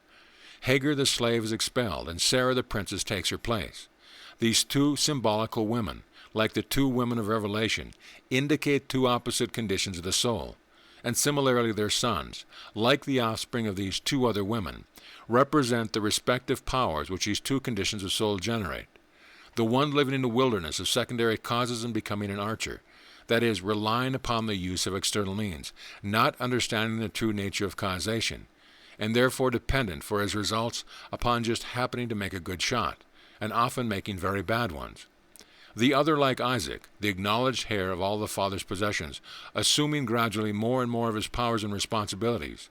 Hagar the slave is expelled, and Sarah the princess takes her place. These two symbolical women, like the two women of Revelation, indicate two opposite conditions of the soul. And similarly their sons, like the offspring of these two other women, represent the respective powers which these two conditions of soul generate. The one living in the wilderness of secondary causes and becoming an archer, that is, relying upon the use of external means, not understanding the true nature of causation, and therefore dependent for his results upon just happening to make a good shot, and often making very bad ones. The other, like Isaac, the acknowledged heir of all the father's possessions, assuming gradually more and more of his powers and responsibilities,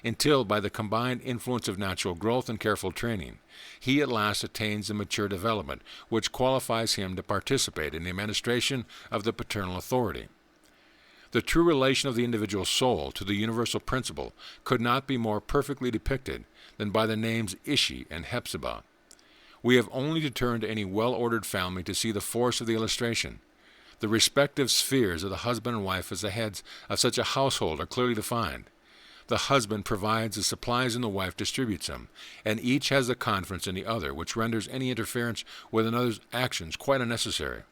until, by the combined influence of natural growth and careful training, he at last attains the mature development which qualifies him to participate in the administration of the paternal authority. The true relation of the individual soul to the universal principle could not be more perfectly depicted than by the names Ishi and Hephzibah. We have only to turn to any well-ordered family to see the force of the illustration. The respective spheres of the husband and wife as the heads of such a household are clearly defined. The husband provides the supplies and the wife distributes them, and each has the confidence in the other, which renders any interference with another's actions quite unnecessary.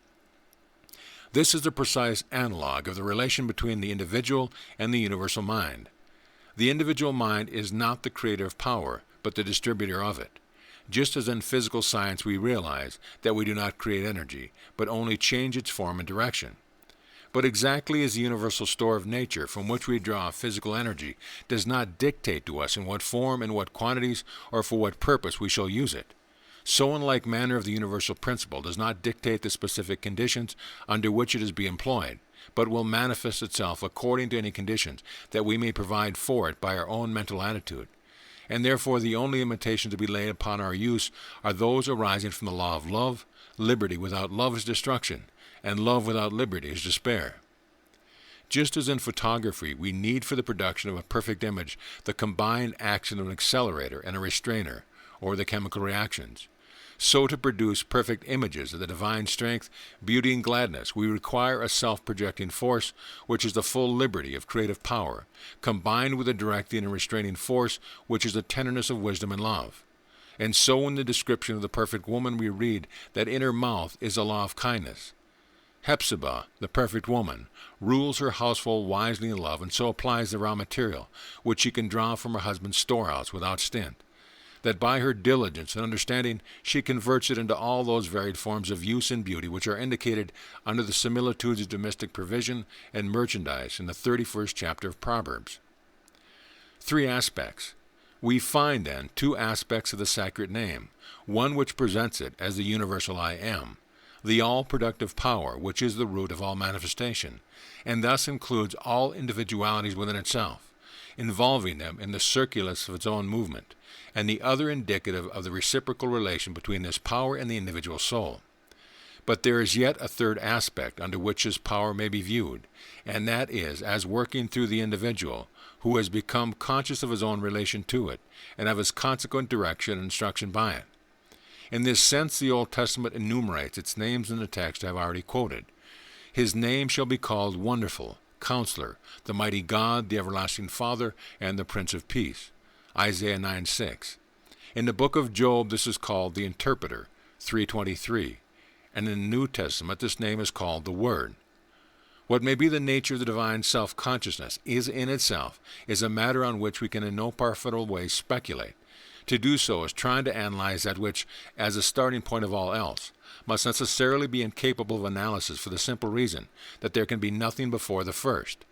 This is the precise analog of the relation between the individual and the universal mind. The individual mind is not the creator of power, but the distributor of it. Just as in physical science we realize that we do not create energy, but only change its form and direction. But exactly as the universal store of nature from which we draw physical energy does not dictate to us in what form, in what quantities, or for what purpose we shall use it, so in like manner of the universal principle does not dictate the specific conditions under which it is to be employed, but will manifest itself according to any conditions that we may provide for it by our own mental attitude. And therefore the only limitations to be laid upon our use are those arising from the law of love. Liberty without love is destruction, and love without liberty is despair. Just as in photography we need for the production of a perfect image the combined action of an accelerator and a restrainer, or the chemical reactions, so to produce perfect images of the divine strength, beauty, and gladness we require a self-projecting force, which is the full liberty of creative power, combined with a directing and restraining force, which is the tenderness of wisdom and love. And so in the description of the perfect woman we read that in her mouth is a law of kindness. Hephzibah, the perfect woman, rules her household wisely in love, and so applies the raw material, which she can draw from her husband's storehouse without stint, that by her diligence and understanding she converts it into all those varied forms of use and beauty which are indicated under the similitudes of domestic provision and merchandise in the 31st chapter of Proverbs. 3 aspects. We find, then, 2 aspects of the sacred name, one which presents it as the universal I Am, the all-productive power which is the root of all manifestation, and thus includes all individualities within itself, involving them in the circulus of its own movement, and the other indicative of the reciprocal relation between this power and the individual soul. But there is yet a 3rd aspect under which this power may be viewed, and that is as working through the individual, who has become conscious of his own relation to it, and of his consequent direction and instruction by it. In this sense the Old Testament enumerates its names in the text I have already quoted. His name shall be called Wonderful, Counselor, the Mighty God, the Everlasting Father, and the Prince of Peace. Isaiah 9:6. In the book of Job this is called the Interpreter, 3:23, and in the New Testament this name is called the Word. What may be the nature of the divine self-consciousness is in itself a matter on which we can in no profitable way speculate. To do so is trying to analyze that which, as a starting point of all else, must necessarily be incapable of analysis for the simple reason that there can be nothing before the first.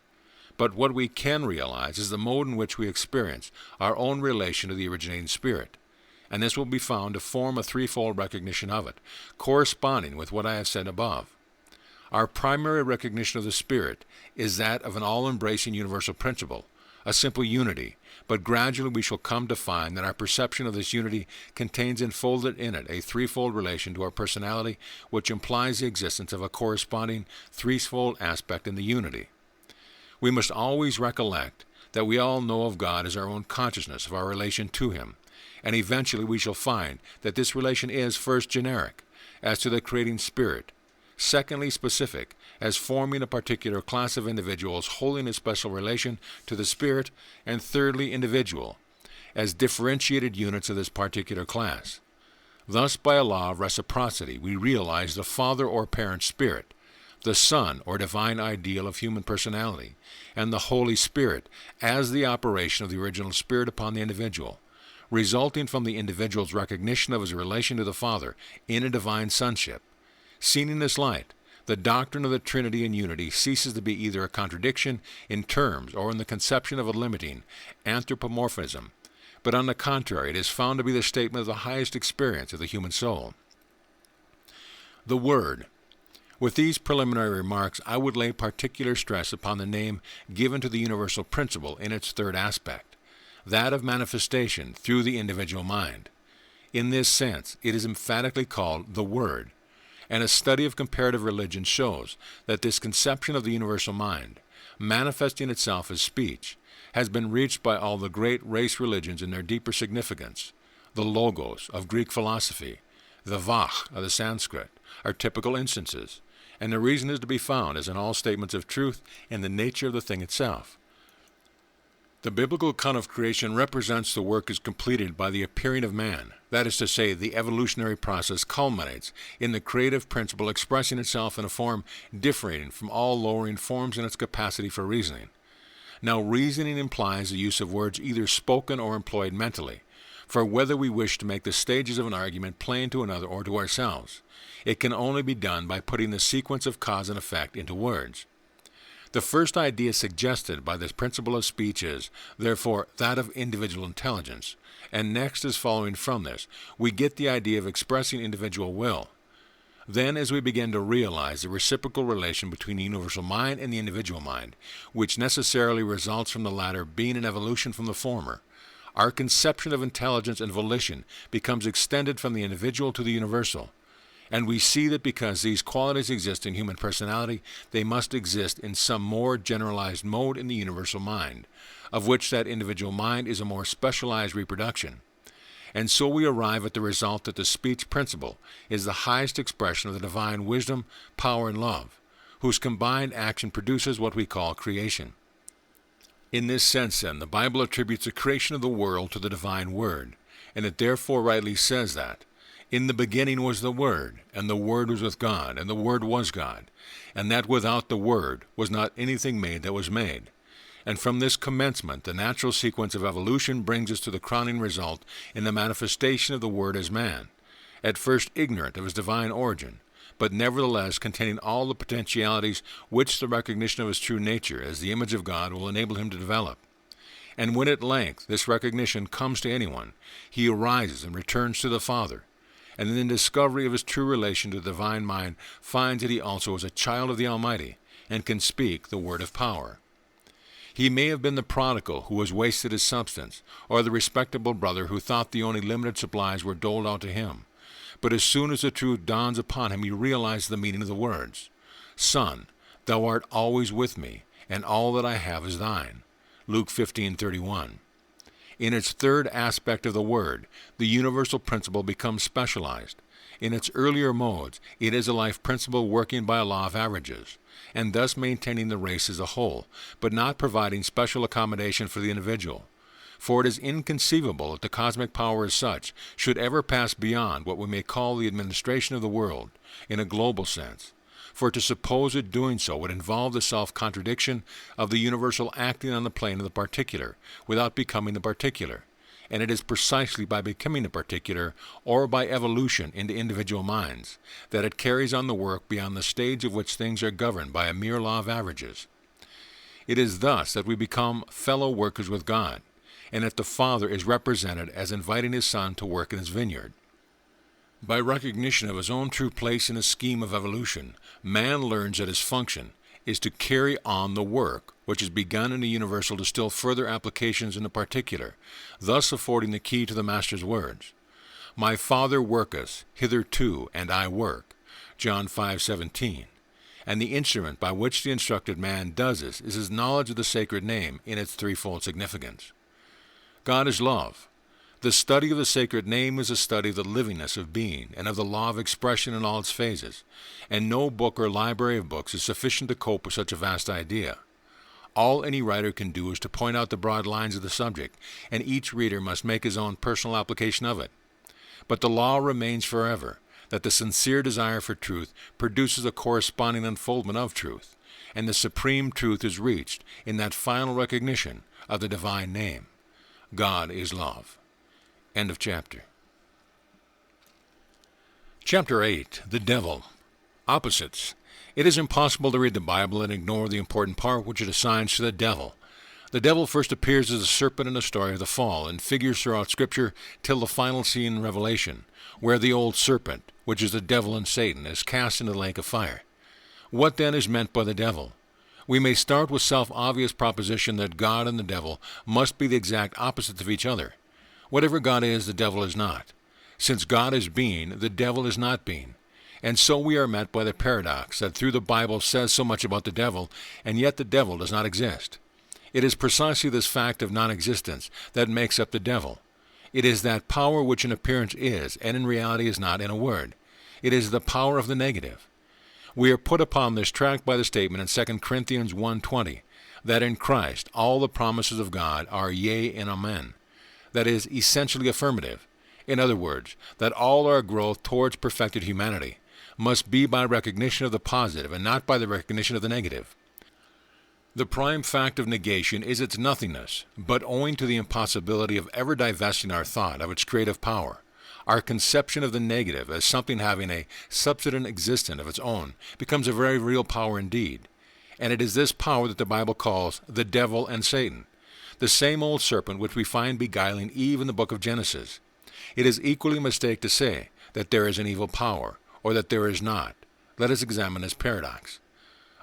But what we can realize is the mode in which we experience our own relation to the originating Spirit, and this will be found to form a threefold recognition of it, corresponding with what I have said above. Our primary recognition of the Spirit is that of an all-embracing universal principle, a simple unity, but gradually we shall come to find that our perception of this unity contains enfolded in it a threefold relation to our personality, which implies the existence of a corresponding threefold aspect in the unity. We must always recollect that we all know of God as our own consciousness of our relation to Him, and eventually we shall find that this relation is first generic, as to the creating Spirit, secondly specific, as forming a particular class of individuals holding a special relation to the Spirit, and thirdly individual, as differentiated units of this particular class. Thus, by a law of reciprocity, we realize the Father or Parent Spirit, the Son or divine ideal of human personality, and the Holy Spirit as the operation of the original Spirit upon the individual, resulting from the individual's recognition of his relation to the Father in a divine sonship. Seen in this light, the doctrine of the Trinity and unity ceases to be either a contradiction in terms or in the conception of a limiting anthropomorphism, but on the contrary, it is found to be the statement of the highest experience of the human soul. The Word. With these preliminary remarks, I would lay particular stress upon the name given to the universal principle in its third aspect, that of manifestation through the individual mind. In this sense, it is emphatically called the Word, and a study of comparative religion shows that this conception of the universal mind, manifesting itself as speech, has been reached by all the great race religions in their deeper significance. The Logos of Greek philosophy, the Vach of the Sanskrit, are typical instances, and the reason is to be found, as in all statements of truth, in the nature of the thing itself. The biblical account of creation represents the work as completed by the appearing of man. That is to say, the evolutionary process culminates in the creative principle expressing itself in a form differing from all lowering forms in its capacity for reasoning. Now, reasoning implies the use of words either spoken or employed mentally, for whether we wish to make the stages of an argument plain to another or to ourselves, it can only be done by putting the sequence of cause and effect into words. The first idea suggested by this principle of speech is, therefore, that of individual intelligence, and next, as following from this, we get the idea of expressing individual will. Then, as we begin to realize the reciprocal relation between the universal mind and the individual mind, which necessarily results from the latter being an evolution from the former, our conception of intelligence and volition becomes extended from the individual to the universal. And we see that because these qualities exist in human personality, they must exist in some more generalized mode in the universal mind, of which that individual mind is a more specialized reproduction. And so we arrive at the result that the speech principle is the highest expression of the divine wisdom, power, and love, whose combined action produces what we call creation. In this sense, then, the Bible attributes the creation of the world to the divine Word, and it therefore rightly says that, "In the beginning was the Word, and the Word was with God, and the Word was God, and that without the Word was not anything made that was made." And from this commencement, the natural sequence of evolution brings us to the crowning result in the manifestation of the Word as man, at first ignorant of his divine origin, but nevertheless containing all the potentialities which the recognition of his true nature as the image of God will enable him to develop. And when at length this recognition comes to anyone, he arises and returns to the Father, and in the discovery of his true relation to the divine mind finds that he also is a child of the Almighty, and can speak the word of power. He may have been the prodigal who has wasted his substance, or the respectable brother who thought the only limited supplies were doled out to him. But as soon as the truth dawns upon him, he realizes the meaning of the words. "Son, thou art always with me, and all that I have is thine." Luke 15:31. In its third aspect of the Word, the universal principle becomes specialized. In its earlier modes, it is a life principle working by a law of averages, and thus maintaining the race as a whole, but not providing special accommodation for the individual. for it is inconceivable that the cosmic power as such should ever pass beyond what we may call the administration of the world in a global sense, for to suppose it doing so would involve the self-contradiction of the universal acting on the plane of the particular without becoming the particular, and it is precisely by becoming the particular, or by evolution into individual minds, that it carries on the work beyond the stage of which things are governed by a mere law of averages. It is thus that we become fellow workers with God, and that the Father is represented as inviting His Son to work in His vineyard. By recognition of his own true place in the scheme of evolution, man learns that his function is to carry on the work which is begun in the universal to still further applications in the particular, thus affording the key to the Master's words. My Father worketh hitherto, and I work, John 5:17. And the instrument by which the instructed man does this is his knowledge of the sacred name in its threefold significance. God is love. The study of the sacred name is a study of the livingness of being and of the law of expression in all its phases, and no book or library of books is sufficient to cope with such a vast idea. All any writer can do is to point out the broad lines of the subject, and each reader must make his own personal application of it. But the law remains forever, that the sincere desire for truth produces a corresponding unfoldment of truth, and the supreme truth is reached in that final recognition of the divine name. God is love. End of chapter. Chapter 8. The Devil. Opposites. It is impossible to read the Bible and ignore the important part which it assigns to the devil. The devil first appears as a serpent in the story of the fall, and figures throughout Scripture till the final scene in Revelation, where the old serpent, which is the devil and Satan, is cast into the lake of fire. What then is meant by the devil? We may start with self-obvious proposition that God and the devil must be the exact opposites of each other. Whatever God is, the devil is not. Since God is being, the devil is not being. And so we are met by the paradox that through the Bible says so much about the devil, and yet the devil does not exist. It is precisely this fact of non-existence that makes up the devil. It is that power which in appearance is, and in reality is not in a word. It is the power of the negative. We are put upon this track by the statement in 2 Corinthians 1:20, that in Christ all the promises of God are yea and amen. That is essentially affirmative. In other words, that all our growth towards perfected humanity must be by recognition of the positive and not by the recognition of the negative. The prime fact of negation is its nothingness, but owing to the impossibility of ever divesting our thought of its creative power, our conception of the negative as something having a subsistent existence of its own becomes a very real power indeed. And it is this power that the Bible calls the devil and Satan, the same old serpent which we find beguiling Eve in the book of Genesis. It is equally a mistake to say that there is an evil power, or that there is not. Let us examine this paradox.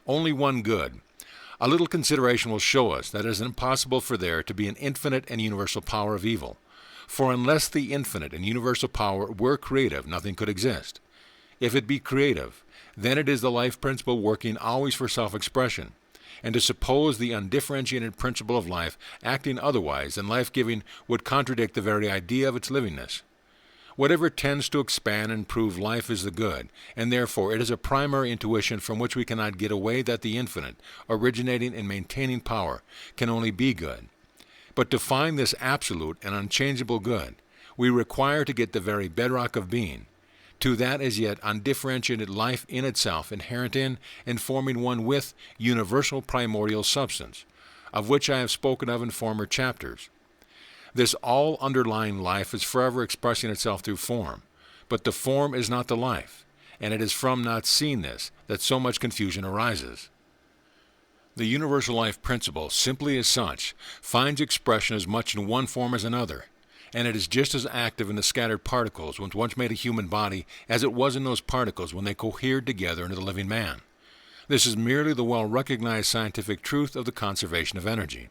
Only one good. A little consideration will show us that it is impossible for there to be an infinite and universal power of evil. For unless the infinite and universal power were creative, nothing could exist. If it be creative, then it is the life principle working always for self-expression. And to suppose the undifferentiated principle of life acting otherwise than life-giving would contradict the very idea of its livingness. Whatever tends to expand and improve life is the good, and therefore it is a primary intuition from which we cannot get away that the infinite, originating and maintaining power, can only be good. But to find this absolute and unchangeable good, we require to get the very bedrock of being, to that as yet undifferentiated life in itself, inherent in and forming one with universal primordial substance, of which I have spoken of in former chapters. This all-underlying life is forever expressing itself through form, but the form is not the life, and it is from not seeing this that so much confusion arises. The universal life principle, simply as such, finds expression as much in one form as another, and it is just as active in the scattered particles which once made a human body as it was in those particles when they cohered together into the living man. This is merely the well-recognized scientific truth of the conservation of energy.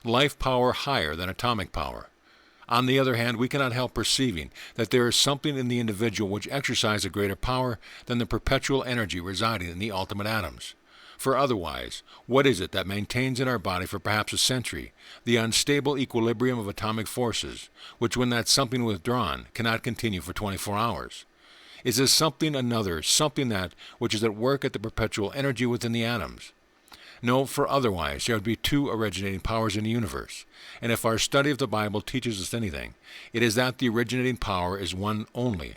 Life power higher than atomic power. On the other hand, we cannot help perceiving that there is something in the individual which exercises a greater power than the perpetual energy residing in the ultimate atoms. For otherwise, what is it that maintains in our body for perhaps a century the unstable equilibrium of atomic forces, which when that something withdrawn cannot continue for 24 hours? Is this something another, something that which is at work at the perpetual energy within the atoms? No, for otherwise there would be two originating powers in the universe. And if our study of the Bible teaches us anything, it is that the originating power is one only.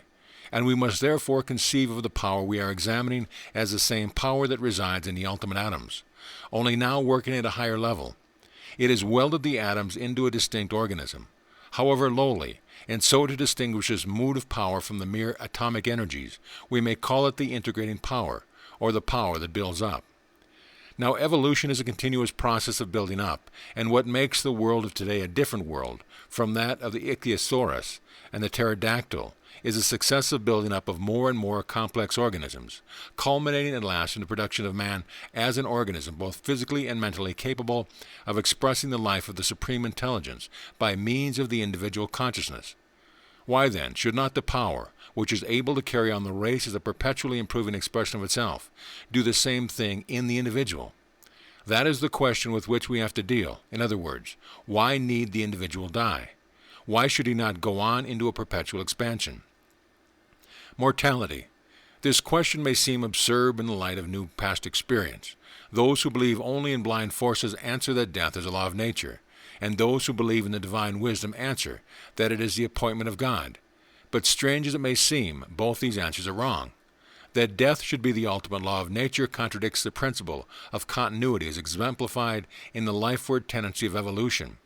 And we must therefore conceive of the power we are examining as the same power that resides in the ultimate atoms, only now working at a higher level. It has welded the atoms into a distinct organism, however lowly, and so to distinguish this motive power from the mere atomic energies, we may call it the integrating power, or the power that builds up. Now, evolution is a continuous process of building up, and what makes the world of today a different world from that of the ichthyosaurus and the pterodactyl is the successive building up of more and more complex organisms, culminating at last in the production of man as an organism both physically and mentally capable of expressing the life of the supreme intelligence by means of the individual consciousness. Why then should not the power, which is able to carry on the race as a perpetually improving expression of itself, do the same thing in the individual? That is the question with which we have to deal. In other words, why need the individual die? Why should he not go on into a perpetual expansion? Mortality. This question may seem absurd in the light of new past experience. Those who believe only in blind forces answer that death is a law of nature, and those who believe in the divine wisdom answer that it is the appointment of God. But strange as it may seem, both these answers are wrong. That death should be the ultimate law of nature contradicts the principle of continuity as exemplified in the lifeward tendency of evolution,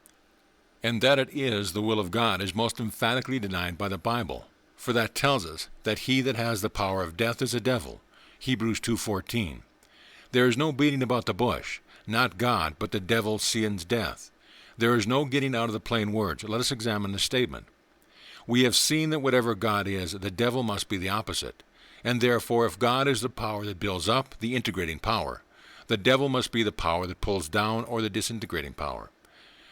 and that it is the will of God is most emphatically denied by the Bible, for that tells us that he that has the power of death is a devil, Hebrews 2:14. There is no beating about the bush, not God, but the devil sends death. There is no getting out of the plain words. Let us examine the statement. We have seen that whatever God is, the devil must be the opposite. And therefore, if God is the power that builds up, the integrating power, the devil must be the power that pulls down, or the disintegrating power.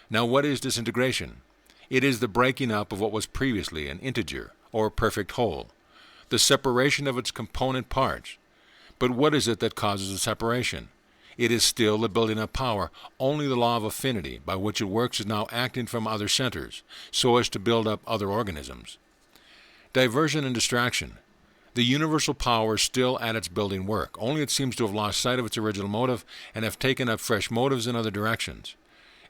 Now, what is disintegration? It is the breaking up of what was previously an integer, or a perfect whole, the separation of its component parts. But what is it that causes the separation? It is still the building up power, only the law of affinity by which it works is now acting from other centers, so as to build up other organisms. Diversion and distraction. The universal power is still at its building work, only it seems to have lost sight of its original motive and have taken up fresh motives in other directions.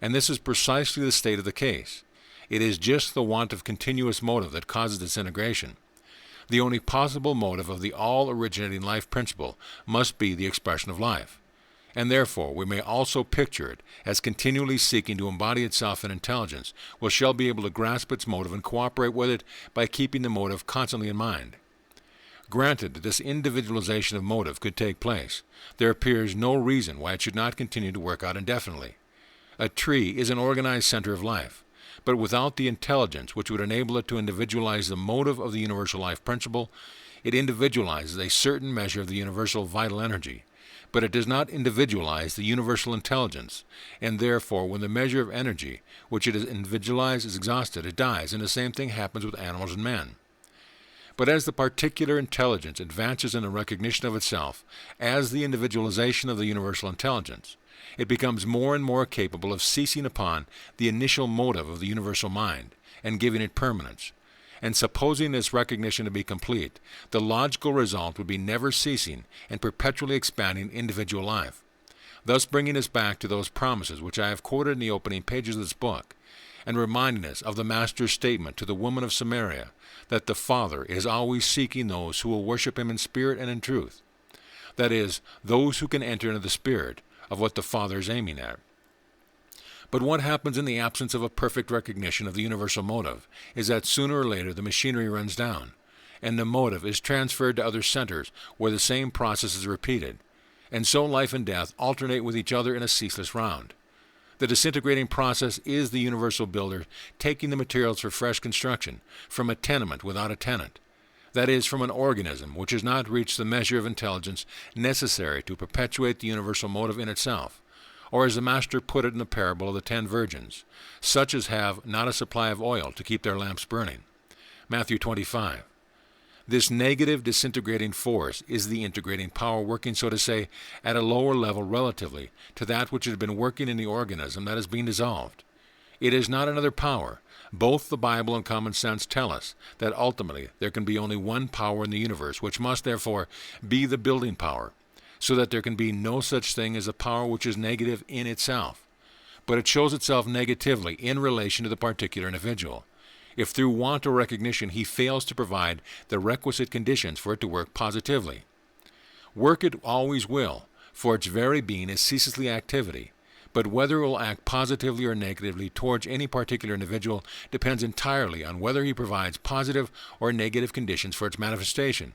And this is precisely the state of the case. It is just the want of continuous motive that causes disintegration. The only possible motive of the all-originating life principle must be the expression of life. And therefore we may also picture it as continually seeking to embody itself in intelligence, which shall be able to grasp its motive and cooperate with it by keeping the motive constantly in mind. Granted that this individualization of motive could take place, there appears no reason why it should not continue to work out indefinitely. A tree is an organized center of life, but without the intelligence which would enable it to individualize the motive of the universal life principle, it individualizes a certain measure of the universal vital energy, but it does not individualize the universal intelligence, and therefore when the measure of energy which it has individualized is exhausted, it dies, and the same thing happens with animals and men. But as the particular intelligence advances in the recognition of itself as the individualization of the universal intelligence, it becomes more and more capable of seizing upon the initial motive of the universal mind and giving it permanence. And supposing this recognition to be complete, the logical result would be never ceasing and perpetually expanding individual life, thus bringing us back to those promises which I have quoted in the opening pages of this book, and reminding us of the Master's statement to the woman of Samaria, that the Father is always seeking those who will worship him in spirit and in truth. That is, those who can enter into the spirit of what the Father is aiming at. But what happens in the absence of a perfect recognition of the universal motive is that sooner or later the machinery runs down, and the motive is transferred to other centers where the same process is repeated, and so life and death alternate with each other in a ceaseless round. The disintegrating process is the universal builder taking the materials for fresh construction from a tenement without a tenant, that is, from an organism which has not reached the measure of intelligence necessary to perpetuate the universal motive in itself, or as the Master put it in the parable of the 10 virgins, such as have not a supply of oil to keep their lamps burning. Matthew 25. This negative disintegrating force is the integrating power working, so to say, at a lower level relatively to that which has been working in the organism that is being dissolved. It is not another power. Both the Bible and common sense tell us that ultimately there can be only one power in the universe, which must therefore be the building power. so that there can be no such thing as a power which is negative in itself, but it shows itself negatively in relation to the particular individual, if through want or recognition he fails to provide the requisite conditions for it to work positively. Work it always will, for its very being is ceaselessly activity, but whether it will act positively or negatively towards any particular individual depends entirely on whether he provides positive or negative conditions for its manifestation,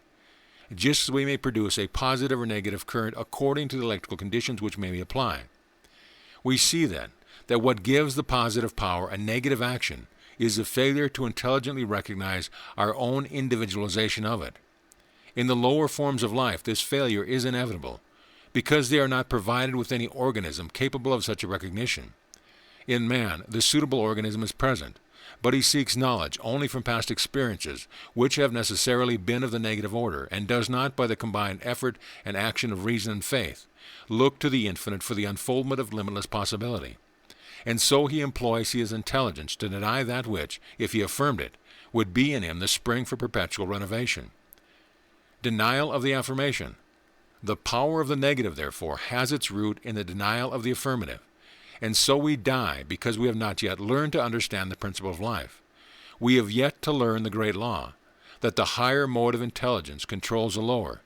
just as we may produce a positive or negative current according to the electrical conditions which may be applied. We see then that what gives the positive power a negative action is the failure to intelligently recognize our own individualization of it. In the lower forms of life, this failure is inevitable, because they are not provided with any organism capable of such a recognition. In man, the suitable organism is present, but he seeks knowledge only from past experiences, which have necessarily been of the negative order, and does not, by the combined effort and action of reason and faith, look to the infinite for the unfoldment of limitless possibility. And so he employs his intelligence to deny that which, if he affirmed it, would be in him the spring for perpetual renovation. Denial of the affirmation. The power of the negative, therefore, has its root in the denial of the affirmative, and so we die because we have not yet learned to understand the principle of life. We have yet to learn the great law, that the higher mode of intelligence controls the lower.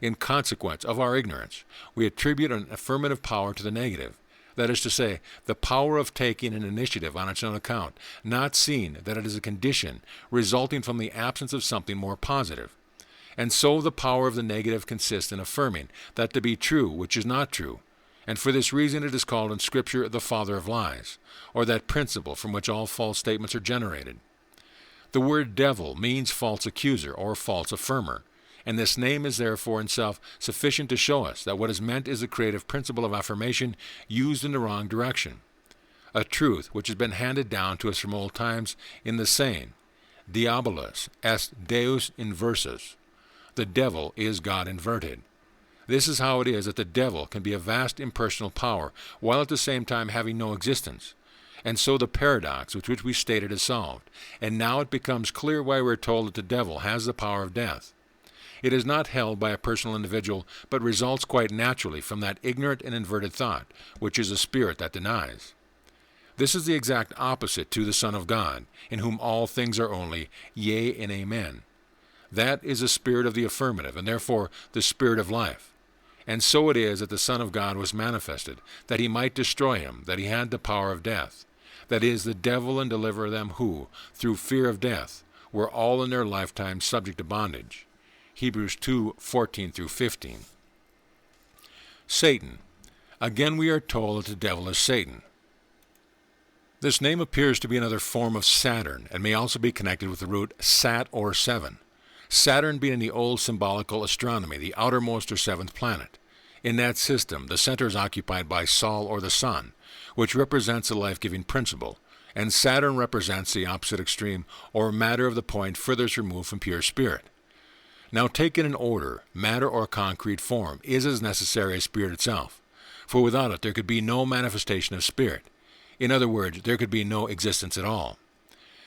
In consequence of our ignorance, we attribute an affirmative power to the negative, that is to say, the power of taking an initiative on its own account, not seeing that it is a condition resulting from the absence of something more positive. And so the power of the negative consists in affirming that to be true which is not true, and for this reason it is called in Scripture the father of lies, or that principle from which all false statements are generated. The word devil means false accuser or false affirmer, and this name is therefore in itself sufficient to show us that what is meant is the creative principle of affirmation used in the wrong direction, a truth which has been handed down to us from old times in the saying, Diabolus est Deus inversus. The devil is God inverted. This is how it is that the devil can be a vast impersonal power, while at the same time having no existence. And so the paradox with which we stated is solved, and now it becomes clear why we are told that the devil has the power of death. It is not held by a personal individual, but results quite naturally from that ignorant and inverted thought, which is a spirit that denies. This is the exact opposite to the Son of God, in whom all things are only yea and amen. That is the spirit of the affirmative, and therefore the spirit of life. And so it is that the Son of God was manifested, that he might destroy him, that he had the power of death, that is, the devil, and deliver them who, through fear of death, were all in their lifetime subject to bondage. Hebrews 2:14-15. Satan. Again we are told that the devil is Satan. This name appears to be another form of Saturn, and may also be connected with the root sat or seven. Saturn being in the old symbolical astronomy, the outermost or seventh planet. In that system, the center is occupied by Sol or the sun, which represents the life-giving principle, and Saturn represents the opposite extreme, or matter of the point furthest removed from pure spirit. Now taken in order, matter or concrete form is as necessary as spirit itself, for without it there could be no manifestation of spirit. In other words, there could be no existence at all.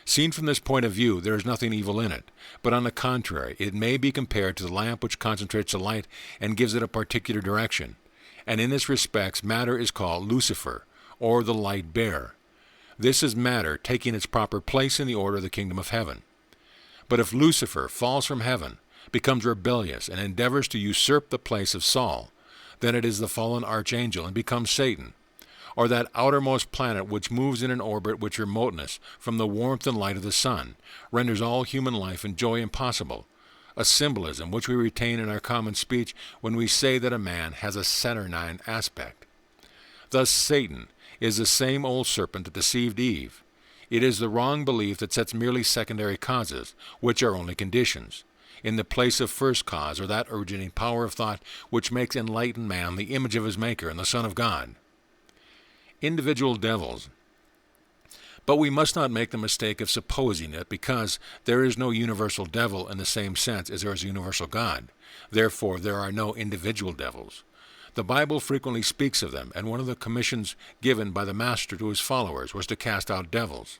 Seen from this point of view, there is nothing evil in it, but on the contrary, it may be compared to the lamp which concentrates the light and gives it a particular direction, and in this respect matter is called Lucifer, or the light bearer. This is matter taking its proper place in the order of the kingdom of heaven. But if Lucifer falls from heaven, becomes rebellious, and endeavors to usurp the place of Saul, then it is the fallen archangel and becomes Satan, or that outermost planet which moves in an orbit which remoteness from the warmth and light of the sun renders all human life and joy impossible, a symbolism which we retain in our common speech when we say that a man has a saturnine aspect. Thus Satan is the same old serpent that deceived Eve. It is the wrong belief that sets merely secondary causes, which are only conditions, in the place of first cause, or that originating power of thought which makes enlightened man the image of his Maker and the Son of God. Individual devils. But we must not make the mistake of supposing that because there is no universal devil in the same sense as there is a universal God, therefore there are no individual devils. The Bible frequently speaks of them, and one of the commissions given by the Master to his followers was to cast out devils.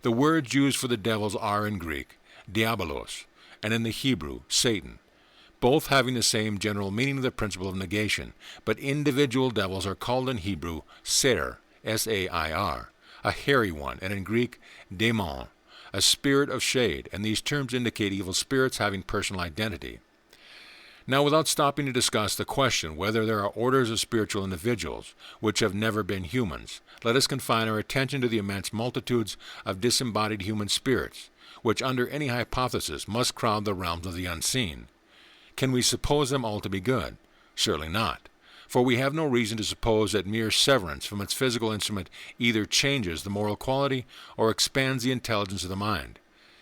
The words used for the devils are in Greek, diabolos, and in the Hebrew, Satan. both having the same general meaning of the principle of negation, but individual devils are called in Hebrew Sair, S-A-I-R, a hairy one, and in Greek daemon, a spirit of shade, and these terms indicate evil spirits having personal identity. Now, without stopping to discuss the question whether there are orders of spiritual individuals which have never been humans, let us confine our attention to the immense multitudes of disembodied human spirits, which under any hypothesis must crowd the realms of the unseen. Can we suppose them all to be good? Certainly not, for we have no reason to suppose that mere severance from its physical instrument either changes the moral quality or expands the intelligence of the mind.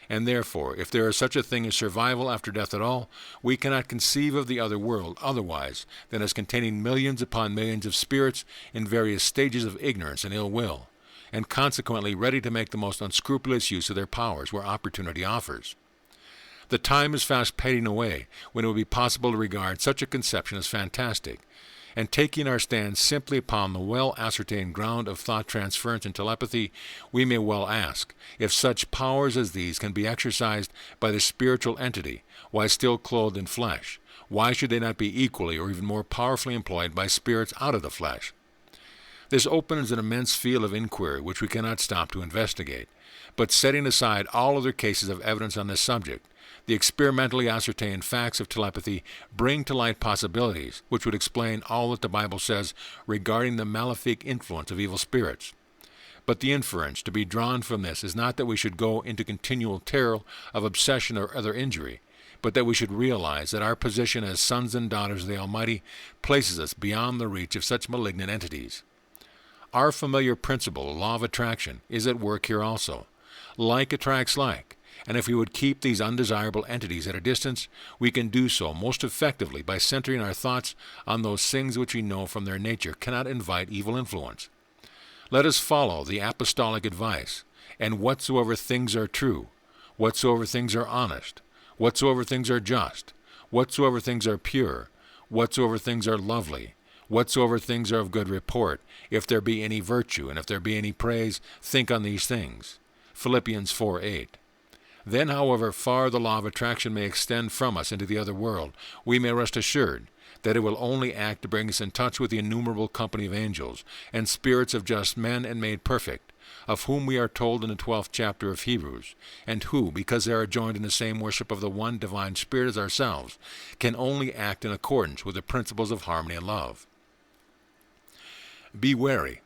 And therefore, if there is such a thing as survival after death at all, we cannot conceive of the other world otherwise than as containing millions upon millions of spirits in various stages of ignorance and ill will, and consequently ready to make the most unscrupulous use of their powers where opportunity offers. The time is fast fading away when it would be possible to regard such a conception as fantastic, and taking our stand simply upon the well-ascertained ground of thought transference and telepathy, we may well ask, if such powers as these can be exercised by the spiritual entity while still clothed in flesh, why should they not be equally or even more powerfully employed by spirits out of the flesh? This opens an immense field of inquiry which we cannot stop to investigate, but setting aside all other cases of evidence on this subject, the experimentally ascertained facts of telepathy bring to light possibilities which would explain all that the Bible says regarding the malefic influence of evil spirits. But the inference to be drawn from this is not that we should go into continual terror of obsession or other injury, but that we should realize that our position as sons and daughters of the Almighty places us beyond the reach of such malignant entities. Our familiar principle, the law of attraction, is at work here also. Like attracts like. And if we would keep these undesirable entities at a distance, we can do so most effectively by centering our thoughts on those things which we know from their nature cannot invite evil influence. Let us follow the apostolic advice, and whatsoever things are true, whatsoever things are honest, whatsoever things are just, whatsoever things are pure, whatsoever things are lovely, whatsoever things are of good report, if there be any virtue, and if there be any praise, think on these things. Philippians 4:8. Then, however far the law of attraction may extend from us into the other world, we may rest assured that it will only act to bring us in touch with the innumerable company of angels and spirits of just men and made perfect, of whom we are told in the 12th chapter of Hebrews, and who, because they are joined in the same worship of the one divine Spirit as ourselves, can only act in accordance with the principles of harmony and love. Be wary.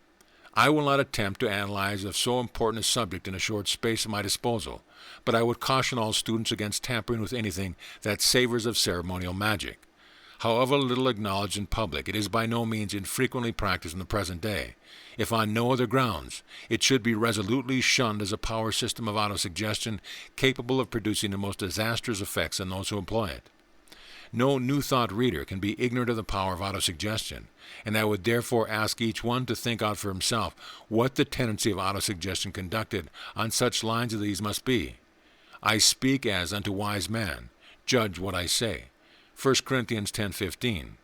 I will not attempt to analyze of so important a subject in a short space at my disposal, but I would caution all students against tampering with anything that savors of ceremonial magic. However little acknowledged in public, it is by no means infrequently practiced in the present day. If on no other grounds, it should be resolutely shunned as a power system of autosuggestion capable of producing the most disastrous effects on those who employ it. No New Thought reader can be ignorant of the power of autosuggestion, and I would therefore ask each one to think out for himself what the tendency of autosuggestion conducted on such lines as these must be. I speak as unto wise man. Judge what I say. 1 Corinthians 10:15.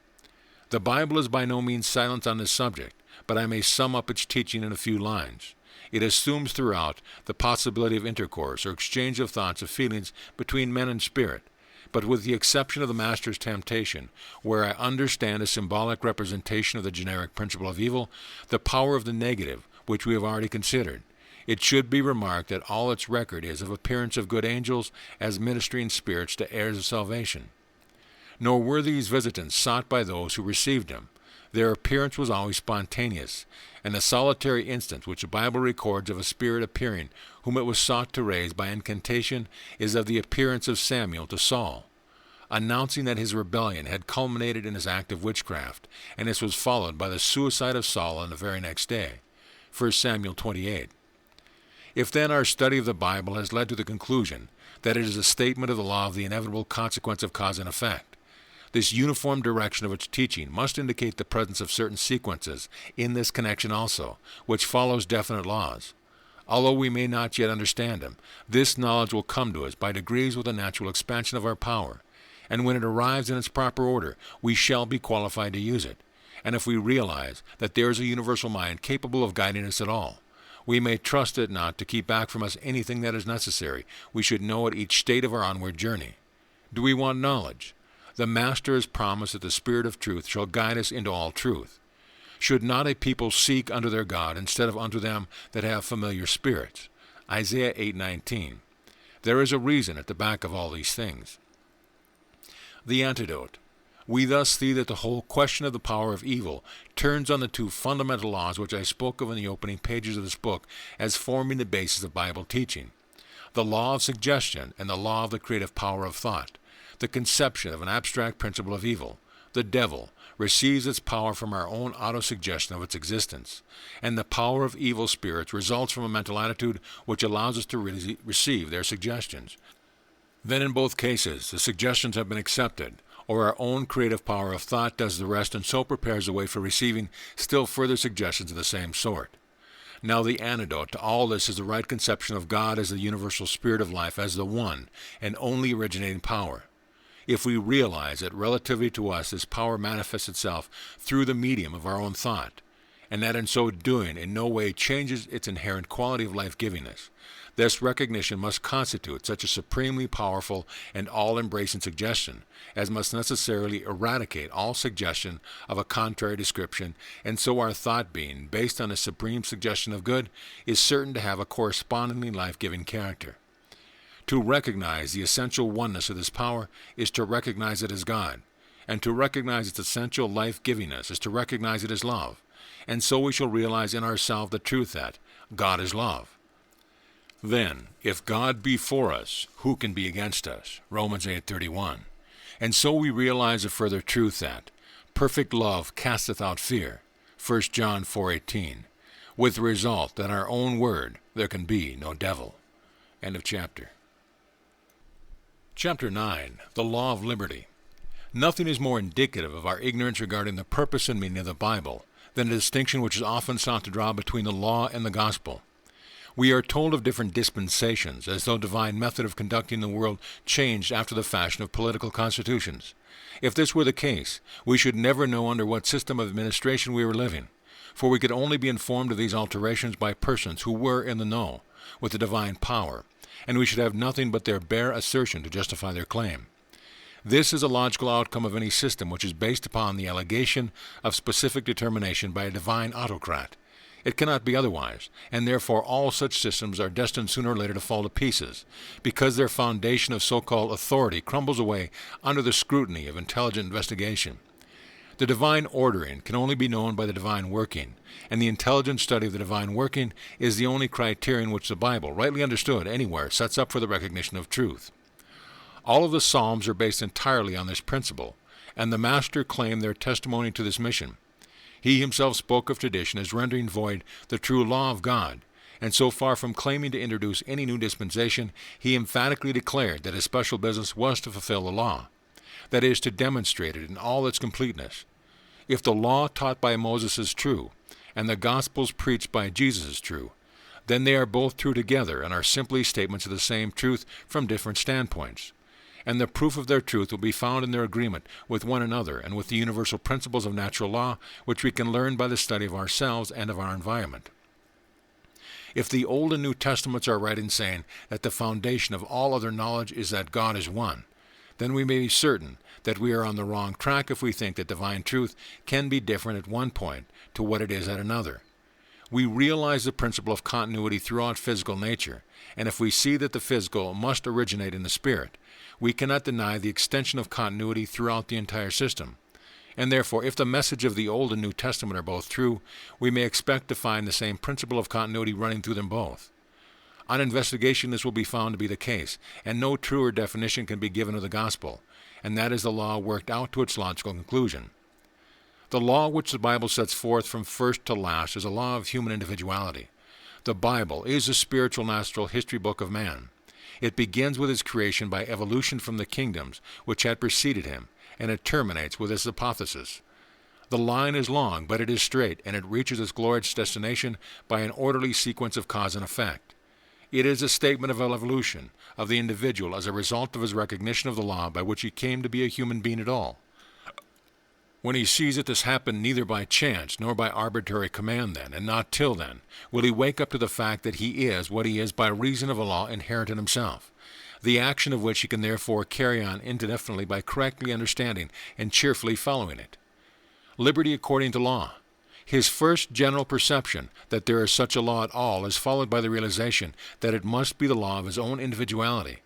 The Bible is by no means silent on this subject, but I may sum up its teaching in a few lines. It assumes throughout the possibility of intercourse or exchange of thoughts or feelings between men and spirit, but with the exception of the Master's temptation, where I understand a symbolic representation of the generic principle of evil, the power of the negative, which we have already considered, it should be remarked that all its record is of appearance of good angels as ministering spirits to heirs of salvation. Nor were these visitants sought by those who received them. Their appearance was always spontaneous, and the solitary instance which the Bible records of a spirit appearing whom it was sought to raise by incantation is of the appearance of Samuel to Saul, announcing that his rebellion had culminated in his act of witchcraft, and this was followed by the suicide of Saul on the very next day. 1 Samuel 28. If then our study of the Bible has led to the conclusion that it is a statement of the law of the inevitable consequence of cause and effect, this uniform direction of its teaching must indicate the presence of certain sequences in this connection also, which follows definite laws. Although we may not yet understand them, this knowledge will come to us by degrees with the natural expansion of our power, and when it arrives in its proper order, we shall be qualified to use it. And if we realize that there is a universal mind capable of guiding us at all, we may trust it not to keep back from us anything that is necessary we should know at each state of our onward journey. Do we want knowledge? The Master has promised that the Spirit of truth shall guide us into all truth. Should not a people seek unto their God instead of unto them that have familiar spirits? Isaiah 8:19. There is a reason at the back of all these things. The antidote. We thus see that the whole question of the power of evil turns on the two fundamental laws which I spoke of in the opening pages of this book as forming the basis of Bible teaching. The law of suggestion and the law of the creative power of thought. The conception of an abstract principle of evil. The devil receives its power from our own autosuggestion of its existence, and the power of evil spirits results from a mental attitude which allows us to receive their suggestions. Then in both cases, the suggestions have been accepted, or our own creative power of thought does the rest and so prepares the way for receiving still further suggestions of the same sort. Now the antidote to all this is the right conception of God as the universal spirit of life, as the one and only originating power. If we realize that relatively to us this power manifests itself through the medium of our own thought, and that in so doing in no way changes its inherent quality of life-givingness, this recognition must constitute such a supremely powerful and all-embracing suggestion as must necessarily eradicate all suggestion of a contrary description, and so our thought being, based on a supreme suggestion of good, is certain to have a correspondingly life-giving character. To recognize the essential oneness of this power is to recognize it as God, and to recognize its essential life-givingness is to recognize it as love, and so we shall realize in ourselves the truth that God is love. Then, if God be for us, who can be against us? Romans 8:31. And so we realize a further truth that perfect love casteth out fear, 1 John 4:18, with the result that in our own word there can be no devil. End of chapter. Chapter 9. The Law of Liberty. Nothing is more indicative of our ignorance regarding the purpose and meaning of the Bible than the distinction which is often sought to draw between the law and the gospel. We are told of different dispensations, as though divine method of conducting the world changed after the fashion of political constitutions. If this were the case, we should never know under what system of administration we were living, for we could only be informed of these alterations by persons who were in the know, with the divine power, and we should have nothing but their bare assertion to justify their claim. This is a logical outcome of any system which is based upon the allegation of specific determination by a divine autocrat. It cannot be otherwise, and therefore all such systems are destined sooner or later to fall to pieces, because their foundation of so-called authority crumbles away under the scrutiny of intelligent investigation. The divine ordering can only be known by the divine working, and the intelligent study of the divine working is the only criterion which the Bible, rightly understood anywhere, sets up for the recognition of truth. All of the Psalms are based entirely on this principle, and the Master claimed their testimony to this mission. He himself spoke of tradition as rendering void the true law of God, and so far from claiming to introduce any new dispensation, he emphatically declared that his special business was to fulfill the law, that is, to demonstrate it in all its completeness. If the law taught by Moses is true, and the Gospels preached by Jesus is true, then they are both true together and are simply statements of the same truth from different standpoints. And the proof of their truth will be found in their agreement with one another and with the universal principles of natural law, which we can learn by the study of ourselves and of our environment. If the Old and New Testaments are right in saying that the foundation of all other knowledge is that God is one, then we may be certain that we are on the wrong track if we think that divine truth can be different at one point to what it is at another. We realize the principle of continuity throughout physical nature, and if we see that the physical must originate in the spirit, we cannot deny the extension of continuity throughout the entire system. And therefore, if the message of the Old and New Testament are both true, we may expect to find the same principle of continuity running through them both. On investigation, this will be found to be the case, and no truer definition can be given of the gospel, and that is the law worked out to its logical conclusion. The law which the Bible sets forth from first to last is a law of human individuality. The Bible is the spiritual natural history book of man. It begins with his creation by evolution from the kingdoms which had preceded him, and it terminates with his hypothesis. The line is long, but it is straight, and it reaches its glorious destination by an orderly sequence of cause and effect. It is a statement of evolution of the individual as a result of his recognition of the law by which he came to be a human being at all. When he sees that this happened neither by chance nor by arbitrary command then, and not till then, will he wake up to the fact that he is what he is by reason of a law inherent in himself. the action of which he can therefore carry on indefinitely by correctly understanding and cheerfully following it. Liberty according to law. His first general perception that there is such a law at all is followed by the realization that it must be the law of his own individuality,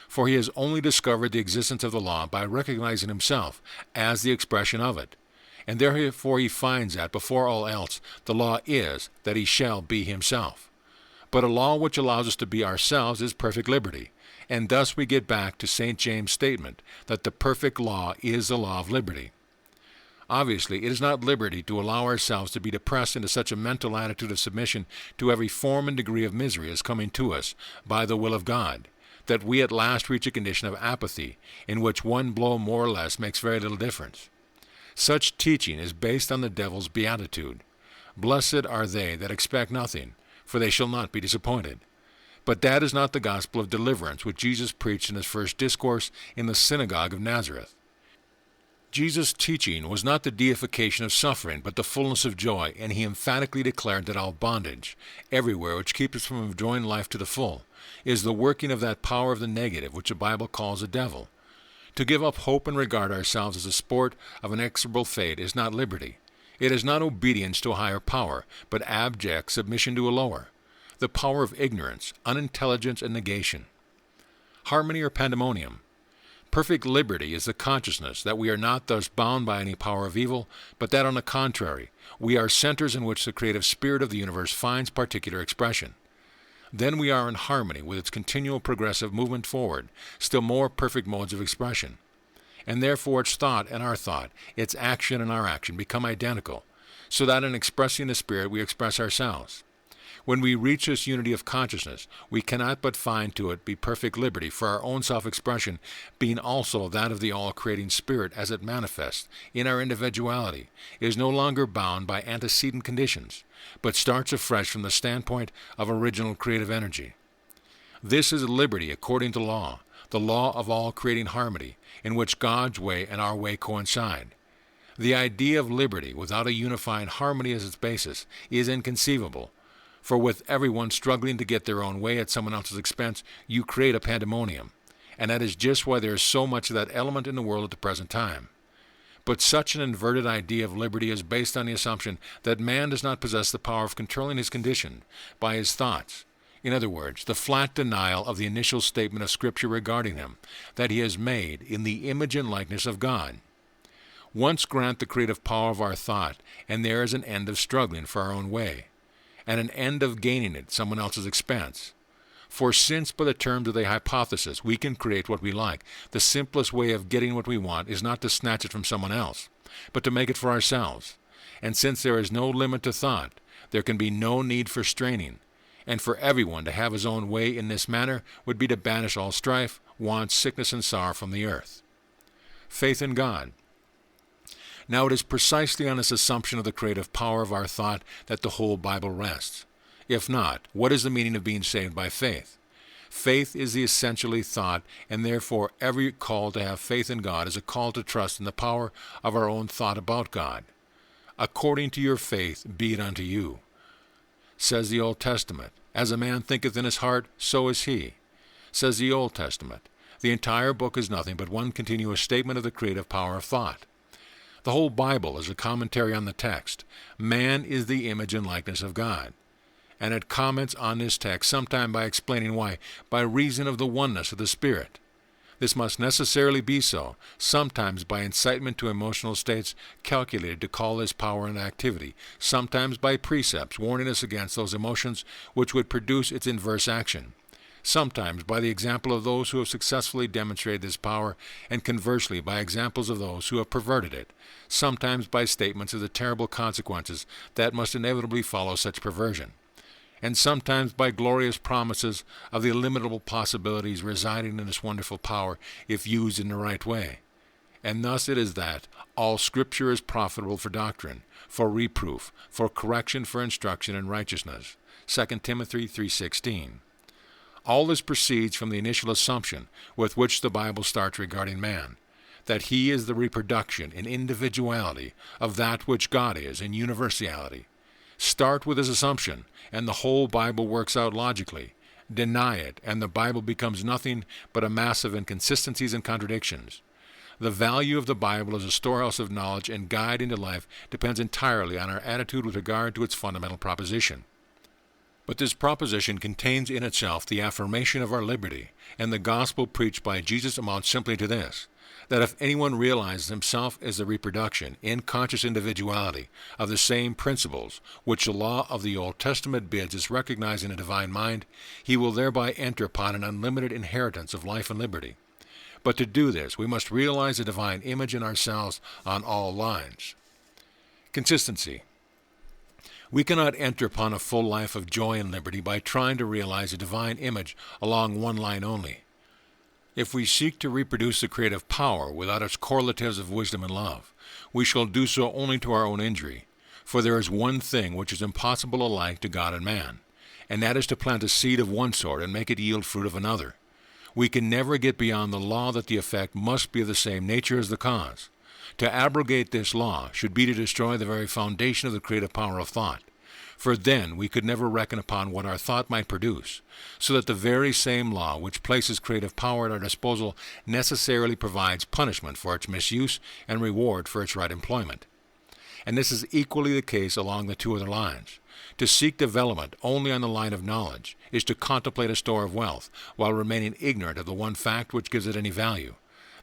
for he has only discovered the existence of the law by recognizing himself as the expression of it, and therefore he finds that, before all else, the law is that he shall be himself. But a law which allows us to be ourselves is perfect liberty, and thus we get back to St. James' statement that the perfect law is the law of liberty. Obviously, it is not liberty to allow ourselves to be depressed into such a mental attitude of submission to every form and degree of misery as coming to us by the will of God, that we at last reach a condition of apathy in which one blow more or less makes very little difference. Such teaching is based on the devil's beatitude. Blessed are they that expect nothing, for they shall not be disappointed. But that is not the gospel of deliverance which Jesus preached in his first discourse in the synagogue of Nazareth. Jesus' teaching was not the deification of suffering, but the fullness of joy, and he emphatically declared that all bondage, everywhere which keeps us from enjoying life to the full, is the working of that power of the negative which the Bible calls a devil. To give up hope and regard ourselves as a sport of inexorable fate is not liberty. It is not obedience to a higher power, but abject submission to a lower, the power of ignorance, unintelligence, and negation. Harmony or pandemonium. Perfect liberty is the consciousness that we are not thus bound by any power of evil, but that, on the contrary, we are centers in which the creative spirit of the universe finds particular expression. Then we are in harmony with its continual progressive movement forward, still more perfect modes of expression. And therefore its thought and our thought, its action and our action become identical, so that in expressing the spirit we express ourselves. When we reach this unity of consciousness, we cannot but find to it be perfect liberty for our own self-expression, being also that of the all-creating spirit as it manifests in our individuality, is no longer bound by antecedent conditions, but starts afresh from the standpoint of original creative energy. This is liberty according to law, the law of all creating harmony, in which God's way and our way coincide. The idea of liberty without a unifying harmony as its basis is inconceivable, for with everyone struggling to get their own way at someone else's expense, you create a pandemonium, and that is just why there is so much of that element in the world at the present time. But such an inverted idea of liberty is based on the assumption that man does not possess the power of controlling his condition by his thoughts. In other words, the flat denial of the initial statement of Scripture regarding him, that he is made in the image and likeness of God. Once grant the creative power of our thought, and there is an end of struggling for our own way, and an end of gaining it at someone else's expense. For since by the terms of the hypothesis we can create what we like, the simplest way of getting what we want is not to snatch it from someone else, but to make it for ourselves. And since there is no limit to thought, there can be no need for straining, and for everyone to have his own way in this manner would be to banish all strife, want, sickness, and sorrow from the earth. Faith in God. Now it is precisely on this assumption of the creative power of our thought that the whole Bible rests. If not, what is the meaning of being saved by faith? Faith is the essentially thought, and therefore every call to have faith in God is a call to trust in the power of our own thought about God. According to your faith be it unto you, says the Old Testament. As a man thinketh in his heart, so is he, says the Old Testament. The entire book is nothing but one continuous statement of the creative power of thought. The whole Bible is a commentary on the text. Man is the image and likeness of God. And it comments on this text, sometime by explaining why, by reason of the oneness of the Spirit. This must necessarily be so, sometimes by incitement to emotional states calculated to call this power into activity, sometimes by precepts warning us against those emotions which would produce its inverse action, sometimes by the example of those who have successfully demonstrated this power, and conversely by examples of those who have perverted it, sometimes by statements of the terrible consequences that must inevitably follow such perversion, and sometimes by glorious promises of the illimitable possibilities residing in this wonderful power if used in the right way. And thus it is that all Scripture is profitable for doctrine, for reproof, for correction, for instruction in righteousness. 2 Timothy 3:16. All this proceeds from the initial assumption with which the Bible starts regarding man, that he is the reproduction in individuality of that which God is in universality. Start with this assumption, and the whole Bible works out logically, Deny it, and the Bible becomes nothing but a mass of inconsistencies and contradictions. The value of the Bible as a storehouse of knowledge and guide into life depends entirely on our attitude with regard to its fundamental proposition. But this proposition contains in itself the affirmation of our liberty, and the gospel preached by Jesus amounts simply to this, that if anyone realizes himself as the reproduction, in conscious individuality, of the same principles which the law of the Old Testament bids us recognize in a divine mind, he will thereby enter upon an unlimited inheritance of life and liberty. But to do this, we must realize the divine image in ourselves on all lines. Consistency. We cannot enter upon a full life of joy and liberty by trying to realize a divine image along one line only. If we seek to reproduce the creative power without its correlatives of wisdom and love, we shall do so only to our own injury, for there is one thing which is impossible alike to God and man, and that is to plant a seed of one sort and make it yield fruit of another. We can never get beyond the law that the effect must be of the same nature as the cause. To abrogate this law should be to destroy the very foundation of the creative power of thought, for then we could never reckon upon what our thought might produce, so that the very same law which places creative power at our disposal necessarily provides punishment for its misuse and reward for its right employment. And this is equally the case along the two other lines. To seek development only on the line of knowledge is to contemplate a store of wealth while remaining ignorant of the one fact which gives it any value,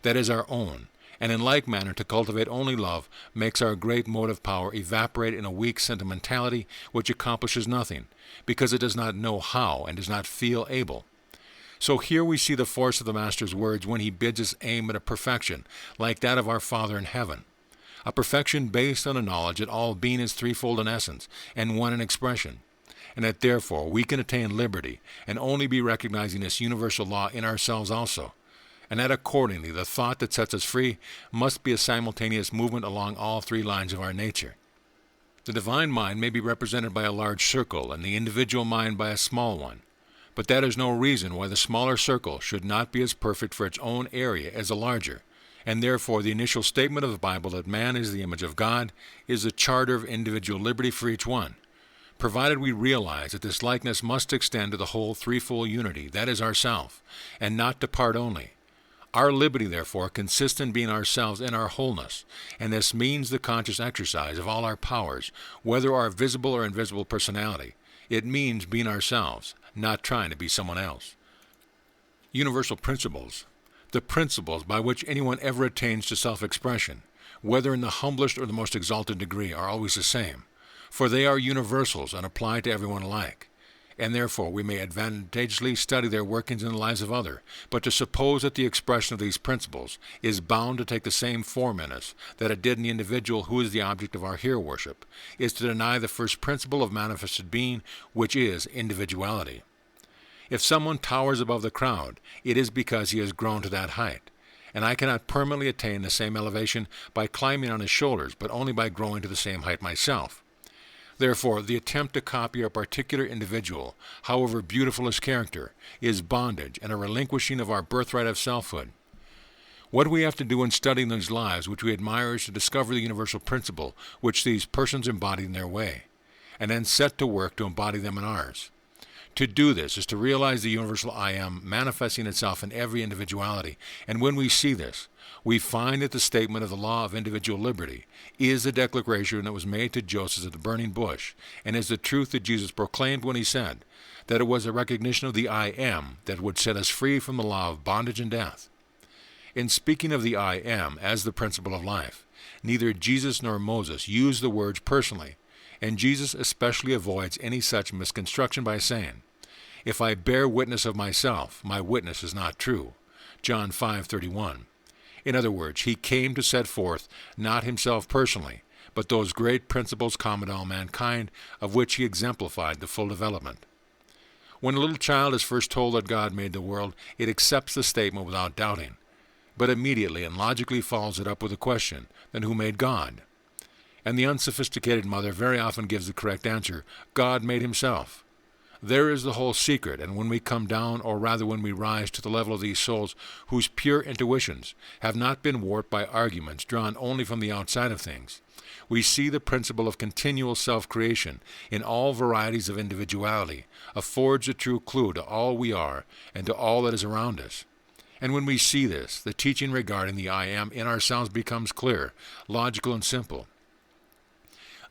that is our own. And in like manner, to cultivate only love makes our great motive power evaporate in a weak sentimentality which accomplishes nothing, because it does not know how and does not feel able. So here we see the force of the Master's words when he bids us aim at a perfection like that of our Father in heaven, a perfection based on a knowledge that all being is threefold in essence and one in expression, and that therefore we can attain liberty and only be recognizing this universal law in ourselves also, and that accordingly the thought that sets us free must be a simultaneous movement along all three lines of our nature. The divine mind may be represented by a large circle and the individual mind by a small one, but that is no reason why the smaller circle should not be as perfect for its own area as the larger, and therefore the initial statement of the Bible that man is the image of God is the charter of individual liberty for each one, provided we realize that this likeness must extend to the whole threefold unity, that is ourself, and not to part only. Our liberty, therefore, consists in being ourselves in our wholeness, and this means the conscious exercise of all our powers, whether our visible or invisible personality. It means being ourselves, not trying to be someone else. Universal principles. The principles by which anyone ever attains to self-expression, whether in the humblest or the most exalted degree, are always the same, for they are universals and apply to everyone alike. And therefore we may advantageously study their workings in the lives of others, but to suppose that the expression of these principles is bound to take the same form in us that it did in the individual who is the object of our hero worship, is to deny the first principle of manifested being, which is individuality. If someone towers above the crowd, it is because he has grown to that height, and I cannot permanently attain the same elevation by climbing on his shoulders, but only by growing to the same height myself. Therefore, the attempt to copy a particular individual, however beautiful his character, is bondage and a relinquishing of our birthright of selfhood. What we have to do in studying these lives which we admire is to discover the universal principle which these persons embodied in their way, and then set to work to embody them in ours. To do this is to realize the universal I Am manifesting itself in every individuality, and when we see this, we find that the statement of the law of individual liberty is the declaration that was made to Joseph at the burning bush, and is the truth that Jesus proclaimed when he said that it was a recognition of the I Am that would set us free from the law of bondage and death. In speaking of the I Am as the principle of life, neither Jesus nor Moses used the words personally, and Jesus especially avoids any such misconstruction by saying, "If I bear witness of myself, my witness is not true." John 5:31. In other words, he came to set forth not himself personally, but those great principles common to all mankind, of which he exemplified the full development. When a little child is first told that God made the world, it accepts the statement without doubting, but immediately and logically follows it up with a question, then who made God? And the unsophisticated mother very often gives the correct answer, God made himself. There is the whole secret, and when we come down, or rather when we rise to the level of these souls whose pure intuitions have not been warped by arguments drawn only from the outside of things, We see the principle of continual self-creation in all varieties of individuality affords a true clue to all we are and to all that is around us. And when we see this, the teaching regarding the I Am in ourselves becomes clear, logical, and simple.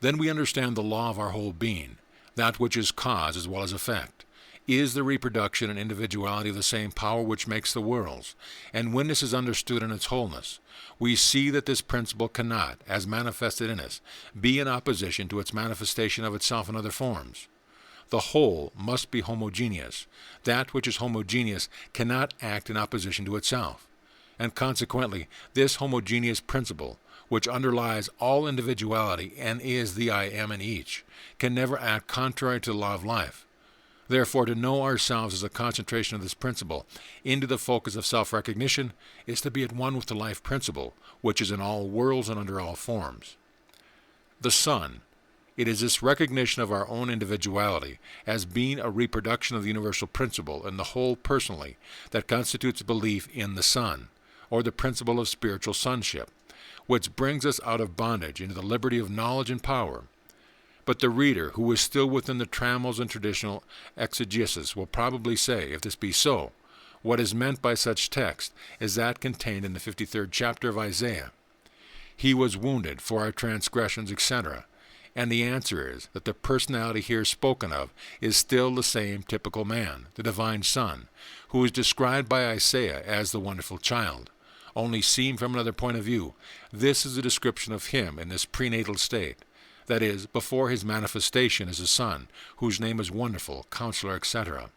Then we understand the law of our whole being, that which is cause as well as effect, is the reproduction and individuality of the same power which makes the worlds, and when this is understood in its wholeness, we see that this principle cannot, as manifested in us, be in opposition to its manifestation of itself in other forms. The whole must be homogeneous. That which is homogeneous cannot act in opposition to itself, and consequently this homogeneous principle, which underlies all individuality and is the I Am in each, can never act contrary to the law of life. Therefore, to know ourselves as a concentration of this principle into the focus of self-recognition is to be at one with the life principle, which is in all worlds and under all forms. The Son. It is this recognition of our own individuality as being a reproduction of the universal principle and the whole personally that constitutes belief in the Son, or the principle of spiritual sonship, which brings us out of bondage into the liberty of knowledge and power. But the reader, who is still within the trammels and traditional exegesis, will probably say, if this be so, what is meant by such text is that contained in the 53rd chapter of Isaiah. He was wounded for our transgressions, etc. And the answer is that the personality here spoken of is still the same typical man, the divine Son, who is described by Isaiah as the wonderful child. Only seen from another point of view, this is a description of him in this prenatal state, that is, before his manifestation as a Son, whose name is Wonderful, Counselor, etc.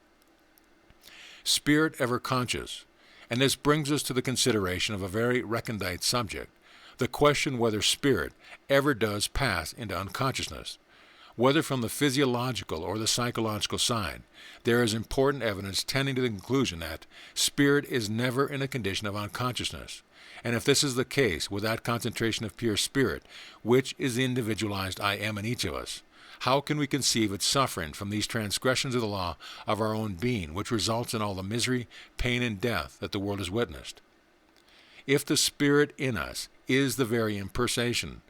Spirit ever conscious, and this brings us to the consideration of a very recondite subject, the question whether spirit ever does pass into unconsciousness. Whether from the physiological or the psychological side, there is important evidence tending to the conclusion that spirit is never in a condition of unconsciousness. And if this is the case with that concentration of pure spirit, which is the individualized I Am in each of us, how can we conceive it suffering from these transgressions of the law of our own being, which results in all the misery, pain, and death that the world has witnessed? If the spirit in us is the very impersonation,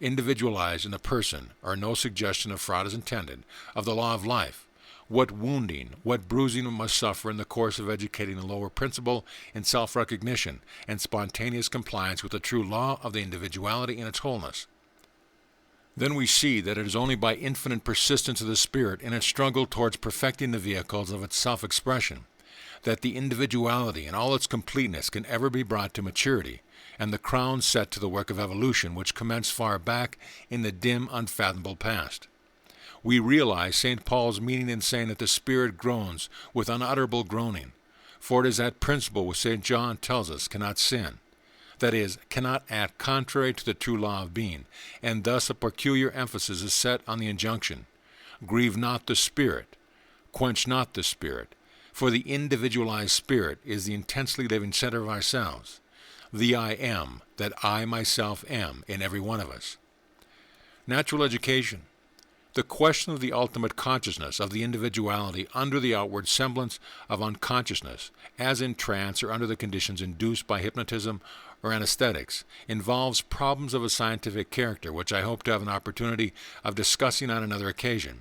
individualized in a person, or no suggestion of fraud is intended, of the law of life, what wounding, what bruising we must suffer in the course of educating the lower principle in self-recognition and spontaneous compliance with the true law of the individuality in its wholeness. Then we see that it is only by infinite persistence of the spirit in its struggle towards perfecting the vehicles of its self-expression that the individuality in all its completeness can ever be brought to maturity, and the crown set to the work of evolution which commenced far back in the dim, unfathomable past. We realize St. Paul's meaning in saying that the Spirit groans with unutterable groaning, for it is that principle which St. John tells us cannot sin, that is, cannot act contrary to the true law of being, and thus a peculiar emphasis is set on the injunction, grieve not the Spirit, quench not the Spirit, for the individualized spirit is the intensely living center of ourselves, the I Am that I myself am in every one of us. Natural education. The question of the ultimate consciousness of the individuality under the outward semblance of unconsciousness, as in trance or under the conditions induced by hypnotism or anesthetics, involves problems of a scientific character which I hope to have an opportunity of discussing on another occasion.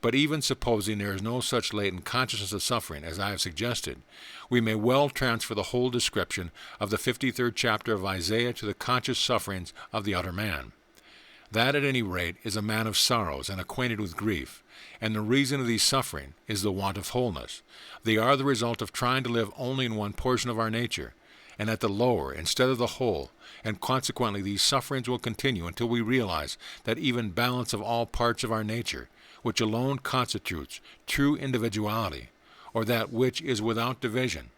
But even supposing there is no such latent consciousness of suffering as I have suggested, we may well transfer the whole description of the 53rd chapter of Isaiah to the conscious sufferings of the utter man. That, at any rate, is a man of sorrows and acquainted with grief, and the reason of these suffering is the want of wholeness. They are the result of trying to live only in one portion of our nature, and at the lower instead of the whole, and consequently these sufferings will continue until we realize that even balance of all parts of our nature, which alone constitutes true individuality, or that which is without division,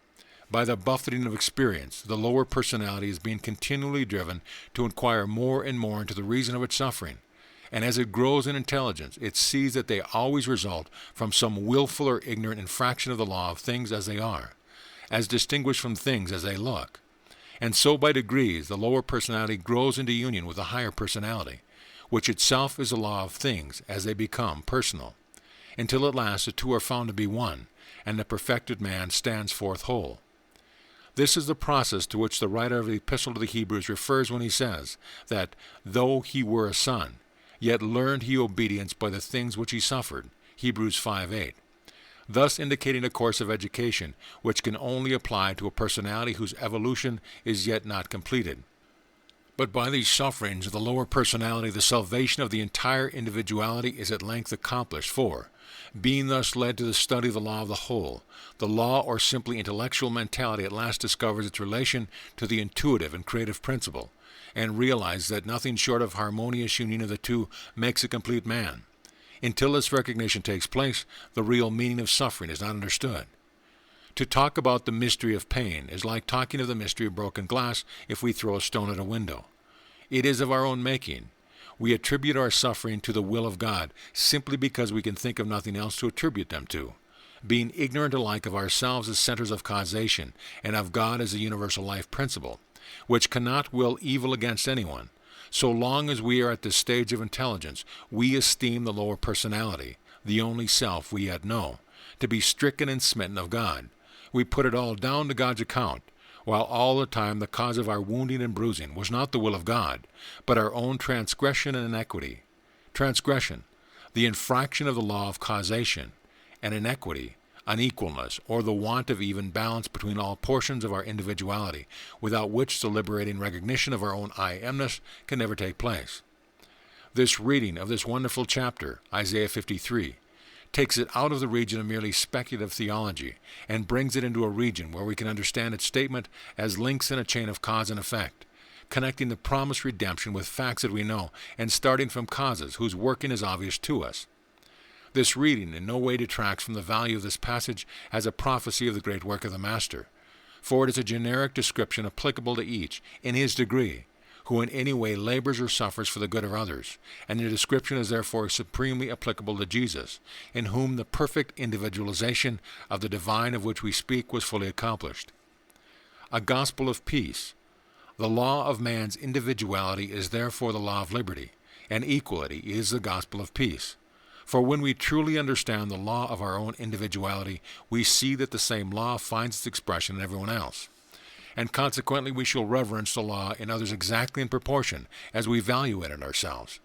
by the buffeting of experience, the lower personality is being continually driven to inquire more and more into the reason of its suffering, and as it grows in intelligence, it sees that they always result from some willful or ignorant infraction of the law of things as they are, as distinguished from things as they look. And so by degrees the lower personality grows into union with the higher personality, which itself is the law of things as they become personal, until at last the two are found to be one, and the perfected man stands forth whole. This is the process to which the writer of the Epistle to the Hebrews refers when he says that, though he were a son, yet learned he obedience by the things which he suffered, Hebrews 5:8, thus indicating a course of education which can only apply to a personality whose evolution is yet not completed. But by these sufferings of the lower personality, the salvation of the entire individuality is at length accomplished, for, being thus led to the study of the law of the whole, the law or simply intellectual mentality at last discovers its relation to the intuitive and creative principle, and realizes that nothing short of harmonious union of the two makes a complete man. Until this recognition takes place, the real meaning of suffering is not understood. To talk about the mystery of pain is like talking of the mystery of broken glass if we throw a stone at a window. It is of our own making. We attribute our suffering to the will of God simply because we can think of nothing else to attribute them to, being ignorant alike of ourselves as centers of causation and of God as a universal life principle, which cannot will evil against anyone. So long as we are at this stage of intelligence, we esteem the lower personality, the only self we yet know, to be stricken and smitten of God. We put it all down to God's account, while all the time the cause of our wounding and bruising was not the will of God, but our own transgression and inequity. Transgression, the infraction of the law of causation, and inequity, unequalness, or the want of even balance between all portions of our individuality, without which the liberating recognition of our own I-amness can never take place. This reading of this wonderful chapter, Isaiah 53, takes it out of the region of merely speculative theology and brings it into a region where we can understand its statement as links in a chain of cause and effect, connecting the promised redemption with facts that we know and starting from causes whose working is obvious to us. This reading in no way detracts from the value of this passage as a prophecy of the great work of the Master, for it is a generic description applicable to each, in his degree, who in any way labors or suffers for the good of others, and the description is therefore supremely applicable to Jesus, in whom the perfect individualization of the divine of which we speak was fully accomplished. A gospel of peace. The law of man's individuality is therefore the law of liberty, and equality is the gospel of peace. For when we truly understand the law of our own individuality, we see that the same law finds its expression in everyone else. And consequently we shall reverence the law in others exactly in proportion as we value it in ourselves.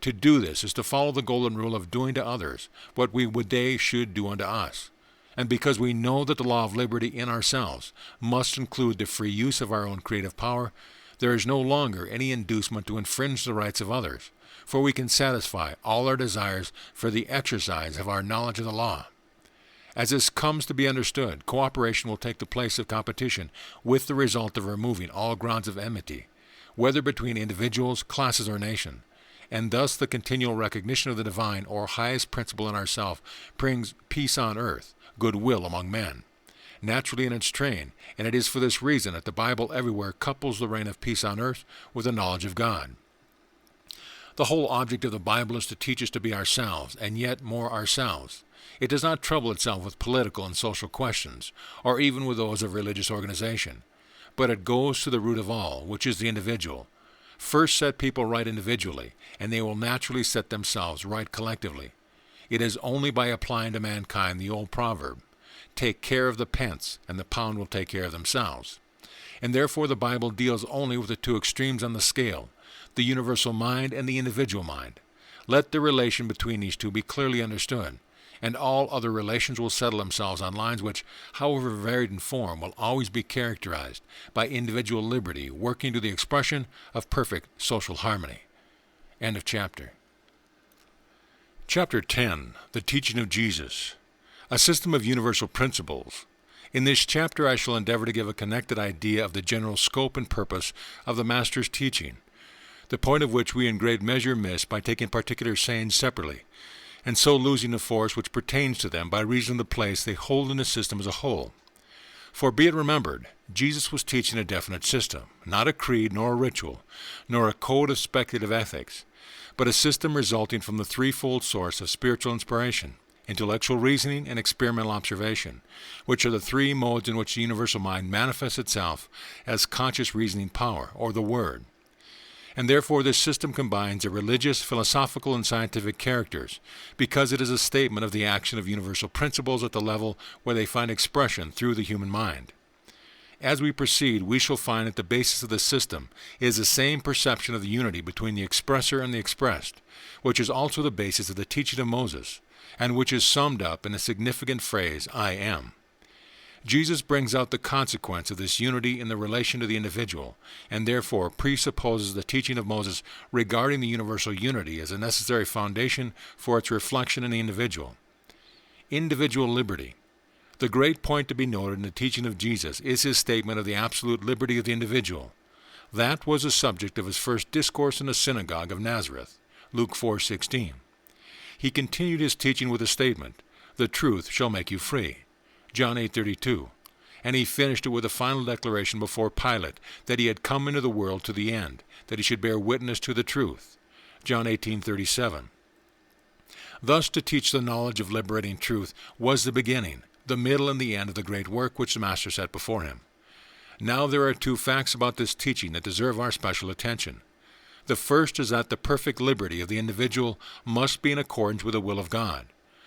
To do this is to follow the golden rule of doing to others what we would they should do unto us. And because we know that the law of liberty in ourselves must include the free use of our own creative power, there is no longer any inducement to infringe the rights of others, for we can satisfy all our desires for the exercise of our knowledge of the law. As this comes to be understood, cooperation will take the place of competition, with the result of removing all grounds of enmity, whether between individuals, classes, or nation, and thus the continual recognition of the divine or highest principle in ourself brings peace on earth, goodwill among men, naturally in its train, and it is for this reason that the Bible everywhere couples the reign of peace on earth with the knowledge of God. The whole object of the Bible is to teach us to be ourselves, and yet more ourselves. It does not trouble itself with political and social questions, or even with those of religious organization, but it goes to the root of all, which is the individual. First set people right individually, and they will naturally set themselves right collectively. It is only by applying to mankind the old proverb, "Take care of the pence, and the pound will take care of themselves." And therefore the Bible deals only with the two extremes on the scale, the universal mind and the individual mind. Let the relation between these two be clearly understood, and all other relations will settle themselves on lines which, however varied in form, will always be characterized by individual liberty working to the expression of perfect social harmony. End of chapter. Chapter 10. The Teaching of Jesus. A System of Universal Principles. In this chapter I shall endeavor to give a connected idea of the general scope and purpose of the Master's teaching, the point of which we in great measure miss by taking particular sayings separately, and so losing the force which pertains to them by reason of the place they hold in the system as a whole. For be it remembered, Jesus was teaching a definite system, not a creed nor a ritual, nor a code of speculative ethics, but a system resulting from the threefold source of spiritual inspiration, intellectual reasoning, and experimental observation, which are the three modes in which the universal mind manifests itself as conscious reasoning power, or the Word. And therefore this system combines the religious, philosophical, and scientific characters, because it is a statement of the action of universal principles at the level where they find expression through the human mind. As we proceed, we shall find that the basis of the system is the same perception of the unity between the expresser and the expressed, which is also the basis of the teaching of Moses, and which is summed up in the significant phrase, I am. Jesus brings out the consequence of this unity in the relation to the individual, and therefore presupposes the teaching of Moses regarding the universal unity as a necessary foundation for its reflection in the individual. Individual liberty. The great point to be noted in the teaching of Jesus is his statement of the absolute liberty of the individual. That was the subject of his first discourse in the synagogue of Nazareth, Luke 4:16. He continued his teaching with a statement, "The truth shall make you free," John 8:32, and he finished it with a final declaration before Pilate that he had come into the world to the end, that he should bear witness to the truth, John 18:37. Thus to teach the knowledge of liberating truth was the beginning, the middle, and the end of the great work which the Master set before him. Now there are two facts about this teaching that deserve our special attention. The first is that the perfect liberty of the individual must be in accordance with the will of God.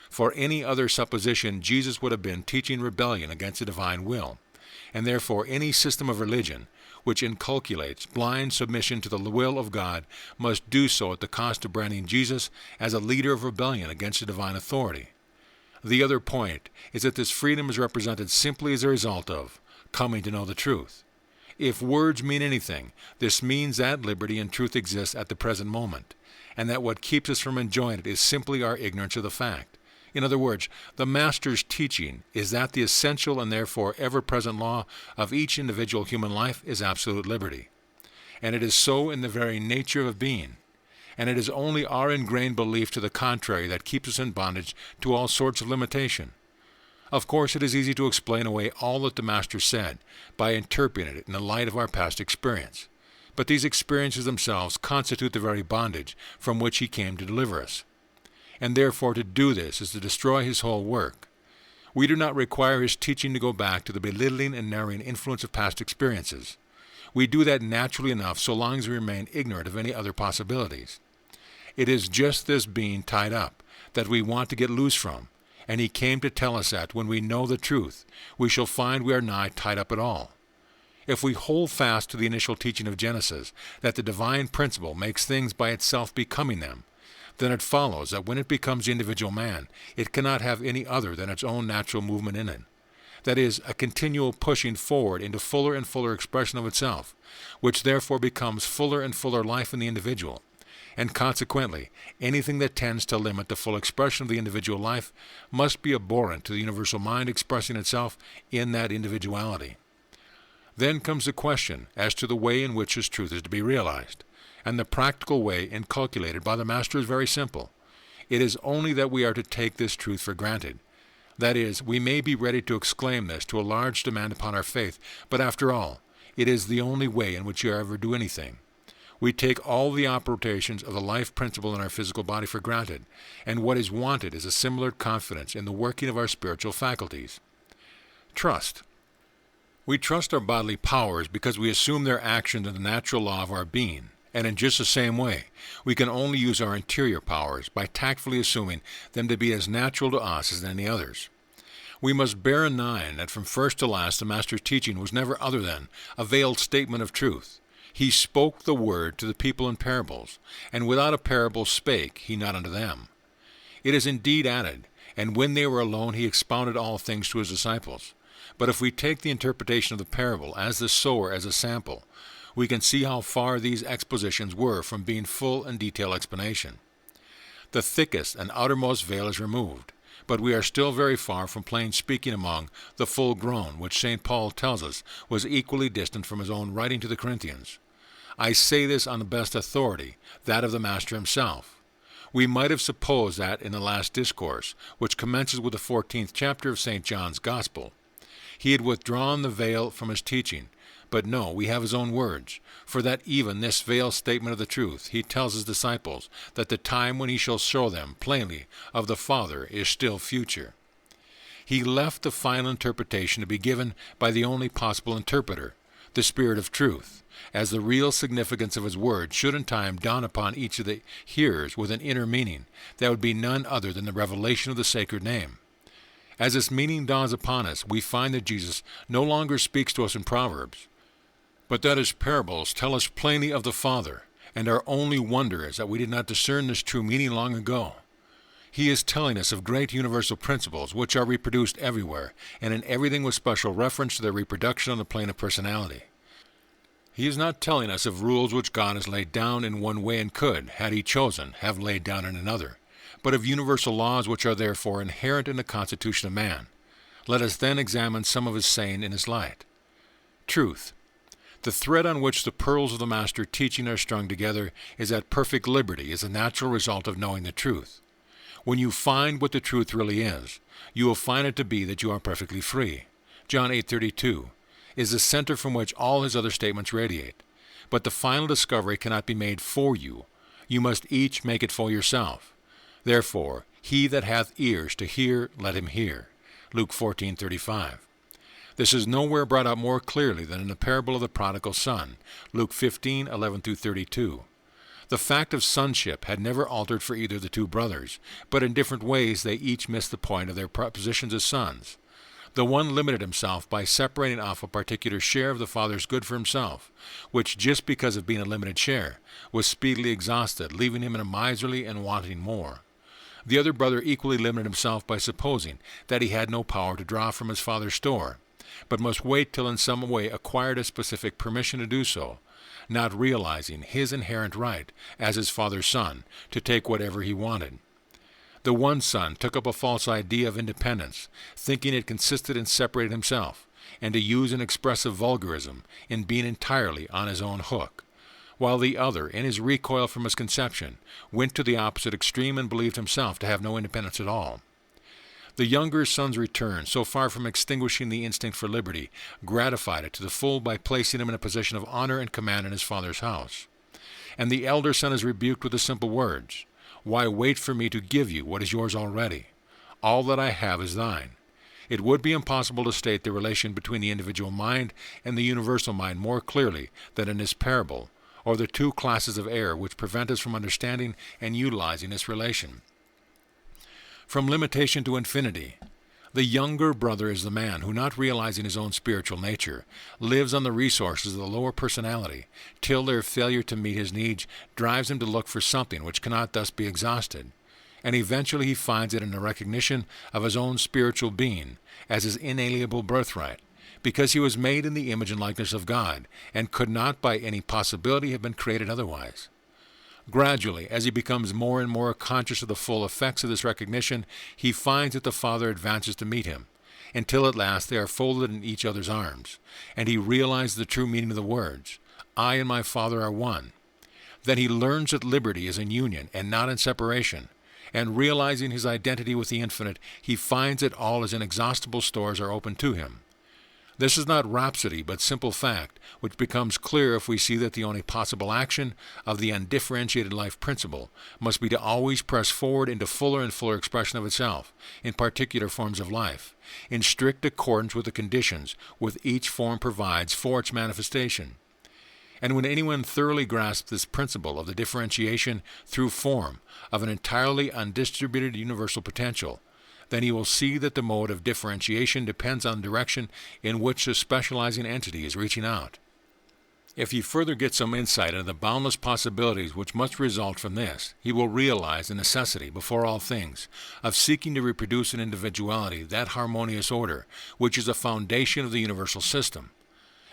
For any other supposition, Jesus would have been teaching rebellion against the divine will, and therefore any system of religion which inculcates blind submission to the will of God must do so at the cost of branding Jesus as a leader of rebellion against the divine authority. The other point is that this freedom is represented simply as a result of coming to know the truth. If words mean anything, this means that liberty and truth exists at the present moment, and that what keeps us from enjoying it is simply our ignorance of the fact. In other words, the Master's teaching is that the essential and therefore ever-present law of each individual human life is absolute liberty. And it is so in the very nature of being. And it is only our ingrained belief to the contrary that keeps us in bondage to all sorts of limitation. Of course, it is easy to explain away all that the Master said by interpreting it in the light of our past experience. But these experiences themselves constitute the very bondage from which he came to deliver us. And therefore to do this is to destroy his whole work. We do not require his teaching to go back to the belittling and narrowing influence of past experiences. We do that naturally enough so long as we remain ignorant of any other possibilities. It is just this being tied up that we want to get loose from, and he came to tell us that when we know the truth, we shall find we are not tied up at all. If we hold fast to the initial teaching of Genesis, that the divine principle makes things by itself becoming them, then it follows that when it becomes the individual man, it cannot have any other than its own natural movement in it. That is, a continual pushing forward into fuller and fuller expression of itself, which therefore becomes fuller and fuller life in the individual. And consequently, anything that tends to limit the full expression of the individual life must be abhorrent to the universal mind expressing itself in that individuality. Then comes the question as to the way in which this truth is to be realized, and the practical way inculcated by the Master is very simple. It is only that we are to take this truth for granted. That is, we may be ready to exclaim this to a large demand upon our faith, but after all, it is the only way in which you ever do anything. We take all the operations of the life principle in our physical body for granted, and what is wanted is a similar confidence in the working of our spiritual faculties. Trust. We trust our bodily powers because we assume their action in the natural law of our being, and in just the same way, we can only use our interior powers by tactfully assuming them to be as natural to us as any others. We must bear in mind that from first to last the Master's teaching was never other than a veiled statement of truth. He spoke the word to the people in parables, and without a parable spake he not unto them. It is indeed added, and when they were alone he expounded all things to his disciples. But if we take the interpretation of the parable as the sower as a sample, we can see how far these expositions were from being full and detailed explanation. The thickest and outermost veil is removed, but we are still very far from plain speaking among the full grown, which St. Paul tells us was equally distant from his own writing to the Corinthians. I say this on the best authority, that of the Master himself. We might have supposed that in the last discourse, which commences with the 14th chapter of St. John's Gospel, he had withdrawn the veil from his teaching, but no, we have his own words, for that even this veiled statement of the truth, he tells his disciples that the time when he shall show them plainly of the Father is still future. He left the final interpretation to be given by the only possible interpreter, the Spirit of Truth, as the real significance of his word should in time dawn upon each of the hearers with an inner meaning that would be none other than the revelation of the sacred name. As this meaning dawns upon us, we find that Jesus no longer speaks to us in Proverbs, but that his parables tell us plainly of the Father, and our only wonder is that we did not discern this true meaning long ago. He is telling us of great universal principles which are reproduced everywhere, and in everything with special reference to their reproduction on the plane of personality. He is not telling us of rules which God has laid down in one way and could, had he chosen, have laid down in another, but of universal laws which are therefore inherent in the constitution of man. Let us then examine some of his saying in his light. Truth. The thread on which the pearls of the Master teaching are strung together is that perfect liberty is a natural result of knowing the truth. When you find what the truth really is, you will find it to be that you are perfectly free. John 8:32 is the center from which all his other statements radiate. But the final discovery cannot be made for you. You must each make it for yourself. Therefore, he that hath ears to hear, let him hear. Luke 14:35. This is nowhere brought out more clearly than in the parable of the prodigal son, Luke 15:11-32. The fact of sonship had never altered for either of the two brothers, but in different ways they each missed the point of their positions as sons. The one limited himself by separating off a particular share of the father's good for himself, which, just because of being a limited share, was speedily exhausted, leaving him in a miserly and wanting more. The other brother equally limited himself by supposing that he had no power to draw from his father's store, but must wait till in some way acquired a specific permission to do so, not realizing his inherent right, as his father's son, to take whatever he wanted. The one son took up a false idea of independence, thinking it consisted in separating himself, and to use an expressive vulgarism, in being entirely on his own hook, while the other, in his recoil from his conception, went to the opposite extreme and believed himself to have no independence at all. The younger son's return, so far from extinguishing the instinct for liberty, gratified it to the full by placing him in a position of honor and command in his father's house. And the elder son is rebuked with the simple words, "Why wait for me to give you what is yours already? All that I have is thine." It would be impossible to state the relation between the individual mind and the universal mind more clearly than in this parable, or the two classes of error which prevent us from understanding and utilizing this relation. From limitation to infinity. The younger brother is the man who, not realizing his own spiritual nature, lives on the resources of the lower personality, till their failure to meet his needs drives him to look for something which cannot thus be exhausted, and eventually he finds it in the recognition of his own spiritual being as his inalienable birthright, because he was made in the image and likeness of God, and could not by any possibility have been created otherwise. Gradually, as he becomes more and more conscious of the full effects of this recognition, he finds that the Father advances to meet him, until at last they are folded in each other's arms, and he realizes the true meaning of the words, "I and my Father are one." Then he learns that liberty is in union and not in separation, and realizing his identity with the infinite, he finds that all his inexhaustible stores are open to him. This is not rhapsody, but simple fact, which becomes clear if we see that the only possible action of the undifferentiated life principle must be to always press forward into fuller and fuller expression of itself, in particular forms of life, in strict accordance with the conditions which each form provides for its manifestation. And when anyone thoroughly grasps this principle of the differentiation through form of an entirely undistributed universal potential, then he will see that the mode of differentiation depends on the direction in which the specializing entity is reaching out. If he further gets some insight into the boundless possibilities which must result from this, he will realize the necessity, before all things, of seeking to reproduce in individuality that harmonious order which is the foundation of the universal system.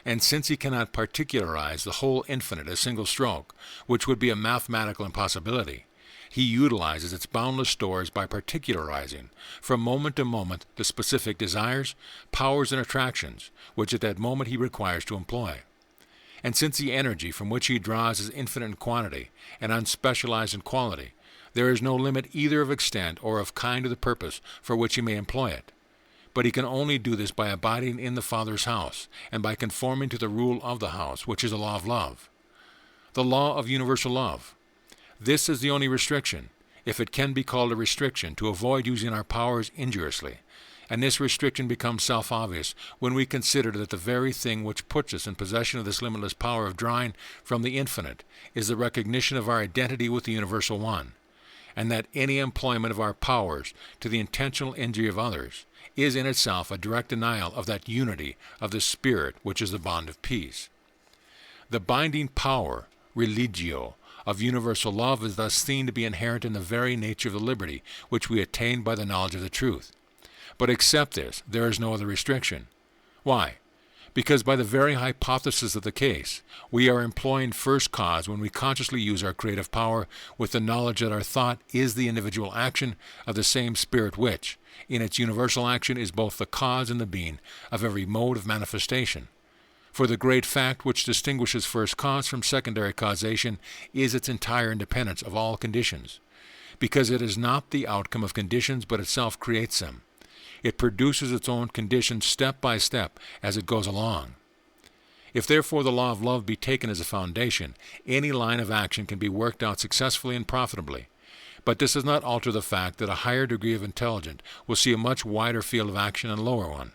And since he cannot particularize the whole infinite at a single stroke, which would be a mathematical impossibility, he utilizes its boundless stores by particularizing, from moment to moment, the specific desires, powers, and attractions, which at that moment he requires to employ. And since the energy from which he draws is infinite in quantity and unspecialized in quality, there is no limit either of extent or of kind to the purpose for which he may employ it. But he can only do this by abiding in the Father's house, and by conforming to the rule of the house, which is the law of love. The law of universal love. This is the only restriction, if it can be called a restriction, to avoid using our powers injuriously, and this restriction becomes self-obvious when we consider that the very thing which puts us in possession of this limitless power of drawing from the infinite is the recognition of our identity with the universal one, and that any employment of our powers to the intentional injury of others, is in itself a direct denial of that unity of the Spirit which is the bond of peace. The binding power, religio, of universal love is thus seen to be inherent in the very nature of the liberty which we attain by the knowledge of the truth. But except this, there is no other restriction. Why? Because by the very hypothesis of the case, we are employing first cause when we consciously use our creative power with the knowledge that our thought is the individual action of the same Spirit which, in its universal action, is both the cause and the being of every mode of manifestation. For the great fact which distinguishes first cause from secondary causation is its entire independence of all conditions, because it is not the outcome of conditions but itself creates them. It produces its own conditions step by step as it goes along. If therefore the law of love be taken as a foundation, any line of action can be worked out successfully and profitably. But this does not alter the fact that a higher degree of intelligence will see a much wider field of action than a lower one.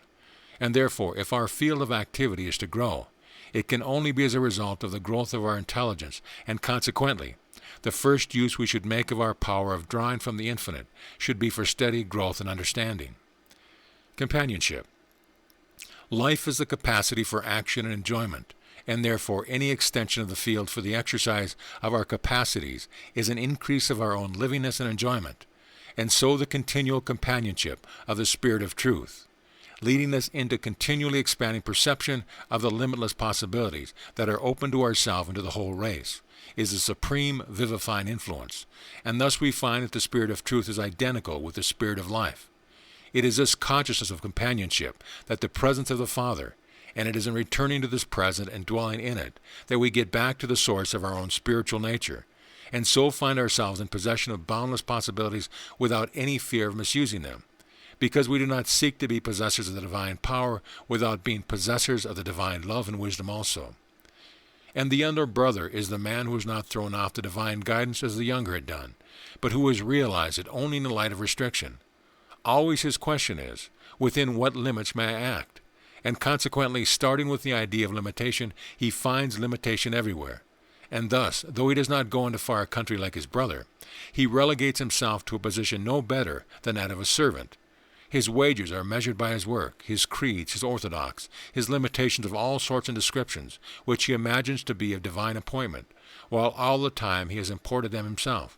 And therefore, if our field of activity is to grow, it can only be as a result of the growth of our intelligence, and consequently, the first use we should make of our power of drawing from the infinite should be for steady growth and understanding. Companionship. Life is the capacity for action and enjoyment, and therefore any extension of the field for the exercise of our capacities is an increase of our own livingness and enjoyment, and so the continual companionship of the Spirit of truth, leading us into continually expanding perception of the limitless possibilities that are open to ourselves and to the whole race, is the supreme vivifying influence, and thus we find that the Spirit of truth is identical with the Spirit of life. It is this consciousness of companionship that the presence of the Father, and it is in returning to this present and dwelling in it that we get back to the source of our own spiritual nature, and so find ourselves in possession of boundless possibilities without any fear of misusing them, because we do not seek to be possessors of the divine power without being possessors of the divine love and wisdom also. And the younger brother is the man who is not thrown off the divine guidance as the younger had done, but who has realized it only in the light of restriction. Always his question is, within what limits may I act? And consequently, starting with the idea of limitation, he finds limitation everywhere. And thus, though he does not go into far country like his brother, he relegates himself to a position no better than that of a servant. His wages are measured by his work, his creeds, his orthodox, his limitations of all sorts and descriptions, which he imagines to be of divine appointment, while all the time he has imported them himself.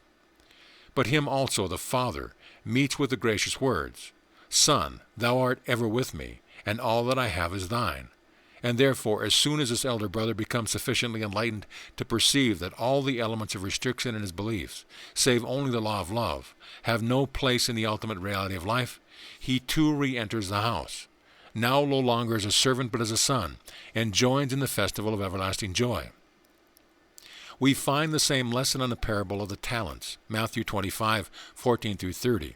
But him also the Father meets with the gracious words, Son, thou art ever with me, and all that I have is thine. And therefore, as soon as this elder brother becomes sufficiently enlightened to perceive that all the elements of restriction in his beliefs, save only the law of love, have no place in the ultimate reality of life, he too re-enters the house, now no longer as a servant but as a son, and joins in the festival of everlasting joy. We find the same lesson on the parable of the talents, Matthew 25:14-30.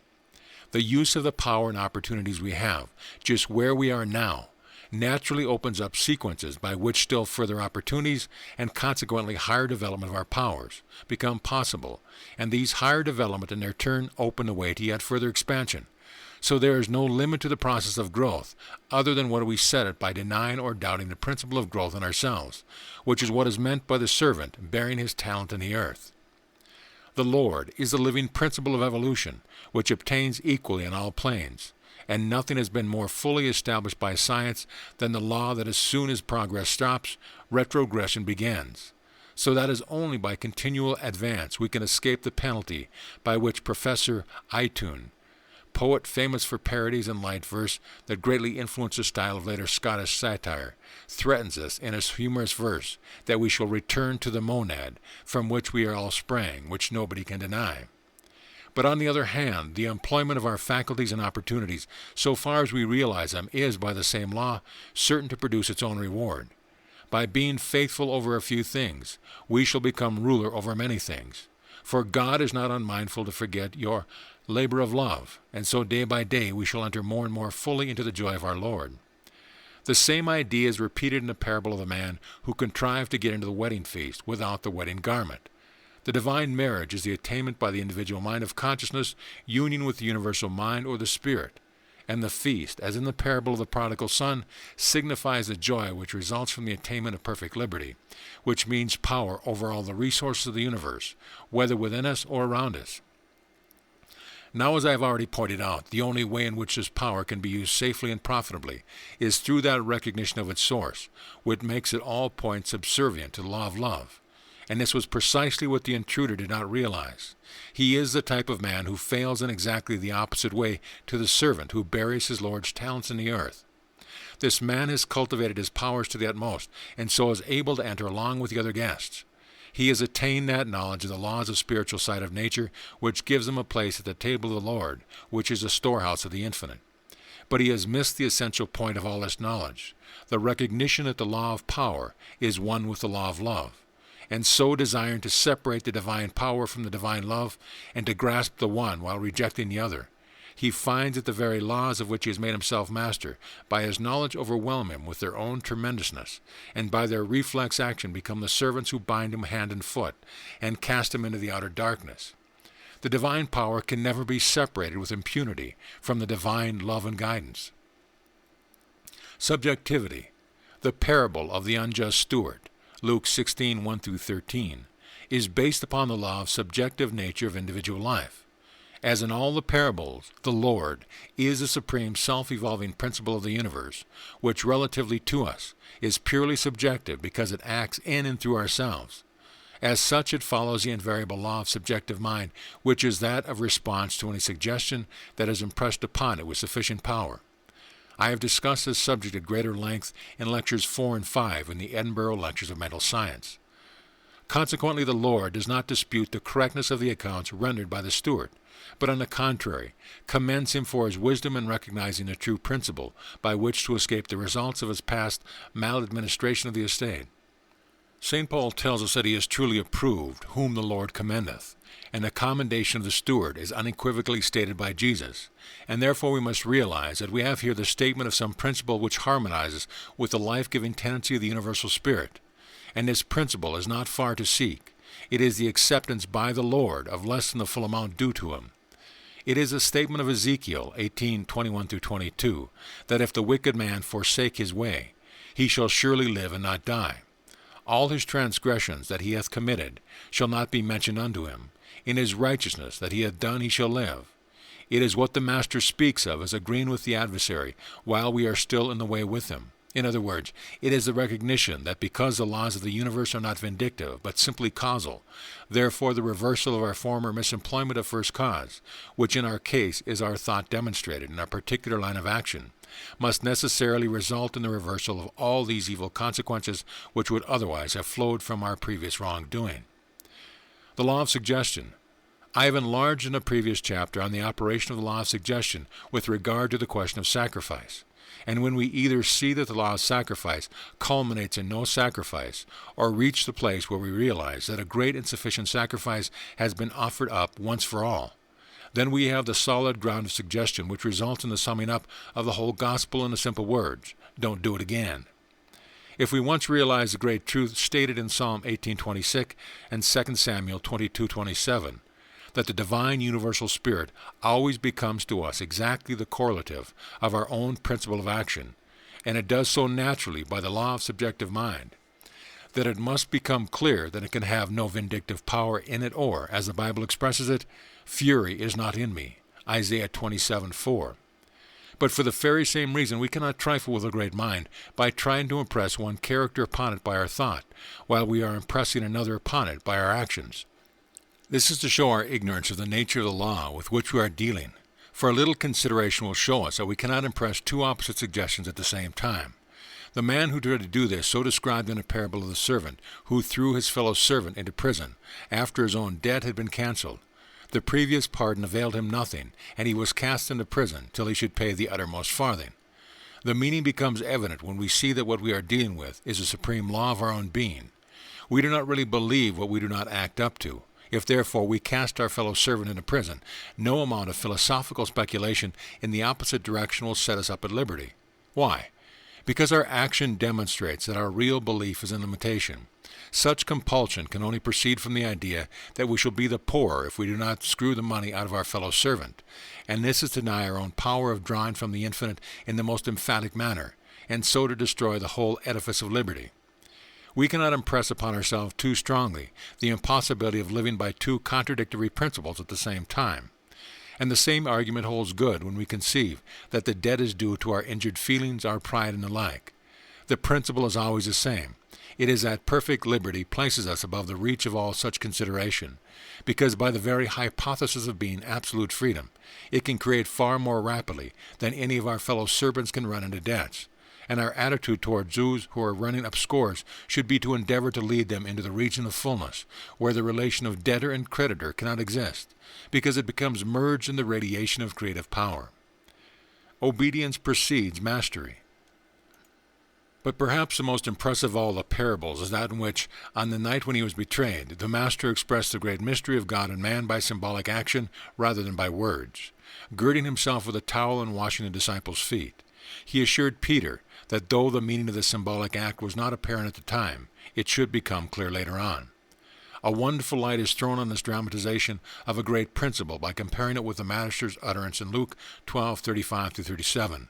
The use of the power and opportunities we have, just where we are now, naturally opens up sequences by which still further opportunities and consequently higher development of our powers become possible, and these higher development in their turn open the way to yet further expansion. So there is no limit to the process of growth other than what we set it by denying or doubting the principle of growth in ourselves, which is what is meant by the servant bearing his talent in the earth. The Lord is the living principle of evolution, which obtains equally on all planes, and nothing has been more fully established by science than the law that as soon as progress stops, retrogression begins. So that is only by continual advance we can escape the penalty by which Professor Aytoun, poet famous for parodies and light verse that greatly influenced the style of later Scottish satire, threatens us in his humorous verse that we shall return to the monad, from which we are all sprang, which nobody can deny. But on the other hand, the employment of our faculties and opportunities, so far as we realize them, is, by the same law, certain to produce its own reward. By being faithful over a few things, we shall become ruler over many things. For God is not unmindful to forget your labor of love, and so day by day we shall enter more and more fully into the joy of our Lord. The same idea is repeated in the parable of the man who contrived to get into the wedding feast without the wedding garment. The divine marriage is the attainment by the individual mind of consciousness, union with the universal mind or the spirit, and the feast, as in the parable of the prodigal son, signifies the joy which results from the attainment of perfect liberty, which means power over all the resources of the universe, whether within us or around us. Now, as I have already pointed out, the only way in which this power can be used safely and profitably is through that recognition of its source, which makes at all points subservient to the law of love. And this was precisely what the intruder did not realize. He is the type of man who fails in exactly the opposite way to the servant who buries his Lord's talents in the earth. This man has cultivated his powers to the utmost, and so is able to enter along with the other guests. He has attained that knowledge of the laws of spiritual side of nature, which gives him a place at the table of the Lord, which is a storehouse of the infinite. But he has missed the essential point of all this knowledge, the recognition that the law of power is one with the law of love. And so desiring to separate the divine power from the divine love, and to grasp the one while rejecting the other, he finds that the very laws of which he has made himself master, by his knowledge overwhelm him with their own tremendousness, and by their reflex action become the servants who bind him hand and foot, and cast him into the outer darkness. The divine power can never be separated with impunity from the divine love and guidance. Subjectivity, the parable of the unjust steward, Luke 16:1-13, is based upon the law of subjective nature of individual life. As in all the parables, the Lord is the supreme self-evolving principle of the universe, which relatively to us is purely subjective because it acts in and through ourselves. As such, it follows the invariable law of subjective mind, which is that of response to any suggestion that is impressed upon it with sufficient power. I have discussed this subject at greater length in Lectures 4 and 5 in the Edinburgh Lectures of Mental Science. Consequently, the Lord does not dispute the correctness of the accounts rendered by the steward, but on the contrary, commends him for his wisdom in recognizing the true principle by which to escape the results of his past maladministration of the estate. St. Paul tells us that he is truly approved whom the Lord commendeth, and the commendation of the steward is unequivocally stated by Jesus, and therefore we must realize that we have here the statement of some principle which harmonizes with the life-giving tendency of the universal spirit, and this principle is not far to seek. It is the acceptance by the Lord of less than the full amount due to him. It is a statement of Ezekiel 18:21-22, that if the wicked man forsake his way, he shall surely live and not die. All his transgressions that he hath committed shall not be mentioned unto him. In his righteousness that he hath done he shall live. It is what the Master speaks of as agreeing with the adversary while we are still in the way with him. In other words, it is the recognition that because the laws of the universe are not vindictive, but simply causal, therefore the reversal of our former misemployment of first cause, which in our case is our thought demonstrated in our particular line of action, must necessarily result in the reversal of all these evil consequences which would otherwise have flowed from our previous wrongdoing. The law of suggestion. I have enlarged in a previous chapter on the operation of the law of suggestion with regard to the question of sacrifice. And when we either see that the law of sacrifice culminates in no sacrifice, or reach the place where we realize that a great and sufficient sacrifice has been offered up once for all, then we have the solid ground of suggestion which results in the summing up of the whole gospel in the simple words, don't do it again. If we once realize the great truth stated in Psalm 18:26 and 2 Samuel 22:27, that the divine universal spirit always becomes to us exactly the correlative of our own principle of action, and it does so naturally by the law of subjective mind, that it must become clear that it can have no vindictive power in it, or, as the Bible expresses it, fury is not in me, Isaiah 27:4. But for the very same reason we cannot trifle with a great mind by trying to impress one character upon it by our thought, while we are impressing another upon it by our actions. This is to show our ignorance of the nature of the law with which we are dealing, for a little consideration will show us that we cannot impress two opposite suggestions at the same time. The man who tried to do this, so described in a parable of the servant, who threw his fellow servant into prison, after his own debt had been cancelled. The previous pardon availed him nothing, and he was cast into prison till he should pay the uttermost farthing. The meaning becomes evident when we see that what we are dealing with is the supreme law of our own being. We do not really believe what we do not act up to. If therefore we cast our fellow servant into prison, no amount of philosophical speculation in the opposite direction will set us up at liberty. Why? Because our action demonstrates that our real belief is in limitation. Such compulsion can only proceed from the idea that we shall be the poorer if we do not screw the money out of our fellow servant, and this is to deny our own power of drawing from the infinite in the most emphatic manner, and so to destroy the whole edifice of liberty. We cannot impress upon ourselves too strongly the impossibility of living by two contradictory principles at the same time. And the same argument holds good when we conceive that the debt is due to our injured feelings, our pride, and the like. The principle is always the same. It is that perfect liberty places us above the reach of all such consideration, because by the very hypothesis of being absolute freedom, it can create far more rapidly than any of our fellow servants can run into debts. And our attitude towards those who are running up scores should be to endeavor to lead them into the region of fullness, where the relation of debtor and creditor cannot exist, because it becomes merged in the radiation of creative power. Obedience precedes mastery. But perhaps the most impressive of all the parables is that in which, on the night when he was betrayed, the Master expressed the great mystery of God and man by symbolic action rather than by words, girding himself with a towel and washing the disciples' feet. He assured Peter that though the meaning of the symbolic act was not apparent at the time, it should become clear later on. A wonderful light is thrown on this dramatization of a great principle by comparing it with the Master's utterance in Luke 12:35-37.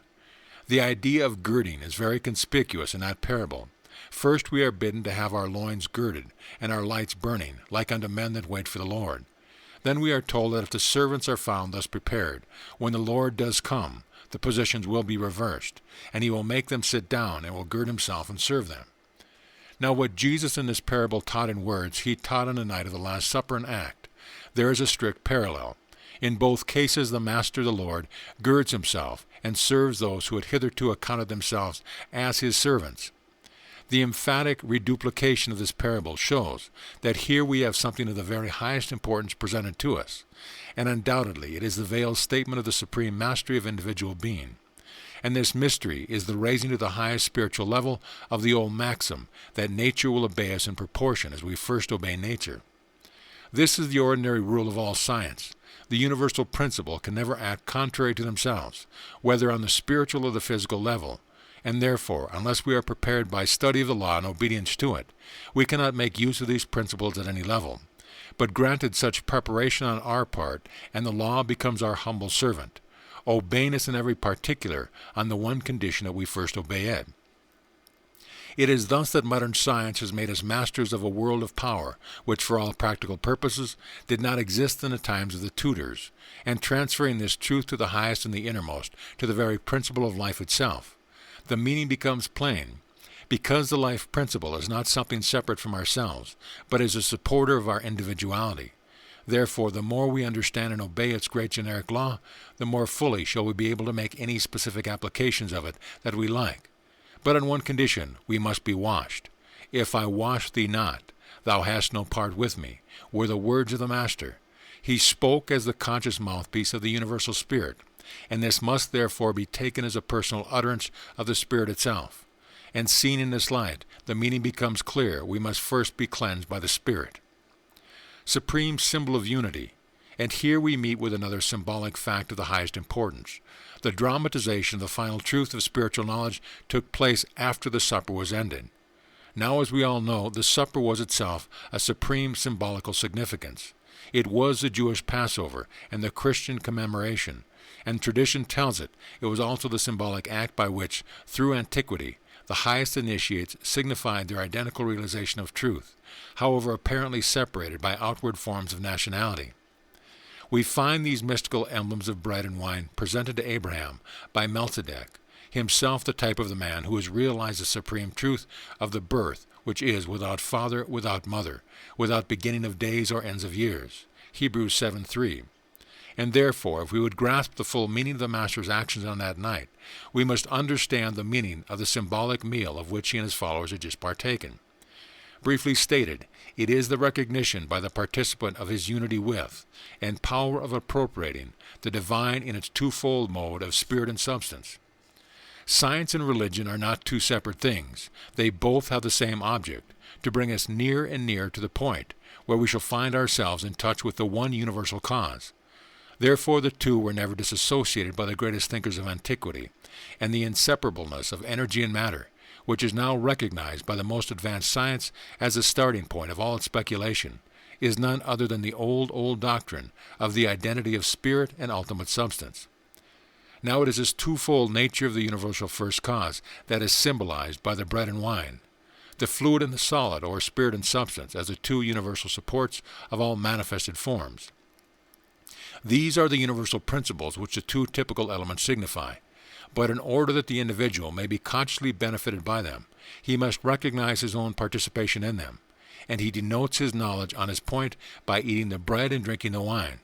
The idea of girding is very conspicuous in that parable. First we are bidden to have our loins girded, and our lights burning, like unto men that wait for the Lord. Then we are told that if the servants are found thus prepared, when the Lord does come, the positions will be reversed, and he will make them sit down, and will gird himself and serve them. Now what Jesus in this parable taught in words, he taught on the night of the Last Supper in act. There is a strict parallel. In both cases the Master, the Lord, girds himself and serves those who had hitherto accounted themselves as his servants. The emphatic reduplication of this parable shows that here we have something of the very highest importance presented to us, and undoubtedly it is the veiled statement of the supreme mastery of individual being. And this mystery is the raising to the highest spiritual level of the old maxim that nature will obey us in proportion as we first obey nature. This is the ordinary rule of all science. The universal principle can never act contrary to themselves, whether on the spiritual or the physical level, and therefore, unless we are prepared by study of the law and obedience to it, we cannot make use of these principles at any level. But granted such preparation on our part, and the law becomes our humble servant, obeying us in every particular on the one condition that we first obey it. It is thus that modern science has made us masters of a world of power, which for all practical purposes did not exist in the times of the Tudors, and transferring this truth to the highest and the innermost, to the very principle of life itself. The meaning becomes plain. Because the life principle is not something separate from ourselves, but is a supporter of our individuality. Therefore, the more we understand and obey its great generic law, the more fully shall we be able to make any specific applications of it that we like. But on one condition we must be washed. If I wash thee not, thou hast no part with me, were the words of the Master. He spoke as the conscious mouthpiece of the universal Spirit, and this must therefore be taken as a personal utterance of the Spirit itself. And seen in this light, the meaning becomes clear. We must first be cleansed by the Spirit. Supreme symbol of unity. And here we meet with another symbolic fact of the highest importance. The dramatization of the final truth of spiritual knowledge took place after the supper was ended. Now, as we all know, the supper was itself a supreme symbolical significance. It was the Jewish Passover and the Christian commemoration, and tradition tells it was also the symbolic act by which, through antiquity, the highest initiates signified their identical realization of truth, however apparently separated by outward forms of nationality. We find these mystical emblems of bread and wine presented to Abraham by Melchizedek, himself the type of the man who has realized the supreme truth of the birth which is without father, without mother, without beginning of days or ends of years. Hebrews 7:3. And therefore, if we would grasp the full meaning of the Master's actions on that night, we must understand the meaning of the symbolic meal of which he and his followers had just partaken. Briefly stated, it is the recognition by the participant of his unity with, and power of appropriating, the divine in its twofold mode of spirit and substance. Science and religion are not two separate things. They both have the same object, to bring us near and near to the point where we shall find ourselves in touch with the one universal cause. Therefore the two were never disassociated by the greatest thinkers of antiquity, and the inseparableness of energy and matter, which is now recognized by the most advanced science as the starting point of all its speculation, is none other than the old doctrine of the identity of spirit and ultimate substance. Now it is this twofold nature of the universal first cause that is symbolized by the bread and wine, the fluid and the solid, or spirit and substance, as the two universal supports of all manifested forms. These are the universal principles which the two typical elements signify. But in order that the individual may be consciously benefited by them, he must recognize his own participation in them, and he denotes his knowledge on his point by eating the bread and drinking the wine,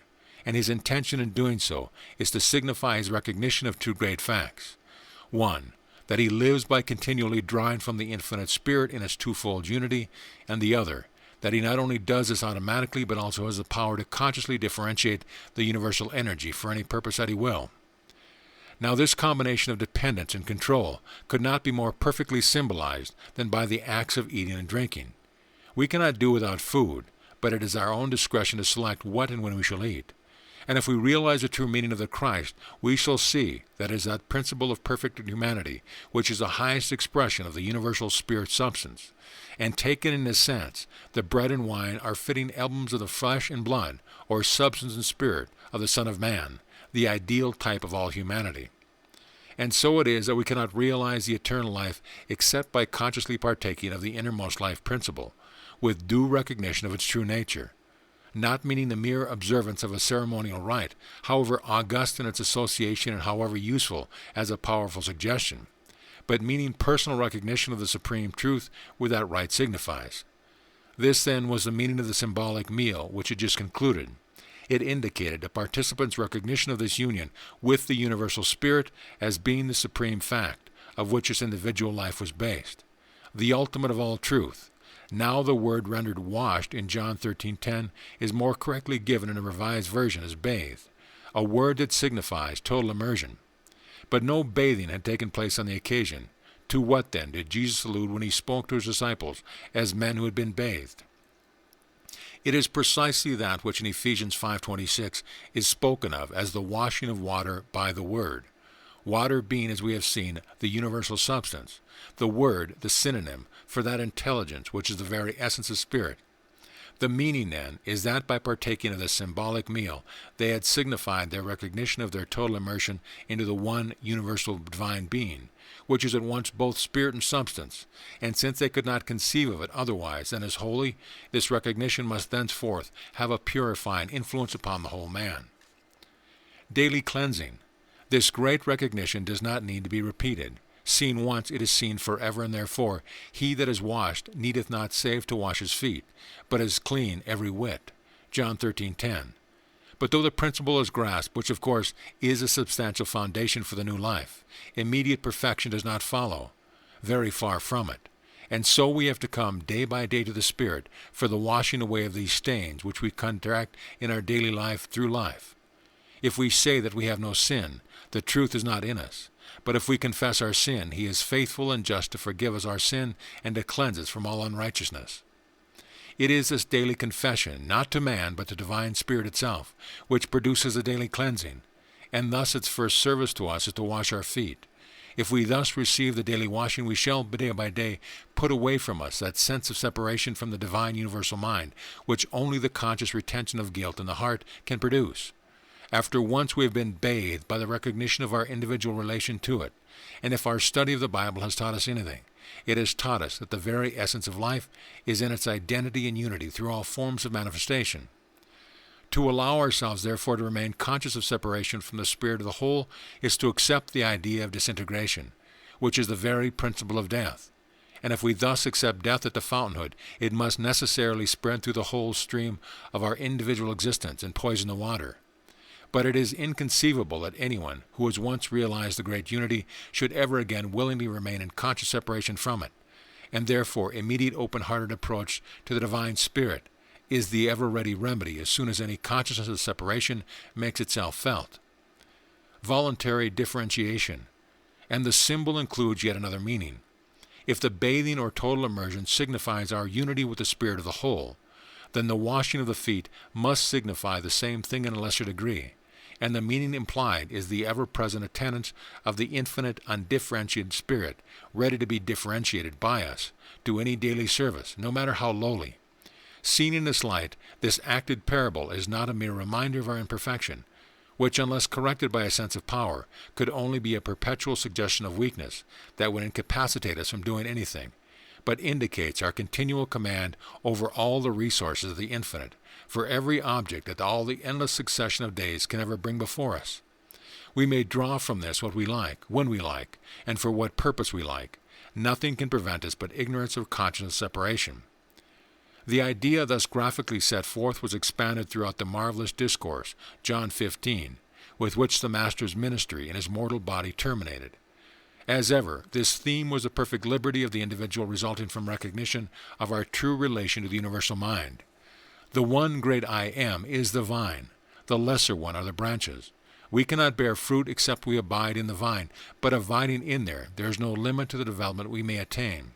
and his intention in doing so is to signify his recognition of two great facts. One, that he lives by continually drawing from the infinite Spirit in its twofold unity, and the other, that he not only does this automatically but also has the power to consciously differentiate the universal energy for any purpose that he will. Now this combination of dependence and control could not be more perfectly symbolized than by the acts of eating and drinking. We cannot do without food, but it is our own discretion to select what and when we shall eat. And if we realize the true meaning of the Christ, we shall see that it is that principle of perfect humanity which is the highest expression of the universal spirit substance. And taken in this sense, the bread and wine are fitting emblems of the flesh and blood, or substance and spirit, of the Son of Man, the ideal type of all humanity. And so it is that we cannot realize the eternal life except by consciously partaking of the innermost life principle, with due recognition of its true nature, not meaning the mere observance of a ceremonial rite, however august in its association and however useful as a powerful suggestion, but meaning personal recognition of the supreme truth which that rite signifies. This, then, was the meaning of the symbolic meal which had just concluded. It indicated the participant's recognition of this union with the universal spirit as being the supreme fact of which its individual life was based, the ultimate of all truth. Now the word rendered washed in John 13:10 is more correctly given in a revised version as bathed, a word that signifies total immersion. But no bathing had taken place on the occasion. To what, then, did Jesus allude when he spoke to his disciples as men who had been bathed? It is precisely that which in Ephesians 5:26 is spoken of as the washing of water by the Word. Water being, as we have seen, the universal substance, the Word the synonym for that intelligence which is the very essence of spirit. The meaning, then, is that by partaking of the symbolic meal, they had signified their recognition of their total immersion into the one universal divine being, which is at once both spirit and substance, and since they could not conceive of it otherwise than as holy, this recognition must thenceforth have a purifying influence upon the whole man. Daily cleansing. This great recognition does not need to be repeated. Seen once, it is seen forever, and therefore he that is washed needeth not save to wash his feet, but is clean every whit. John 13:10. But though the principle is grasped, which of course is a substantial foundation for the new life, immediate perfection does not follow. Very far from it. And so we have to come day by day to the Spirit for the washing away of these stains which we contract in our daily life through life. If we say that we have no sin, the truth is not in us. But if we confess our sin, he is faithful and just to forgive us our sin and to cleanse us from all unrighteousness. It is this daily confession, not to man, but to divine Spirit itself, which produces a daily cleansing, and thus its first service to us is to wash our feet. If we thus receive the daily washing, we shall, day by day, put away from us that sense of separation from the divine universal mind, which only the conscious retention of guilt in the heart can produce. After once we have been bathed by the recognition of our individual relation to it, and if our study of the Bible has taught us anything, it has taught us that the very essence of life is in its identity and unity through all forms of manifestation. To allow ourselves, therefore, to remain conscious of separation from the spirit of the whole is to accept the idea of disintegration, which is the very principle of death. And if we thus accept death at the fountainhead, it must necessarily spread through the whole stream of our individual existence and poison the water. But it is inconceivable that anyone who has once realized the great unity should ever again willingly remain in conscious separation from it, and therefore immediate open-hearted approach to the divine Spirit is the ever-ready remedy as soon as any consciousness of separation makes itself felt. Voluntary differentiation. And the symbol includes yet another meaning. If the bathing or total immersion signifies our unity with the Spirit of the whole, then the washing of the feet must signify the same thing in a lesser degree, and the meaning implied is the ever-present attendance of the infinite, undifferentiated Spirit, ready to be differentiated by us to any daily service, no matter how lowly. Seen in this light, this acted parable is not a mere reminder of our imperfection, which, unless corrected by a sense of power, could only be a perpetual suggestion of weakness that would incapacitate us from doing anything, but indicates our continual command over all the resources of the infinite, for every object that all the endless succession of days can ever bring before us. We may draw from this what we like, when we like, and for what purpose we like. Nothing can prevent us but ignorance of conscious separation. The idea thus graphically set forth was expanded throughout the marvelous discourse, John 15, with which the Master's ministry in his mortal body terminated. As ever, this theme was the perfect liberty of the individual resulting from recognition of our true relation to the universal mind. The one great I Am is the vine, the lesser one are the branches. We cannot bear fruit except we abide in the vine, but abiding in there is no limit to the development we may attain.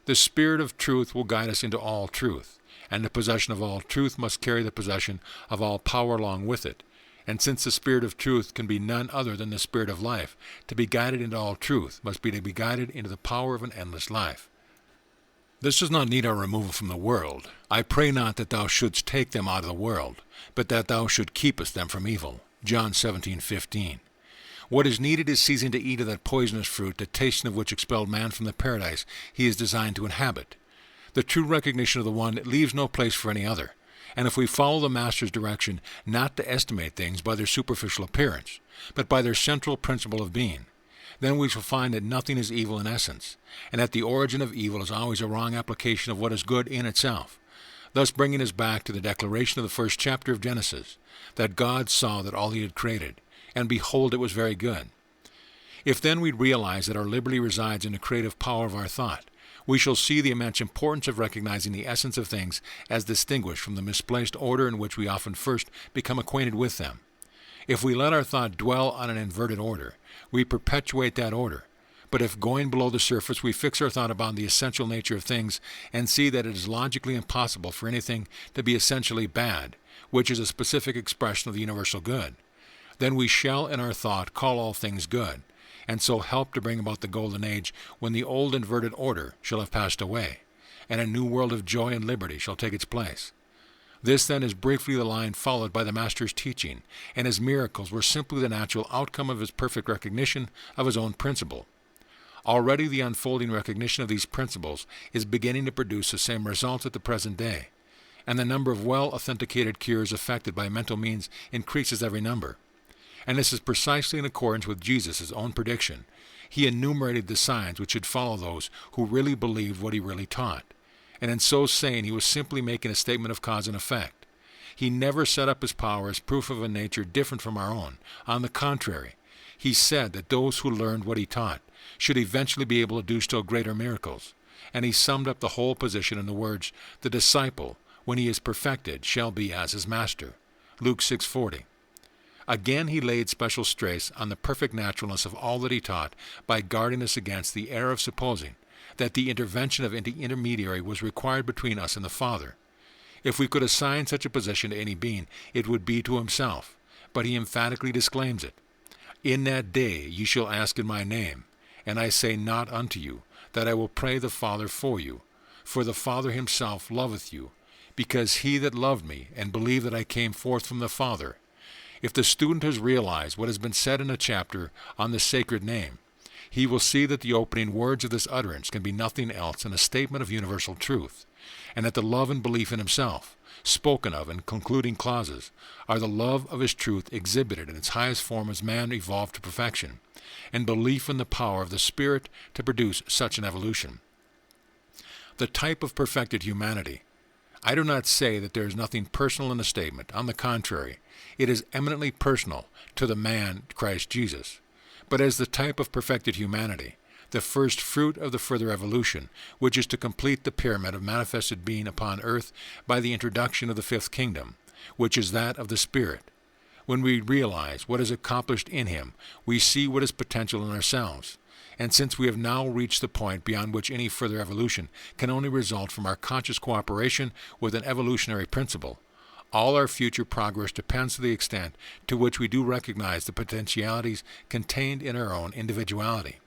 The Spirit of truth will guide us into all truth, and the possession of all truth must carry the possession of all power along with it. And since the Spirit of truth can be none other than the Spirit of life, to be guided into all truth must be to be guided into the power of an endless life. This does not need our removal from the world. I pray not that thou shouldst take them out of the world, but that thou should keepest them from evil. John 17:15. What is needed is ceasing to eat of that poisonous fruit, the tasting of which expelled man from the paradise he is designed to inhabit. The true recognition of the one leaves no place for any other. And if we follow the Master's direction not to estimate things by their superficial appearance, but by their central principle of being, then we shall find that nothing is evil in essence, and that the origin of evil is always a wrong application of what is good in itself, thus bringing us back to the declaration of the first chapter of Genesis, that God saw that all he had created, and behold, it was very good. If then we realize that our liberty resides in the creative power of our thought, we shall see the immense importance of recognizing the essence of things as distinguished from the misplaced order in which we often first become acquainted with them. If we let our thought dwell on an inverted order, we perpetuate that order. But if going below the surface we fix our thought upon the essential nature of things and see that it is logically impossible for anything to be essentially bad, which is a specific expression of the universal good, then we shall in our thought call all things good, and so help to bring about the golden age when the old inverted order shall have passed away, and a new world of joy and liberty shall take its place. This then is briefly the line followed by the Master's teaching, and his miracles were simply the natural outcome of his perfect recognition of his own principle. Already the unfolding recognition of these principles is beginning to produce the same results at the present day, and the number of well-authenticated cures effected by mental means increases every number. And this is precisely in accordance with Jesus' own prediction. He enumerated the signs which should follow those who really believed what he really taught. And in so saying, he was simply making a statement of cause and effect. He never set up his power as proof of a nature different from our own. On the contrary, he said that those who learned what he taught should eventually be able to do still greater miracles. And he summed up the whole position in the words, "The disciple, when he is perfected, shall be as his master." Luke 6:40. Again he laid special stress on the perfect naturalness of all that he taught by guarding us against the error of supposing that the intervention of any intermediary was required between us and the Father. If we could assign such a position to any being, it would be to himself, but he emphatically disclaims it. "In that day ye shall ask in my name, and I say not unto you that I will pray the Father for you, for the Father himself loveth you, because he that loved me and believed that I came forth from the Father." If the student has realized what has been said in a chapter on the sacred name, he will see that the opening words of this utterance can be nothing else than a statement of universal truth, and that the love and belief in himself, spoken of in concluding clauses, are the love of his truth exhibited in its highest form as man evolved to perfection, and belief in the power of the Spirit to produce such an evolution. The type of perfected humanity. I do not say that there is nothing personal in the statement. On the contrary, it is eminently personal to the man Christ Jesus. But as the type of perfected humanity, the first fruit of the further evolution, which is to complete the pyramid of manifested being upon earth by the introduction of the fifth kingdom, which is that of the Spirit. When we realize what is accomplished in him, we see what is potential in ourselves. And since we have now reached the point beyond which any further evolution can only result from our conscious cooperation with an evolutionary principle, all our future progress depends to the extent to which we do recognize the potentialities contained in our own individuality.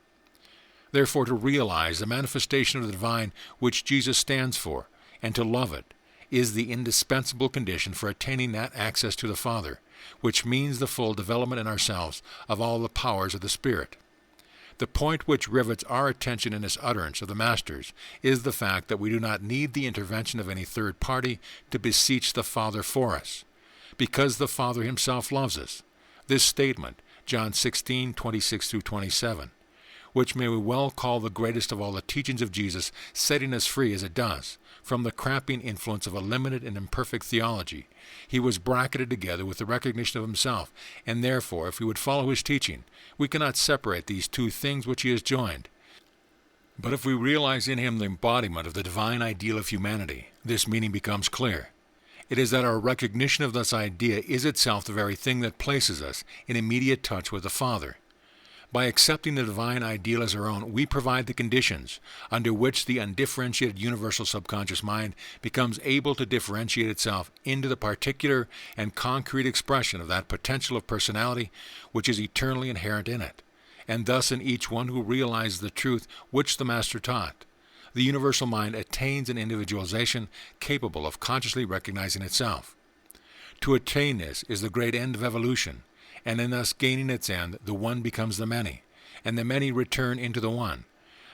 Therefore, to realize the manifestation of the divine which Jesus stands for, and to love it, is the indispensable condition for attaining that access to the Father, which means the full development in ourselves of all the powers of the Spirit. The point which rivets our attention in this utterance of the Master's is the fact that we do not need the intervention of any third party to beseech the Father for us, because the Father himself loves us. This statement, John 16:26-27, which may we well call the greatest of all the teachings of Jesus, setting us free as it does from the cramping influence of a limited and imperfect theology. He was bracketed together with the recognition of himself, and therefore, if we would follow his teaching, we cannot separate these two things which he has joined. But if we realize in him the embodiment of the divine ideal of humanity, this meaning becomes clear. It is that our recognition of this idea is itself the very thing that places us in immediate touch with the Father. By accepting the divine ideal as our own, we provide the conditions under which the undifferentiated universal subconscious mind becomes able to differentiate itself into the particular and concrete expression of that potential of personality which is eternally inherent in it, and thus in each one who realizes the truth which the Master taught. The universal mind attains an individualization capable of consciously recognizing itself. To attain this is the great end of evolution, and in thus gaining its end, the one becomes the many, and the many return into the one,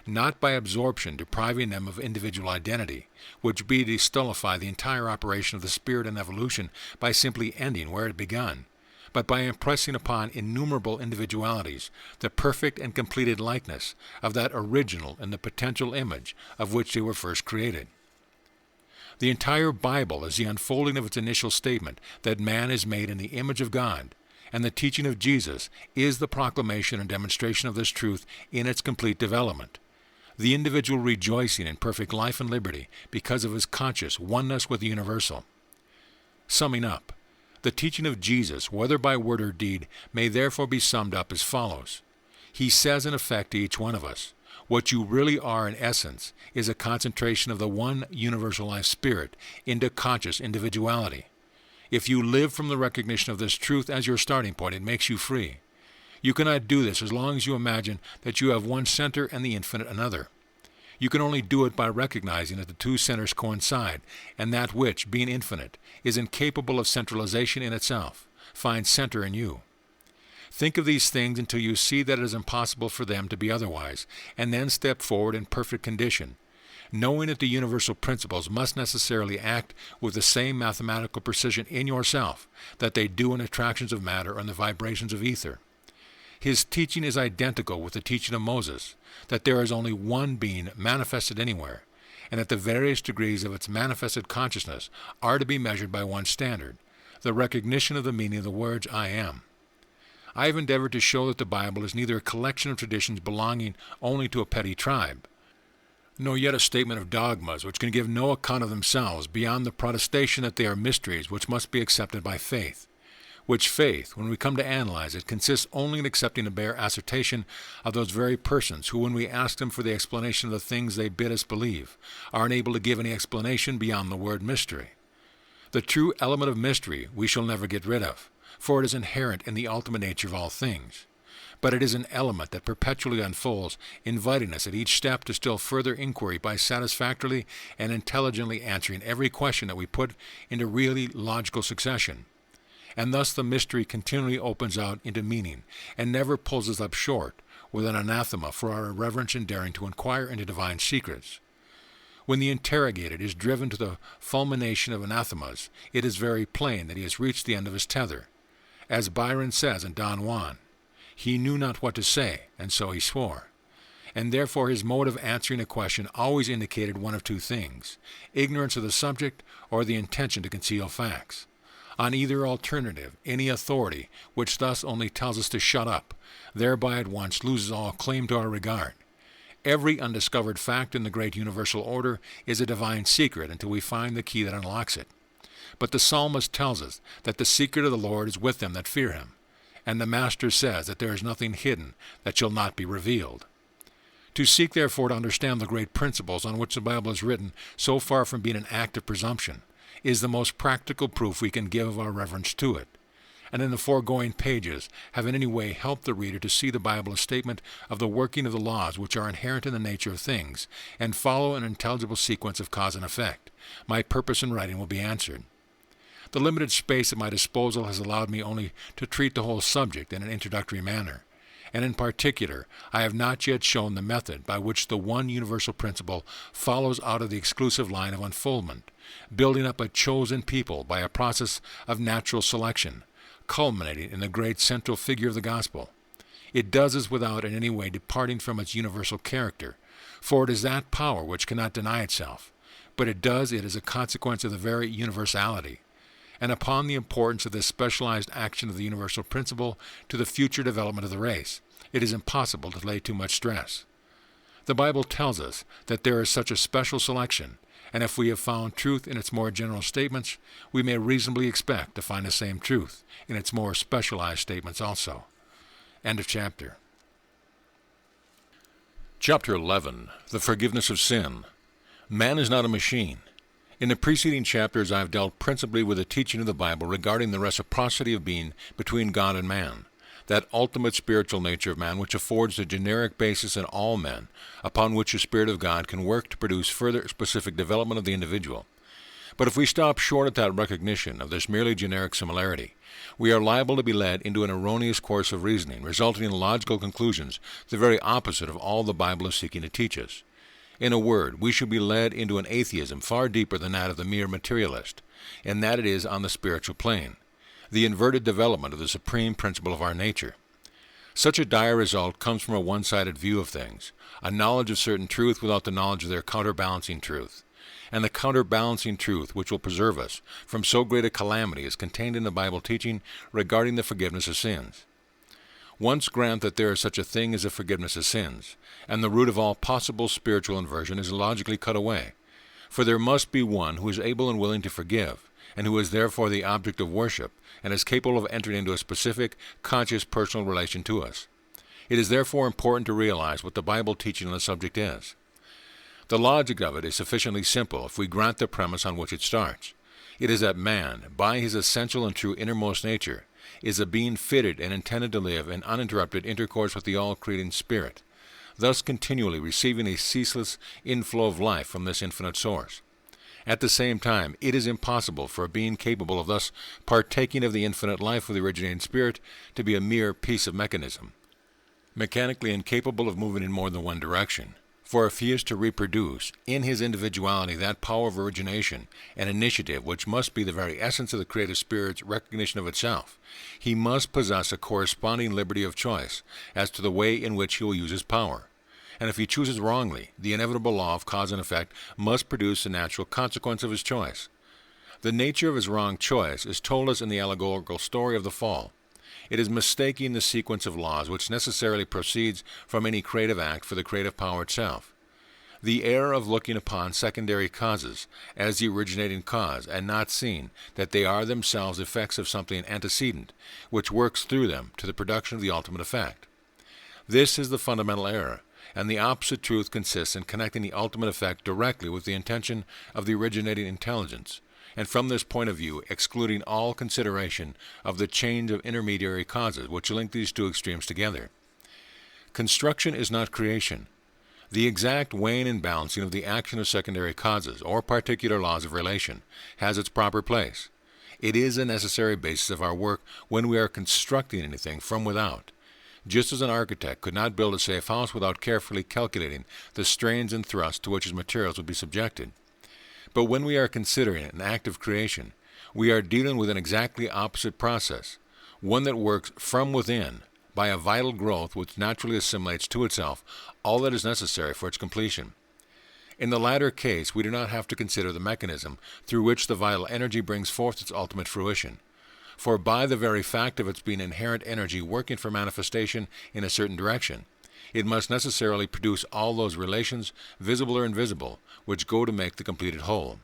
not by absorption depriving them of individual identity, which would be to stultify the entire operation of the spirit and evolution by simply ending where it begun, but by impressing upon innumerable individualities the perfect and completed likeness of that original and the potential image of which they were first created. The entire Bible is the unfolding of its initial statement that man is made in the image of God, and the teaching of Jesus is the proclamation and demonstration of this truth in its complete development. The individual rejoicing in perfect life and liberty because of his conscious oneness with the universal. Summing up, the teaching of Jesus, whether by word or deed, may therefore be summed up as follows. He says in effect to each one of us, what you really are in essence is a concentration of the one universal life spirit into conscious individuality. If you live from the recognition of this truth as your starting point, it makes you free. You cannot do this as long as you imagine that you have one center and the infinite another. You can only do it by recognizing that the two centers coincide, and that which, being infinite, is incapable of centralization in itself, finds center in you. Think of these things until you see that it is impossible for them to be otherwise, and then step forward in perfect condition, knowing that the universal principles must necessarily act with the same mathematical precision in yourself that they do in attractions of matter and the vibrations of ether. His teaching is identical with the teaching of Moses, that there is only one being manifested anywhere, and that the various degrees of its manifested consciousness are to be measured by one standard, the recognition of the meaning of the words I am. I have endeavored to show that the Bible is neither a collection of traditions belonging only to a petty tribe, nor yet a statement of dogmas which can give no account of themselves beyond the protestation that they are mysteries which must be accepted by faith, which faith, when we come to analyze it, consists only in accepting the bare assertion of those very persons who, when we ask them for the explanation of the things they bid us believe, are unable to give any explanation beyond the word mystery. The true element of mystery we shall never get rid of, for it is inherent in the ultimate nature of all things. But it is an element that perpetually unfolds, inviting us at each step to still further inquiry by satisfactorily and intelligently answering every question that we put into really logical succession. And thus the mystery continually opens out into meaning, and never pulls us up short with an anathema for our irreverence in daring to inquire into divine secrets. When the interrogated is driven to the fulmination of anathemas, it is very plain that he has reached the end of his tether. As Byron says in Don Juan, he knew not what to say, and so he swore. And therefore his mode of answering a question always indicated one of two things, ignorance of the subject or the intention to conceal facts. On either alternative, any authority, which thus only tells us to shut up, thereby at once loses all claim to our regard. Every undiscovered fact in the great universal order is a divine secret until we find the key that unlocks it. But the psalmist tells us that the secret of the Lord is with them that fear him, and the Master says that there is nothing hidden that shall not be revealed. To seek, therefore, to understand the great principles on which the Bible is written, so far from being an act of presumption, is the most practical proof we can give of our reverence to it, and in the foregoing pages have in any way helped the reader to see the Bible a statement of the working of the laws which are inherent in the nature of things, and follow an intelligible sequence of cause and effect, my purpose in writing will be answered. The limited space at my disposal has allowed me only to treat the whole subject in an introductory manner, and in particular, I have not yet shown the method by which the one universal principle follows out of the exclusive line of unfoldment, building up a chosen people by a process of natural selection, culminating in the great central figure of the gospel. It does this without in any way departing from its universal character, for it is that power which cannot deny itself, but it does it as a consequence of the very universality, and upon the importance of this specialized action of the universal principle to the future development of the race, it is impossible to lay too much stress. The Bible tells us that there is such a special selection, and if we have found truth in its more general statements, we may reasonably expect to find the same truth in its more specialized statements also. End of chapter. Chapter 11. The Forgiveness of Sin. Man is not a machine. In the preceding chapters I have dealt principally with the teaching of the Bible regarding the reciprocity of being between God and man, that ultimate spiritual nature of man which affords the generic basis in all men upon which the Spirit of God can work to produce further specific development of the individual. But if we stop short at that recognition of this merely generic similarity, we are liable to be led into an erroneous course of reasoning, resulting in logical conclusions the very opposite of all the Bible is seeking to teach us. In a word, we should be led into an atheism far deeper than that of the mere materialist, and that it is on the spiritual plane, the inverted development of the supreme principle of our nature. Such a dire result comes from a one-sided view of things, a knowledge of certain truth without the knowledge of their counterbalancing truth. And the counterbalancing truth which will preserve us from so great a calamity is contained in the Bible teaching regarding the forgiveness of sins. Once grant that there is such a thing as a forgiveness of sins, and the root of all possible spiritual inversion is logically cut away. For there must be one who is able and willing to forgive, and who is therefore the object of worship, and is capable of entering into a specific, conscious personal relation to us. It is therefore important to realize what the Bible teaching on the subject is. The logic of it is sufficiently simple if we grant the premise on which it starts. It is that man, by his essential and true innermost nature, is a being fitted and intended to live in uninterrupted intercourse with the all-creating Spirit, thus continually receiving a ceaseless inflow of life from this infinite source. At the same time, it is impossible for a being capable of thus partaking of the infinite life of the originating Spirit to be a mere piece of mechanism, mechanically incapable of moving in more than one direction. For if he is to reproduce in his individuality that power of origination and initiative which must be the very essence of the creative spirit's recognition of itself, he must possess a corresponding liberty of choice as to the way in which he will use his power. And if he chooses wrongly, the inevitable law of cause and effect must produce the natural consequence of his choice. The nature of his wrong choice is told us in the allegorical story of the fall. It is mistaking the sequence of laws which necessarily proceeds from any creative act for the creative power itself. The error of looking upon secondary causes as the originating cause and not seeing that they are themselves effects of something antecedent, which works through them to the production of the ultimate effect. This is the fundamental error, and the opposite truth consists in connecting the ultimate effect directly with the intention of the originating intelligence, and from this point of view excluding all consideration of the change of intermediary causes which link these two extremes together. Construction is not creation. The exact weighing and balancing of the action of secondary causes or particular laws of relation has its proper place. It is a necessary basis of our work when we are constructing anything from without, just as an architect could not build a safe house without carefully calculating the strains and thrusts to which his materials would be subjected. But when we are considering an act of creation, we are dealing with an exactly opposite process, one that works from within by a vital growth which naturally assimilates to itself all that is necessary for its completion. In the latter case, we do not have to consider the mechanism through which the vital energy brings forth its ultimate fruition, for by the very fact of its being inherent energy working for manifestation in a certain direction, it must necessarily produce all those relations, visible or invisible, which go to make the completed whole.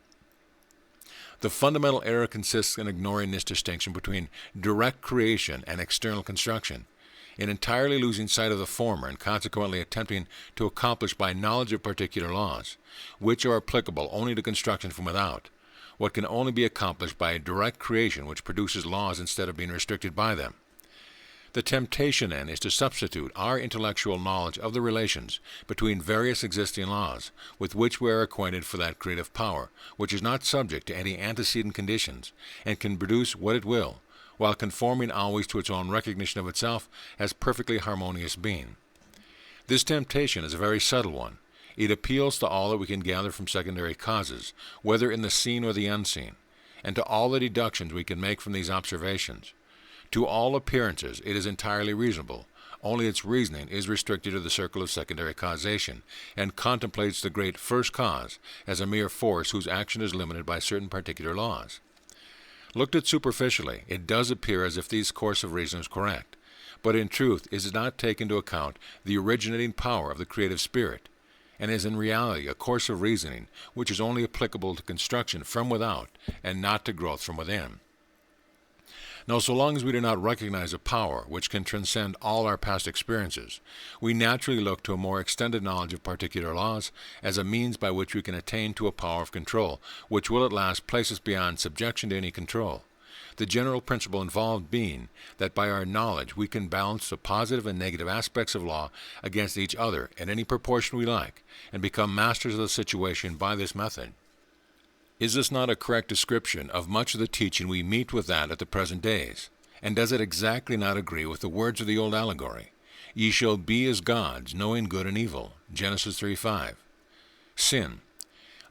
The fundamental error consists in ignoring this distinction between direct creation and external construction, in entirely losing sight of the former and consequently attempting to accomplish by knowledge of particular laws, which are applicable only to construction from without, what can only be accomplished by a direct creation which produces laws instead of being restricted by them. The temptation, then, is to substitute our intellectual knowledge of the relations between various existing laws with which we are acquainted for that creative power, which is not subject to any antecedent conditions, and can produce what it will, while conforming always to its own recognition of itself as perfectly harmonious being. This temptation is a very subtle one. It appeals to all that we can gather from secondary causes, whether in the seen or the unseen, and to all the deductions we can make from these observations. To all appearances it is entirely reasonable, only its reasoning is restricted to the circle of secondary causation, and contemplates the great first cause as a mere force whose action is limited by certain particular laws. Looked at superficially, it does appear as if this course of reason is correct, but in truth it does not take into account the originating power of the creative spirit, and is in reality a course of reasoning which is only applicable to construction from without and not to growth from within. Now, so long as we do not recognize a power which can transcend all our past experiences, we naturally look to a more extended knowledge of particular laws as a means by which we can attain to a power of control, which will at last place us beyond subjection to any control. The general principle involved being that by our knowledge we can balance the positive and negative aspects of law against each other in any proportion we like, and become masters of the situation by this method. Is this not a correct description of much of the teaching we meet with that at the present days? And does it exactly not agree with the words of the old allegory? Ye shall be as gods, knowing good and evil. Genesis 3:5. Sin.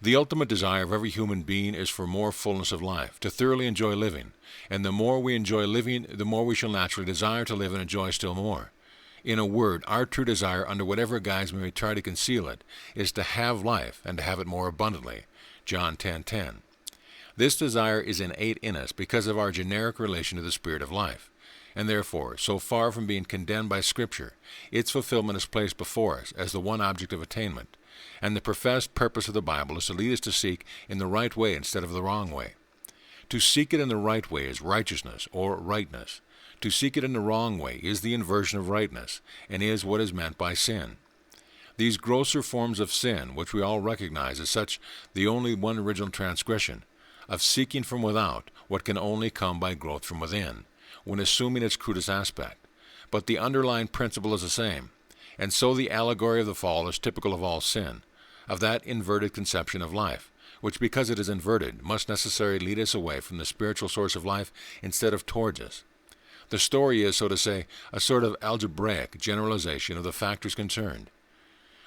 The ultimate desire of every human being is for more fullness of life, to thoroughly enjoy living, and the more we enjoy living, the more we shall naturally desire to live and enjoy still more. In a word, our true desire, under whatever guise we may try to conceal it, is to have life and to have it more abundantly. John 10:10. This desire is innate in us because of our generic relation to the spirit of life, and therefore, so far from being condemned by Scripture, its fulfillment is placed before us as the one object of attainment, and the professed purpose of the Bible is to lead us to seek in the right way instead of the wrong way. To seek it in the right way is righteousness or rightness. To seek it in the wrong way is the inversion of rightness, and is what is meant by sin. These grosser forms of sin, which we all recognize as such the only one original transgression, of seeking from without what can only come by growth from within, when assuming its crudest aspect. But the underlying principle is the same, and so the allegory of the fall is typical of all sin, of that inverted conception of life, which because it is inverted must necessarily lead us away from the spiritual source of life instead of towards us. The story is, so to say, a sort of algebraic generalization of the factors concerned.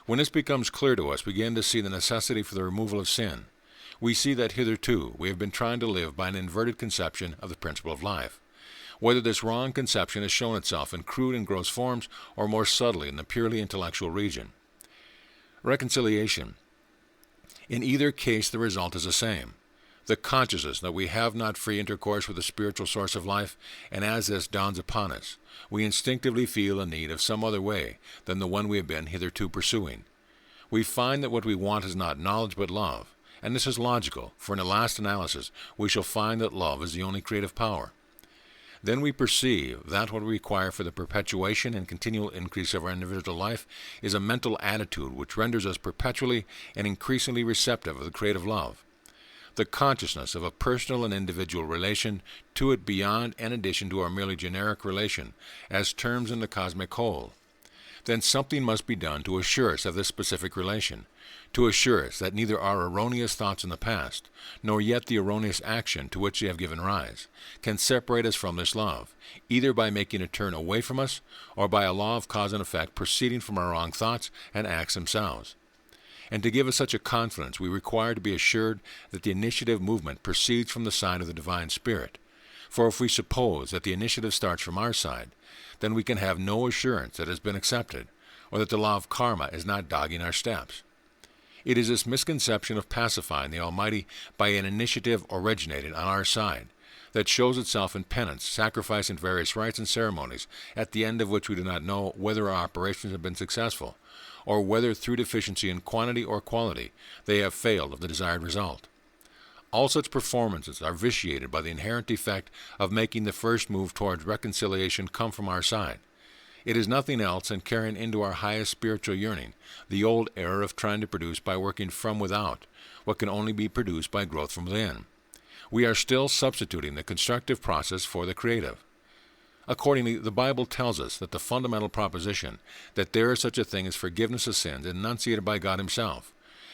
When this becomes clear to us, we begin to see the necessity for the removal of sin. We see that hitherto we have been trying to live by an inverted conception of the principle of life. Whether this wrong conception has shown itself in crude and gross forms or more subtly in the purely intellectual region. Reconciliation. In either case the result is the same. The consciousness that we have not free intercourse with the spiritual source of life, and as this dawns upon us, we instinctively feel a need of some other way than the one we have been hitherto pursuing. We find that what we want is not knowledge but love, and this is logical, for in the last analysis we shall find that love is the only creative power. Then we perceive that what we require for the perpetuation and continual increase of our individual life is a mental attitude which renders us perpetually and increasingly receptive of the creative love. The consciousness of a personal and individual relation to it beyond and addition to our merely generic relation as terms in the cosmic whole. Then something must be done to assure us of this specific relation, to assure us that neither our erroneous thoughts in the past, nor yet the erroneous action to which they have given rise, can separate us from this love, either by making it turn away from us, or by a law of cause and effect proceeding from our wrong thoughts and acts themselves. And to give us such a confidence, we require to be assured that the initiative movement proceeds from the side of the Divine Spirit. For if we suppose that the initiative starts from our side, then we can have no assurance that it has been accepted, or that the law of karma is not dogging our steps. It is this misconception of pacifying the Almighty by an initiative originated on our side that shows itself in penance, sacrifice, and various rites and ceremonies, at the end of which we do not know whether our operations have been successful, or whether through deficiency in quantity or quality they have failed of the desired result. All such performances are vitiated by the inherent defect of making the first move towards reconciliation come from our side. It is nothing else than carrying into our highest spiritual yearning the old error of trying to produce by working from without what can only be produced by growth from within. We are still substituting the constructive process for the creative. Accordingly, the Bible tells us that the fundamental proposition that there is such a thing as forgiveness of sins enunciated by God Himself,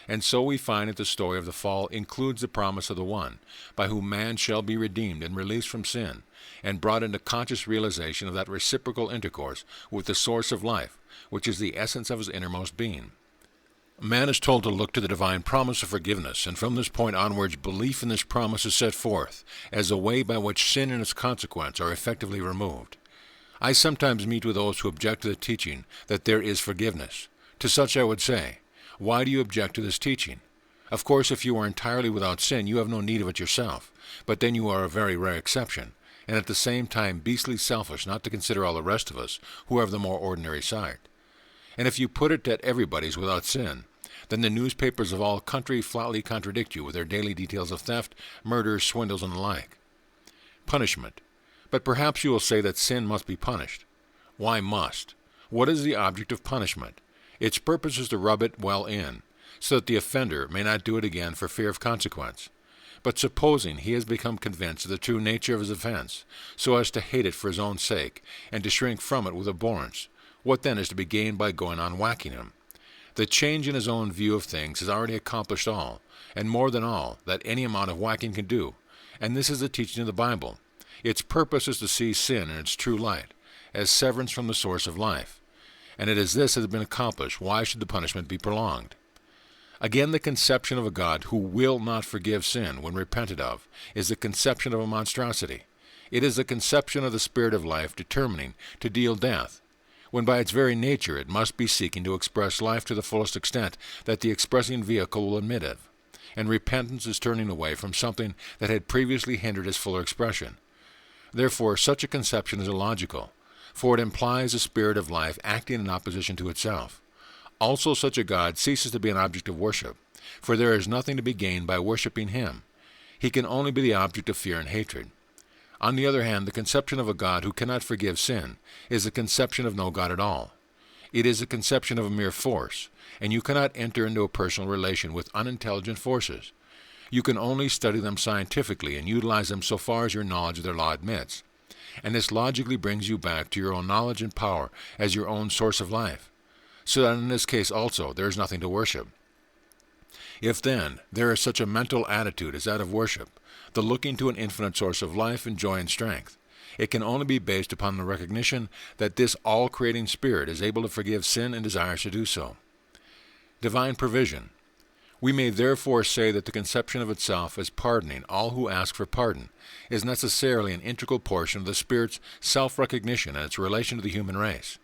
And so we find that the story of the fall includes the promise of the one by whom man shall be redeemed and released from sin, and brought into conscious realization of that reciprocal intercourse with the source of life, which is the essence of his innermost being. Man is told to look to the divine promise of forgiveness, and from this point onwards, belief in this promise is set forth as a way by which sin and its consequence are effectively removed. I sometimes meet with those who object to the teaching that there is forgiveness. To such I would say, why do you object to this teaching? Of course, if you are entirely without sin, you have no need of it yourself, but then you are a very rare exception, and at the same time beastly selfish not to consider all the rest of us who have the more ordinary side. And if you put it that everybody's without sin, then the newspapers of all country flatly contradict you with their daily details of theft, murders, swindles, and the like. Punishment. But perhaps you will say that sin must be punished. Why must? What is the object of punishment? Its purpose is to rub it well in, so that the offender may not do it again for fear of consequence. But supposing he has become convinced of the true nature of his offense, so as to hate it for his own sake, and to shrink from it with abhorrence, what then is to be gained by going on whacking him? The change in his own view of things has already accomplished all, and more than all, that any amount of whacking can do. And this is the teaching of the Bible. Its purpose is to see sin in its true light, as severance from the source of life. And it is this that has been accomplished. Why should the punishment be prolonged? Again, the conception of a God who will not forgive sin when repented of is the conception of a monstrosity. It is the conception of the spirit of life determining to deal death, when by its very nature it must be seeking to express life to the fullest extent that the expressing vehicle will admit of, and repentance is turning away from something that had previously hindered its fuller expression. Therefore, such a conception is illogical, for it implies a spirit of life acting in opposition to itself. Also, such a God ceases to be an object of worship, for there is nothing to be gained by worshiping him. He can only be the object of fear and hatred. On the other hand, the conception of a God who cannot forgive sin is the conception of no God at all. It is the conception of a mere force, and you cannot enter into a personal relation with unintelligent forces. You can only study them scientifically and utilize them so far as your knowledge of their law admits. And this logically brings you back to your own knowledge and power as your own source of life, so that in this case also there is nothing to worship. If then there is such a mental attitude as that of worship, the looking to an infinite source of life and joy and strength, it can only be based upon the recognition that this all-creating spirit is able to forgive sin and desires to do so. Divine provision. We may therefore say that the conception of itself as pardoning all who ask for pardon is necessarily an integral portion of the Spirit's self-recognition and its relation to the human race.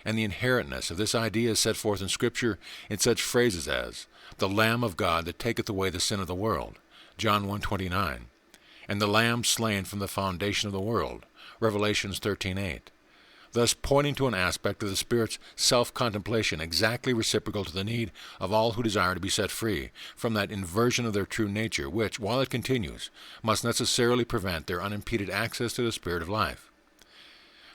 And the inherentness of this idea is set forth in Scripture in such phrases as, "The Lamb of God that taketh away the sin of the world," John 1:29, and "the Lamb slain from the foundation of the world," Revelations 13:8, thus pointing to an aspect of the Spirit's self-contemplation exactly reciprocal to the need of all who desire to be set free from that inversion of their true nature which, while it continues, must necessarily prevent their unimpeded access to the Spirit of life.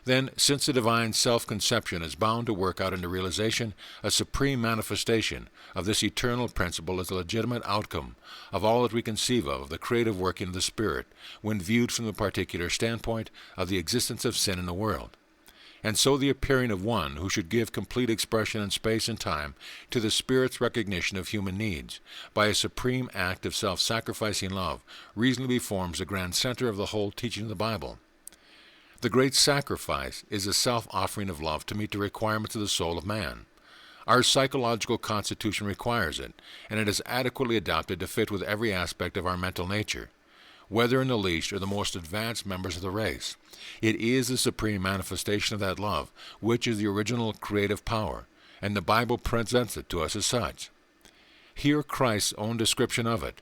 Then, since the divine self-conception is bound to work out into realization a supreme manifestation of this eternal principle as the legitimate outcome of all that we conceive of the creative working of the Spirit when viewed from the particular standpoint of the existence of sin in the world, and so the appearing of one who should give complete expression in space and time to the Spirit's recognition of human needs by a supreme act of self-sacrificing love reasonably forms the grand center of the whole teaching of the Bible. The great sacrifice is a self-offering of love to meet the requirements of the soul of man. Our psychological constitution requires it, and it is adequately adapted to fit with every aspect of our mental nature, whether in the least or the most advanced members of the race. It is the supreme manifestation of that love, which is the original creative power, and the Bible presents it to us as such. Hear Christ's own description of it.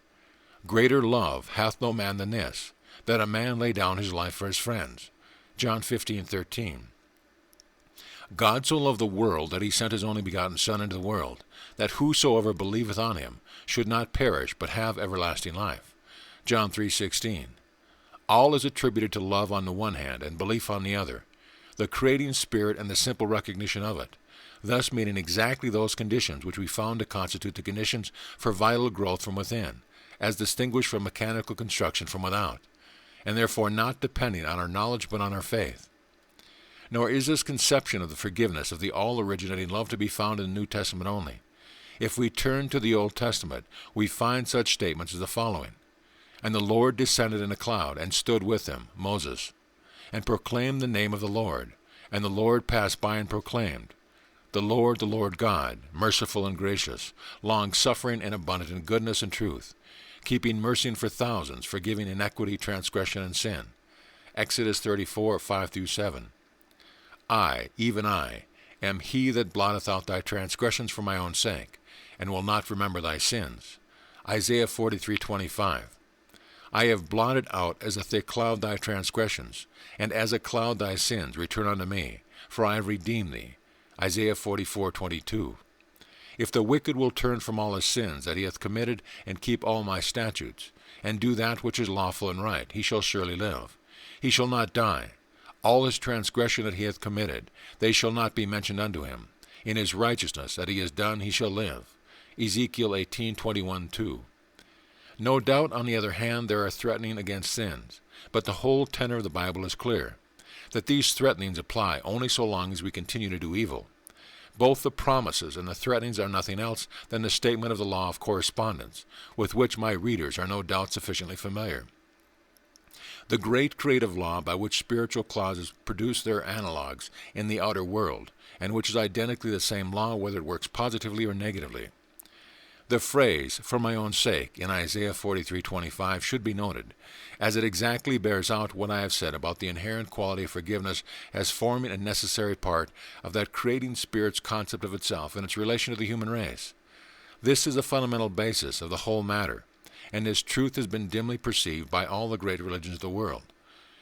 "Greater love hath no man than this, that a man lay down his life for his friends." John 15:13. God so loved the world that he sent his only begotten Son into the world, that whosoever believeth on him should not perish but have everlasting life. John 3:16. All is attributed to love on the one hand and belief on the other, the creating spirit and the simple recognition of it, thus meeting exactly those conditions which we found to constitute the conditions for vital growth from within, as distinguished from mechanical construction from without, and therefore not depending on our knowledge but on our faith. Nor is this conception of the forgiveness of the all-originating love to be found in the New Testament only. If we turn to the Old Testament, we find such statements as the following. And the Lord descended in a cloud, and stood with him, Moses, and proclaimed the name of the Lord. And the Lord passed by and proclaimed, the Lord God, merciful and gracious, long-suffering and abundant in goodness and truth, keeping mercy for thousands, forgiving iniquity, transgression, and sin. Exodus 34, 5-7. I, even I, am he that blotteth out thy transgressions for my own sake, and will not remember thy sins. Isaiah 43:25. I have blotted out as a thick cloud thy transgressions, and as a cloud thy sins. Return unto me, for I have redeemed thee. Isaiah 44:22. If the wicked will turn from all his sins that he hath committed, and keep all my statutes, and do that which is lawful and right, he shall surely live. He shall not die. All his transgression that he hath committed, they shall not be mentioned unto him. In his righteousness that he has done, he shall live. Ezekiel 18:21-2. No doubt, on the other hand, there are threatening against sins, but the whole tenor of the Bible is clear, that these threatenings apply only so long as we continue to do evil. Both the promises and the threatenings are nothing else than the statement of the law of correspondence, with which my readers are no doubt sufficiently familiar. The great creative law by which spiritual clauses produce their analogues in the outer world, and which is identically the same law whether it works positively or negatively. The phrase, for my own sake, in Isaiah 43:25 should be noted, as it exactly bears out what I have said about the inherent quality of forgiveness as forming a necessary part of that creating spirit's concept of itself and its relation to the human race. This is a fundamental basis of the whole matter, and this truth has been dimly perceived by all the great religions of the world.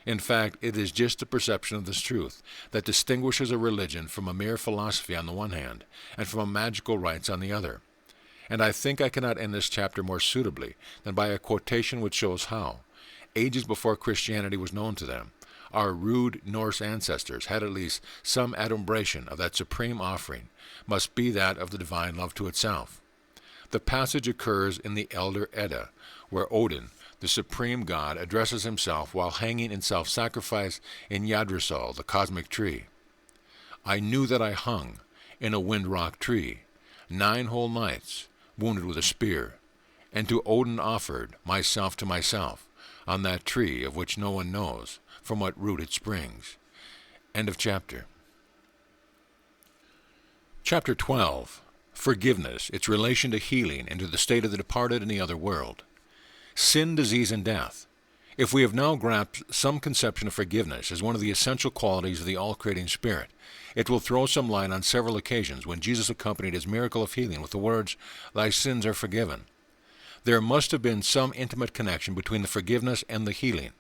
In fact, it is just the perception of this truth that distinguishes a religion from a mere philosophy on the one hand, and from a magical rites on the other. And I think I cannot end this chapter more suitably than by a quotation which shows how, ages before Christianity was known to them, our rude Norse ancestors had at least some adumbration of that supreme offering, must be that of the divine love to itself. The passage occurs in the Elder Edda, where Odin, the supreme god, addresses himself while hanging in self-sacrifice in Yggdrasil, the cosmic tree. I knew that I hung in a wind-rock tree 9 whole nights, wounded with a spear, and to Odin offered myself to myself on that tree of which no one knows from what root it springs. End of chapter. Chapter 12. Forgiveness, its relation to healing and to the state of the departed in the other world. Sin, disease, and death. If we have now grasped some conception of forgiveness as one of the essential qualities of the all-creating Spirit, it will throw some light on several occasions when Jesus accompanied his miracle of healing with the words, "Thy sins are forgiven." There must have been some intimate connection between the forgiveness and the healing,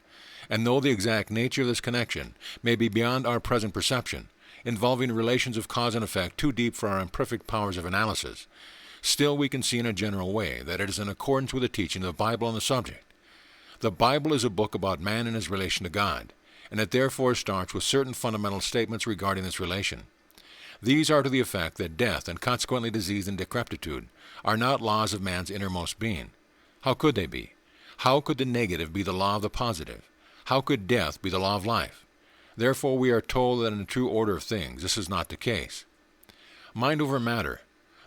and though the exact nature of this connection may be beyond our present perception, involving relations of cause and effect too deep for our imperfect powers of analysis, still we can see in a general way that it is in accordance with the teaching of the Bible on the subject. The Bible is a book about man and his relation to God, and it therefore starts with certain fundamental statements regarding this relation. These are to the effect that death, and consequently disease and decrepitude, are not laws of man's innermost being. How could they be? How could the negative be the law of the positive? How could death be the law of life? Therefore we are told that in the true order of things this is not the case. Mind over matter.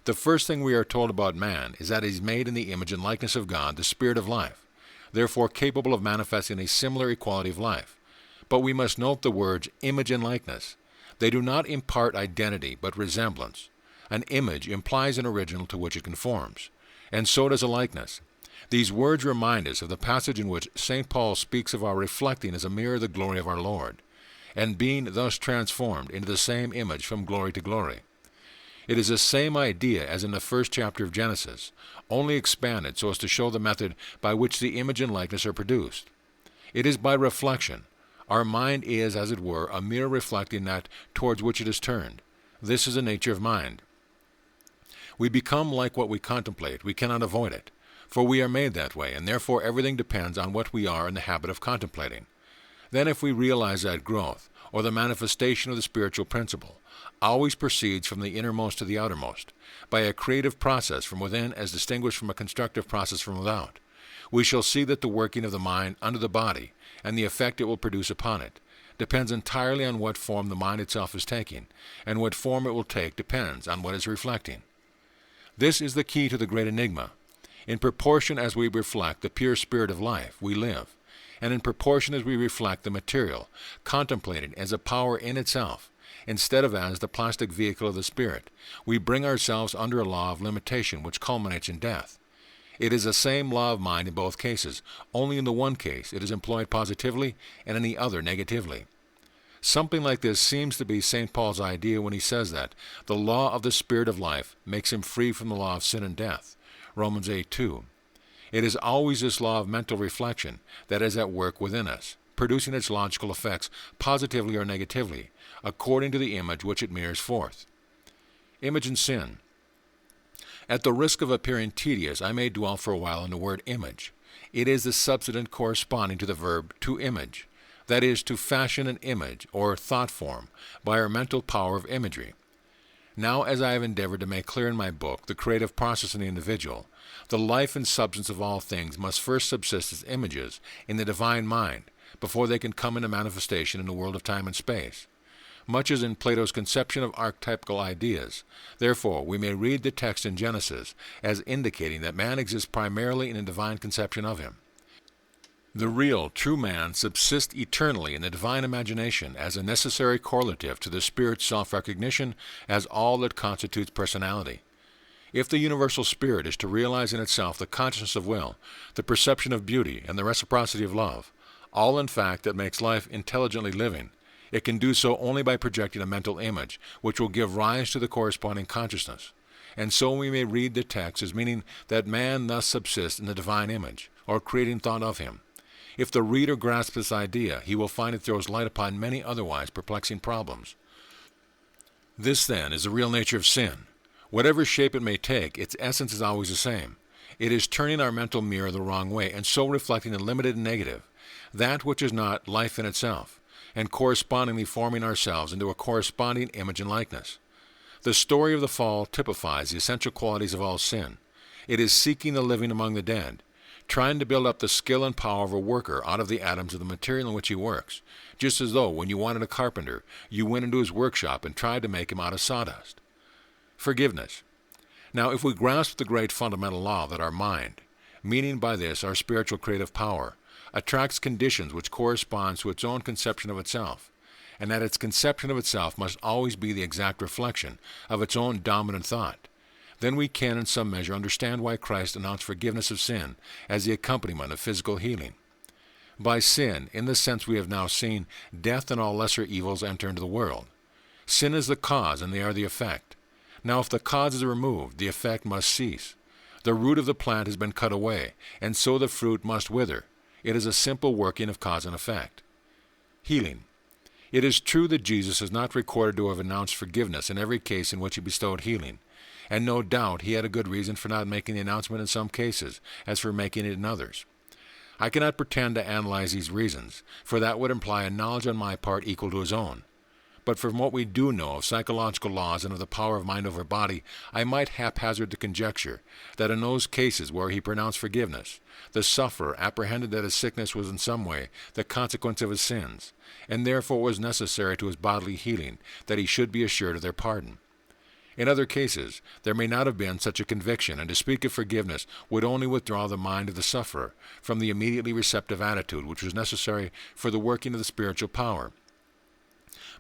The first thing we are told about man is that he is made in the image and likeness of God, the Spirit of life, therefore capable of manifesting a similar equality of life. But we must note the words image and likeness. They do not impart identity, but resemblance. An image implies an original to which it conforms, and so does a likeness. These words remind us of the passage in which St. Paul speaks of our reflecting as a mirror the glory of our Lord, and being thus transformed into the same image from glory to glory. It is the same idea as in the first chapter of Genesis, only expanded so as to show the method by which the image and likeness are produced. It is by reflection. Our mind is, as it were, a mirror reflecting that towards which it is turned. This is the nature of mind. We become like what we contemplate. We cannot avoid it, for we are made that way, and therefore everything depends on what we are in the habit of contemplating. Then if we realize that growth, or the manifestation of the spiritual principle, always proceeds from the innermost to the outermost, by a creative process from within as distinguished from a constructive process from without, we shall see that the working of the mind under the body, and the effect it will produce upon it, depends entirely on what form the mind itself is taking, and what form it will take depends on what is reflecting. This is the key to the great enigma. In proportion as we reflect the pure spirit of life, we live, and in proportion as we reflect the material, contemplated as a power in itself, instead of as the plastic vehicle of the spirit, we bring ourselves under a law of limitation which culminates in death. It is the same law of mind in both cases, only in the one case it is employed positively and in the other negatively. Something like this seems to be St. Paul's idea when he says that the law of the Spirit of life makes him free from the law of sin and death. Romans 8:2. It is always this law of mental reflection that is at work within us, producing its logical effects positively or negatively, according to the image which it mirrors forth. Image and sin. At the risk of appearing tedious, I may dwell for a while on the word image. It is the substantive corresponding to the verb to image. That is, to fashion an image, or thought form, by our mental power of imagery. Now, as I have endeavored to make clear in my book, The Creative Process in the Individual, the life and substance of all things must first subsist as images in the divine mind, before they can come into manifestation in the world of time and space. Much as in Plato's conception of archetypical ideas, therefore, we may read the text in Genesis as indicating that man exists primarily in a divine conception of him. The real, true man subsists eternally in the divine imagination as a necessary correlative to the spirit's self-recognition as all that constitutes personality. If the universal spirit is to realize in itself the consciousness of will, the perception of beauty, and the reciprocity of love, all in fact that makes life intelligently living, it can do so only by projecting a mental image, which will give rise to the corresponding consciousness. And so we may read the text as meaning that man thus subsists in the divine image, or creating thought of him. If the reader grasps this idea, he will find it throws light upon many otherwise perplexing problems. This, then, is the real nature of sin. Whatever shape it may take, its essence is always the same. It is turning our mental mirror the wrong way, and so reflecting the limited and negative, that which is not life in itself, and correspondingly forming ourselves into a corresponding image and likeness. The story of the fall typifies the essential qualities of all sin. It is seeking the living among the dead, trying to build up the skill and power of a worker out of the atoms of the material in which he works, just as though when you wanted a carpenter, you went into his workshop and tried to make him out of sawdust. Forgiveness. Now, if we grasp the great fundamental law that our mind, meaning by this our spiritual creative power, attracts conditions which correspond to its own conception of itself, and that its conception of itself must always be the exact reflection of its own dominant thought, then we can in some measure understand why Christ announced forgiveness of sin as the accompaniment of physical healing. By sin, in the sense we have now seen, death and all lesser evils enter into the world. Sin is the cause and they are the effect. Now if the cause is removed, the effect must cease. The root of the plant has been cut away, and so the fruit must wither. It is a simple working of cause and effect. Healing. It is true that Jesus is not recorded to have announced forgiveness in every case in which he bestowed healing, and no doubt he had a good reason for not making the announcement in some cases, as for making it in others. I cannot pretend to analyze these reasons, for that would imply a knowledge on my part equal to his own. But from what we do know of psychological laws and of the power of mind over body, I might haphazard the conjecture that in those cases where he pronounced forgiveness, the sufferer apprehended that his sickness was in some way the consequence of his sins, and therefore it was necessary to his bodily healing that he should be assured of their pardon. In other cases, there may not have been such a conviction, and to speak of forgiveness would only withdraw the mind of the sufferer from the immediately receptive attitude which was necessary for the working of the spiritual power.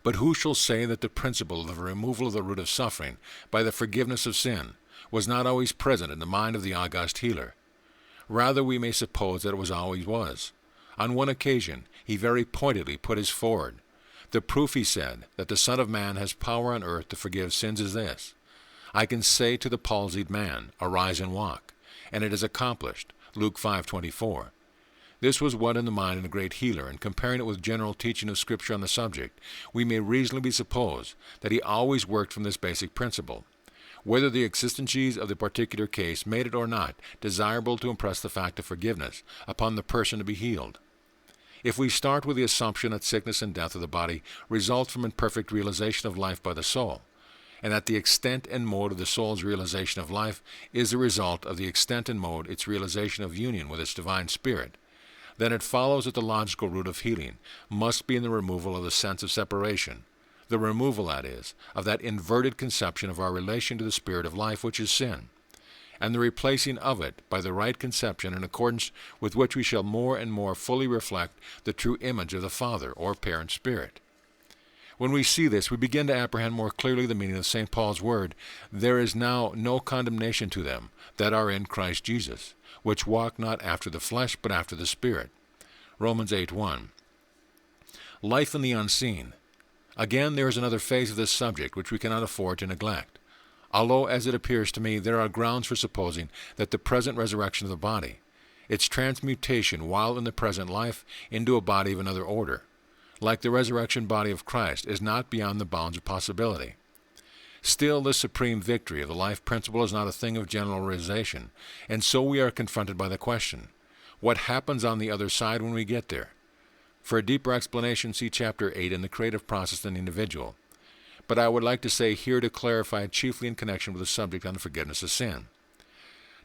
But who shall say that the principle of the removal of the root of suffering by the forgiveness of sin was not always present in the mind of the august healer? Rather, we may suppose that it always was. On one occasion, he very pointedly put his forward. The proof, he said, that the Son of Man has power on earth to forgive sins is this: I can say to the palsied man, arise and walk, and it is accomplished. Luke 5:24. This was what in the mind of the great healer, and comparing it with general teaching of Scripture on the subject, we may reasonably suppose that he always worked from this basic principle. Whether the exigencies of the particular case made it or not desirable to impress the fact of forgiveness upon the person to be healed. If we start with the assumption that sickness and death of the body result from imperfect realization of life by the soul, and that the extent and mode of the soul's realization of life is the result of the extent and mode its realization of union with its divine spirit, then it follows that the logical root of healing must be in the removal of the sense of separation, the removal, that is, of that inverted conception of our relation to the spirit of life which is sin. and the replacing of it by the right conception in accordance with which we shall more and more fully reflect the true image of the Father or parent Spirit. When we see this, we begin to apprehend more clearly the meaning of St. Paul's word, "There is now no condemnation to them that are in Christ Jesus, which walk not after the flesh, but after the Spirit." Romans 8:1. Life in the unseen. Again, there is another phase of this subject which we cannot afford to neglect. Although, as it appears to me, there are grounds for supposing that the present resurrection of the body, its transmutation while in the present life into a body of another order, like the resurrection body of Christ, is not beyond the bounds of possibility. Still, this supreme victory of the life principle is not a thing of generalization, and so we are confronted by the question, what happens on the other side when we get there? For a deeper explanation, see Chapter 8 in the creative process in the individual. But I would like to say here to clarify chiefly in connection with the subject on the forgiveness of sin.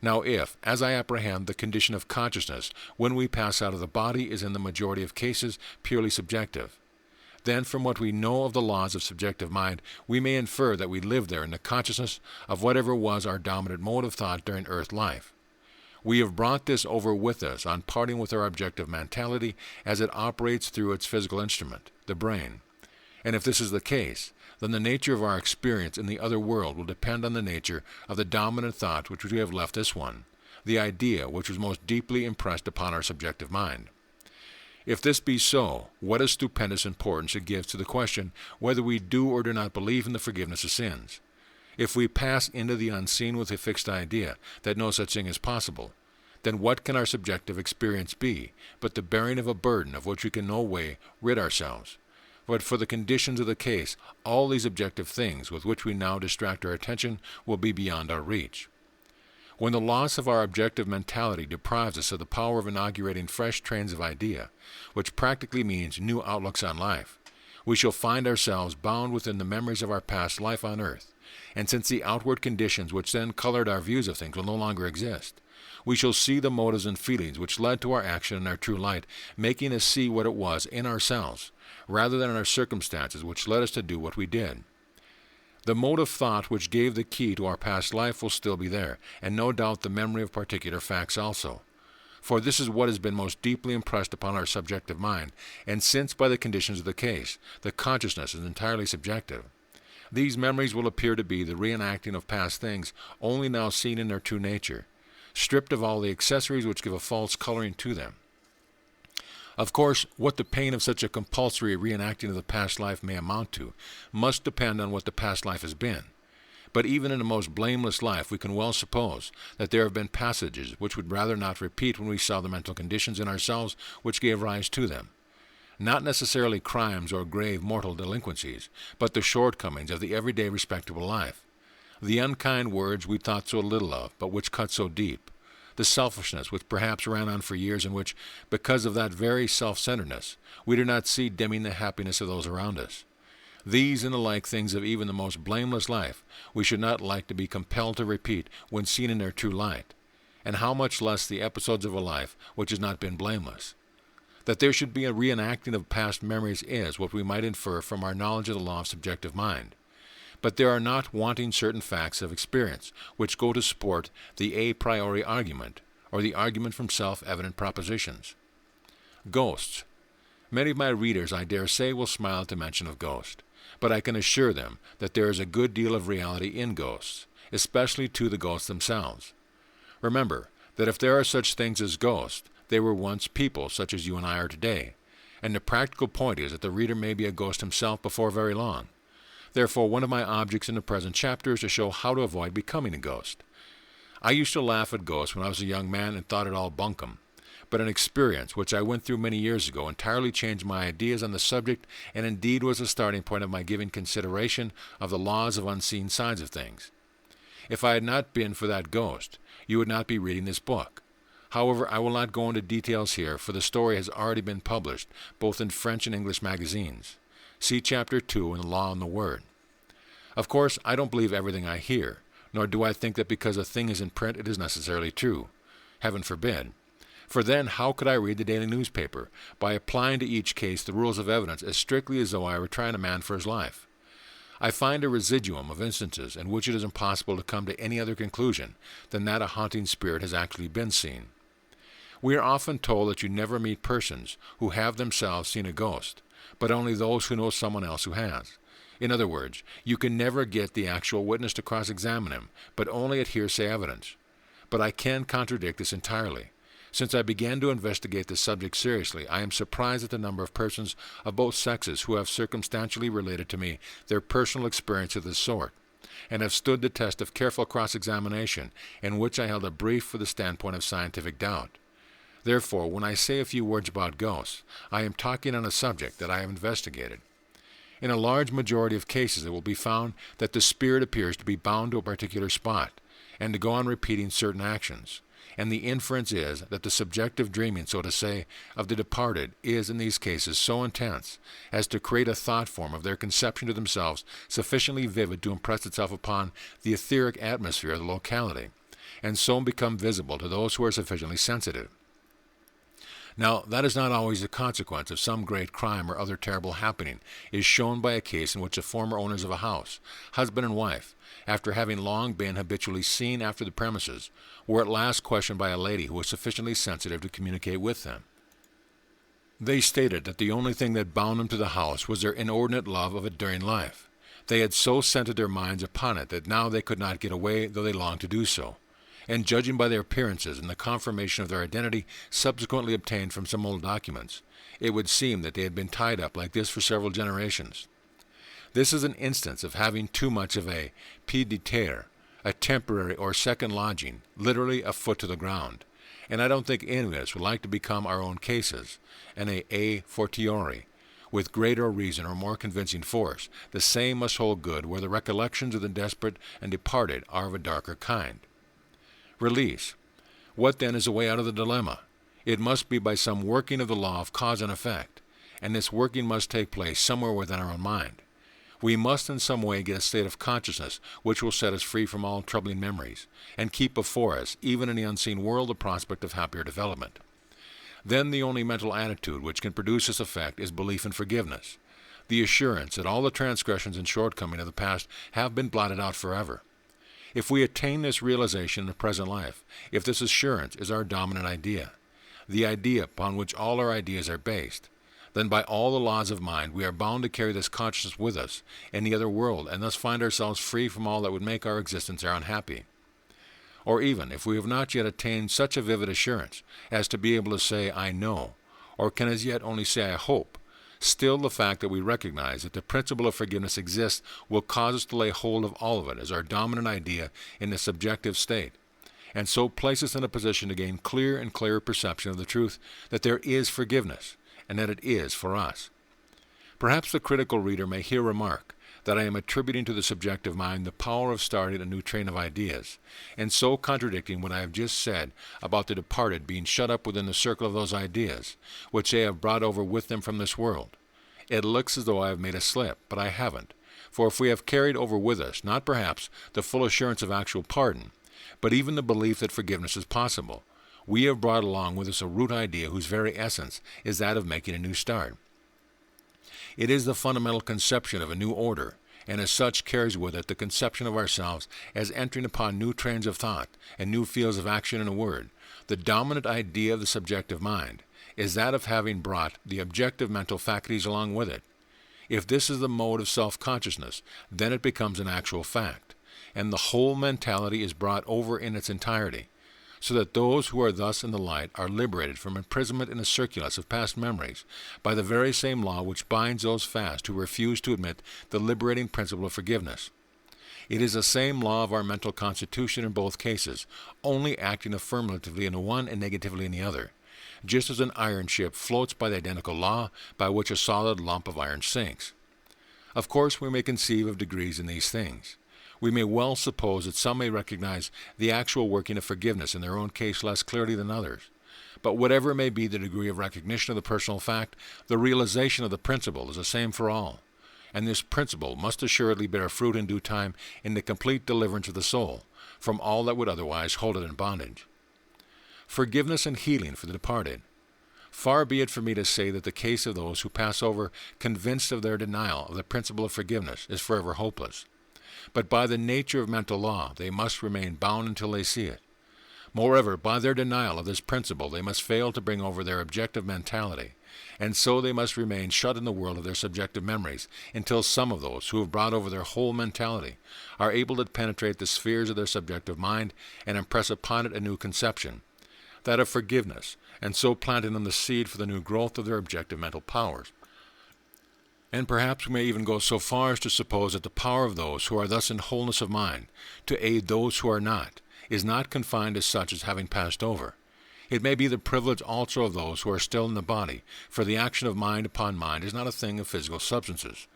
Now if, as I apprehend, the condition of consciousness when we pass out of the body is in the majority of cases purely subjective, then from what we know of the laws of subjective mind, we may infer that we live there in the consciousness of whatever was our dominant mode of thought during earth life. We have brought this over with us on parting with our objective mentality as it operates through its physical instrument, the brain. And if this is the case, then the nature of our experience in the other world will depend on the nature of the dominant thought which we have left this one, the idea which was most deeply impressed upon our subjective mind. If this be so, what a stupendous importance it gives to the question whether we do or do not believe in the forgiveness of sins. If we pass into the unseen with a fixed idea that no such thing is possible, then what can our subjective experience be but the bearing of a burden of which we can no way rid ourselves? But for the conditions of the case, all these objective things with which we now distract our attention will be beyond our reach. When the loss of our objective mentality deprives us of the power of inaugurating fresh trains of idea, which practically means new outlooks on life, we shall find ourselves bound within the memories of our past life on earth, and since the outward conditions which then colored our views of things will no longer exist, we shall see the motives and feelings which led to our action in our true light, making us see what it was in ourselves, rather than in our circumstances which led us to do what we did. The motive thought which gave the key to our past life will still be there, and no doubt the memory of particular facts also. For this is what has been most deeply impressed upon our subjective mind, and since by the conditions of the case, the consciousness is entirely subjective, these memories will appear to be the reenacting of past things only now seen in their true nature, stripped of all the accessories which give a false coloring to them. Of course, what the pain of such a compulsory reenacting of the past life may amount to must depend on what the past life has been. But even in the most blameless life, we can well suppose that there have been passages which would rather not repeat when we saw the mental conditions in ourselves which gave rise to them. Not necessarily crimes or grave mortal delinquencies, but the shortcomings of the everyday respectable life. The unkind words we thought so little of, but which cut so deep. The selfishness which perhaps ran on for years and which, because of that very self-centeredness, we do not see dimming the happiness of those around us. These and the like things of even the most blameless life we should not like to be compelled to repeat when seen in their true light, and how much less the episodes of a life which has not been blameless. That there should be a reenacting of past memories is what we might infer from our knowledge of the law of subjective mind. But there are not wanting certain facts of experience which go to support the a priori argument, or the argument from self-evident propositions. Ghosts. Many of my readers, I dare say, will smile at the mention of ghosts, but I can assure them that there is a good deal of reality in ghosts, especially to the ghosts themselves. Remember that if there are such things as ghosts, they were once people such as you and I are today, and the practical point is that the reader may be a ghost himself before very long. Therefore, one of my objects in the present chapter is to show how to avoid becoming a ghost. I used to laugh at ghosts when I was a young man and thought it all bunkum, but an experience which I went through many years ago entirely changed my ideas on the subject and indeed was the starting point of my giving consideration of the laws of unseen sides of things. If I had not been for that ghost, you would not be reading this book. However, I will not go into details here, for the story has already been published, both in French and English magazines. See Chapter 2 in The Law and the Word. Of course, I don't believe everything I hear, nor do I think that because a thing is in print it is necessarily true. Heaven forbid. For then how could I read the daily newspaper, by applying to each case the rules of evidence as strictly as though I were trying a man for his life? I find a residuum of instances in which it is impossible to come to any other conclusion than that a haunting spirit has actually been seen. We are often told that you never meet persons who have themselves seen a ghost, but only those who know someone else who has. In other words, you can never get the actual witness to cross-examine him, but only at hearsay evidence. But I can contradict this entirely. Since I began to investigate the subject seriously, I am surprised at the number of persons of both sexes who have circumstantially related to me their personal experience of this sort, and have stood the test of careful cross-examination, in which I held a brief for the standpoint of scientific doubt. Therefore, when I say a few words about ghosts, I am talking on a subject that I have investigated. In a large majority of cases, it will be found that the spirit appears to be bound to a particular spot, and to go on repeating certain actions. And the inference is that the subjective dreaming, so to say, of the departed is in these cases so intense as to create a thought form of their conception to themselves sufficiently vivid to impress itself upon the etheric atmosphere of the locality, and so become visible to those who are sufficiently sensitive. Now, that is not always the consequence of some great crime or other terrible happening, is shown by a case in which the former owners of a house, husband and wife, after having long been habitually seen after the premises, were at last questioned by a lady who was sufficiently sensitive to communicate with them. They stated that the only thing that bound them to the house was their inordinate love of it during life. They had so centered their minds upon it that now they could not get away, though they longed to do so. And judging by their appearances and the confirmation of their identity subsequently obtained from some old documents, it would seem that they had been tied up like this for several generations. This is an instance of having too much of a pied de terre, a temporary or second lodging, literally a foot to the ground. And I don't think any of us would like to become our own cases, and a fortiori, with greater reason or more convincing force. The same must hold good where the recollections of the desperate and departed are of a darker kind. Release. What then is the way out of the dilemma? It must be by some working of the law of cause and effect, and this working must take place somewhere within our own mind. We must in some way get a state of consciousness which will set us free from all troubling memories, and keep before us, even in the unseen world, the prospect of happier development. Then the only mental attitude which can produce this effect is belief and forgiveness, the assurance that all the transgressions and shortcomings of the past have been blotted out forever. If we attain this realization in the present life, if this assurance is our dominant idea, the idea upon which all our ideas are based, then by all the laws of mind we are bound to carry this consciousness with us in the other world, and thus find ourselves free from all that would make our existence there unhappy. Or even, if we have not yet attained such a vivid assurance as to be able to say, I know, or can as yet only say, I hope, still the fact that we recognize that the principle of forgiveness exists will cause us to lay hold of all of it as our dominant idea in the subjective state, and so place us in a position to gain clear and clearer perception of the truth that there is forgiveness, and that it is for us. Perhaps the critical reader may here remark that I am attributing to the subjective mind the power of starting a new train of ideas, and so contradicting what I have just said about the departed being shut up within the circle of those ideas, which they have brought over with them from this world. It looks as though I have made a slip, but I haven't, for if we have carried over with us, not perhaps the full assurance of actual pardon, but even the belief that forgiveness is possible, we have brought along with us a root idea whose very essence is that of making a new start. It is the fundamental conception of a new order, and as such carries with it the conception of ourselves as entering upon new trains of thought and new fields of action. In a word, the dominant idea of the subjective mind is that of having brought the objective mental faculties along with it. If this is the mode of self-consciousness, then it becomes an actual fact, and the whole mentality is brought over in its entirety, so that those who are thus in the light are liberated from imprisonment in the circulus of past memories by the very same law which binds those fast who refuse to admit the liberating principle of forgiveness. It is the same law of our mental constitution in both cases, only acting affirmatively in the one and negatively in the other, just as an iron ship floats by the identical law by which a solid lump of iron sinks. Of course, we may conceive of degrees in these things. We may well suppose that some may recognize the actual working of forgiveness in their own case less clearly than others. But whatever may be the degree of recognition of the personal fact, the realization of the principle is the same for all, and this principle must assuredly bear fruit in due time in the complete deliverance of the soul from all that would otherwise hold it in bondage. Forgiveness and healing for the departed. Far be it from me to say that the case of those who pass over, convinced of their denial of the principle of forgiveness, is forever hopeless. But by the nature of mental law, they must remain bound until they see it. Moreover, by their denial of this principle, they must fail to bring over their objective mentality, and so they must remain shut in the world of their subjective memories until some of those who have brought over their whole mentality are able to penetrate the spheres of their subjective mind and impress upon it a new conception, that of forgiveness, and so plant in them the seed for the new growth of their objective mental powers. And perhaps we may even go so far as to suppose that the power of those who are thus in wholeness of mind to aid those who are not is not confined as such as having passed over. It may be the privilege also of those who are still in the body, for the action of mind upon mind is not a thing of physical substances.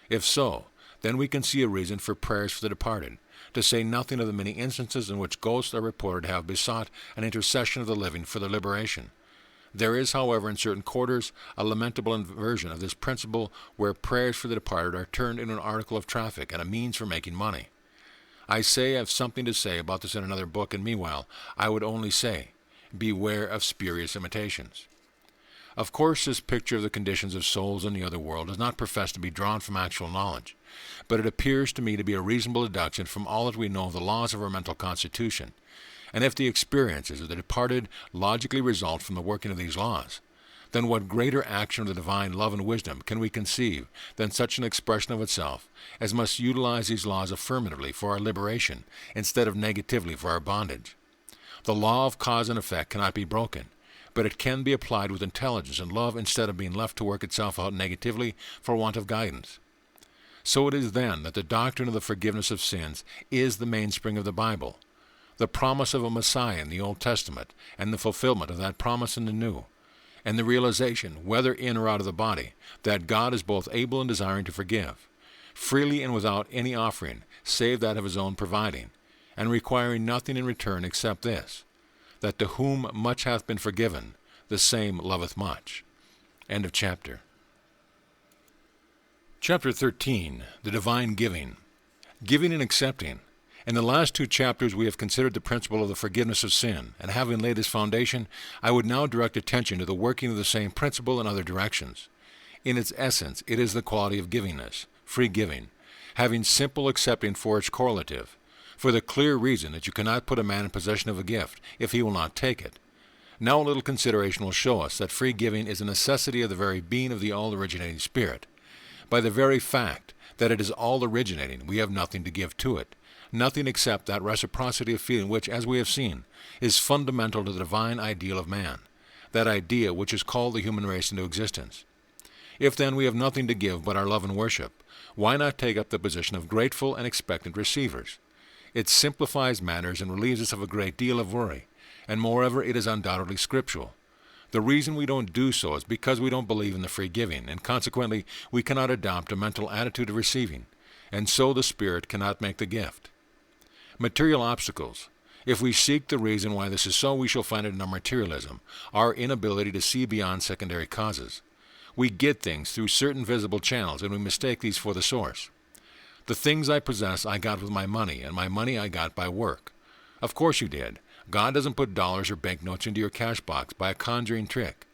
If so, then we can see a reason for prayers for the departed, to say nothing of the many instances in which ghosts are reported to have besought an intercession of the living for their liberation. There is, however, in certain quarters, a lamentable inversion of this principle where prayers for the departed are turned into an article of traffic and a means for making money. I say I have something to say about this in another book, and meanwhile I would only say, beware of spurious imitations. Of course, this picture of the conditions of souls in the other world does not profess to be drawn from actual knowledge, but it appears to me to be a reasonable deduction from all that we know of the laws of our mental constitution. And if the experiences of the departed logically result from the working of these laws, then what greater action of the divine love and wisdom can we conceive than such an expression of itself as must utilize these laws affirmatively for our liberation instead of negatively for our bondage? The law of cause and effect cannot be broken, but it can be applied with intelligence and love instead of being left to work itself out negatively for want of guidance. So it is then that the doctrine of the forgiveness of sins is the mainspring of the Bible, the promise of a Messiah in the Old Testament, and the fulfillment of that promise in the New, and the realization, whether in or out of the body, that God is both able and desiring to forgive, freely and without any offering, save that of his own providing, and requiring nothing in return except this, that to whom much hath been forgiven, the same loveth much. End of chapter. Chapter 13, The Divine Giving. Giving and accepting. In the last two chapters we have considered the principle of the forgiveness of sin, and having laid this foundation, I would now direct attention to the working of the same principle in other directions. In its essence, it is the quality of givingness, free giving, having simple accepting for its correlative, for the clear reason that you cannot put a man in possession of a gift if he will not take it. Now a little consideration will show us that free giving is a necessity of the very being of the all-originating Spirit. By the very fact that it is all-originating, we have nothing to give to it, nothing except that reciprocity of feeling which, as we have seen, is fundamental to the divine ideal of man, that idea which is called the human race into existence. If then we have nothing to give but our love and worship, why not take up the position of grateful and expectant receivers? It simplifies matters and relieves us of a great deal of worry, and moreover it is undoubtedly scriptural. The reason we don't do so is because we don't believe in the free giving, and consequently we cannot adopt a mental attitude of receiving, and so the Spirit cannot make the gift. Material obstacles. If we seek the reason why this is so, we shall find it in our materialism, our inability to see beyond secondary causes. We get things through certain visible channels, and we mistake these for the source. The things I possess I got with my money, and my money I got by work. Of course you did. God doesn't put dollars or banknotes into your cash box by a conjuring trick.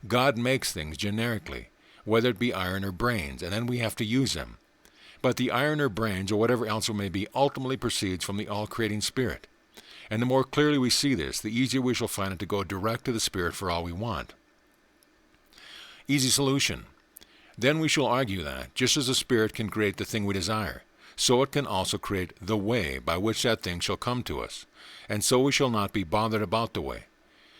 God makes things generically, whether it be iron or brains, and then we have to use them. But the iron or brains, or whatever else it may be, ultimately proceeds from the all-creating Spirit. And the more clearly we see this, the easier we shall find it to go direct to the Spirit for all we want. Easy solution. Then we shall argue that, just as the Spirit can create the thing we desire, so it can also create the way by which that thing shall come to us, and so we shall not be bothered about the way.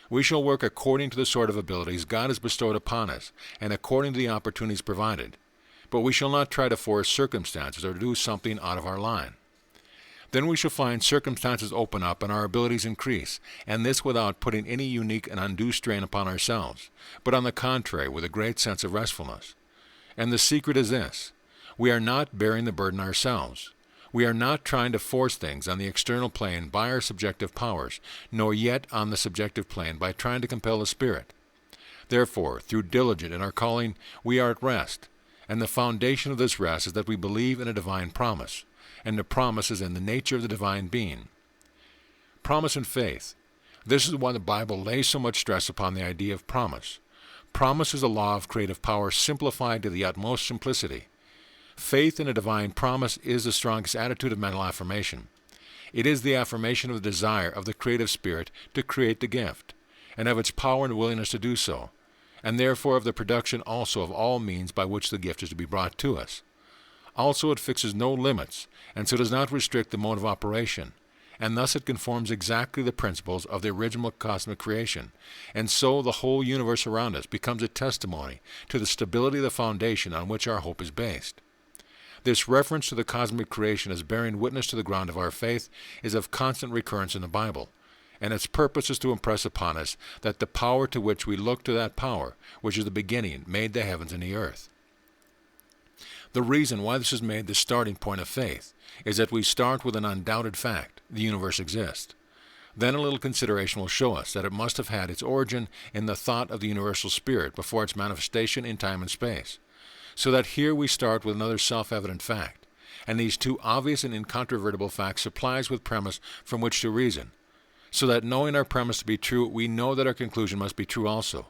We shall work according to the sort of abilities God has bestowed upon us, and according to the opportunities provided. But we shall not try to force circumstances or do something out of our line. Then we shall find circumstances open up and our abilities increase, and this without putting any unique and undue strain upon ourselves, but on the contrary with a great sense of restfulness. And the secret is this: we are not bearing the burden ourselves. We are not trying to force things on the external plane by our subjective powers, nor yet on the subjective plane by trying to compel the Spirit. Therefore, through diligence in our calling, we are at rest, and the foundation of this rest is that we believe in a divine promise, and the promise is in the nature of the divine being. Promise and faith. This is why the Bible lays so much stress upon the idea of promise. Promise is a law of creative power simplified to the utmost simplicity. Faith in a divine promise is the strongest attitude of mental affirmation. It is the affirmation of the desire of the creative spirit to create the gift, and of its power and willingness to do so, and therefore of the production also of all means by which the gift is to be brought to us. Also it fixes no limits, and so does not restrict the mode of operation, and thus it conforms exactly the principles of the original cosmic creation, and so the whole universe around us becomes a testimony to the stability of the foundation on which our hope is based. This reference to the cosmic creation as bearing witness to the ground of our faith is of constant recurrence in the Bible, and its purpose is to impress upon us that the power to which we look to that power, which is the beginning, made the heavens and the earth. The reason why this is made the starting point of faith is that we start with an undoubted fact: the universe exists. Then a little consideration will show us that it must have had its origin in the thought of the universal spirit before its manifestation in time and space. So that here we start with another self-evident fact, and these two obvious and incontrovertible facts supply us with premise from which to reason, so that knowing our premise to be true, we know that our conclusion must be true also.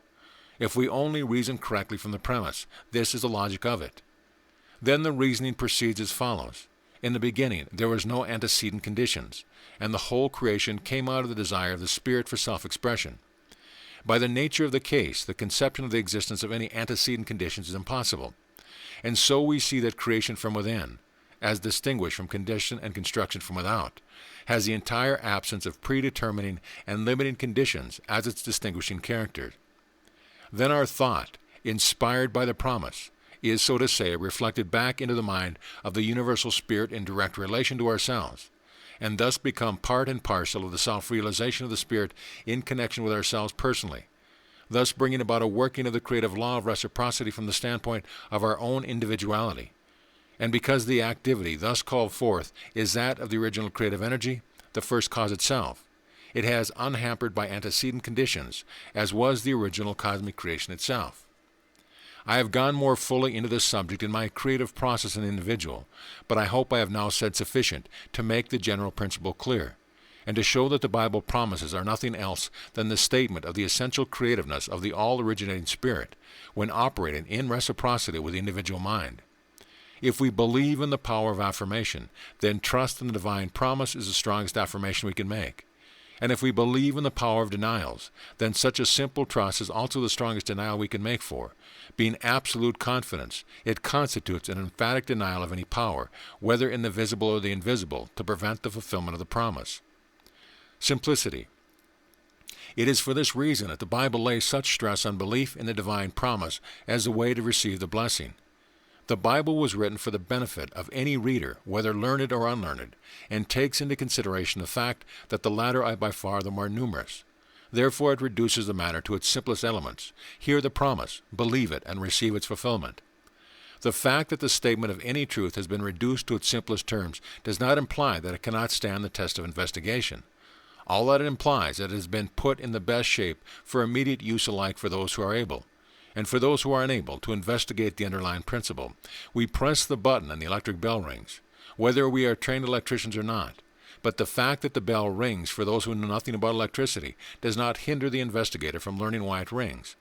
If we only reason correctly from the premise, this is the logic of it. Then the reasoning proceeds as follows. In the beginning there was no antecedent conditions, and the whole creation came out of the desire of the Spirit for self-expression. By the nature of the case, the conception of the existence of any antecedent conditions is impossible. And so we see that creation from within, as distinguished from condition and construction from without, has the entire absence of predetermining and limiting conditions as its distinguishing character. Then our thought, inspired by the promise, is, so to say, reflected back into the mind of the universal spirit in direct relation to ourselves, and thus become part and parcel of the self-realization of the spirit in connection with ourselves personally, thus bringing about a working of the creative law of reciprocity from the standpoint of our own individuality. And because the activity thus called forth is that of the original creative energy, the first cause itself, it has unhampered by antecedent conditions, as was the original cosmic creation itself. I have gone more fully into this subject in my creative process in the individual, but I hope I have now said sufficient to make the general principle clear, and to show that the Bible promises are nothing else than the statement of the essential creativeness of the all-originating Spirit when operating in reciprocity with the individual mind. If we believe in the power of affirmation, then trust in the divine promise is the strongest affirmation we can make. And if we believe in the power of denials, then such a simple trust is also the strongest denial we can make for. Being absolute confidence, it constitutes an emphatic denial of any power, whether in the visible or the invisible, to prevent the fulfillment of the promise. Simplicity. It is for this reason that the Bible lays such stress on belief in the divine promise as the way to receive the blessing. The Bible was written for the benefit of any reader, whether learned or unlearned, and takes into consideration the fact that the latter are by far the more numerous. Therefore it reduces the matter to its simplest elements. Hear the promise, believe it, and receive its fulfillment. The fact that the statement of any truth has been reduced to its simplest terms does not imply that it cannot stand the test of investigation. All that it implies is that it has been put in the best shape for immediate use alike for those who are able, and for those who are unable to investigate the underlying principle. We press the button and the electric bell rings, whether we are trained electricians or not. But the fact that the bell rings for those who know nothing about electricity does not hinder the investigator from learning why it rings.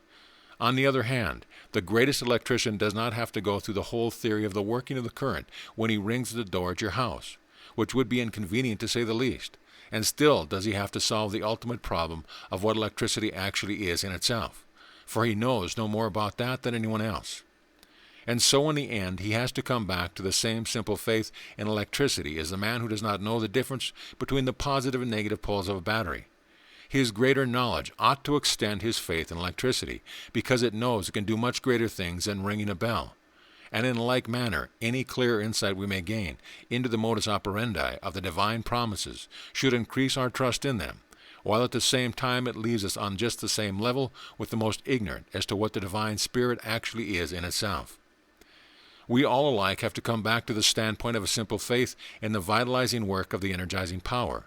On the other hand, the greatest electrician does not have to go through the whole theory of the working of the current when he rings at the door at your house, which would be inconvenient to say the least, and still does he have to solve the ultimate problem of what electricity actually is in itself, for he knows no more about that than anyone else. And so in the end he has to come back to the same simple faith in electricity as the man who does not know the difference between the positive and negative poles of a battery. His greater knowledge ought to extend his faith in electricity, because it knows it can do much greater things than ringing a bell. And in like manner, any clear insight we may gain into the modus operandi of the divine promises should increase our trust in them, while at the same time it leaves us on just the same level with the most ignorant as to what the divine Spirit actually is in itself. We all alike have to come back to the standpoint of a simple faith in the vitalizing work of the energizing power,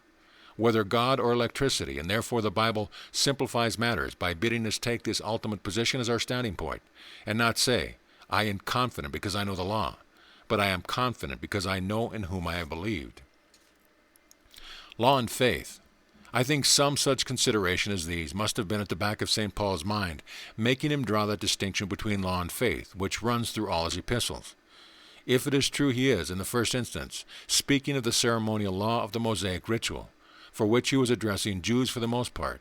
whether God or electricity, and therefore the Bible simplifies matters by bidding us take this ultimate position as our standing point, and not say, I am confident because I know the law, but I am confident because I know in whom I have believed. Law and faith. I think some such consideration as these must have been at the back of St. Paul's mind, making him draw that distinction between law and faith, which runs through all his epistles. If it is true he is, in the first instance, speaking of the ceremonial law of the Mosaic ritual, for which he was addressing Jews for the most part,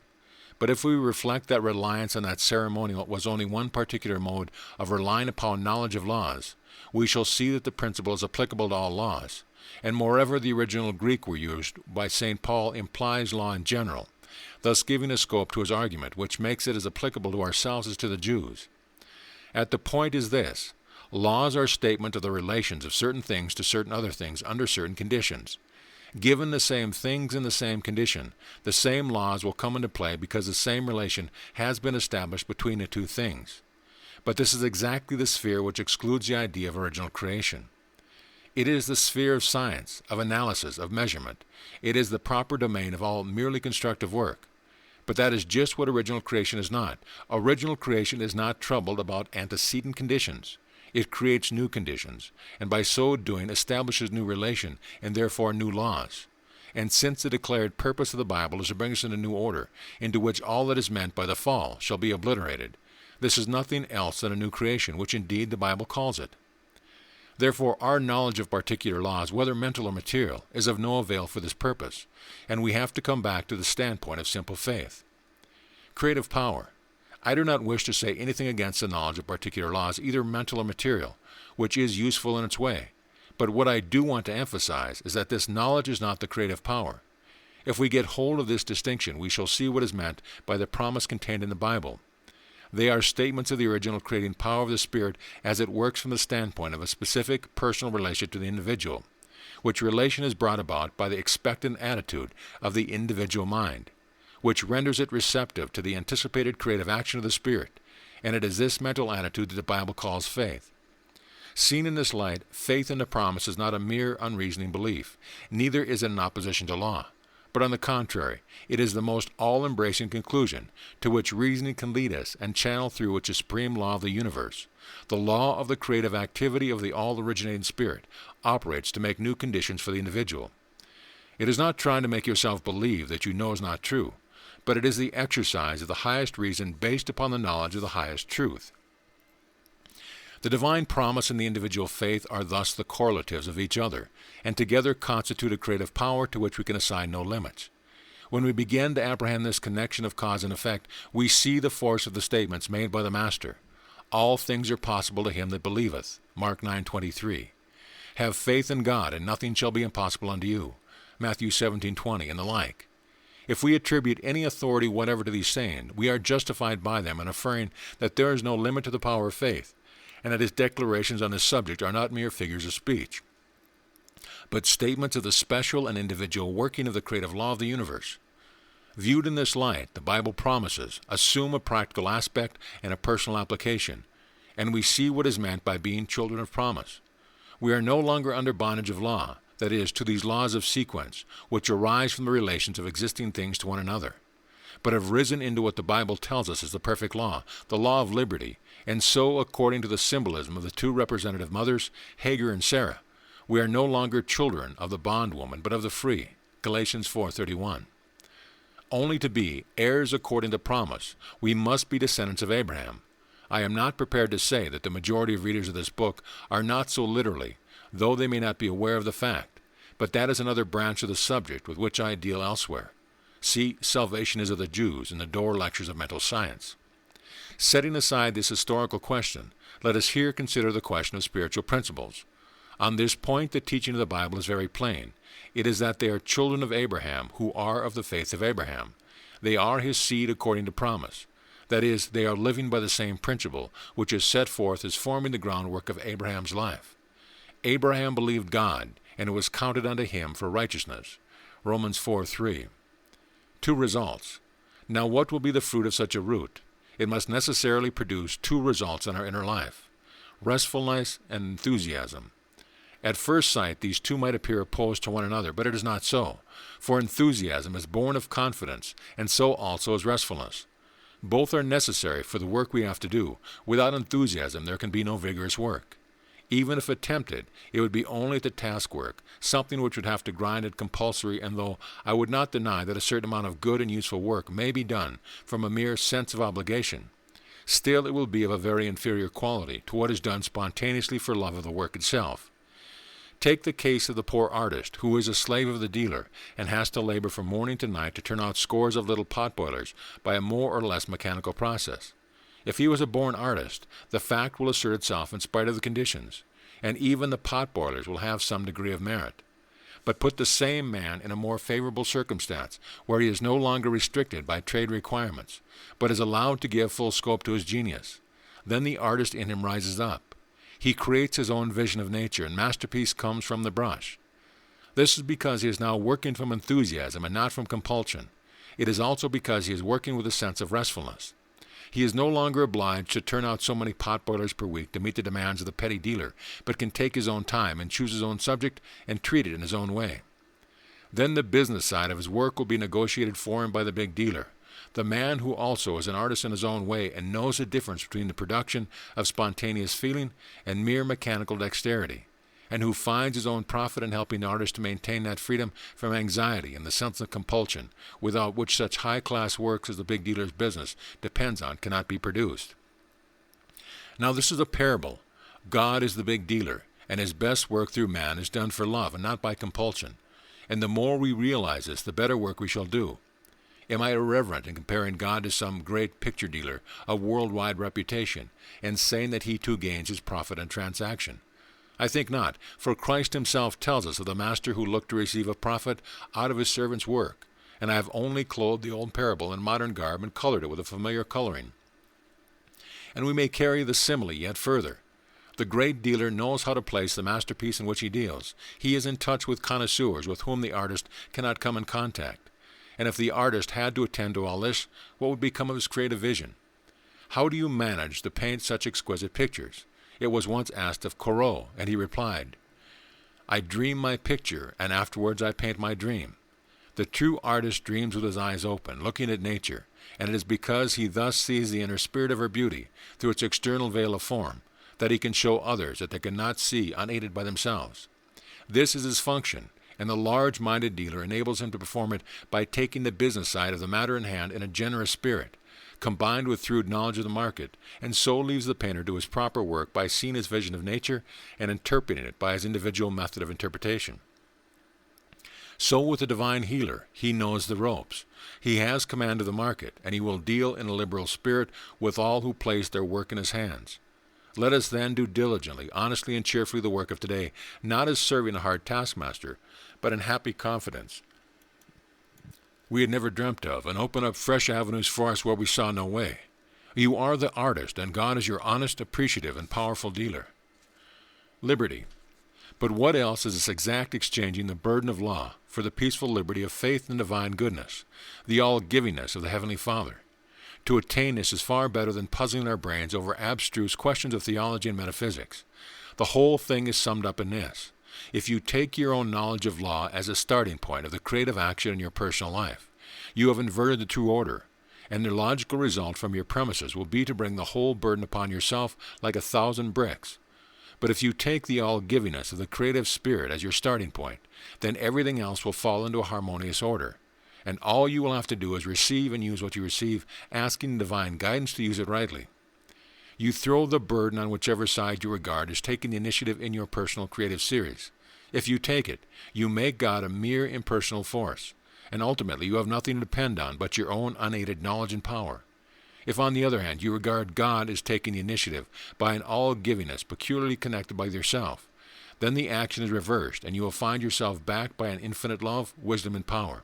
but if we reflect that reliance on that ceremonial was only one particular mode of relying upon knowledge of laws, we shall see that the principle is applicable to all laws, and moreover the original Greek word used by St. Paul implies law in general, thus giving a scope to his argument, which makes it as applicable to ourselves as to the Jews. At the point is this: laws are a statement of the relations of certain things to certain other things under certain conditions. Given the same things in the same condition, the same laws will come into play because the same relation has been established between the two things. But this is exactly the sphere which excludes the idea of original creation. It is the sphere of science, of analysis, of measurement. It is the proper domain of all merely constructive work. But that is just what original creation is not. Original creation is not troubled about antecedent conditions. It creates new conditions, and by so doing establishes new relation, and therefore new laws. And since the declared purpose of the Bible is to bring us into a new order, into which all that is meant by the fall shall be obliterated, this is nothing else than a new creation, which indeed the Bible calls it. Therefore our knowledge of particular laws, whether mental or material, is of no avail for this purpose, and we have to come back to the standpoint of simple faith. Creative power. I do not wish to say anything against the knowledge of particular laws, either mental or material, which is useful in its way. But what I do want to emphasize is that this knowledge is not the creative power. If we get hold of this distinction, we shall see what is meant by the promise contained in the Bible. They are statements of the original creating power of the Spirit as it works from the standpoint of a specific personal relation to the individual, which relation is brought about by the expectant attitude of the individual mind, which renders it receptive to the anticipated creative action of the Spirit, and it is this mental attitude that the Bible calls faith. Seen in this light, faith in the promise is not a mere unreasoning belief, neither is it in opposition to law, but on the contrary, it is the most all-embracing conclusion to which reasoning can lead us and channel through which the supreme law of the universe, the law of the creative activity of the all-originating Spirit, operates to make new conditions for the individual. It is not trying to make yourself believe that you know is not true, but it is the exercise of the highest reason based upon the knowledge of the highest truth. The divine promise and the individual faith are thus the correlatives of each other, and together constitute a creative power to which we can assign no limits. When we begin to apprehend this connection of cause and effect, we see the force of the statements made by the Master. All things are possible to him that believeth, Mark 9:23. Have faith in God, and nothing shall be impossible unto you, Matthew 17:20, and the like. If we attribute any authority whatever to these sayings, we are justified by them in affirming that there is no limit to the power of faith, and that his declarations on this subject are not mere figures of speech, but statements of the special and individual working of the creative law of the universe. Viewed in this light, the Bible promises assume a practical aspect and a personal application, and we see what is meant by being children of promise. We are no longer under bondage of law, that is, to these laws of sequence, which arise from the relations of existing things to one another, but have risen into what the Bible tells us is the perfect law, the law of liberty, and so, according to the symbolism of the two representative mothers, Hagar and Sarah, we are no longer children of the bondwoman, but of the free, Galatians 4:31. Only to be heirs according to promise, we must be descendants of Abraham. I am not prepared to say that the majority of readers of this book are not so literally, though they may not be aware of the fact, but that is another branch of the subject with which I deal elsewhere. See Salvation is of the Jews in the Door Lectures of Mental Science. Setting aside this historical question, let us here consider the question of spiritual principles. On this point, the teaching of the Bible is very plain. It is that they are children of Abraham, who are of the faith of Abraham. They are his seed according to promise. That is, they are living by the same principle, which is set forth as forming the groundwork of Abraham's life. Abraham believed God, and it was counted unto him for righteousness. Romans 4:3. Two results. Now what will be the fruit of such a root? It must necessarily produce two results in our inner life: restfulness and enthusiasm. At first sight, these two might appear opposed to one another, but it is not so, for enthusiasm is born of confidence, and so also is restfulness. Both are necessary for the work we have to do. Without enthusiasm, there can be no vigorous work. Even if attempted, it would be only at the task work, something which would have to grind at compulsory, and though I would not deny that a certain amount of good and useful work may be done from a mere sense of obligation, still it will be of a very inferior quality to what is done spontaneously for love of the work itself. Take the case of the poor artist who is a slave of the dealer and has to labor from morning to night to turn out scores of little pot-boilers by a more or less mechanical process. If he was a born artist, the fact will assert itself in spite of the conditions, and even the pot-boilers will have some degree of merit. But put the same man in a more favorable circumstance, where he is no longer restricted by trade requirements, but is allowed to give full scope to his genius. Then the artist in him rises up. He creates his own vision of nature, and masterpiece comes from the brush. This is because he is now working from enthusiasm and not from compulsion. It is also because he is working with a sense of restfulness. He is no longer obliged to turn out so many pot-boilers per week to meet the demands of the petty dealer, but can take his own time and choose his own subject and treat it in his own way. Then the business side of his work will be negotiated for him by the big dealer, the man who also is an artist in his own way and knows the difference between the production of spontaneous feeling and mere mechanical dexterity, and who finds his own profit in helping the artist to maintain that freedom from anxiety and the sense of compulsion, without which such high-class works as the big dealer's business depends on cannot be produced. Now this is a parable. God is the big dealer, and his best work through man is done for love and not by compulsion. And the more we realize this, the better work we shall do. Am I irreverent in comparing God to some great picture dealer of worldwide reputation, and saying that he too gains his profit and transaction? I think not, for Christ himself tells us of the master who looked to receive a profit out of his servant's work, and I have only clothed the old parable in modern garb and colored it with a familiar coloring. And we may carry the simile yet further. The great dealer knows how to place the masterpiece in which he deals. He is in touch with connoisseurs with whom the artist cannot come in contact. And if the artist had to attend to all this, what would become of his creative vision? How do you manage to paint such exquisite pictures? It was once asked of Corot, and he replied, "I dream my picture, and afterwards I paint my dream." The true artist dreams with his eyes open, looking at nature, and it is because he thus sees the inner spirit of her beauty through its external veil of form that he can show others that they cannot see unaided by themselves. This is his function, and the large-minded dealer enables him to perform it by taking the business side of the matter in hand in a generous spirit, combined with shrewd knowledge of the market, and so leaves the painter to his proper work by seeing his vision of nature and interpreting it by his individual method of interpretation. So with the divine healer, he knows the ropes. He has command of the market, and he will deal in a liberal spirit with all who place their work in his hands. Let us then do diligently, honestly, and cheerfully the work of today, not as serving a hard taskmaster, but in happy confidence we had never dreamt of, and open up fresh avenues for us where we saw no way. You are the artist, and God is your honest, appreciative, and powerful dealer. Liberty. But what else is this exact exchanging the burden of law for the peaceful liberty of faith and divine goodness, the all-givingness of the Heavenly Father? To attain this is far better than puzzling our brains over abstruse questions of theology and metaphysics. The whole thing is summed up in this. If you take your own knowledge of law as a starting point of the creative action in your personal life, you have inverted the true order, and the logical result from your premises will be to bring the whole burden upon yourself like 1,000 bricks. But if you take the all-givingness of the creative spirit as your starting point, then everything else will fall into a harmonious order, and all you will have to do is receive and use what you receive, asking divine guidance to use it rightly. You throw the burden on whichever side you regard as taking the initiative in your personal creative series. If you take it, you make God a mere impersonal force, and ultimately you have nothing to depend on but your own unaided knowledge and power. If, on the other hand, you regard God as taking the initiative by an all-givingness peculiarly connected by yourself, then the action is reversed, and you will find yourself backed by an infinite love, wisdom, and power.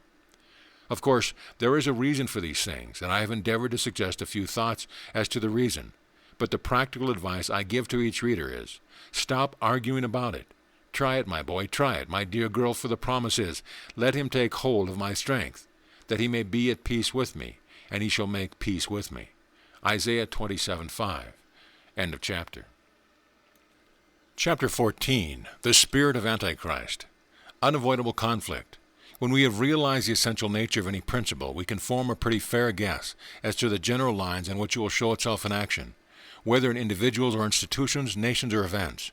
Of course, there is a reason for these things, and I have endeavored to suggest a few thoughts as to the reason. But the practical advice I give to each reader is, stop arguing about it. Try it, my boy, try it, my dear girl, for the promise is, let him take hold of my strength, that he may be at peace with me, and he shall make peace with me. Isaiah 27:5. End of chapter. Chapter 14. The Spirit of Antichrist. Unavoidable conflict. When we have realized the essential nature of any principle, we can form a pretty fair guess as to the general lines in which it will show itself in action, whether in individuals or institutions, nations or events.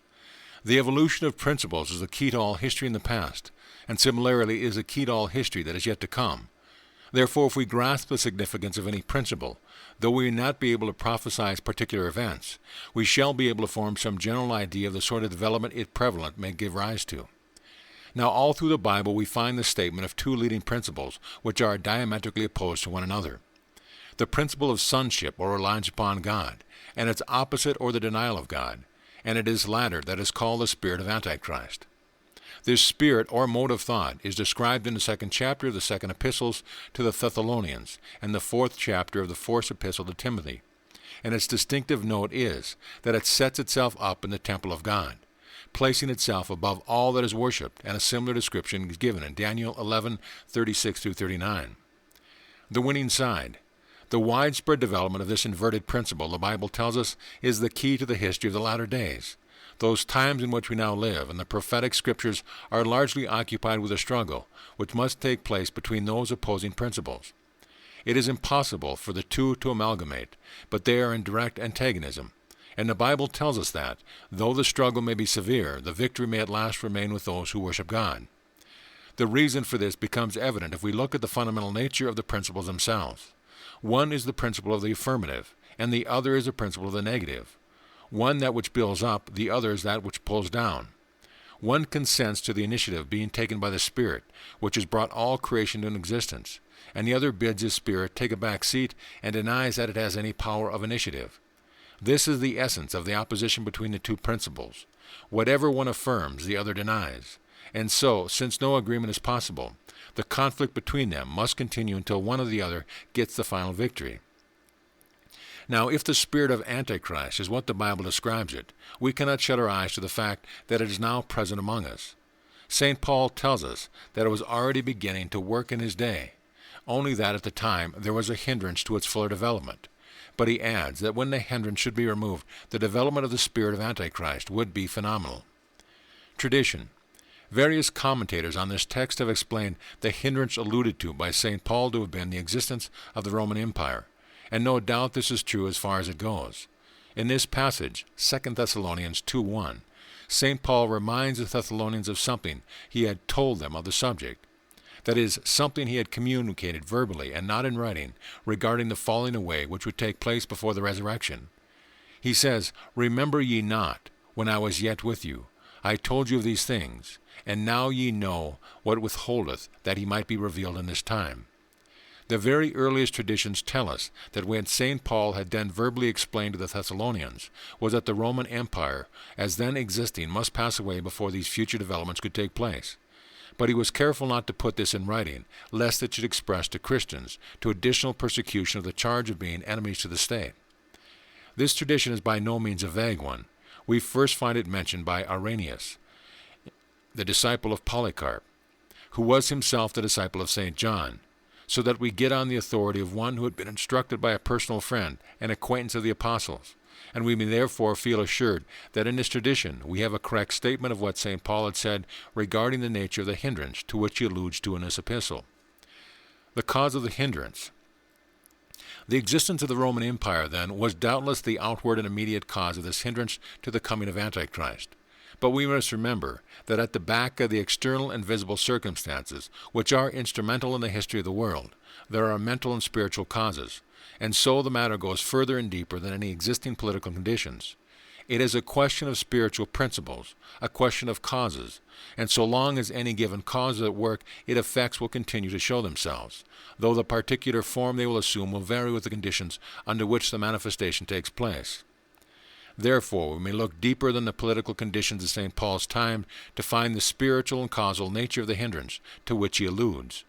The evolution of principles is the key to all history in the past, and similarly is the key to all history that is yet to come. Therefore, if we grasp the significance of any principle, though we may not be able to prophesy particular events, we shall be able to form some general idea of the sort of development it prevalent may give rise to. Now, all through the Bible we find the statement of two leading principles which are diametrically opposed to one another. The principle of sonship or reliance upon God, and its opposite or the denial of God, and it is latter that is called the spirit of Antichrist. This spirit or mode of thought is described in the second chapter of the second epistles to the Thessalonians and the fourth chapter of the fourth epistle to Timothy, and its distinctive note is that it sets itself up in the temple of God, placing itself above all that is worshipped, and a similar description is given in Daniel 11:36-39. The winning side. The widespread development of this inverted principle, the Bible tells us, is the key to the history of the latter days. Those times in which we now live and the prophetic scriptures are largely occupied with a struggle which must take place between those opposing principles. It is impossible for the two to amalgamate, but they are in direct antagonism, and the Bible tells us that, though the struggle may be severe, the victory may at last remain with those who worship God. The reason for this becomes evident if we look at the fundamental nature of the principles themselves. One is the principle of the affirmative, and the other is the principle of the negative. One that which builds up, the other is that which pulls down. One consents to the initiative being taken by the Spirit, which has brought all creation into existence, and the other bids his Spirit take a back seat and denies that it has any power of initiative. This is the essence of the opposition between the two principles. Whatever one affirms, the other denies. And so, since no agreement is possible, the conflict between them must continue until one or the other gets the final victory. Now, if the spirit of Antichrist is what the Bible describes it, we cannot shut our eyes to the fact that it is now present among us. St. Paul tells us that it was already beginning to work in his day, only that at the time there was a hindrance to its fuller development. But he adds that when the hindrance should be removed, the development of the spirit of Antichrist would be phenomenal. Tradition. Various commentators on this text have explained the hindrance alluded to by St. Paul to have been the existence of the Roman Empire, and no doubt this is true as far as it goes. In this passage, 2 Thessalonians 2:1, St. Paul reminds the Thessalonians of something he had told them of the subject. That is, something he had communicated verbally and not in writing regarding the falling away which would take place before the resurrection. He says, "Remember ye not, when I was yet with you, I told you of these things, and now ye know what withholdeth, that he might be revealed in this time." The very earliest traditions tell us that when St. Paul had then verbally explained to the Thessalonians was that the Roman Empire, as then existing, must pass away before these future developments could take place. But he was careful not to put this in writing, lest it should express to Christians to additional persecution of the charge of being enemies to the state. This tradition is by no means a vague one. We first find it mentioned by Irenaeus, the disciple of Polycarp, who was himself the disciple of St. John, so that we get on the authority of one who had been instructed by a personal friend and acquaintance of the apostles, and we may therefore feel assured that in this tradition we have a correct statement of what St. Paul had said regarding the nature of the hindrance to which he alludes to in this epistle. The cause of the hindrance. The existence of the Roman Empire, then, was doubtless the outward and immediate cause of this hindrance to the coming of Antichrist. But we must remember that at the back of the external and visible circumstances, which are instrumental in the history of the world, there are mental and spiritual causes, and so the matter goes further and deeper than any existing political conditions. It is a question of spiritual principles, a question of causes, and so long as any given cause is at work, its effects will continue to show themselves, though the particular form they will assume will vary with the conditions under which the manifestation takes place. Therefore, we may look deeper than the political conditions of St. Paul's time to find the spiritual and causal nature of the hindrance to which he alludes.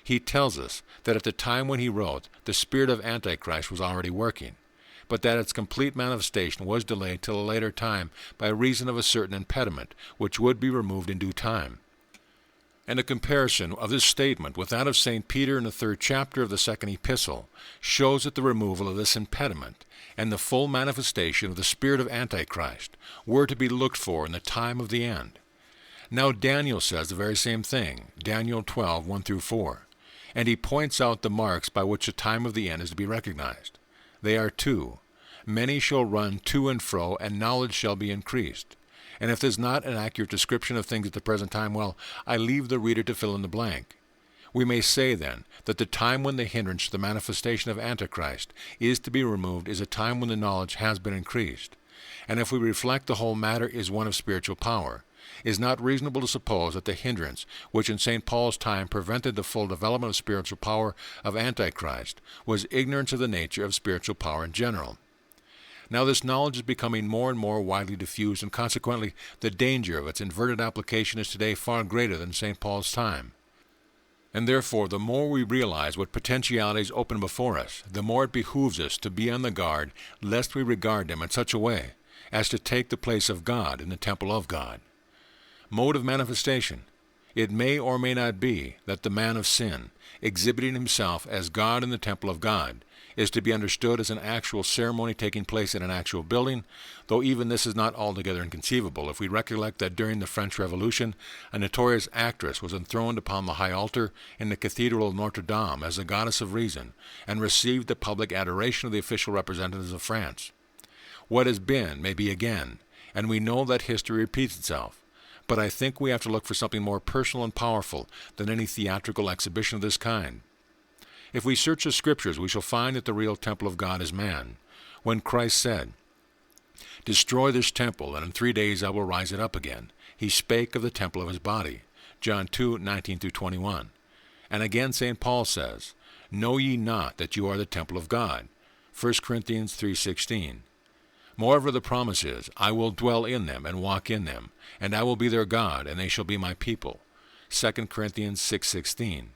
He tells us that at the time when he wrote, the spirit of Antichrist was already working, but that its complete manifestation was delayed till a later time by reason of a certain impediment, which would be removed in due time. And a comparison of this statement with that of St. Peter in the 3rd chapter of the 2nd epistle shows that the removal of this impediment and the full manifestation of the spirit of Antichrist were to be looked for in the time of the end. Now Daniel says the very same thing, Daniel 12:1-4, and he points out the marks by which the time of the end is to be recognized. They are two. Many shall run to and fro, and knowledge shall be increased. And if there's not an accurate description of things at the present time, well, I leave the reader to fill in the blank. We may say, then, that the time when the hindrance to the manifestation of Antichrist is to be removed is a time when the knowledge has been increased. And if we reflect the whole matter is one of spiritual power, it is not reasonable to suppose that the hindrance, which in St. Paul's time prevented the full development of spiritual power of Antichrist, was ignorance of the nature of spiritual power in general. Now this knowledge is becoming more and more widely diffused, and consequently the danger of its inverted application is today far greater than St. Paul's time. And therefore, the more we realize what potentialities open before us, the more it behooves us to be on the guard lest we regard them in such a way as to take the place of God in the temple of God. Mode of manifestation. It may or may not be that the man of sin, exhibiting himself as God in the temple of God, is to be understood as an actual ceremony taking place in an actual building, though even this is not altogether inconceivable if we recollect that during the French Revolution a notorious actress was enthroned upon the high altar in the Cathedral of Notre Dame as the goddess of reason, and received the public adoration of the official representatives of France. What has been may be again, and we know that history repeats itself. But I think we have to look for something more personal and powerful than any theatrical exhibition of this kind. If we search the Scriptures, we shall find that the real temple of God is man. When Christ said, "Destroy this temple, and in 3 days I will rise it up again," he spake of the temple of his body. John 2:19-21. And again St. Paul says, "Know ye not that you are the temple of God?" 1 Corinthians 3:16. Moreover, the promise is, "I will dwell in them and walk in them, and I will be their God, and they shall be my people." 2 Corinthians 6:16.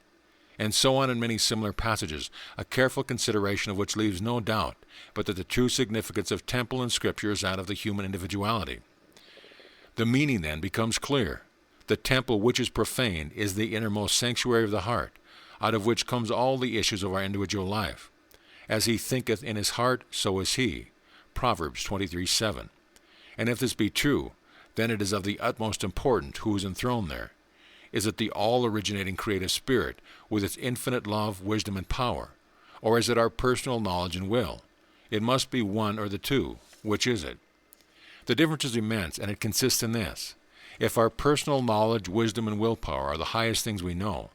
And so on in many similar passages, a careful consideration of which leaves no doubt but that the true significance of temple in Scripture is that of the human individuality. The meaning then becomes clear. The temple which is profane is the innermost sanctuary of the heart, out of which comes all the issues of our individual life. As he thinketh in his heart, so is he. Proverbs 23:7. And if this be true, then it is of the utmost importance who is enthroned there. Is it the all-originating creative spirit with its infinite love, wisdom, and power? Or is it our personal knowledge and will? It must be one or the two. Which is it? The difference is immense, and it consists in this. If our personal knowledge, wisdom, and willpower are the highest things we know,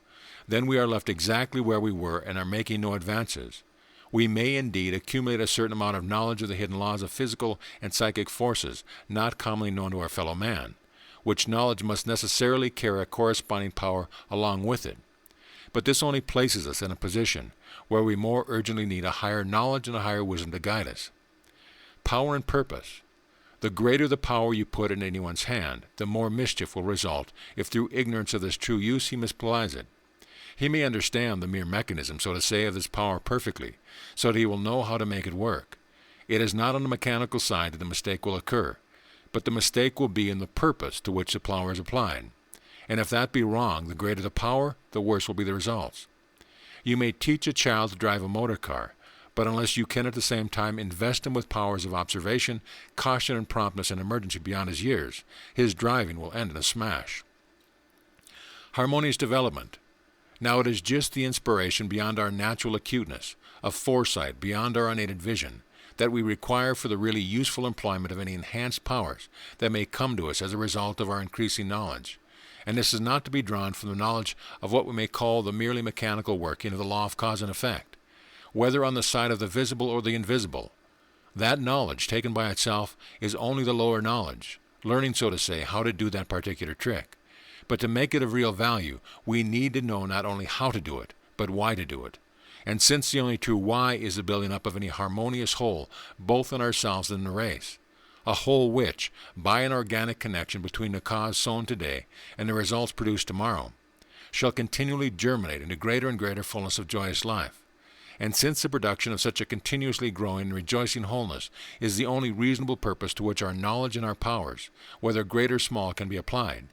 then we are left exactly where we were and are making no advances. We may indeed accumulate a certain amount of knowledge of the hidden laws of physical and psychic forces not commonly known to our fellow man, which knowledge must necessarily carry a corresponding power along with it. But this only places us in a position where we more urgently need a higher knowledge and a higher wisdom to guide us. Power and purpose. The greater the power you put in anyone's hand, the more mischief will result if through ignorance of this true use he misapplies it. He may understand the mere mechanism, so to say, of this power perfectly, so that he will know how to make it work. It is not on the mechanical side that the mistake will occur, but the mistake will be in the purpose to which the power is applied. And if that be wrong, the greater the power, the worse will be the results. You may teach a child to drive a motor car, but unless you can at the same time invest him with powers of observation, caution, and promptness in emergency beyond his years, his driving will end in a smash. Harmonious development. Now it is just the inspiration beyond our natural acuteness, of foresight beyond our unaided vision, that we require for the really useful employment of any enhanced powers that may come to us as a result of our increasing knowledge. And this is not to be drawn from the knowledge of what we may call the merely mechanical working of the law of cause and effect, whether on the side of the visible or the invisible. That knowledge, taken by itself, is only the lower knowledge, learning, so to say, how to do that particular trick. But to make it of real value, we need to know not only how to do it, but why to do it. And since the only true why is the building up of any harmonious whole, both in ourselves and in the race, a whole which, by an organic connection between the cause sown today and the results produced tomorrow, shall continually germinate into greater and greater fullness of joyous life. And since the production of such a continuously growing and rejoicing wholeness is the only reasonable purpose to which our knowledge and our powers, whether great or small, can be applied,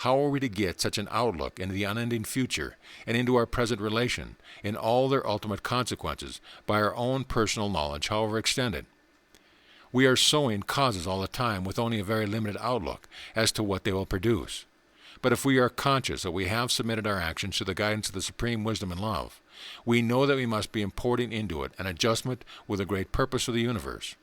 how are we to get such an outlook into the unending future and into our present relation in all their ultimate consequences by our own personal knowledge, however extended? We are sowing causes all the time with only a very limited outlook as to what they will produce. But if we are conscious that we have submitted our actions to the guidance of the supreme wisdom and love, we know that we must be importing into it an adjustment with the great purpose of the universe.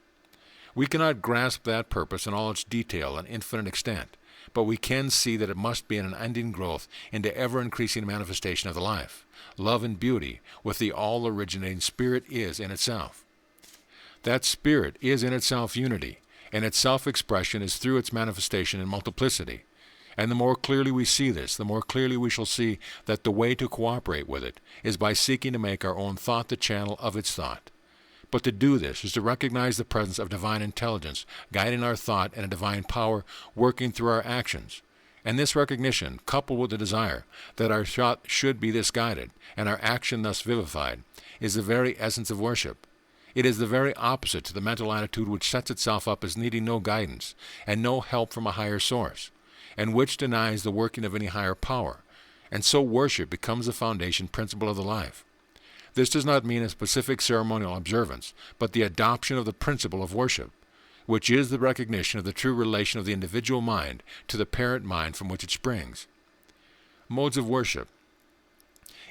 We cannot grasp that purpose in all its detail and infinite extent, but we can see that it must be an unending growth into ever-increasing manifestation of the life, love, and beauty with the all-originating Spirit is in itself. That Spirit is in itself unity, and its self-expression is through its manifestation in multiplicity. And the more clearly we see this, the more clearly we shall see that the way to cooperate with it is by seeking to make our own thought the channel of its thought. But to do this is to recognize the presence of divine intelligence guiding our thought and a divine power working through our actions. And this recognition, coupled with the desire that our thought should be thus guided and our action thus vivified, is the very essence of worship. It is the very opposite to the mental attitude which sets itself up as needing no guidance and no help from a higher source, and which denies the working of any higher power, and so worship becomes the foundation principle of the life. This does not mean a specific ceremonial observance, but the adoption of the principle of worship, which is the recognition of the true relation of the individual mind to the parent mind from which it springs. Modes of worship.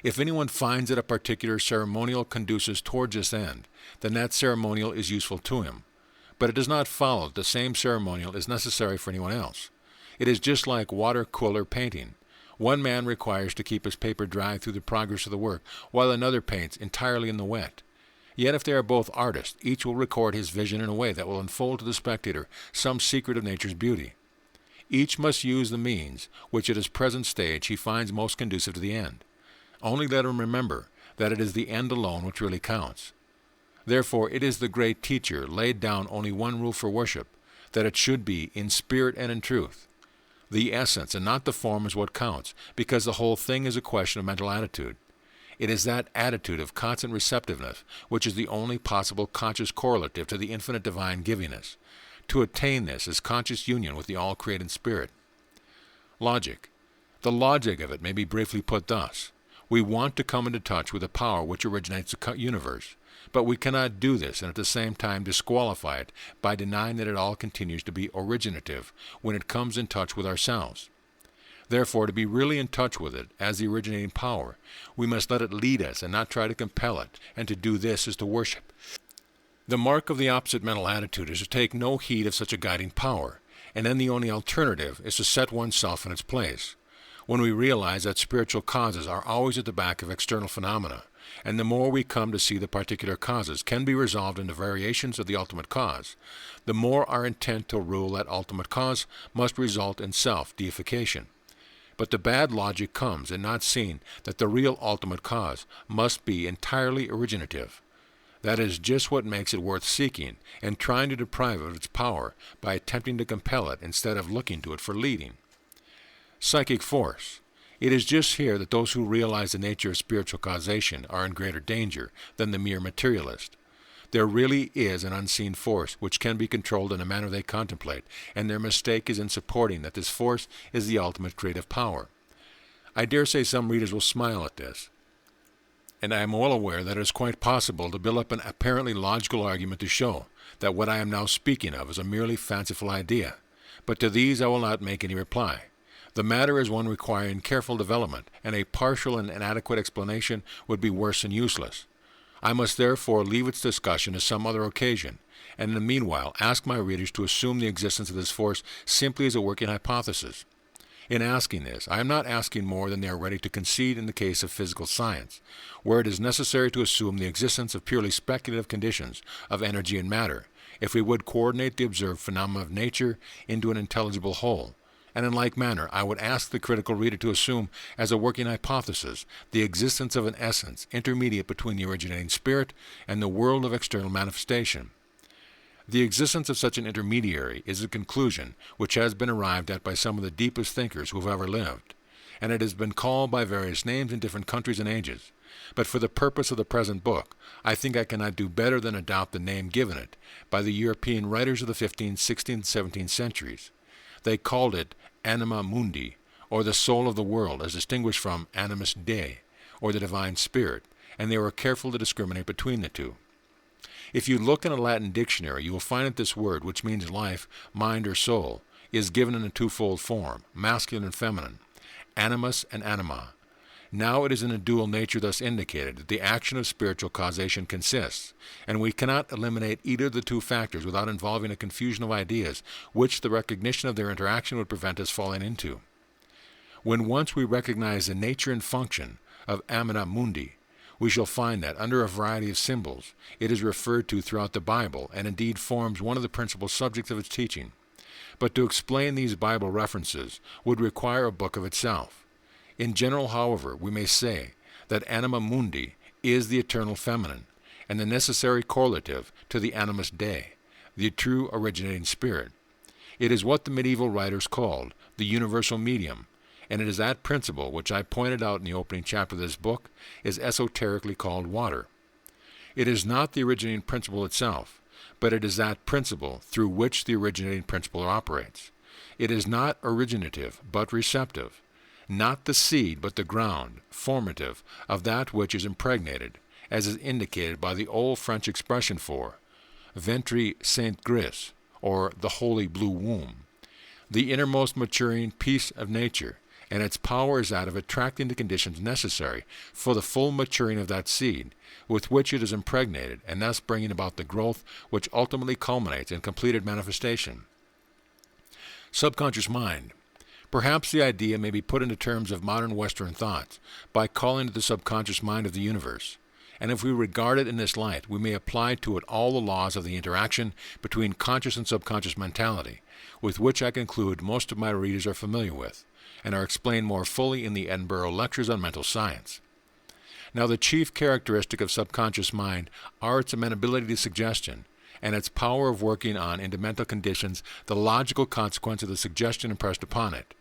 If anyone finds that a particular ceremonial conduces towards this end, then that ceremonial is useful to him. But it does not follow that the same ceremonial is necessary for anyone else. It is just like watercolor painting. One man requires to keep his paper dry through the progress of the work, while another paints entirely in the wet. Yet if they are both artists, each will record his vision in a way that will unfold to the spectator some secret of nature's beauty. Each must use the means which at his present stage he finds most conducive to the end. Only let him remember that it is the end alone which really counts. Therefore it is the great teacher laid down only one rule for worship, that it should be in spirit and in truth. The essence and not the form is what counts, because the whole thing is a question of mental attitude. It is that attitude of constant receptiveness which is the only possible conscious correlative to the infinite divine givingness. To attain this is conscious union with the all-created Spirit. Logic. The logic of it may be briefly put thus. We want to come into touch with the power which originates the universe, but we cannot do this and at the same time disqualify it by denying that it all continues to be originative when it comes in touch with ourselves. Therefore, to be really in touch with it as the originating power, we must let it lead us and not try to compel it, and to do this is to worship. The mark of the opposite mental attitude is to take no heed of such a guiding power, and then the only alternative is to set oneself in its place. When we realize that spiritual causes are always at the back of external phenomena, and the more we come to see the particular causes can be resolved into variations of the ultimate cause, the more our intent to rule that ultimate cause must result in self-deification. But the bad logic comes in not seeing that the real ultimate cause must be entirely originative. That is just what makes it worth seeking and trying to deprive it of its power by attempting to compel it instead of looking to it for leading. Psychic force. It is just here that those who realize the nature of spiritual causation are in greater danger than the mere materialist. There really is an unseen force which can be controlled in a manner they contemplate, and their mistake is in supporting that this force is the ultimate creative power. I dare say some readers will smile at this, and I am well aware that it is quite possible to build up an apparently logical argument to show that what I am now speaking of is a merely fanciful idea, but to these I will not make any reply. The matter is one requiring careful development, and a partial and inadequate explanation would be worse than useless. I must therefore leave its discussion to some other occasion, and in the meanwhile ask my readers to assume the existence of this force simply as a working hypothesis. In asking this, I am not asking more than they are ready to concede in the case of physical science, where it is necessary to assume the existence of purely speculative conditions of energy and matter, if we would coordinate the observed phenomena of nature into an intelligible whole. And in like manner, I would ask the critical reader to assume, as a working hypothesis, the existence of an essence intermediate between the originating spirit and the world of external manifestation. The existence of such an intermediary is a conclusion which has been arrived at by some of the deepest thinkers who have ever lived, and it has been called by various names in different countries and ages. But for the purpose of the present book, I think I cannot do better than adopt the name given it by the European writers of the 15th, 16th, 17th centuries. They called it anima mundi, or the soul of the world, as distinguished from animus Dei, or the divine spirit, and they were careful to discriminate between the two. If you look in a Latin dictionary, you will find that this word, which means life, mind, or soul, is given in a twofold form, masculine and feminine, animus and anima. Now it is in a dual nature thus indicated that the action of spiritual causation consists, and we cannot eliminate either of the two factors without involving a confusion of ideas, which the recognition of their interaction would prevent us falling into. When once we recognize the nature and function of anima mundi, we shall find that, under a variety of symbols, it is referred to throughout the Bible, and indeed forms one of the principal subjects of its teaching. But to explain these Bible references would require a book of itself. In general, however, we may say that anima mundi is the eternal feminine, and the necessary correlative to the animus Dei, the true originating spirit. It is what the medieval writers called the universal medium, and it is that principle which I pointed out in the opening chapter of this book is esoterically called water. It is not the originating principle itself, but it is that principle through which the originating principle operates. It is not originative, but receptive. Not the seed, but the ground, formative, of that which is impregnated, as is indicated by the old French expression for ventre saint gris, or the holy blue womb. The innermost maturing piece of nature, and its power is that of attracting the conditions necessary for the full maturing of that seed, with which it is impregnated, and thus bringing about the growth which ultimately culminates in completed manifestation. Subconscious mind. Perhaps the idea may be put into terms of modern Western thoughts by calling it the subconscious mind of the universe, and if we regard it in this light, we may apply to it all the laws of the interaction between conscious and subconscious mentality, with which I conclude most of my readers are familiar with, and are explained more fully in the Edinburgh Lectures on Mental Science. Now, the chief characteristic of subconscious mind are its amenability to suggestion, and its power of working on into mental conditions the logical consequence of the suggestion impressed upon it.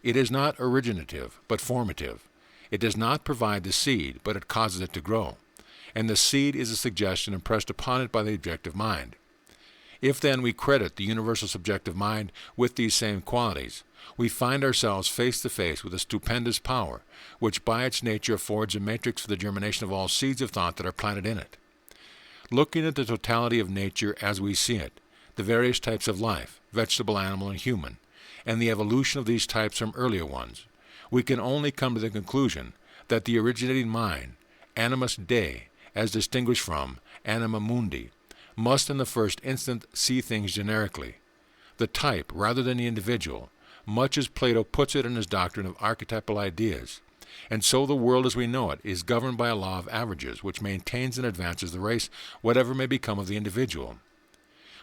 It is not originative, but formative. It does not provide the seed, but it causes it to grow. And the seed is a suggestion impressed upon it by the objective mind. If then we credit the universal subjective mind with these same qualities, we find ourselves face to face with a stupendous power, which by its nature affords a matrix for the germination of all seeds of thought that are planted in it. Looking at the totality of nature as we see it, the various types of life, vegetable, animal, and human, and the evolution of these types from earlier ones, we can only come to the conclusion that the originating mind, animus Dei, as distinguished from anima mundi, must in the first instant see things generically, the type rather than the individual, much as Plato puts it in his doctrine of archetypal ideas. And so the world as we know it is governed by a law of averages, which maintains and advances the race, whatever may become of the individual.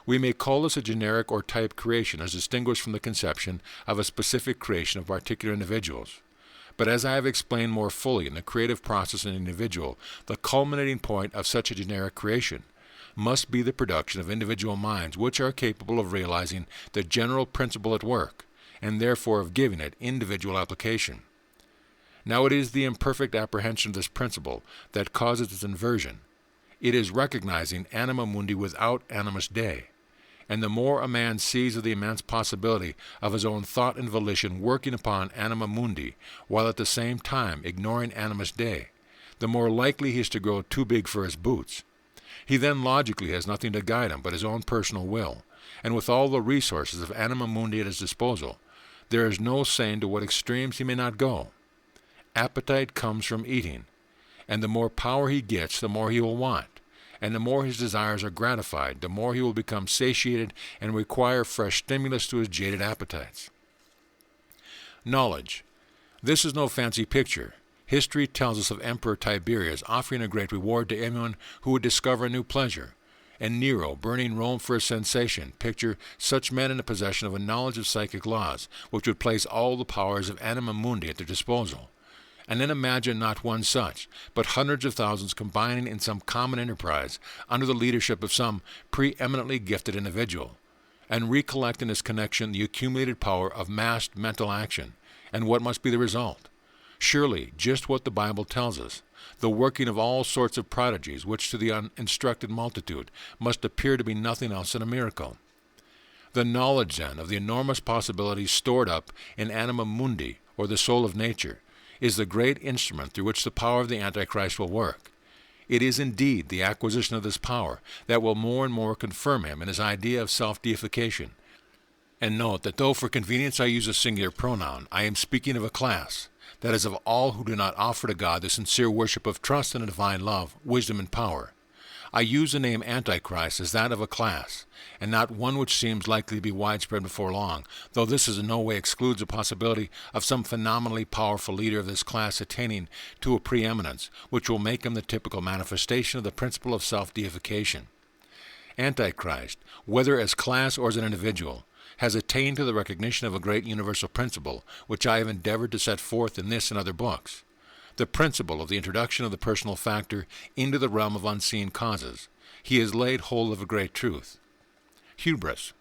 We may call this a generic or type creation, as distinguished from the conception of a specific creation of particular individuals. But as I have explained more fully in the creative process in an individual, the culminating point of such a generic creation must be the production of individual minds which are capable of realizing the general principle at work, and therefore of giving it individual application. Now it is the imperfect apprehension of this principle that causes its inversion. It is recognizing anima mundi without animus Dei, and the more a man sees of the immense possibility of his own thought and volition working upon anima mundi, while at the same time ignoring animus Dei, the more likely he is to grow too big for his boots. He then logically has nothing to guide him but his own personal will, and with all the resources of anima mundi at his disposal, there is no saying to what extremes he may not go. Appetite comes from eating, and the more power he gets, the more he will want, and the more his desires are gratified, the more he will become satiated and require fresh stimulus to his jaded appetites. Knowledge. This is no fancy picture. History tells us of Emperor Tiberius offering a great reward to anyone who would discover a new pleasure, and Nero burning Rome for a sensation. Picture such men in the possession of a knowledge of psychic laws, which would place all the powers of anima mundi at their disposal. And then imagine not one such, but hundreds of thousands combining in some common enterprise under the leadership of some preeminently gifted individual, and recollect in this connection the accumulated power of massed mental action, and what must be the result? Surely, just what the Bible tells us, the working of all sorts of prodigies, which to the uninstructed multitude must appear to be nothing else than a miracle. The knowledge, then, of the enormous possibilities stored up in anima mundi, or the soul of nature, is the great instrument through which the power of the Antichrist will work. It is indeed the acquisition of this power that will more and more confirm him in his idea of self-deification. And note that though for convenience I use a singular pronoun, I am speaking of a class, that is, of all who do not offer to God the sincere worship of trust in a divine love, wisdom, and power. I use the name Antichrist as that of a class, and not one which seems likely to be widespread before long, though this in no way excludes the possibility of some phenomenally powerful leader of this class attaining to a preeminence which will make him the typical manifestation of the principle of self-deification. Antichrist, whether as class or as an individual, has attained to the recognition of a great universal principle which I have endeavored to set forth in this and other books. The principle of the introduction of the personal factor into the realm of unseen causes. He has laid hold of a great truth. Hubris.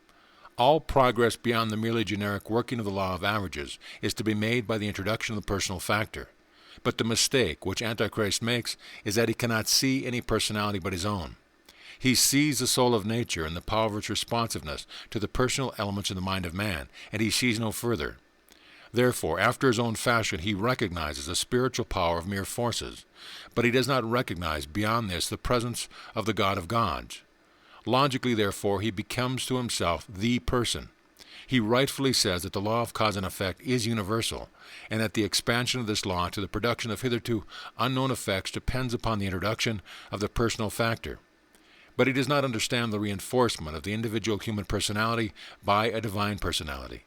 All progress beyond the merely generic working of the law of averages is to be made by the introduction of the personal factor. But the mistake which Antichrist makes is that he cannot see any personality but his own. He sees the soul of nature and the power of its responsiveness to the personal elements in the mind of man, and he sees no further. Therefore, after his own fashion, he recognizes the spiritual power of mere forces, but he does not recognize beyond this the presence of the God of gods. Logically, therefore, he becomes to himself the person. He rightfully says that the law of cause and effect is universal, and that the expansion of this law to the production of hitherto unknown effects depends upon the introduction of the personal factor. But he does not understand the reinforcement of the individual human personality by a divine personality,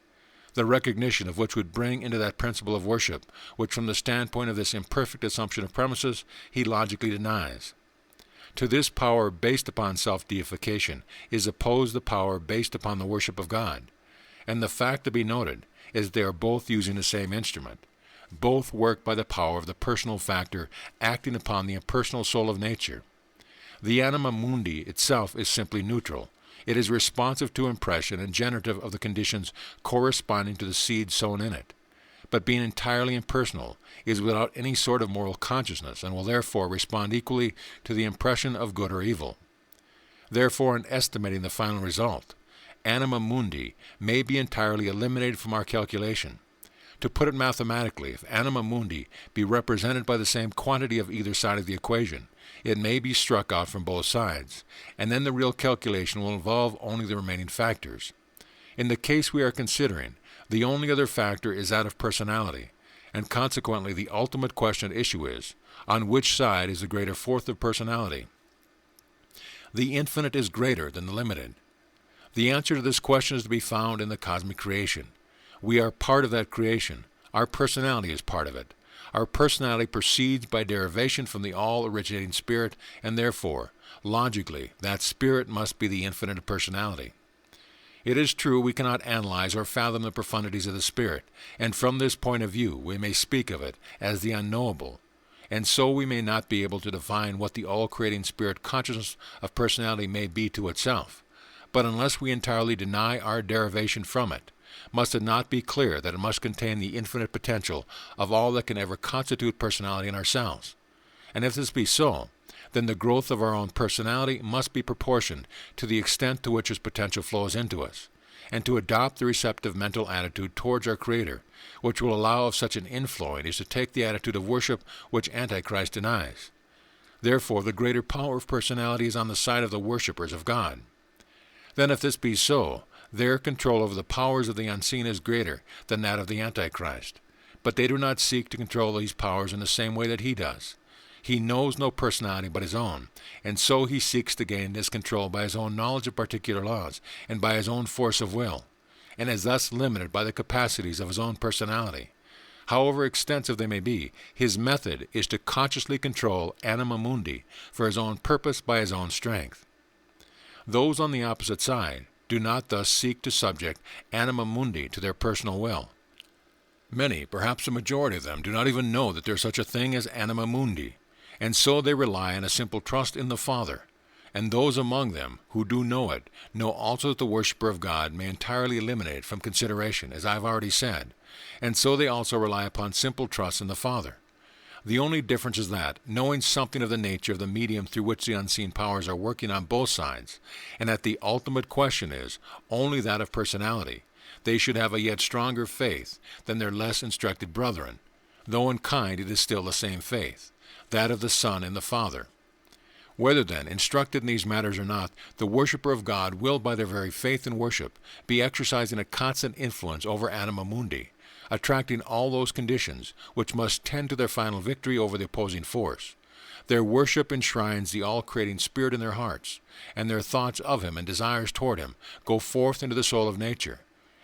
the recognition of which would bring into that principle of worship, which from the standpoint of this imperfect assumption of premises, he logically denies. To this power based upon self-deification is opposed the power based upon the worship of God, and the fact to be noted is they are both using the same instrument. Both work by the power of the personal factor acting upon the impersonal soul of nature. The anima mundi itself is simply neutral. It is responsive to impression and generative of the conditions corresponding to the seed sown in it. But being entirely impersonal, is without any sort of moral consciousness and will therefore respond equally to the impression of good or evil. Therefore, in estimating the final result, anima mundi may be entirely eliminated from our calculation. To put it mathematically, if anima mundi be represented by the same quantity of either side of the equation, it may be struck out from both sides, and then the real calculation will involve only the remaining factors. In the case we are considering, the only other factor is that of personality, and consequently the ultimate question at issue is, on which side is the greater fourth of personality? The infinite is greater than the limited. The answer to this question is to be found in the cosmic creation. We are part of that creation. Our personality is part of it. Our personality proceeds by derivation from the all-originating spirit, and therefore, logically, that spirit must be the infinite personality. It is true we cannot analyze or fathom the profundities of the spirit, and from this point of view we may speak of it as the unknowable, and so we may not be able to define what the all-creating spirit consciousness of personality may be to itself. But unless we entirely deny our derivation from it, must it not be clear that it must contain the infinite potential of all that can ever constitute personality in ourselves? And if this be so, then the growth of our own personality must be proportioned to the extent to which its potential flows into us, and to adopt the receptive mental attitude towards our Creator, which will allow of such an inflowing is to take the attitude of worship which Antichrist denies. Therefore, the greater power of personality is on the side of the worshippers of God. Then if this be so, their control over the powers of the unseen is greater than that of the Antichrist. But they do not seek to control these powers in the same way that he does. He knows no personality but his own, and so he seeks to gain this control by his own knowledge of particular laws and by his own force of will, and is thus limited by the capacities of his own personality. However extensive they may be, his method is to consciously control anima mundi for his own purpose by his own strength. Those on the opposite side do not thus seek to subject anima mundi to their personal will. Many, perhaps a majority of them, do not even know that there is such a thing as anima mundi, and so they rely on a simple trust in the Father. And those among them who do know it know also that the worshipper of God may entirely eliminate it from consideration, as I have already said, and so they also rely upon simple trust in the Father. The only difference is that, knowing something of the nature of the medium through which the unseen powers are working on both sides, and that the ultimate question is only that of personality, they should have a yet stronger faith than their less instructed brethren, though in kind it is still the same faith, that of the Son and the Father. Whether, then, instructed in these matters or not, the worshipper of God will, by their very faith and worship, be exercising a constant influence over anima mundi, attracting all those conditions which must tend to their final victory over the opposing force. Their worship enshrines the all-creating Spirit in their hearts, and their thoughts of Him and desires toward Him go forth into the soul of nature,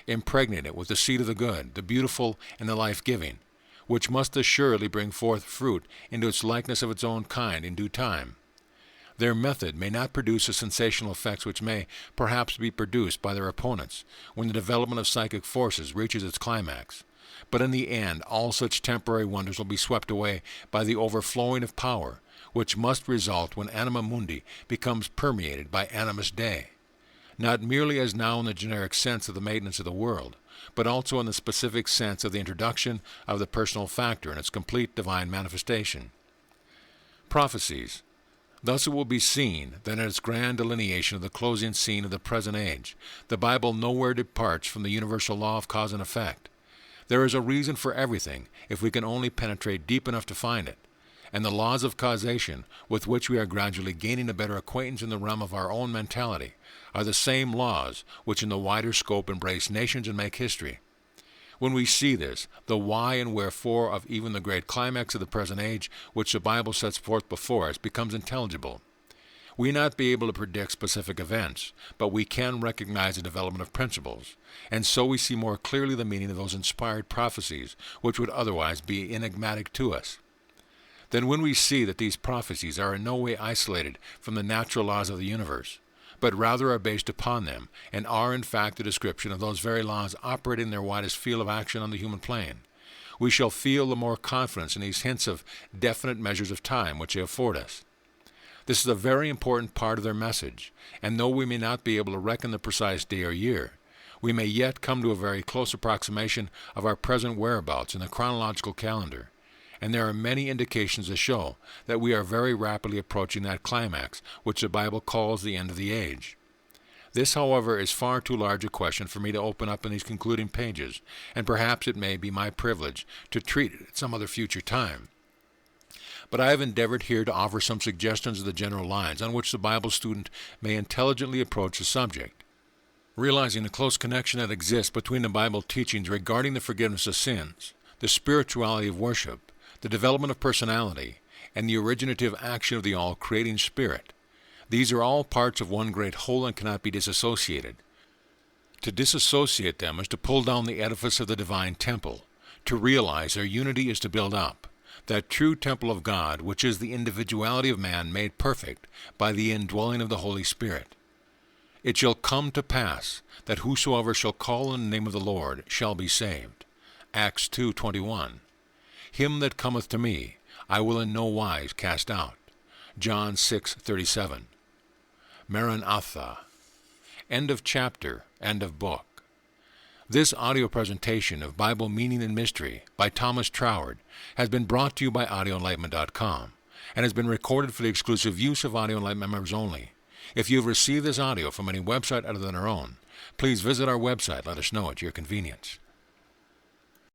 impregnate it with the seed of the good, the beautiful, and the life-giving, which must assuredly bring forth fruit into its likeness of its own kind in due time. Their method may not produce the sensational effects which may perhaps be produced by their opponents when the development of psychic forces reaches its climax, but in the end all such temporary wonders will be swept away by the overflowing of power, which must result when anima mundi becomes permeated by animus Dei, not merely as now in the generic sense of the maintenance of the world, but also in the specific sense of the introduction of the personal factor in its complete divine manifestation. Prophecies. Thus it will be seen that in its grand delineation of the closing scene of the present age, the Bible nowhere departs from the universal law of cause and effect. There is a reason for everything if we can only penetrate deep enough to find it, and the laws of causation, with which we are gradually gaining a better acquaintance in the realm of our own mentality, are the same laws which in the wider scope embrace nations and make history. When we see this, the why and wherefore of even the great climax of the present age which the Bible sets forth before us becomes intelligible. We may not be able to predict specific events, but we can recognize the development of principles, and so we see more clearly the meaning of those inspired prophecies which would otherwise be enigmatic to us. Then when we see that these prophecies are in no way isolated from the natural laws of the universe, but rather are based upon them, and are in fact a description of those very laws operating in their widest field of action on the human plane, we shall feel the more confidence in these hints of definite measures of time which they afford us. This is a very important part of their message, and though we may not be able to reckon the precise day or year, we may yet come to a very close approximation of our present whereabouts in the chronological calendar, and there are many indications to show that we are very rapidly approaching that climax which the Bible calls the end of the age. This, however, is far too large a question for me to open up in these concluding pages, and perhaps it may be my privilege to treat it at some other future time. But I have endeavored here to offer some suggestions of the general lines on which the Bible student may intelligently approach the subject. Realizing the close connection that exists between the Bible teachings regarding the forgiveness of sins, the spirituality of worship, the development of personality, and the originative action of the all-creating Spirit. These are all parts of one great whole and cannot be disassociated. To disassociate them is to pull down the edifice of the divine temple. To realize their unity is to build up that true temple of God, which is the individuality of man made perfect by the indwelling of the Holy Spirit. It shall come to pass that whosoever shall call in the name of the Lord shall be saved. Acts 2:21. Him that cometh to me I will in no wise cast out. John 6:37. Maranatha. End of chapter, end of book. This audio presentation of Bible Meaning and Mystery by Thomas Troward has been brought to you by AudioEnlightenment.com and has been recorded for the exclusive use of Audio Enlightenment members only. If you have received this audio from any website other than our own, please visit our website. Let us know at your convenience.